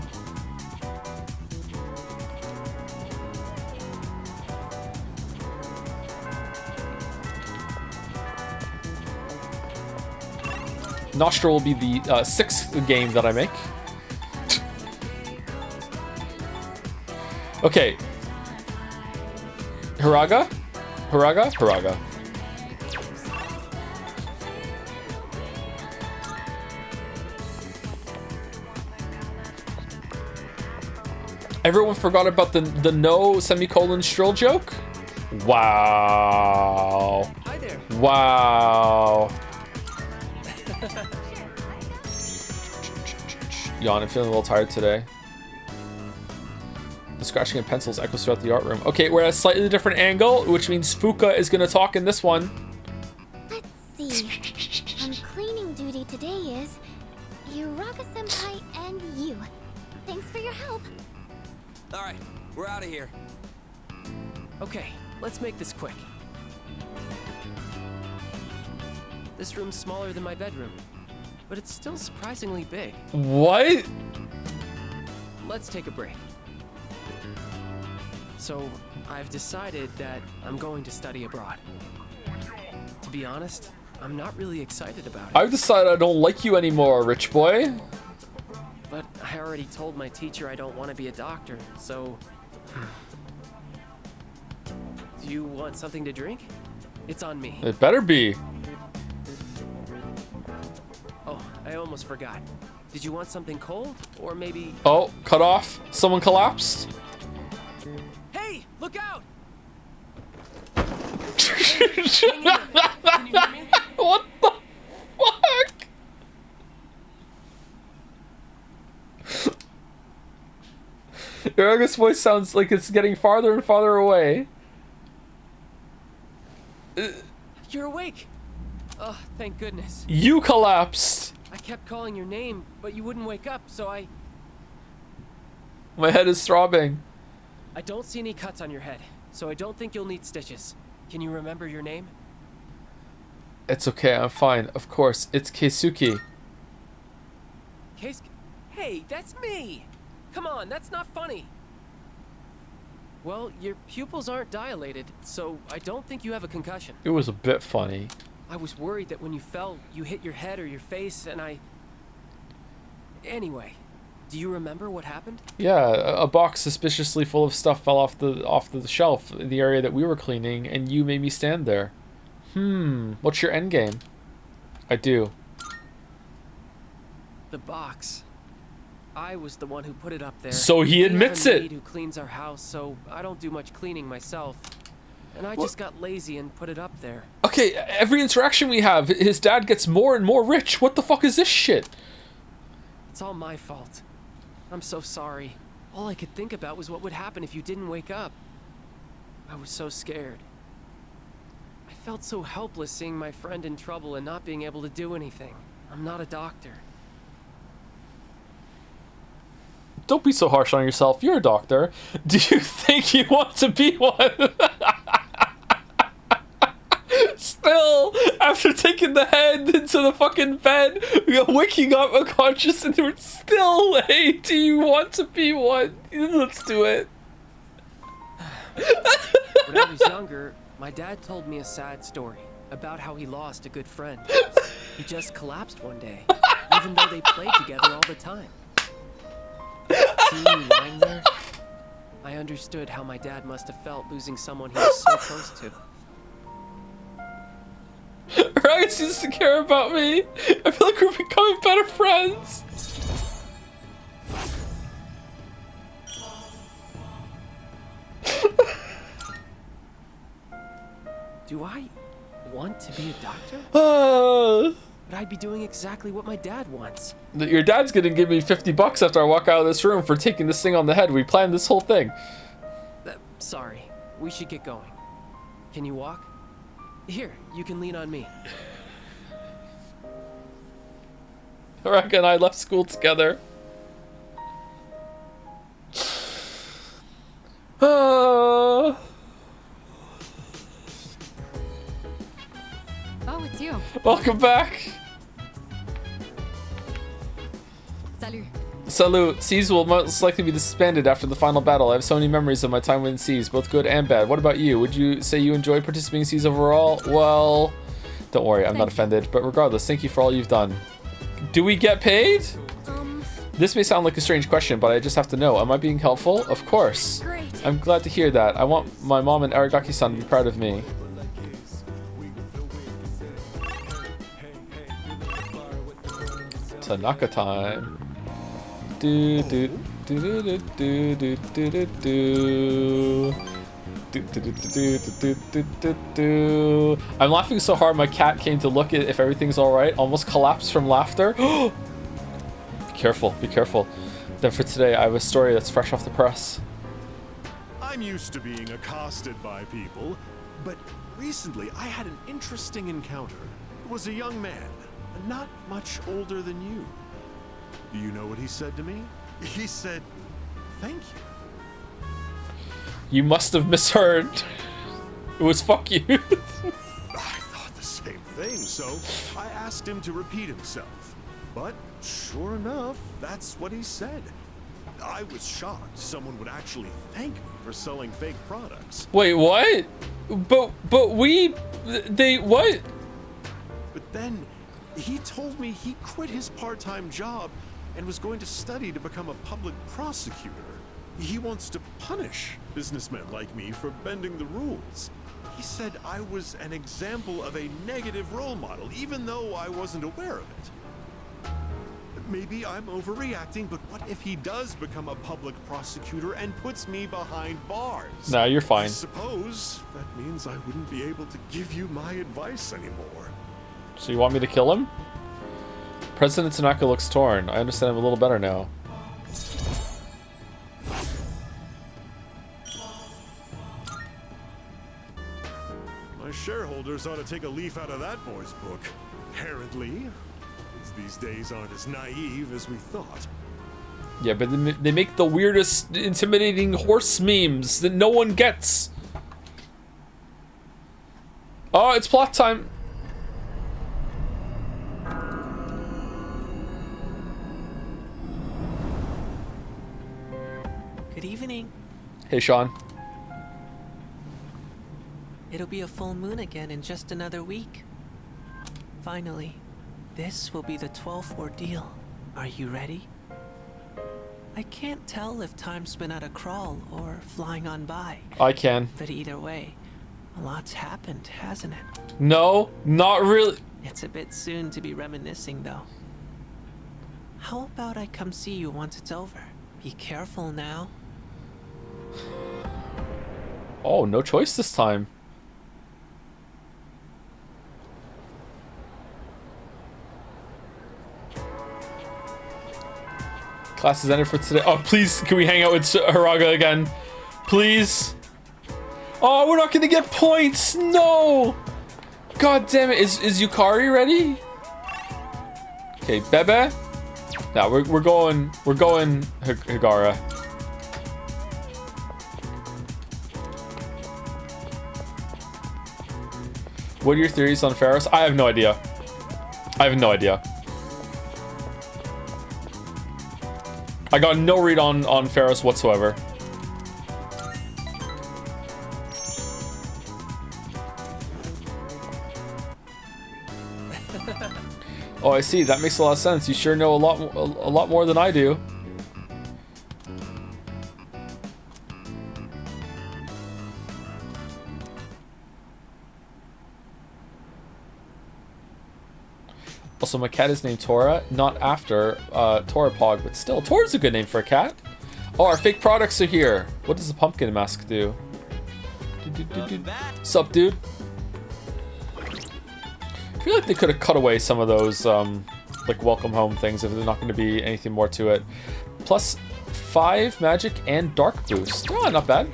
Nostril will be the 6th game that I make. Okay. Hiraga? Hiraga? Hiraga. Everyone forgot about the no semicolon Strill joke? Wow. Hi there. Wow. Yawn, I'm feeling a little tired today. The scratching of pencils echoes throughout the art room. Okay, we're at a slightly different angle, which means Fuka is gonna talk in this one. Let's see. On cleaning duty today is Yuraka-senpai and you. Thanks for your help. Alright, we're out of here. Okay, let's make this quick. This room's smaller than my bedroom, but it's still surprisingly big. What? Let's take a break. So, I've decided that I'm going to study abroad. To be honest, I'm not really excited about it. I've decided I don't like you anymore, rich boy. But I already told my teacher I don't want to be a doctor, so... Do you want something to drink? It's on me. It better be. Oh, I almost forgot. Did you want something cold? Or maybe... Oh, cut off. Someone collapsed. Hey, look out! What the fuck? Yuraga's voice sounds like it's getting farther and farther away. You're awake! Oh, thank goodness. You collapsed. I kept calling your name, but you wouldn't wake up, so I My head is throbbing. don't see any cuts on your head, so I don't think you'll need stitches. Can you remember your name? It's okay, I'm fine. Of course, it's Keisuke. Case... Hey, that's me! Come on, that's not funny! Well, your pupils aren't dilated, so I don't think you have a concussion. It was a bit funny. I was worried that when you fell, you hit your head or your face, and Anyway, do you remember what happened? Yeah, a box suspiciously full of stuff fell off the shelf in the area that we were cleaning, and you made me stand there. What's your end game? I do. The box. I was the one who put it up there. So he admits We have a it. maid who cleans our house, so I don't do much cleaning myself. And I just got lazy and put it up there. Okay, every interaction we have, his dad gets more and more rich. What the fuck is this shit? It's all my fault. I'm so sorry. All I could think about was what would happen if you didn't wake up. I was so scared. I felt so helpless seeing my friend in trouble and not being able to do anything. I'm not a doctor. Don't be so harsh on yourself. You're a doctor. Do you think you want to be one? Still, after taking the head into the fucking bed, waking up unconscious, and we're still, hey, do you want to be one? Let's do it. When I was younger, my dad told me a sad story about how he lost a good friend. He just collapsed one day, even though they played together all the time. Seeing you lying there, I understood how my dad must have felt losing someone he was so close to. Ryan seems to care about me. I feel like we're becoming better friends. Do I want to be a doctor? But I'd be doing exactly what my dad wants. Your dad's gonna give me $50 after I walk out of this room for taking this thing on the head. We planned this whole thing. Sorry, we should get going. Can you walk? Here, you can lean on me. Raka and I left school together. Oh, it's you. Welcome back. Salut. Salute. Seas will most likely be disbanded after the final battle. I have so many memories of my time within Seas, both good and bad. What about you? Would you say you enjoyed participating in Seas overall? Well, don't worry, I'm not offended. But regardless, thank you for all you've done. Do we get paid? This may sound like a strange question, but I just have to know. Am I being helpful? Of course. Great. I'm glad to hear that. I want my mom and Aragaki-san to be proud of me. Tanaka time. Do do do do do do do do do do. I'm laughing so hard my cat came to look at if everything's alright, almost collapsed from laughter. careful, be careful. Then for today, I have a story that's fresh off the press. I'm used to being accosted by people, but recently I had an interesting encounter. It was a young man, not much older than you. Do you know what he said to me? He said, "Thank you." You must have misheard. It was "fuck you." I thought the same thing, so I asked him to repeat himself. But sure enough, that's what he said. I was shocked someone would actually thank me for selling fake products. Wait, what? But they what? But then he told me he quit his part-time job and was going to study to become a public prosecutor. He wants to punish businessmen like me for bending the rules. He said I was an example of a negative role model, even though I wasn't aware of it. Maybe I'm overreacting, but what if he does become a public prosecutor and puts me behind bars? Nah, you're fine. I suppose that means I wouldn't be able to give you my advice anymore. So you want me to kill him? President Tanaka looks torn. I understand him a little better now. My shareholders ought to take a leaf out of that boy's book. Apparently, these days aren't as naive as we thought. Yeah, but they make the weirdest, intimidating horse memes that no one gets. Oh, it's plot time. Good evening. Hey, Sean. It'll be a full moon again in just another week. Finally, this will be the 12th ordeal. Are you ready? I can't tell if time's been at a crawl or flying on by. I can. But either way, a lot's happened, hasn't it? No, not really. It's a bit soon to be reminiscing, though. How about I come see you once it's over? Be careful now. Oh, no choice this time. Class is ended for today. Oh, please, can we hang out with Hiraga again? Please. Oh, we're not gonna get points. No. God damn it. Is Yukari ready? Okay, Bebe. Now we're going Higara. What are your theories on Pharos? I have no idea. I have no idea. I got no read on Pharos whatsoever. Oh, I see. That makes a lot of sense. You sure know a lot more than I do. Also, my cat is named Tora, not after Tora Pog, but still, Tora's a good name for a cat. Oh, our fake products are here. What does the pumpkin mask do? Sup, dude? I feel like they could have cut away some of those, like, welcome home things if there's not going to be anything more to it. Plus 5 magic and dark boost. Oh, not bad.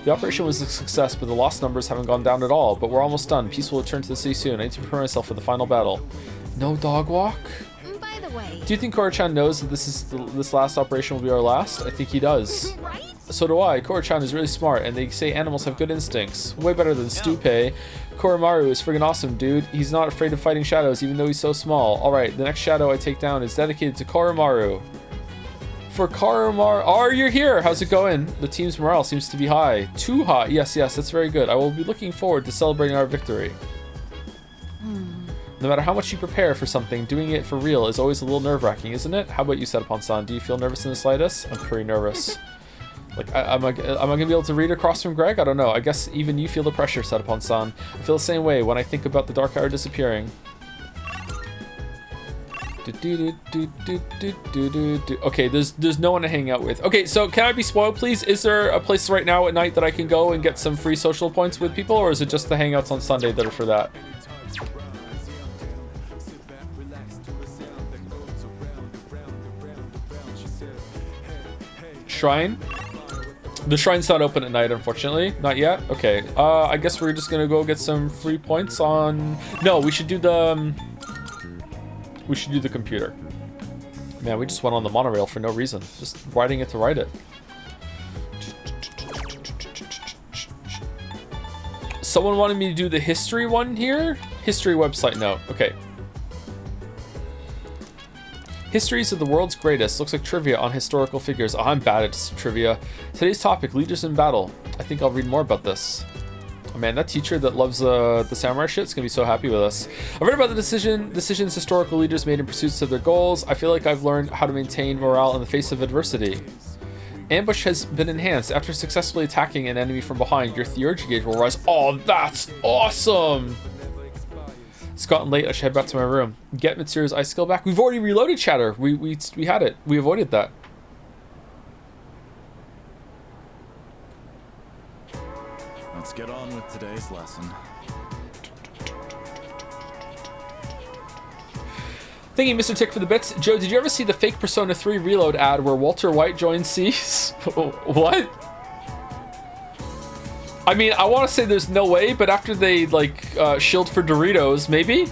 The operation was a success, but the lost numbers haven't gone down at all. But we're almost done. Peace will return to the city soon. I need to prepare myself for the final battle. No dog walk? By the way, Do you think Koro-chan knows that this last operation will be our last? I think he does. Right? So do I. Koro-chan is really smart, and they say animals have good instincts. Way better than Stupei. Koromaru is friggin' awesome, dude. He's not afraid of fighting shadows, even though he's so small. Alright, the next shadow I take down is dedicated to Koromaru. For Koromaru. Oh, you're here! How's it going? The team's morale seems to be high. Too high. Yes, that's very good. I will be looking forward to celebrating our victory. No matter how much you prepare for something, doing it for real is always a little nerve-wracking, isn't it? How about you, Setupon-san? Do you feel nervous in the slightest? I'm pretty nervous. Like, am I gonna be able to read across from Greg? I don't know. I guess even you feel the pressure, Setupon-san. I feel the same way when I think about the Dark Hour disappearing. Okay, there's no one to hang out with. Okay, so can I be spoiled, please? Is there a place right now at night that I can go and get some free social points with people, or is it just the hangouts on Sunday that are for that? shrine. The shrine's not open at night, unfortunately. Not yet. Okay. I guess we're just gonna go get some free points on. No, we should do the. We should do the computer. Man, we just went on the monorail for no reason. Just riding it to ride it. Someone wanted me to do the history one here. History website note. Okay. Histories of the world's greatest. Looks like trivia on historical figures. Oh, I'm bad at trivia. Today's topic, leaders in battle. I think I'll read more about this. Oh man, that teacher that loves the samurai shit is gonna be so happy with us. I've read about the decisions historical leaders made in pursuits of their goals. I feel like I've learned how to maintain morale in the face of adversity. Ambush has been enhanced. After successfully attacking an enemy from behind, your theurgy gauge will rise. Oh, that's awesome! It's gotten late. I should head back to my room. Get Mitsuru's ice skill back. We've already reloaded chatter. We had it. We avoided that. Let's get on with today's lesson. Thank you, Mr. Tick, for the bits. Joe, did you ever see the fake Persona 3 Reload ad where Walter White joins Cease? What? I mean, I want to say there's no way, but after they, like, shield for Doritos, maybe?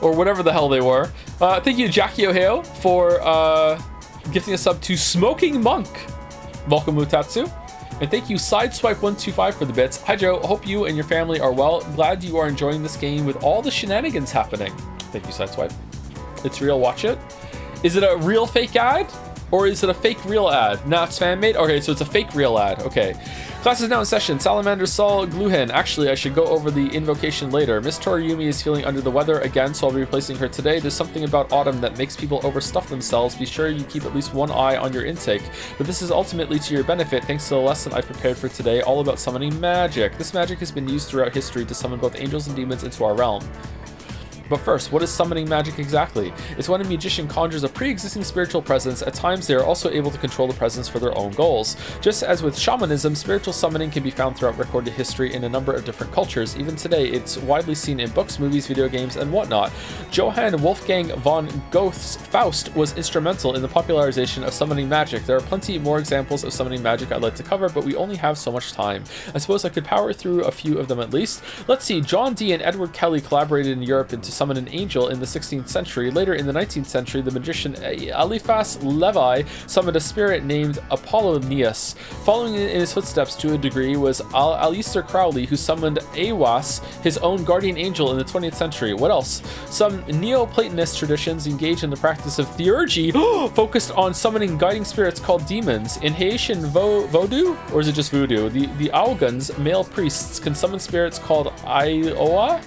Or whatever the hell they were. Thank you, Jackie Ohio, for gifting a sub to Smoking Monk. Welcome, Mutatsu. And thank you, Sideswipe125, for the bits. Hi, Joe. Hope you and your family are well. Glad you are enjoying this game with all the shenanigans happening. Thank you, Sideswipe. It's real. Watch it. Is it a real fake ad? Or is it a fake real ad? No, it's fan-made? Okay, so it's a fake real ad. Okay. Class is now in session. Salamander Sol Gluhin. Actually, I should go over the invocation later. Miss Toriyumi is feeling under the weather again, so I'll be replacing her today. There's something about autumn that makes people overstuff themselves. Be sure you keep at least one eye on your intake. But this is ultimately to your benefit, thanks to the lesson I've prepared for today, all about summoning magic. This magic has been used throughout history to summon both angels and demons into our realm. But first, what is summoning magic exactly? It's when a magician conjures a pre-existing spiritual presence. At times, they are also able to control the presence for their own goals. Just as with shamanism, spiritual summoning can be found throughout recorded history in a number of different cultures. Even today, it's widely seen in books, movies, video games, and whatnot. Johann Wolfgang von Goethe's Faust was instrumental in the popularization of summoning magic. There are plenty more examples of summoning magic I'd like to cover, but we only have so much time. I suppose I could power through a few of them at least. Let's see, John Dee and Edward Kelly collaborated in Europe to summon an angel in the 16th century. Later in the 19th century, the magician Eliphas Levi summoned a spirit named Apollonius. Following in his footsteps to a degree was Aleister Crowley, who summoned Aiwass, his own guardian angel, in the 20th century. What else? Some Neoplatonist traditions engage in the practice of theurgy, focused on summoning guiding spirits called demons. In Haitian Vodou, or is it just voodoo? The Augans, male priests, can summon spirits called Iowa,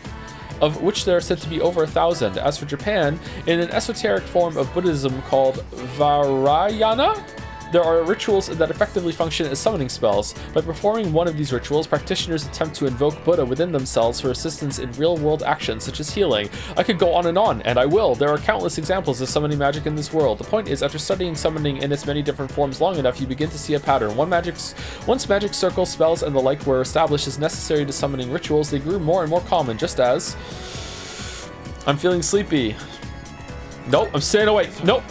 of which there are said to be over 1,000. As for Japan, in an esoteric form of Buddhism called Vajrayana, there are rituals that effectively function as summoning spells. By performing one of these rituals, practitioners attempt to invoke Buddha within themselves for assistance in real-world actions such as healing. I could go on, and I will. There are countless examples of summoning magic in this world. The point is, after studying summoning in its many different forms long enough, you begin to see a pattern. Once magic circles, spells, and the like were established as necessary to summoning rituals, they grew more and more common, just as... I'm feeling sleepy. Nope, I'm staying awake. Nope.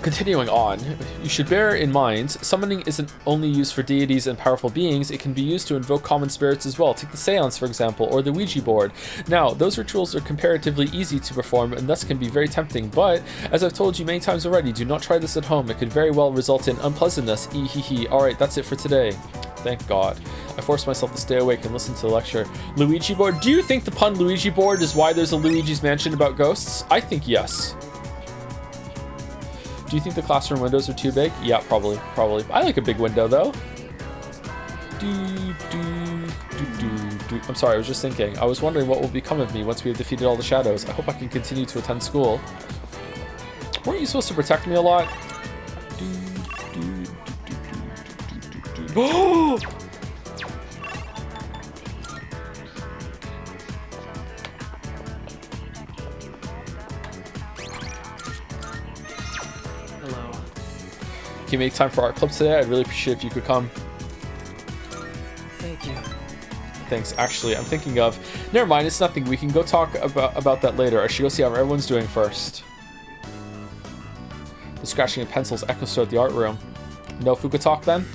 Continuing on, you should bear in mind, summoning isn't only used for deities and powerful beings, it can be used to invoke common spirits as well. Take the seance, for example, or the Ouija board. Now, those rituals are comparatively easy to perform and thus can be very tempting, but, as I've told you many times already, do not try this at home. It could very well result in unpleasantness. Alright, that's it for today. Thank God. I forced myself to stay awake and listen to the lecture. Luigi board? Do you think the pun Luigi board is why there's a Luigi's Mansion about ghosts? I think yes. Do you think the classroom windows are too big? Yeah, probably. I like a big window, though. I'm sorry, I was just thinking. I was wondering what will become of me once we have defeated all the shadows. I hope I can continue to attend school. Weren't you supposed to protect me a lot? Oh! Can you make time for art club today? I'd really appreciate if you could come. Thank you. Thanks. Actually, I'm thinking of... Never mind, it's nothing. We can go talk about that later. I should go see how everyone's doing first. The scratching of pencils echoes throughout the art room. No Fuka talk then?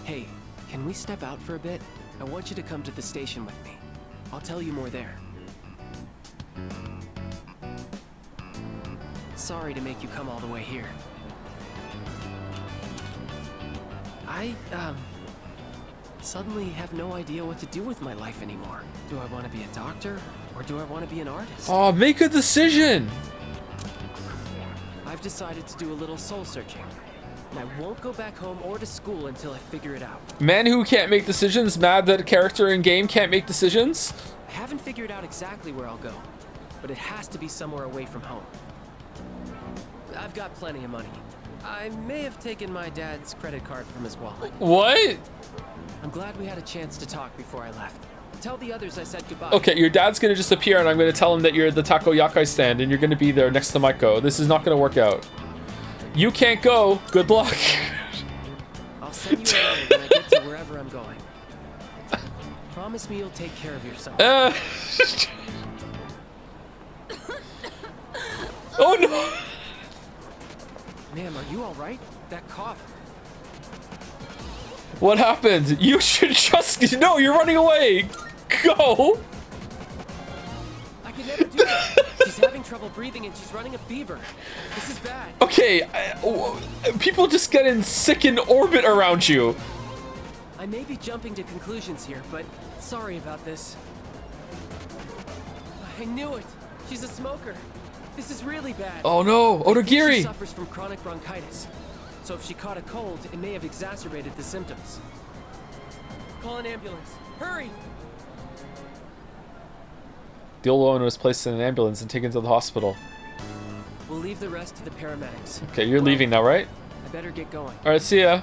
Hey, can we step out for a bit? I want you to come to the station with me. I'll tell you more there. Sorry to make you come all the way here. I, suddenly have no idea what to do with my life anymore. Do I want to be a doctor, or do I want to be an artist? Oh, make a decision! I've decided to do a little soul searching, and I won't go back home or to school until I figure it out. Man who can't make decisions, mad that a character in game can't make decisions? I haven't figured out exactly where I'll go, but it has to be somewhere away from home. I've got plenty of money. I may have taken my dad's credit card from his wallet. What? I'm glad we had a chance to talk before I left. Tell the others I said goodbye. Okay, your dad's gonna just appear and I'm gonna tell him that you're at the takoyaki stand and you're gonna be there next to Maiko. This is not gonna work out. You can't go. Good luck. I'll send you a letter when I get to wherever I'm going. Promise me you'll take care of yourself. Oh no! Ma'am, are you alright? That cough. What happened? You should just... No, you're running away! Go! I can never do that. She's having trouble breathing and she's running a fever. This is bad. Okay, people just getting sick in orbit around you. I may be jumping to conclusions here, but sorry about this. I knew it. She's a smoker. This is really bad. Oh no, Odagiri! She suffers from chronic bronchitis. So if she caught a cold, it may have exacerbated the symptoms. Call an ambulance. Hurry! The old woman was placed in an ambulance and taken to the hospital. We'll leave the rest to the paramedics. Okay, you're leaving now, right? I better get going. Alright, see ya.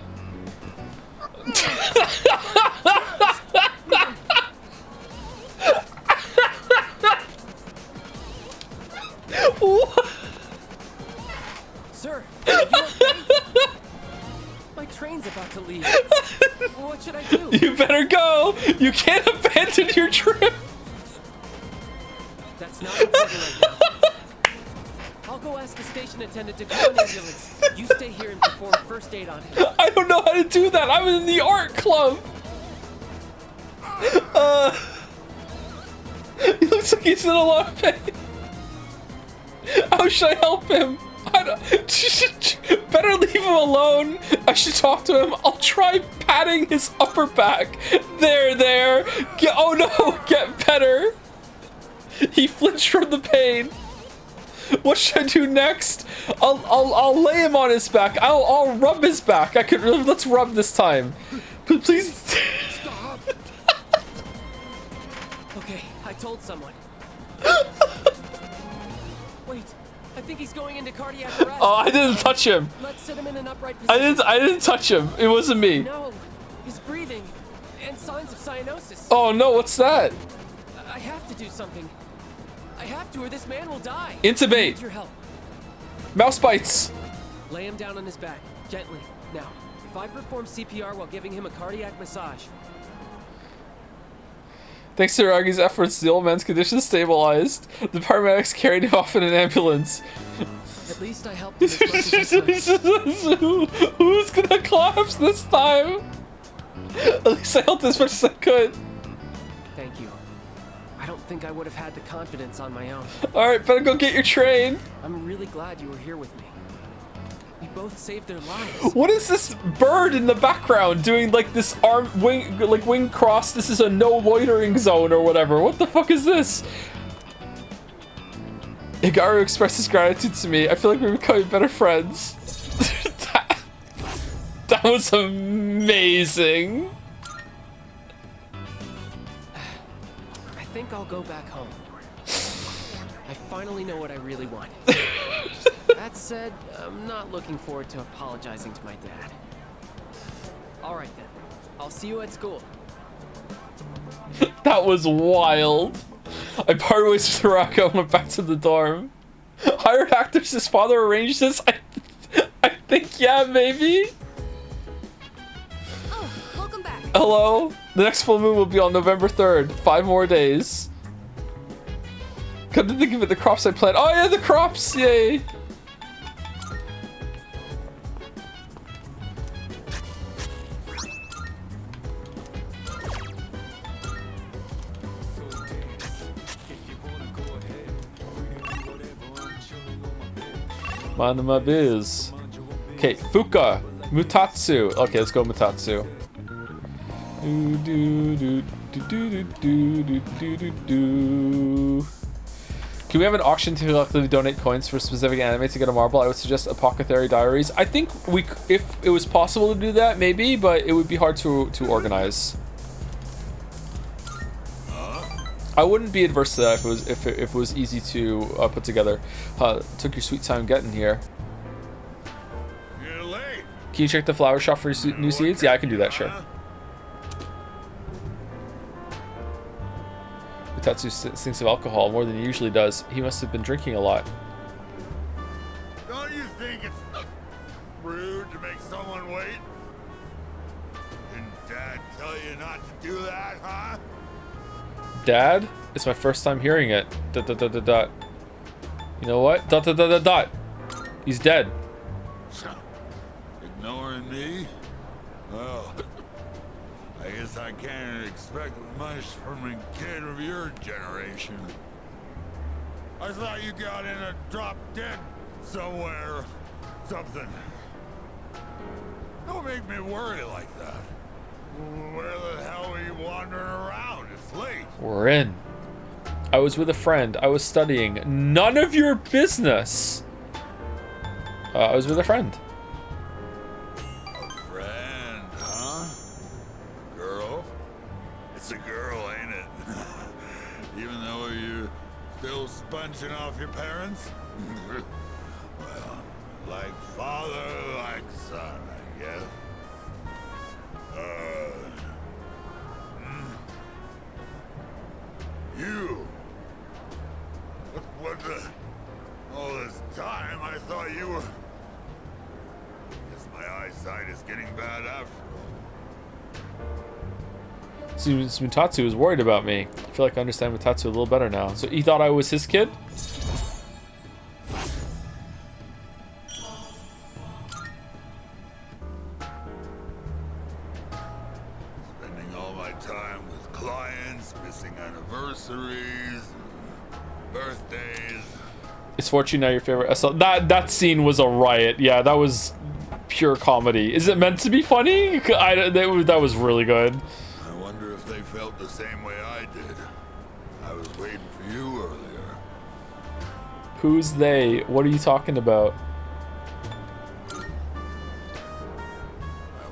Sir, are you okay? My train's about to leave. What should I do? You better go! You can't abandon your trip! That's not important right now. I'll go ask the station attendant to call an ambulance. You stay here and perform first aid on him. I don't know how to do that! I'm in the art club! He looks like he's in a lot of pain. How should I help him? I don't... Better leave him alone. I should talk to him. I'll try patting his upper back. There. Oh no, get better. He flinched from the pain. What should I do next? I'll lay him on his back. I'll rub his back. Let's rub this time. Please. Stop. Okay, I told someone. Wait, I think he's going into cardiac arrest. Oh, I didn't touch him. Let's sit him in an upright position. I didn't touch him. It wasn't me. No, he's breathing and signs of cyanosis. Oh no, what's that? I have to do something. I have to, or this man will die. Intubate. I need your help. Mouse bites. Lay him down on his back, gently. Now, if I perform CPR while giving him a cardiac massage. Thanks to Ragi's efforts, the old man's condition stabilized. The paramedics carried him off in an ambulance. At least I helped him as much as I could. Who's gonna collapse this time? At least I helped as much as I could. Thank you. I don't think I would have had the confidence on my own. Alright, better go get your train. I'm really glad you were here with me. We both saved their lives. What is this bird in the background doing like this wing cross? This is a no loitering zone or whatever. What the fuck is this? Higaru expressed his gratitude to me. I feel like we're becoming better friends. That was amazing. I think I'll go back home. I finally know what I really want. That said, I'm not looking forward to apologizing to my dad. Alright then. I'll see you at school. That was wild. I parted ways with Raka and went back to the dorm. Hired actors, his father arranged this? I think, yeah, maybe? Oh, welcome back. Hello? The next full moon will be on November 3rd. 5 more days. Come to think of it, the crops I planted. Oh yeah, the crops! Yay! Mind my biz. Okay, Fuka. Mutatsu. Okay, let's go Mutatsu. Can we have an auction to collectively donate coins for specific anime to get a marble? I would suggest Apothecary Diaries. I think if it was possible to do that, maybe, but it would be hard to organize. I wouldn't be adverse to that if it was easy to put together. Took your sweet time getting here. You're late. Can you check the flower shop for new seeds? Yeah, I can do that, sure. Utatsu thinks of alcohol more than he usually does. He must have been drinking a lot. Don't you think it's rude to make someone wait? Didn't Dad tell you not to do that, huh? Dad? It's my first time hearing it. ... You know what? ... He's dead. Ignoring me? Well, I guess I can't expect much from a kid of your generation. I thought you got in a drop dead somewhere. Something. Don't make me worry like that. Where the hell are you wandering around? It's late. We're in. I was with a friend. I was studying. None of your business. I was with a friend. A friend, huh? Girl? It's a girl, ain't it? Even though you're still sponging off your parents? Well, like father, like son, I guess. You? What the... All this time, I thought you were... Guess my eyesight is getting bad after all. Seems Mutatsu was worried about me. I feel like I understand Mutatsu a little better now. So he thought I was his kid? Spending all my time with clients, missing anniversaries, birthdays. Is Fortune now your favorite SL? That scene was a riot. Yeah, that was pure comedy. Is it meant to be funny? That was really good. I wonder if they felt the same way I did. I was waiting for you earlier. Who's they? What are you talking about? My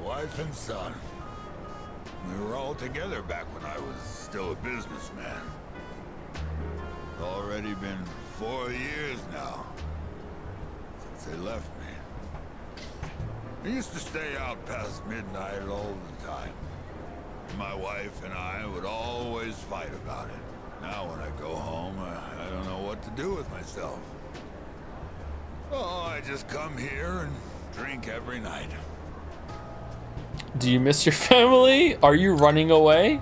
wife and son. We were all together back when I was still a businessman. It's already been 4 years now since they left me. I used to stay out past midnight all the time. My wife and I would always fight about it. Now when I go home, I don't know what to do with myself. Oh, I just come here and drink every night. Do you miss your family? Are you running away?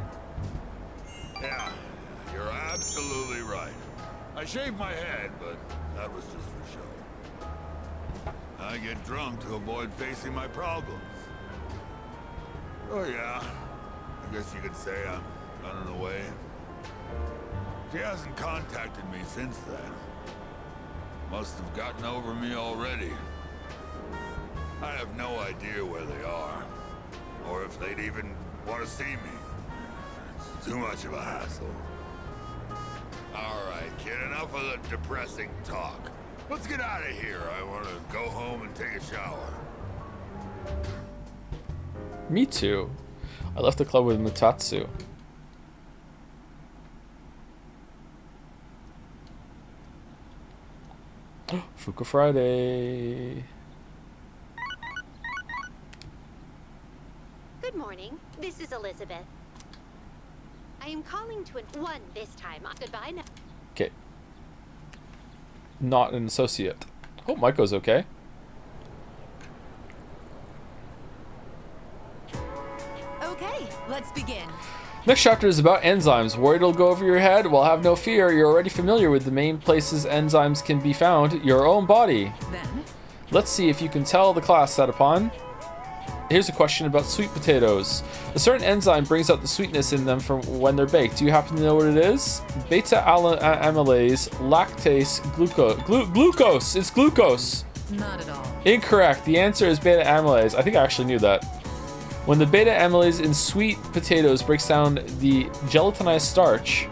Yeah, you're absolutely right. I shaved my head, but that was just for show. I get drunk to avoid facing my problems. Oh yeah, I guess you could say I'm running away. She hasn't contacted me since then. Must have gotten over me already. I have no idea where they are, or if they'd even want to see me. It's too much of a hassle. All right, kid, enough of the depressing talk. Let's get out of here. I want to go home and take a shower. Me too. I left the club with Mutatsu. Fuka Friday. Good morning. This is Elizabeth. I am calling to one this time. Goodbye now. Okay. Not an associate. Hope Maiko's okay. Okay, let's begin. Next chapter is about enzymes. Worried it'll go over your head? Well, have no fear. You're already familiar with the main places enzymes can be found. Your own body. Then? Let's see if you can tell the class that upon. Here's a question about sweet potatoes. A certain enzyme brings out the sweetness in them from when they're baked. Do you happen to know what it is? Beta amylase, lactase, glucose. Glucose. It's glucose. Not at all. Incorrect. The answer is beta amylase. I think I actually knew that. When the beta amylase in sweet potatoes breaks down the gelatinized starch,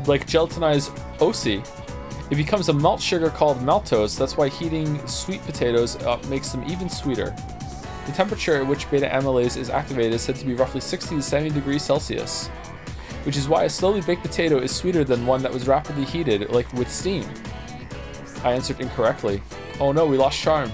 like gelatinized OC, it becomes a malt sugar called maltose. That's why heating sweet potatoes up makes them even sweeter. The temperature at which beta amylase is activated is said to be roughly 60 to 70 degrees Celsius, which is why a slowly baked potato is sweeter than one that was rapidly heated, like with steam. I answered incorrectly. Oh no, we lost charm.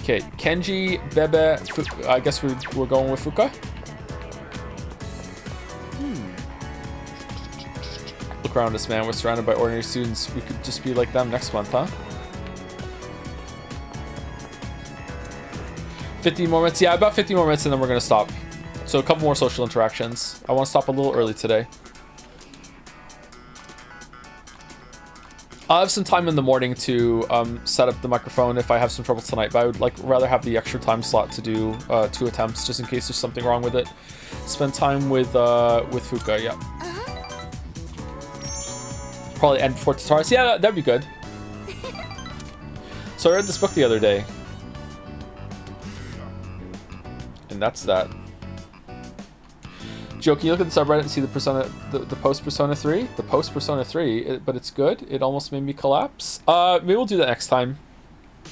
Okay, Kenji, Bebe, I guess we're going with Fuka. Look around us, man. We're surrounded by ordinary students. We could just be like them next month, huh? 50 more minutes. Yeah, about 50 more minutes and then we're going to stop. So a couple more social interactions. I want to stop a little early today. I'll have some time in the morning to set up the microphone if I have some trouble tonight, but I would rather have the extra time slot to do 2 attempts just in case there's something wrong with it. Spend time with Fuka, yeah. Probably end before Tataris. Yeah, that'd be good. So I read this book the other day. And that's that. Joe, can you look at the subreddit and see the Persona, the post Persona 3? The post Persona 3, but it's good. It almost made me collapse. Maybe we'll do that next time.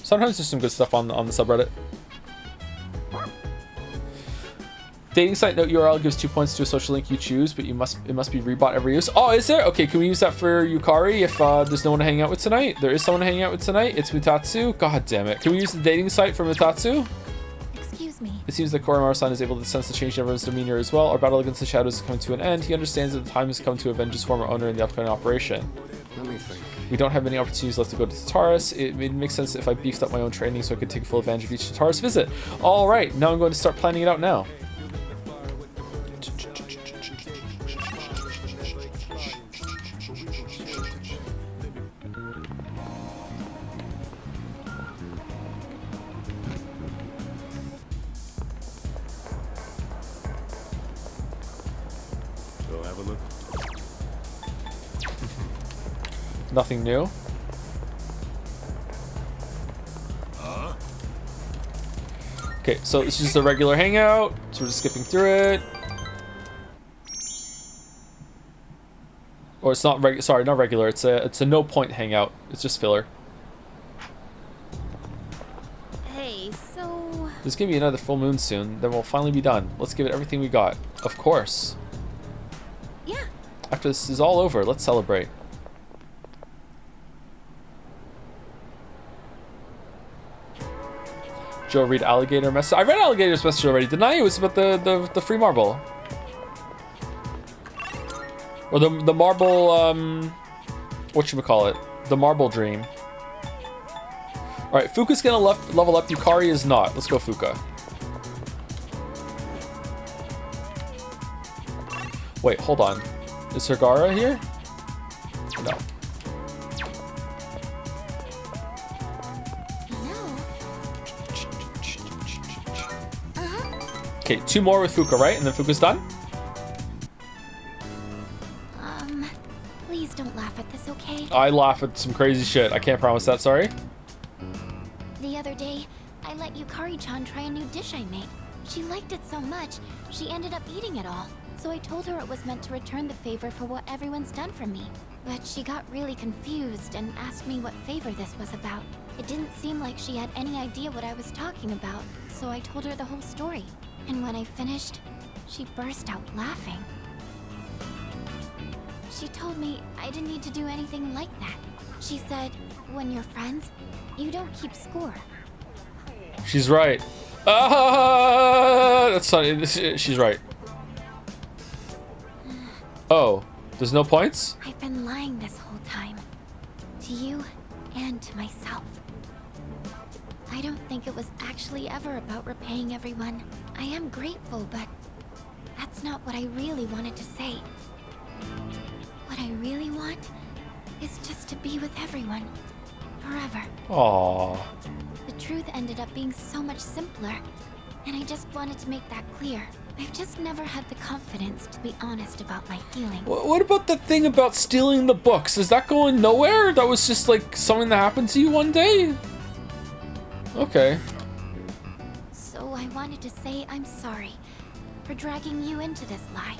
Sometimes there's some good stuff on the subreddit. Dating site note URL gives 2 points to a social link you choose, but it must be rebought every use. Oh, is there? Okay, can we use that for Yukari if there's no one to hang out with tonight? There is someone to hang out with tonight. It's Mutatsu. God damn it. Can we use the dating site for Mutatsu? Excuse me. It seems that Koromaru-san is able to sense the change in everyone's demeanor as well. Our battle against the shadows is coming to an end. He understands that the time has come to avenge his former owner in the upcoming operation. Let me think. We don't have many opportunities left to go to Tataris. It makes sense if I beefed up my own training so I could take full advantage of each Tataris visit. All right, now I'm going to start planning it out now. Nothing new. Okay, so this is just a regular hangout, so we're just skipping through it. Or it's not sorry, not regular. It's a no point hangout. It's just filler. Hey, so There's gonna be another full moon soon. Then we'll finally be done. Let's give it everything we got. Of course. Yeah. After this is all over, let's celebrate. Joe, read Alligator Message. I read Alligator's Message already, didn't I? It was about the free marble. Or the marble, whatchamacallit? The marble dream. Alright, Fuka's gonna level up, Yukari is not. Let's go Fuka. Wait, hold on. Is Hergara here? No. Okay, 2 more with Fuka, right? And then Fuka's done? Please don't laugh at this, okay? I laugh at some crazy shit. I can't promise that, sorry. The other day, I let Yukari-chan try a new dish I made. She liked it so much, she ended up eating it all. So I told her it was meant to return the favor for what everyone's done for me. But she got really confused and asked me what favor this was about. It didn't seem like she had any idea what I was talking about, so I told her the whole story. And when I finished, she burst out laughing. She told me I didn't need to do anything like that. She said, when you're friends, you don't keep score. She's right. Ah, that's funny. She's right. Oh, there's no points? I've been lying this whole time. To you and to myself. I don't think it was actually ever about repaying everyone. I am grateful, but that's not what I really wanted to say. What I really want is just to be with everyone. Forever. Aww. The truth ended up being so much simpler. And I just wanted to make that clear. I've just never had the confidence to be honest about my feelings. What about the thing about stealing the books? Is that going nowhere? That was just like something that happened to you one day? Okay. So I wanted to say I'm sorry for dragging you into this lie.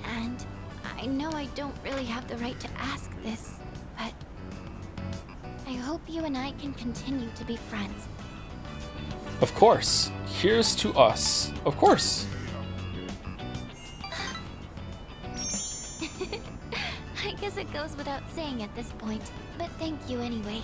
And I know I don't really have the right to ask this, but I hope you and I can continue to be friends. Of course. Here's to us. Of course. I guess it goes without saying at this point, but thank you anyway.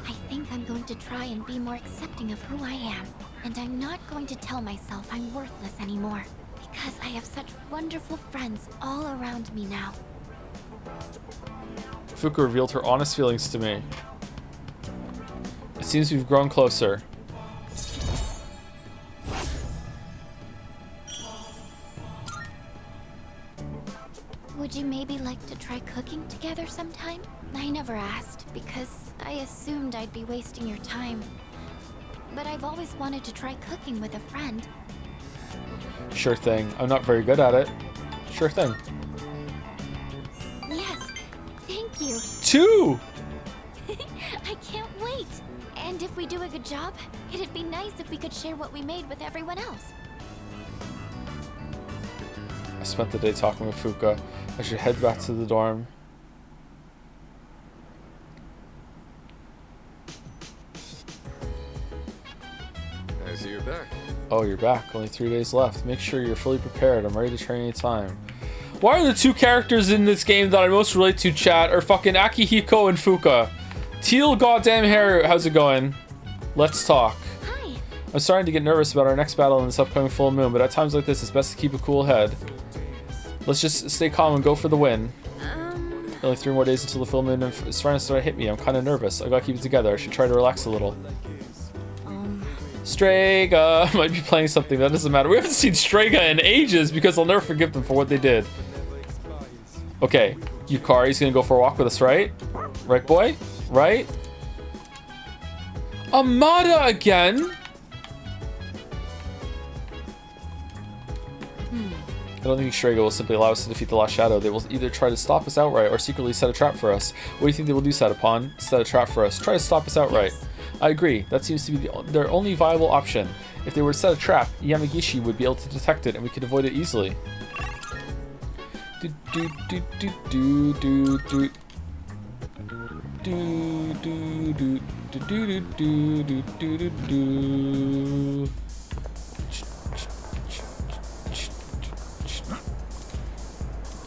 I think I'm going to try and be more accepting of who I am, and I'm not going to tell myself I'm worthless anymore, because I have such wonderful friends all around me now. Fuka revealed her honest feelings to me. It seems we've grown closer. Would you maybe like to try cooking together sometime? I never asked because I assumed I'd be wasting your time. But I've always wanted to try cooking with a friend. Sure thing. I'm not very good at it. Sure thing. Yes, thank you. 2! I can't wait. And if we do a good job, it'd be nice if we could share what we made with everyone else. I spent the day talking with Fuka. I should head back to the dorm. I see you're back. Oh, you're back. Only 3 days left. Make sure you're fully prepared. I'm ready to train anytime. Why are the two characters in this game that I most relate to, chat, are fucking Akihiko and Fuka? Teal goddamn hair, how's it going? Let's talk. Hi. I'm starting to get nervous about our next battle in this upcoming full moon, but at times like this, it's best to keep a cool head. Let's just stay calm and go for the win. Only 3 more days until the full moon is starting to start to hit me. I'm kind of nervous. I gotta keep it together. I should try to relax a little. Strega might be playing something. That doesn't matter. We haven't seen Strega in ages because I'll never forgive them for what they did. Okay, Yukari's gonna go for a walk with us, right? Right, boy? Right? Amada again? I don't think Strega will simply allow us to defeat the Last Shadow. They will either try to stop us outright or secretly set a trap for us. What do you think they will do, Satapon? Set a trap for us. Try to stop us outright. Yes. I agree. That seems to be their only viable option. If they were to set a trap, Yamagishi would be able to detect it and we could avoid it easily.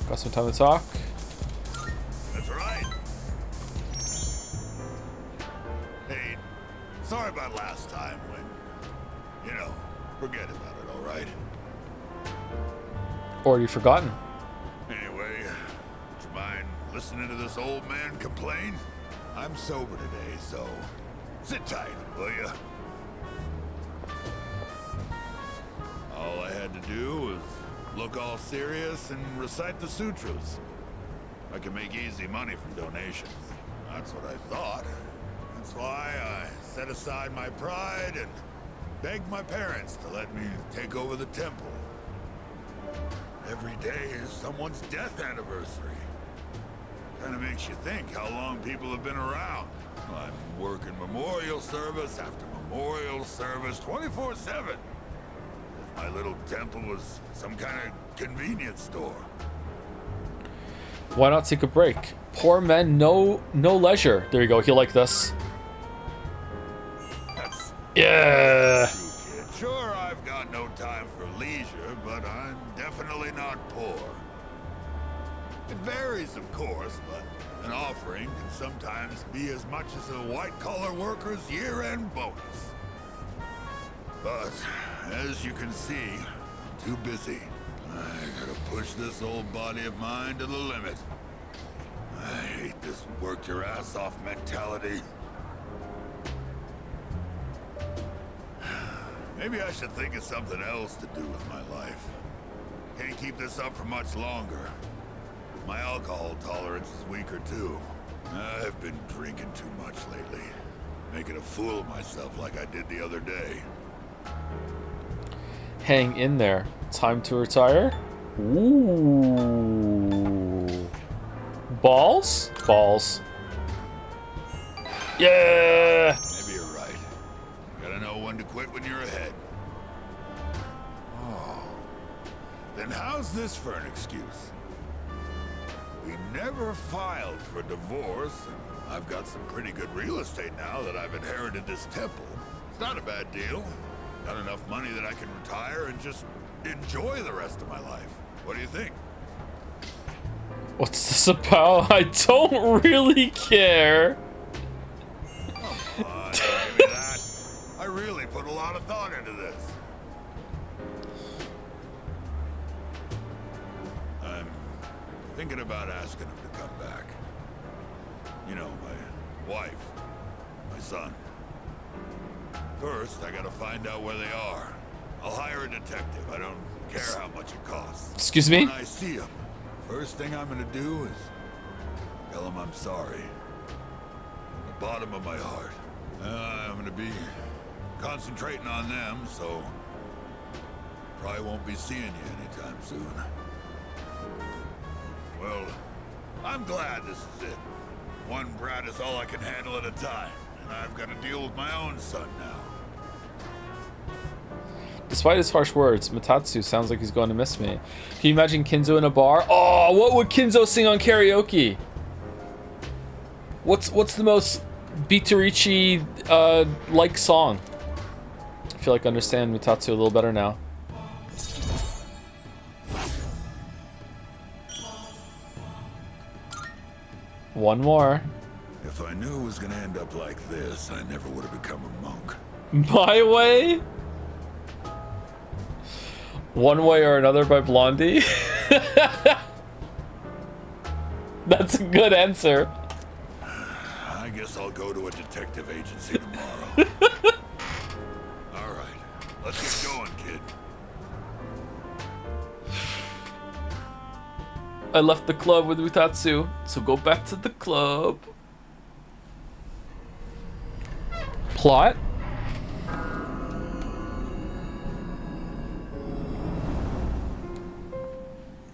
Got some time to talk. That's right. Hey, sorry about last time when, you know, forget about it, all right? Already forgotten. Anyway, would you mind listening to this old man complain? I'm sober today, so sit tight, will ya? All I had to do was look all serious and recite the sutras. I can make easy money from donations. That's what I thought. That's why I set aside my pride and begged my parents to let me take over the temple. Every day is someone's death anniversary. Kind of makes you think how long people have been around. I'm working memorial service after memorial service 24/7. If my little temple was some kind of convenience store. Why not take a break? Poor men, no leisure. There you go. He'll like this. Yeah. Sure, I've got no time for leisure, but I'm definitely not poor. It varies, of course, but an offering can sometimes be as much as a white-collar worker's year-end bonus. But as you can see, I'm too busy. I gotta push this old body of mine to the limit. I hate this work-your-ass-off mentality. Maybe I should think of something else to do with my life. Can't keep this up for much longer. My alcohol tolerance is weaker too. I've been drinking too much lately. making a fool of myself like I did the other day. Hang in there. Time to retire? Ooh. Balls? Balls. Yeah! Maybe you're right. Gotta know when to quit when you're ahead. Oh. Then how's this for an excuse? We never filed for divorce, and I've got some pretty good real estate now that I've inherited this temple. It's not a bad deal. Got enough money that I can retire and just enjoy the rest of my life. What do you think? What's this about? I don't really care. Come on, give me that. I really put a lot of thought into this. I'm thinking about asking him to come back. You know, my wife, my son. First, I gotta find out where they are. I'll hire a detective. I don't care how much it costs. Excuse me? When I see him, first thing I'm gonna do is tell him I'm sorry. From the bottom of my heart. I'm gonna be concentrating on them, so probably won't be seeing you anytime soon. Well, I'm glad this is it. One brat is all I can handle at a time, and I've got to deal with my own son now. Despite his harsh words, Matatsu sounds like he's going to miss me. Can you imagine Kinzo in a bar? Oh, what would Kinzo sing on karaoke? What's the most Bitorichi like song? I feel like I understand Matatsu a little better now. One more. If I knew it was gonna end up like this, I never would have become a monk. My Way? One Way or Another by Blondie? That's a good answer. I guess I'll go to a detective agency tomorrow. All right, let's get going, kid. I left the club with Utatsu, so go back to the club. Plot?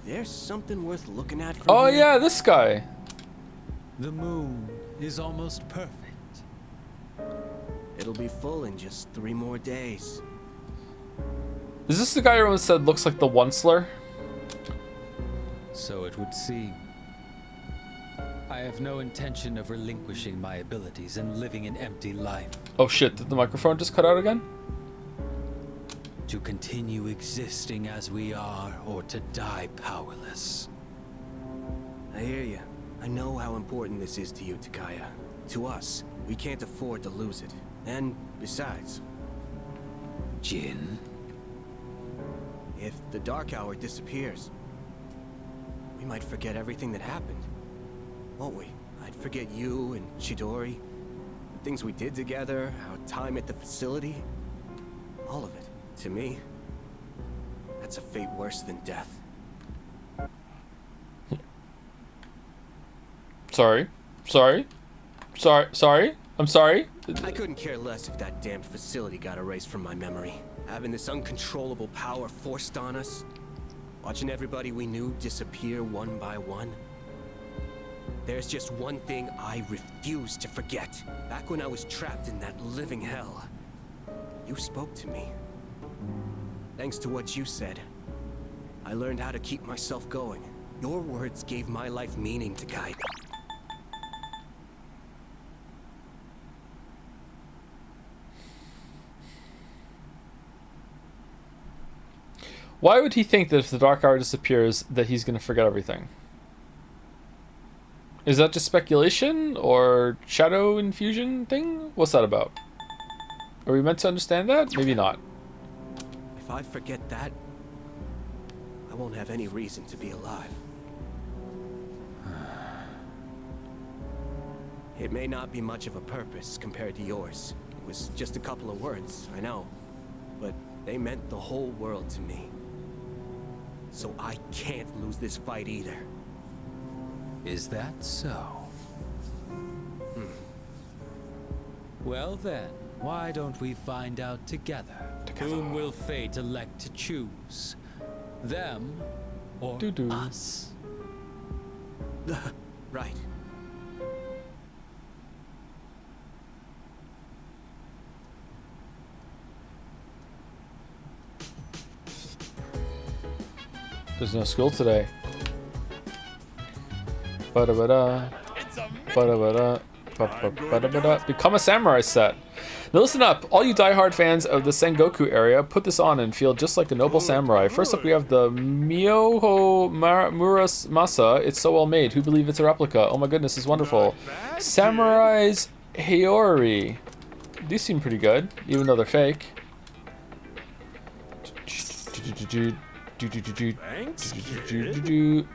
There's something worth looking at from Oh here. yeah, this guy. The moon is almost perfect. It'll be full in just 3 more days. Is this the guy everyone said looks like the Onceler? So it would seem. I have no intention of relinquishing my abilities and living an empty life. Oh shit, did the microphone just cut out again? To continue existing as we are, or to die powerless. I hear you. I know how important this is to you, Takaya. To us, we can't afford to lose it. And besides... Jin? If the Dark Hour disappears, we might forget everything that happened. Won't we? I'd forget you and Chidori, the things we did together, our time at the facility. All of it. To me, that's a fate worse than death. Sorry. I'm sorry. I couldn't care less if that damned facility got erased from my memory. Having this uncontrollable power forced on us. Watching everybody we knew disappear one by one. There's just one thing I refuse to forget. Back when I was trapped in that living hell, you spoke to me. Thanks to what you said, I learned how to keep myself going. Your words gave my life meaning, Takaya. Why would he think that if the Dark Hour disappears that he's gonna forget everything? Is that just speculation or shadow infusion thing? What's that about? Are we meant to understand that? Maybe not. If I forget that, I won't have any reason to be alive. It may not be much of a purpose compared to yours. It was just a couple of words, I know. But they meant the whole world to me. So I can't lose this fight either. Is that so? Well then, why don't we find out together? Whom will fate elect to choose? Them or us? Right. There's no school today. Ba-da-ba-da. Ba-da-ba-da. Ba-ba-ba-da-ba-da. Become a samurai set. Now listen up, all you diehard fans of the Sengoku area, put this on and feel just like a noble samurai. First up we have the Myoho Muramasa. It's so well made. Who believe it's a replica? Oh my goodness, it's wonderful. Samurai's Hiyori. These seem pretty good, even though they're fake.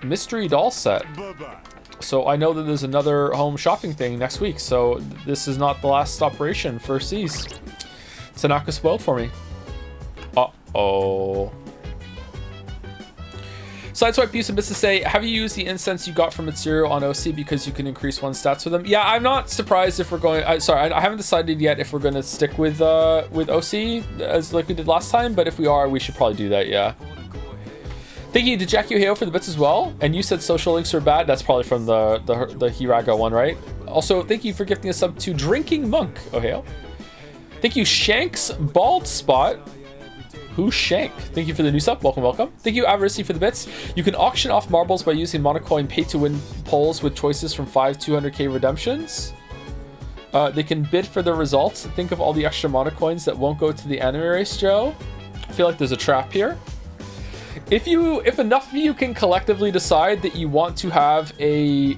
Mystery doll set. So I know that there's another home shopping thing next week, so this is not the last operation for C's. Tanaka spoiled for me. Uh-oh. Sideswipe use to say, have you used the incense you got from Mitsuru on OC because you can increase one stats with them? Yeah, I'm not surprised if we're going... I haven't decided yet if we're going to stick with OC as like we did last time, but if we are, we should probably do that, yeah. Thank you to Jackie Ohio for the bits as well. And you said social links are bad. That's probably from the Hiraga one, right? Also, thank you for gifting a sub to Drinking Monk, Ohio. Thank you, Shanks Bald Spot. Who's Shank? Thank you for the new sub. Welcome, welcome. Thank you, Avarici, for the bits. You can auction off marbles by using Monocoin pay-to-win polls with choices from 5 200k redemptions. They can bid for the results. Think of all the extra Monocoins that won't go to the anime race, Joe. I feel like there's a trap here. If enough of you can collectively decide that you want to have a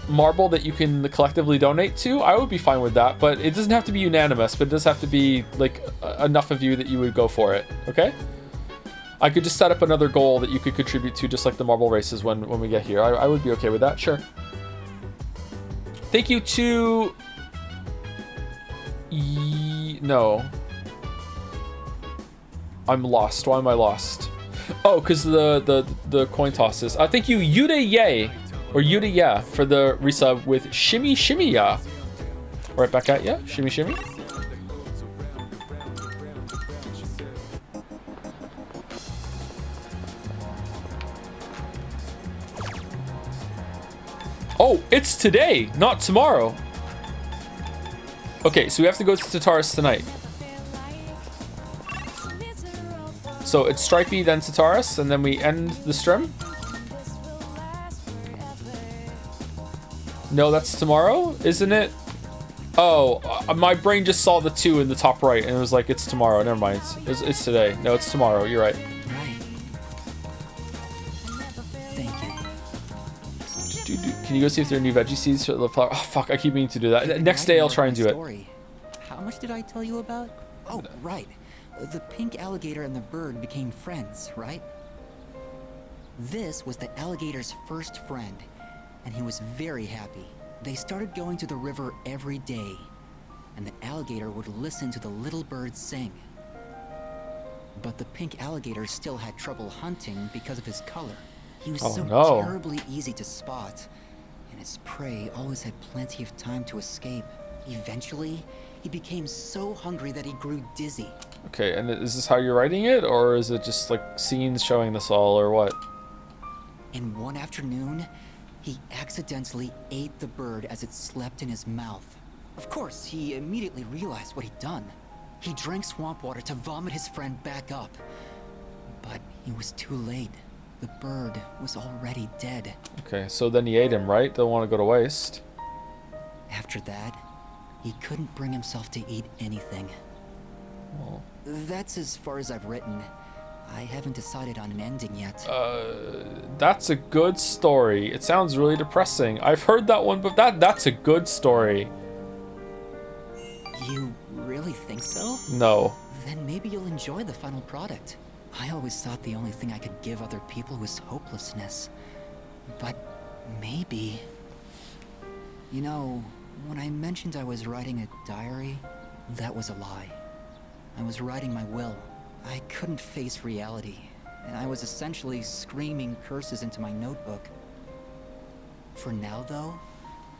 marble that you can collectively donate to, I would be fine with that, but it doesn't have to be unanimous, but it does have to be enough of you that you would go for it. Okay, I could just set up another goal that you could contribute to, just like the marble races when we get here. I would be okay with that, sure. Thank you to no, I'm lost. Why am I lost? Oh, because the coin tosses. Thank you, Yuda Ye, or Yuda Ya, for the resub with Shimmy Shimmy Ya. Right back at ya, Shimmy Shimmy. Oh, it's today, not tomorrow. Okay, so we have to go to Tataris tonight. So it's Stripey, then Tataris, and then we end the stream. No, that's tomorrow, isn't it? Oh, my brain just saw the 2 in the top right, and it was like, it's tomorrow. Never mind. It's today. No, it's tomorrow. You're right. Thank you. Can you go see if there are new veggie seeds for the flower? Oh, fuck, I keep meaning to do that. Next day, I'll try and do it. How much did I tell you about? Oh, right. The pink alligator and the bird became friends, right? This was the alligator's first friend, and he was very happy. They started going to the river every day, and the alligator would listen to the little bird sing. But the pink alligator still had trouble hunting because of his color. He was terribly easy to spot, and his prey always had plenty of time to escape. Eventually, he became so hungry that he grew dizzy. Okay, and is this how you're writing it, or is it just like scenes showing this all, or what? And one afternoon, he accidentally ate the bird as it slept in his mouth. Of course, he immediately realized what he'd done. He drank swamp water to vomit his friend back up. But he was too late. The bird was already dead. Okay, so then he ate him, right? Don't want to go to waste. After that, he couldn't bring himself to eat anything. Well, that's as far as I've written. I haven't decided on an ending yet. That's a good story. It sounds really depressing. I've heard that one, but that's a good story. You really think so? No. Then maybe you'll enjoy the final product. I always thought the only thing I could give other people was hopelessness. But maybe... You know, when I mentioned I was writing a diary, that was a lie. I was writing my will. I couldn't face reality, and I was essentially screaming curses into my notebook. For now, though,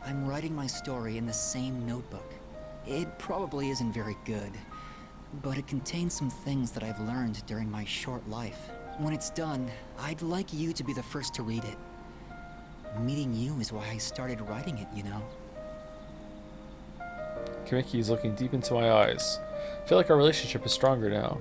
I'm writing my story in the same notebook. It probably isn't very good, but it contains some things that I've learned during my short life. When it's done, I'd like you to be the first to read it. Meeting you is why I started writing it, you know. Kamiki is looking deep into my eyes. I feel like our relationship is stronger now.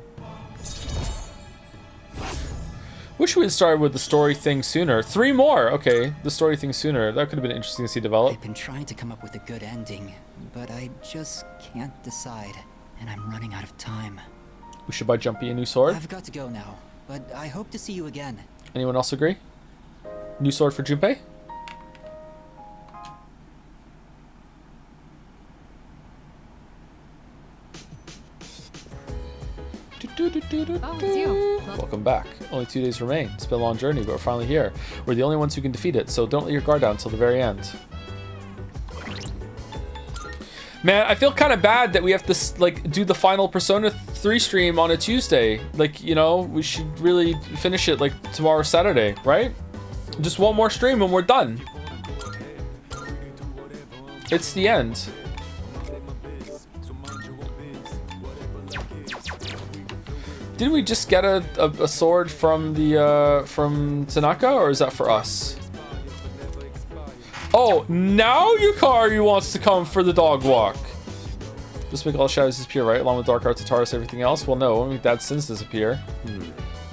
Wish we had started with the story thing sooner. 3 more! Okay, the story thing sooner. That could have been interesting to see develop. I've been trying to come up with a good ending, but I just can't decide, and I'm running out of time. We should buy Jumpy a new sword. I've got to go now, but I hope to see you again. Anyone else agree? New sword for Junpei? Oh, it's you. Welcome back. Only 2 days remain. It's been a long journey, but we're finally here. We're the only ones who can defeat it, so don't let your guard down until the very end. Man, I feel kind of bad that we have to like do the final Persona 3 stream on a Tuesday. Like, you know, we should really finish it like tomorrow, Saturday, right? Just one more stream and we're done. It's the end. Didn't we just get a sword from the from Tanaka, or is that for us? Oh, now Yukari wants to come for the dog walk. Just make all shadows disappear, right? Along with dark arts, Ataris, everything else? Well, no, only Dad's sins disappear.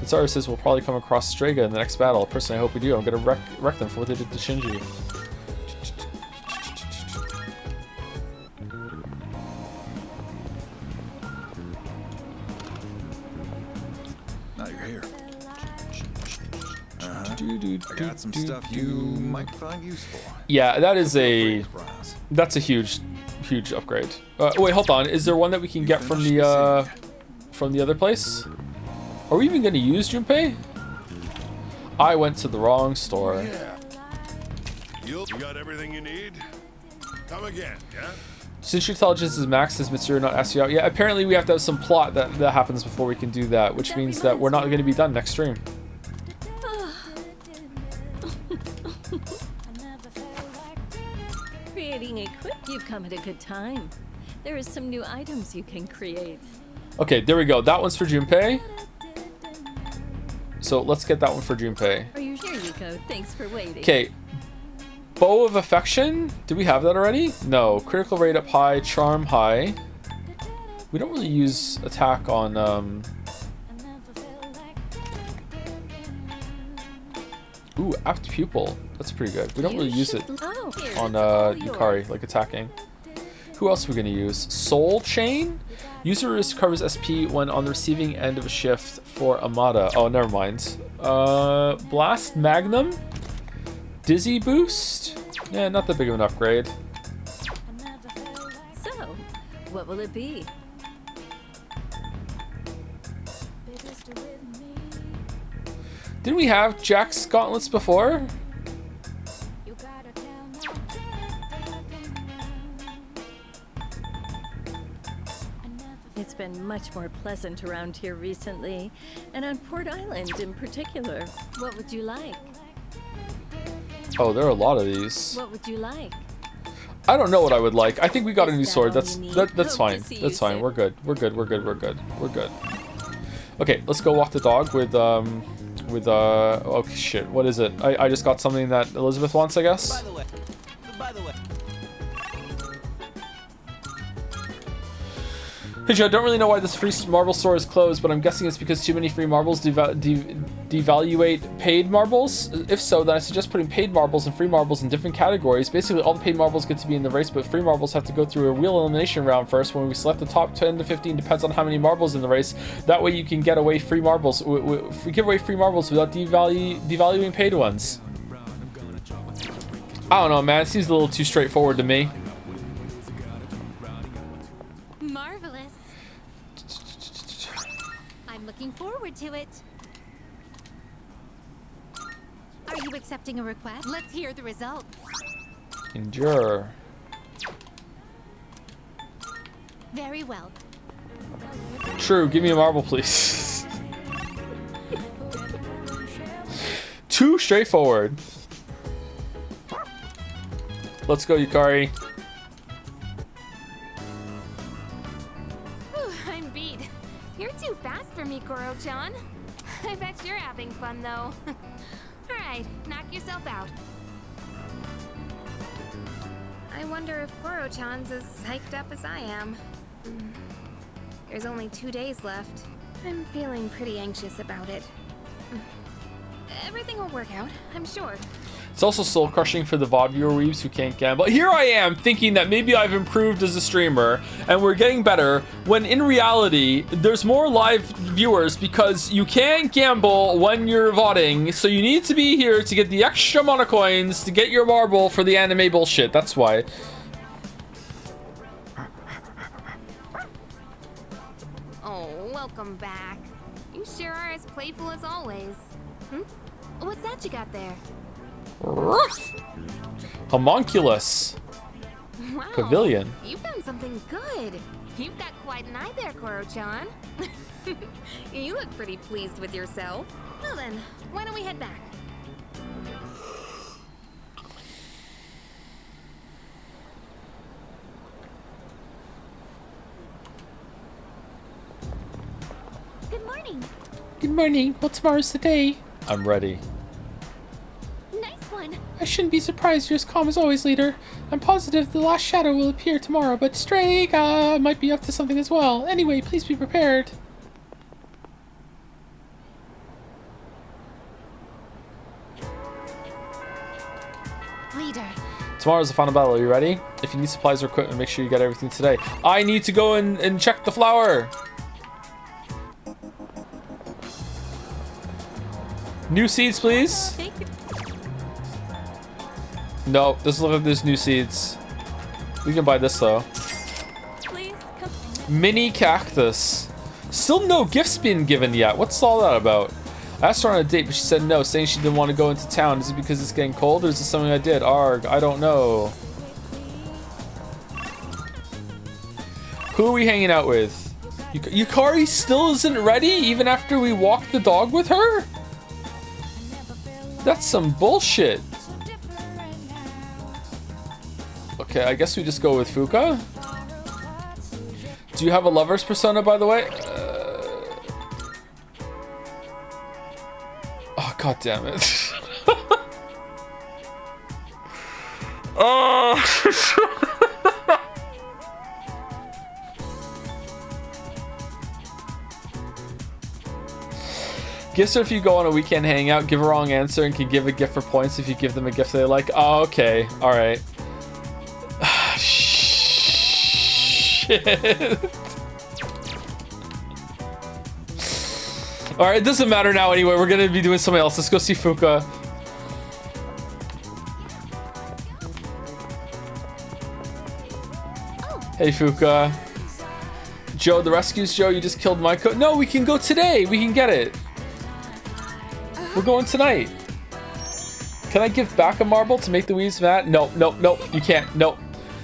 Ataris says we'll probably come across Strega in the next battle. Personally, I hope we do. I'm gonna wreck them for what they did to Shinji. I got some stuff you might find useful. Yeah, that is that's a huge upgrade. Wait, hold on. Is there one that we can get from the other place? Are we even going to use Junpei? I went to the wrong store. Yeah. You got everything you need? Come again, yeah? Since your intelligence is maxed, has Mitsuru not asked you out? Yeah, apparently we have to have some plot that happens before we can do that, which means that we're not going to be done next stream. Creating a quick, you've come at a good time. There is some new items you can create. Okay, there we go. That one's for Junpei. So let's get that one for Junpei. Are you here? You go. Thanks for waiting. Okay. Bow of Affection. Do we have that already? No. Critical rate up high. Charm high. We don't really use attack on... Ooh, apt pupil. That's pretty good. We don't really use it on Yukari, like attacking. Who else are we going to use? Soul Chain? User recovers SP when on the receiving end of a shift for Amada. Oh, never mind. Blast Magnum? Dizzy Boost? Yeah, not that big of an upgrade. So, what will it be? Didn't we have Jack's gauntlets before? It's been much more pleasant around here recently, and on Port Island in particular. What would you like? Oh, there are a lot of these. What would you like? I don't know what I would like. I think we got a new sword. That's fine. That's fine. We're good. We're good. We're good. We're good. We're good. Okay, let's go walk the dog with oh shit, what is it? I just got something that Elizabeth wants, I guess. By the way. Hey Joe, I don't really know why this free marble store is closed, but I'm guessing it's because too many free marbles devaluate paid marbles. If so, then I suggest putting paid marbles and free marbles in different categories. Basically, all the paid marbles get to be in the race, but free marbles have to go through a real elimination round first. When we select the top 10 to 15, depends on how many marbles in the race. That way you can get away free marbles. We give away free marbles without devaluing paid ones. I don't know, man. It seems a little too straightforward to me. Marvelous. I'm looking forward to it. Are you accepting a request? Let's hear the result. Endure. Very well. True, give me a marble, please. Too straightforward. Let's go, Yukari. Sweet. You're too fast for me, Koro-chan. I bet you're having fun, though. Alright, knock yourself out. I wonder if Koro-chan's as hyped up as I am. There's only 2 days left. I'm feeling pretty anxious about it. Everything will work out, I'm sure. It's also soul crushing for the VOD viewer weebs who can't gamble. Here I am thinking that maybe I've improved as a streamer and we're getting better, when in reality there's more live viewers because you can't gamble when you're VODing, so you need to be here to get the extra amount of coins to get your marble for the anime bullshit. That's why. Oh, welcome back. You sure are as playful as always. What's that you got there? Homunculus. Wow, Pavilion. You found something good. You've got quite an eye there, Koro-chan. You look pretty pleased with yourself. Well then, why don't we head back? Good morning. Good morning. Well, tomorrow's the day. I'm ready. Nice one. I shouldn't be surprised you're as calm as always, leader. I'm positive the last shadow will appear tomorrow, but Strega might be up to something as well. Anyway, please be prepared. Leader. Tomorrow's the final battle. Are you ready? If you need supplies or equipment, make sure you get everything today. I need to go and check the flower. New seeds, please. No, doesn't look like there's new seeds. We can buy this though. Mini cactus. Still no gifts been given yet. What's all that about? I asked her on a date, but she said no, saying she didn't want to go into town. Is it because it's getting cold, or is it something I did? Arg, I don't know. Who are we hanging out with? Yukari still isn't ready, even after we walked the dog with her? That's some bullshit. Okay, I guess we just go with Fuka. Do you have a lover's persona, by the way? Oh, god damn it. Oh. Gifts are if you go on a weekend hangout, give a wrong answer, and can give a gift for points if you give them a gift they like. Oh, okay. Alright. Shit. Alright, it doesn't matter now anyway. We're gonna be doing something else. Let's go see Fuka. Hey, Fuka. Joe, the rescues, Joe. You just killed my coat. No, we can go today. We can get it. We're going tonight. Can I give back a marble to make the weaves mad? No, no, no. You can't. No.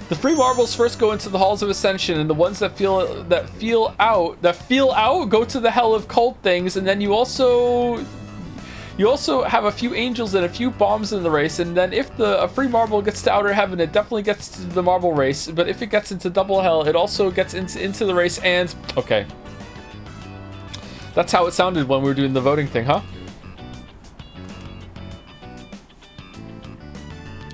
The free marbles first go into the halls of ascension, and the ones that feel out go to the hell of cold things. And then you also have a few angels and a few bombs in the race. And then if a free marble gets to outer heaven, it definitely gets to the marble race. But if it gets into double hell, it also gets into the race. And okay, that's how it sounded when we were doing the voting thing, huh?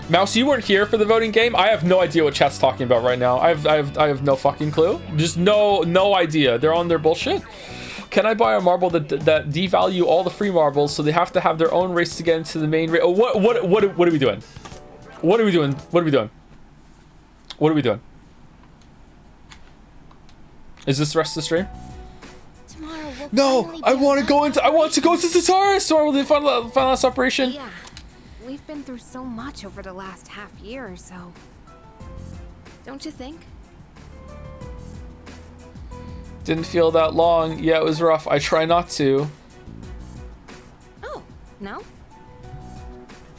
Mouse, you weren't here for the voting game. I have no idea what chat's talking about right now. I have no fucking clue. Just no idea. They're on their bullshit. Can I buy a marble that devalue all the free marbles so they have to have their own race to get into the main race? Oh, what are we doing? What are we doing? What are we doing? What are we doing? Is this the rest of the stream? No, I want to go to Tataris tomorrow with the final last operation. Yeah. We've been through so much over the last half year or so. Don't you think? Didn't feel that long. Yeah, it was rough. I try not to. Oh, no?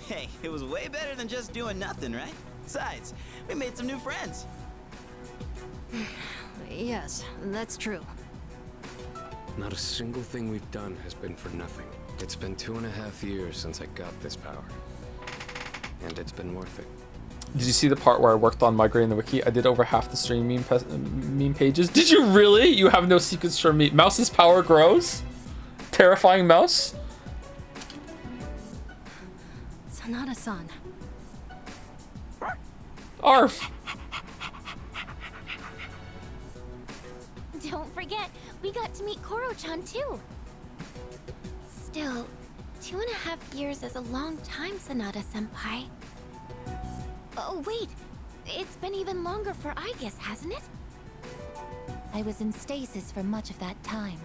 Hey, it was way better than just doing nothing, right? Besides, we made some new friends. Yes, that's true. Not a single thing we've done has been for nothing. It's been 2.5 years since I got this power. And it's been worth it. Did you see the part where I worked on migrating the wiki? I did over half the stream meme pages. Did you really? You have no secrets from me. Mouse's power grows? Terrifying mouse? Sanada-san. Arf! Don't forget, we got to meet Koro-chan too. Still, 2.5 years is a long time, Sanada-senpai. Oh wait, it's been even longer for Aegis, hasn't it? I was in stasis for much of that time,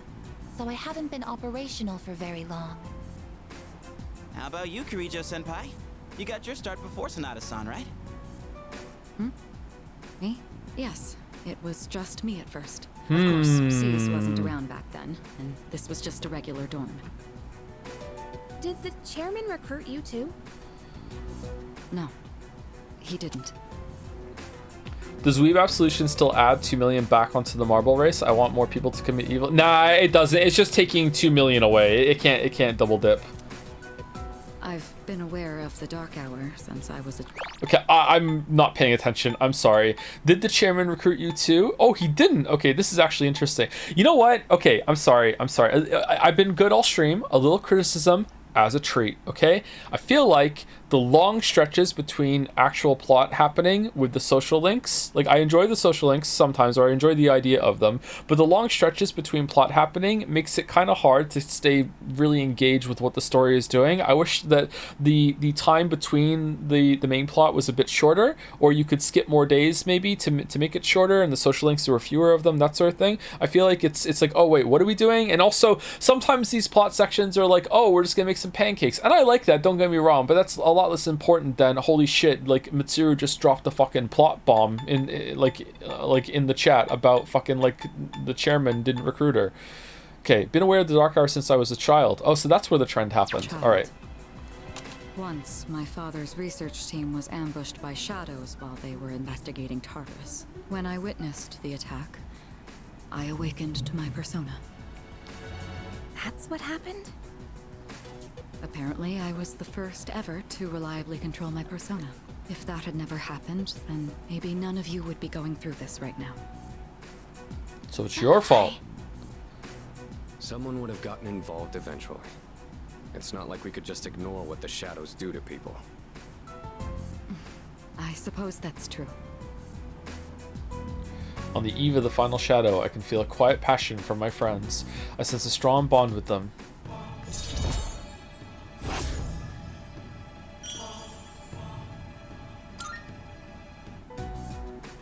so I haven't been operational for very long. How about you, Kirijo-senpai? You got your start before Sanada-san, right? Me? Yes. It was just me at first. Of course, Cease wasn't around back then, and this was just a regular dorm. Did the chairman recruit you too? No, he didn't. Does Weeb Absolution still add 2 million back onto the marble race? I want more people to commit evil. Nah, it doesn't. It's just taking 2 million away. It can't double dip. I've been aware of the Dark Hour since I was a... Okay, I'm not paying attention. I'm sorry. Did the chairman recruit you too? Oh, he didn't. Okay, this is actually interesting. You know what? Okay, I'm sorry. I've been good all stream. A little criticism as a treat, okay? I feel like the long stretches between actual plot happening with the social links, like I enjoy the social links sometimes, or I enjoy the idea of them, but the long stretches between plot happening makes it kind of hard to stay really engaged with what the story is doing. I wish that the time between the main plot was a bit shorter, or you could skip more days maybe to make it shorter, and the social links, there were fewer of them, that sort of thing. I feel like it's like, oh wait, what are we doing? And also sometimes these plot sections are like, oh, we're just gonna make some pancakes, and I like that, don't get me wrong, but that's a lot less important than holy shit, like Mitsuru just dropped a fucking plot bomb in like in the chat about fucking like the chairman didn't recruit her. Okay, been aware of the Dark Hour since I was a child. Oh, so that's where the trend happened. All right. Once, my father's research team was ambushed by shadows while they were investigating Tartarus. When I witnessed the attack, I awakened to my persona. That's what happened? Apparently, I was the first ever to reliably control my persona. If that had never happened, then maybe none of you would be going through this right now. So it's your fault. Someone would have gotten involved eventually. It's not like we could just ignore what the shadows do to people. I suppose that's true. On the eve of the final shadow, I can feel a quiet passion from my friends. I sense a strong bond with them.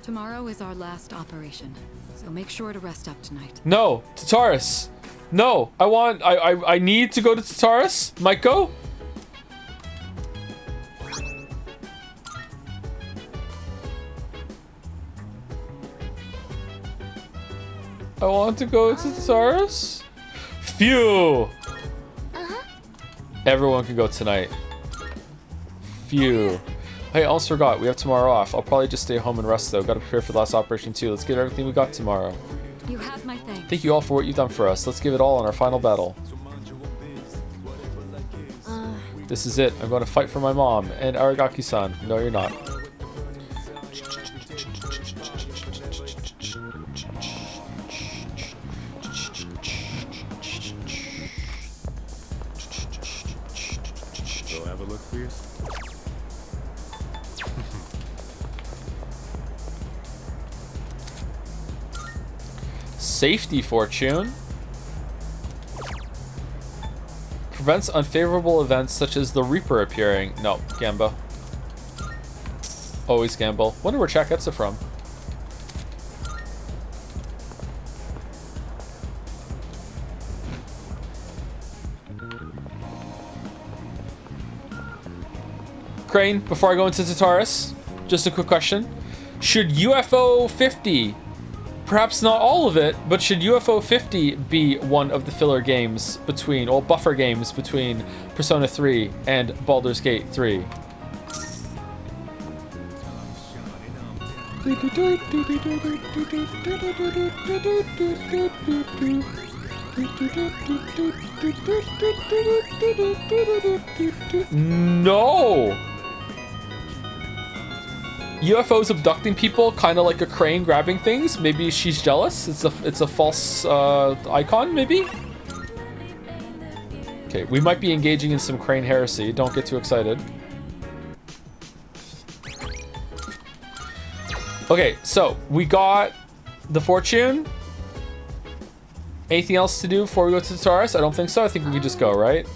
Tomorrow is our last operation, so make sure to rest up tonight. No, Tartarus. No, I need to go to Tartarus. Maiko? I want to go to Tartarus. Phew. Everyone can go tonight. Phew. Hey, I almost forgot. We have tomorrow off. I'll probably just stay home and rest, though. Gotta prepare for the last operation, too. Let's get everything we got tomorrow. You have my thanks. Thank you all for what you've done for us. Let's give it all in our final battle. This is it. I'm going to fight for my mom and Aragaki-san. No, you're not. Go have a look, please. Safety Fortune prevents unfavorable events such as the Reaper appearing. No, Gamba. Always gamble. Wonder where chat gets it from. Crane, before I go into Tartarus, just a quick question. Should UFO 50, perhaps not all of it, but should UFO 50 be one of the filler games between, or buffer games between Persona 3 and Baldur's Gate 3? No! UFOs abducting people, kind of like a crane grabbing things. Maybe she's jealous. It's a false icon, maybe. Okay, we might be engaging in some crane heresy. Don't get too excited. Okay, so we got the fortune. Anything else to do before we go to the Taurus? I don't think so. I think we can just go, right?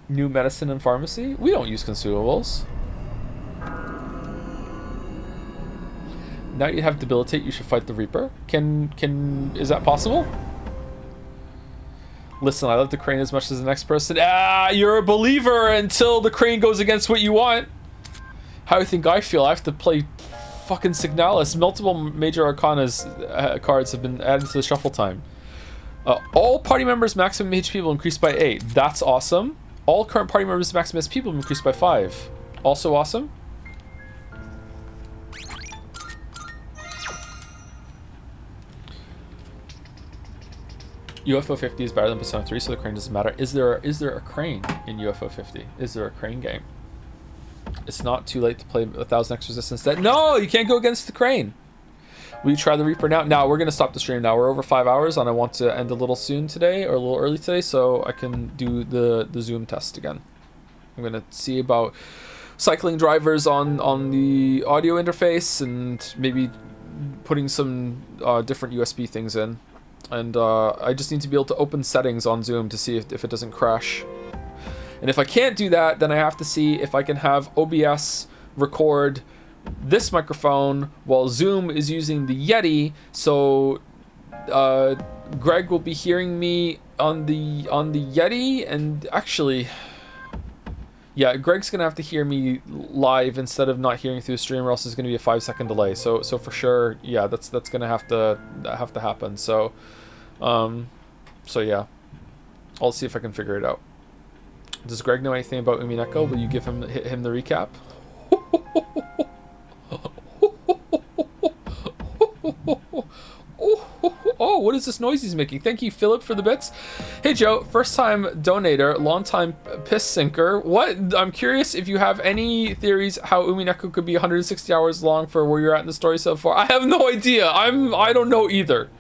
New medicine and pharmacy? We don't use consumables. Now you have debilitate, you should fight the Reaper. Is that possible? Listen, I love the crane as much as the next person. Ah, you're a believer until the crane goes against what you want. How do you think I feel? I have to play fucking Signalis. Multiple major arcanas cards have been added to the shuffle time. All party members maximum HP will increase by 8. That's awesome. All current party members maximum SP will increase by 5. Also awesome. UFO 50 is better than Persona 3, so the crane doesn't matter. Is there a crane in UFO 50? Is there a crane game? It's not too late to play 1,000 X resistance. No, you can't go against the crane. Will you try the Reaper now? Now, we're going to stop the stream now. We're over 5 hours, and I want to end a little soon today, or a little early today, so I can do the Zoom test again. I'm going to see about cycling drivers on the audio interface, and maybe putting some different USB things in. And I just need to be able to open settings on Zoom to see if it doesn't crash. And if I can't do that, then I have to see if I can have OBS record this microphone while Zoom is using the Yeti, so Greg will be hearing me on the Yeti, and actually, yeah, Greg's gonna have to hear me live instead of not hearing through the stream, or else there's gonna be a 5-second delay. So for sure, yeah, that's gonna have to happen. So yeah, I'll see if I can figure it out. Does Greg know anything about Umineko? Will you give him the recap? Oh, what is this noise he's making? Thank you, Philip, for the bits. Hey, Joe, first time donator, long time piss sinker. What? I'm curious if you have any theories how Umineko could be 160 hours long for where you're at in the story so far. I have no idea. I don't know either.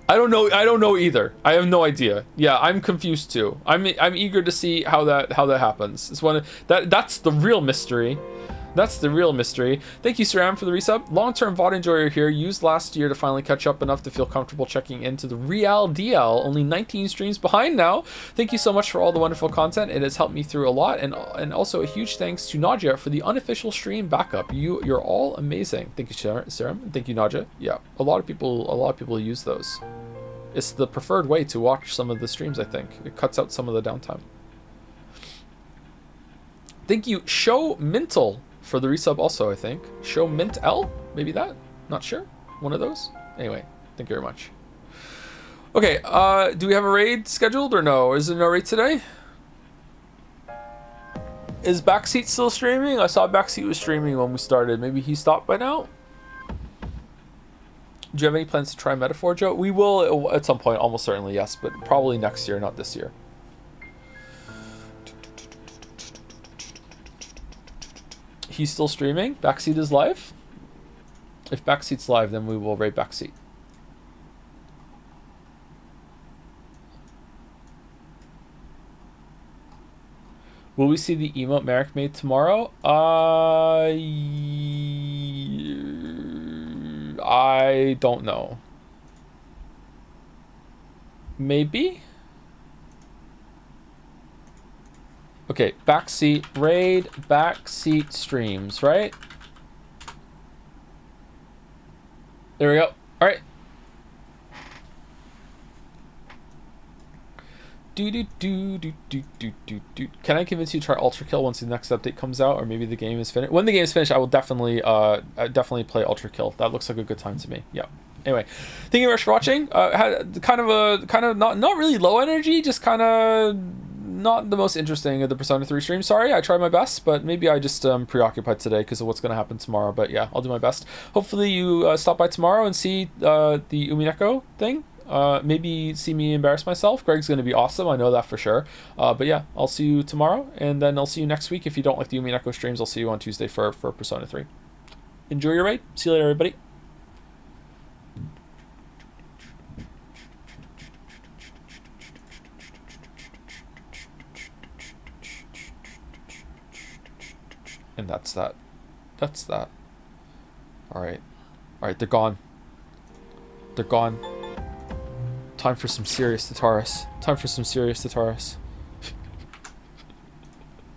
I don't know either. I have no idea. Yeah, I'm confused too. I'm eager to see how that happens. It's that's the real mystery. That's the real mystery. Thank you, Saram, for the resub. Long-term VOD enjoyer here. Used last year to finally catch up enough to feel comfortable checking into the Real DL. Only 19 streams behind now. Thank you so much for all the wonderful content. It has helped me through a lot. And also a huge thanks to Nadia for the unofficial stream backup. You're all amazing. Thank you, Saram. Thank you, Nadia. Yeah, a lot of people use those. It's the preferred way to watch some of the streams, I think. It cuts out some of the downtime. Thank you, Show Mintal, for the resub also, I think. Show Mint L? Maybe that? Not sure. One of those? Anyway, thank you very much. Okay, do we have a raid scheduled or no? Is there no raid today? Is Backseat still streaming? I saw Backseat was streaming when we started. Maybe he stopped by now? Do you have any plans to try Metaphor, Joe? We will at some point, almost certainly, yes, but probably next year, not this year. He's still streaming? Backseat is live? If Backseat's live, then we will raid Backseat. Will we see the emote Merrick made tomorrow? I don't know. Maybe? Okay, Backseat, raid, Backseat streams, right? There we go. All right. Can I convince you to try Ultra Kill once the next update comes out, or maybe the game is finished? When the game is finished, I will definitely play Ultra Kill. That looks like a good time to me. Yeah. Anyway, thank you very much for watching. Had kind of not really low energy, just kind of not the most interesting of the Persona 3 streams. Sorry, I tried my best, but maybe I just preoccupied today because of what's going to happen tomorrow. But yeah, I'll do my best. Hopefully you stop by tomorrow and see the Umineko thing. maybe see me embarrass myself. Greg's going to be awesome. I know that for sure. But yeah, I'll see you tomorrow, and then I'll see you next week. If you don't like the Umineko streams, I'll see you on Tuesday for Persona 3. Enjoy your raid. See you later, everybody. And that's that. That's that. Alright. Alright, they're gone. They're gone. Time for some serious Tataris. Time for some serious Tataris.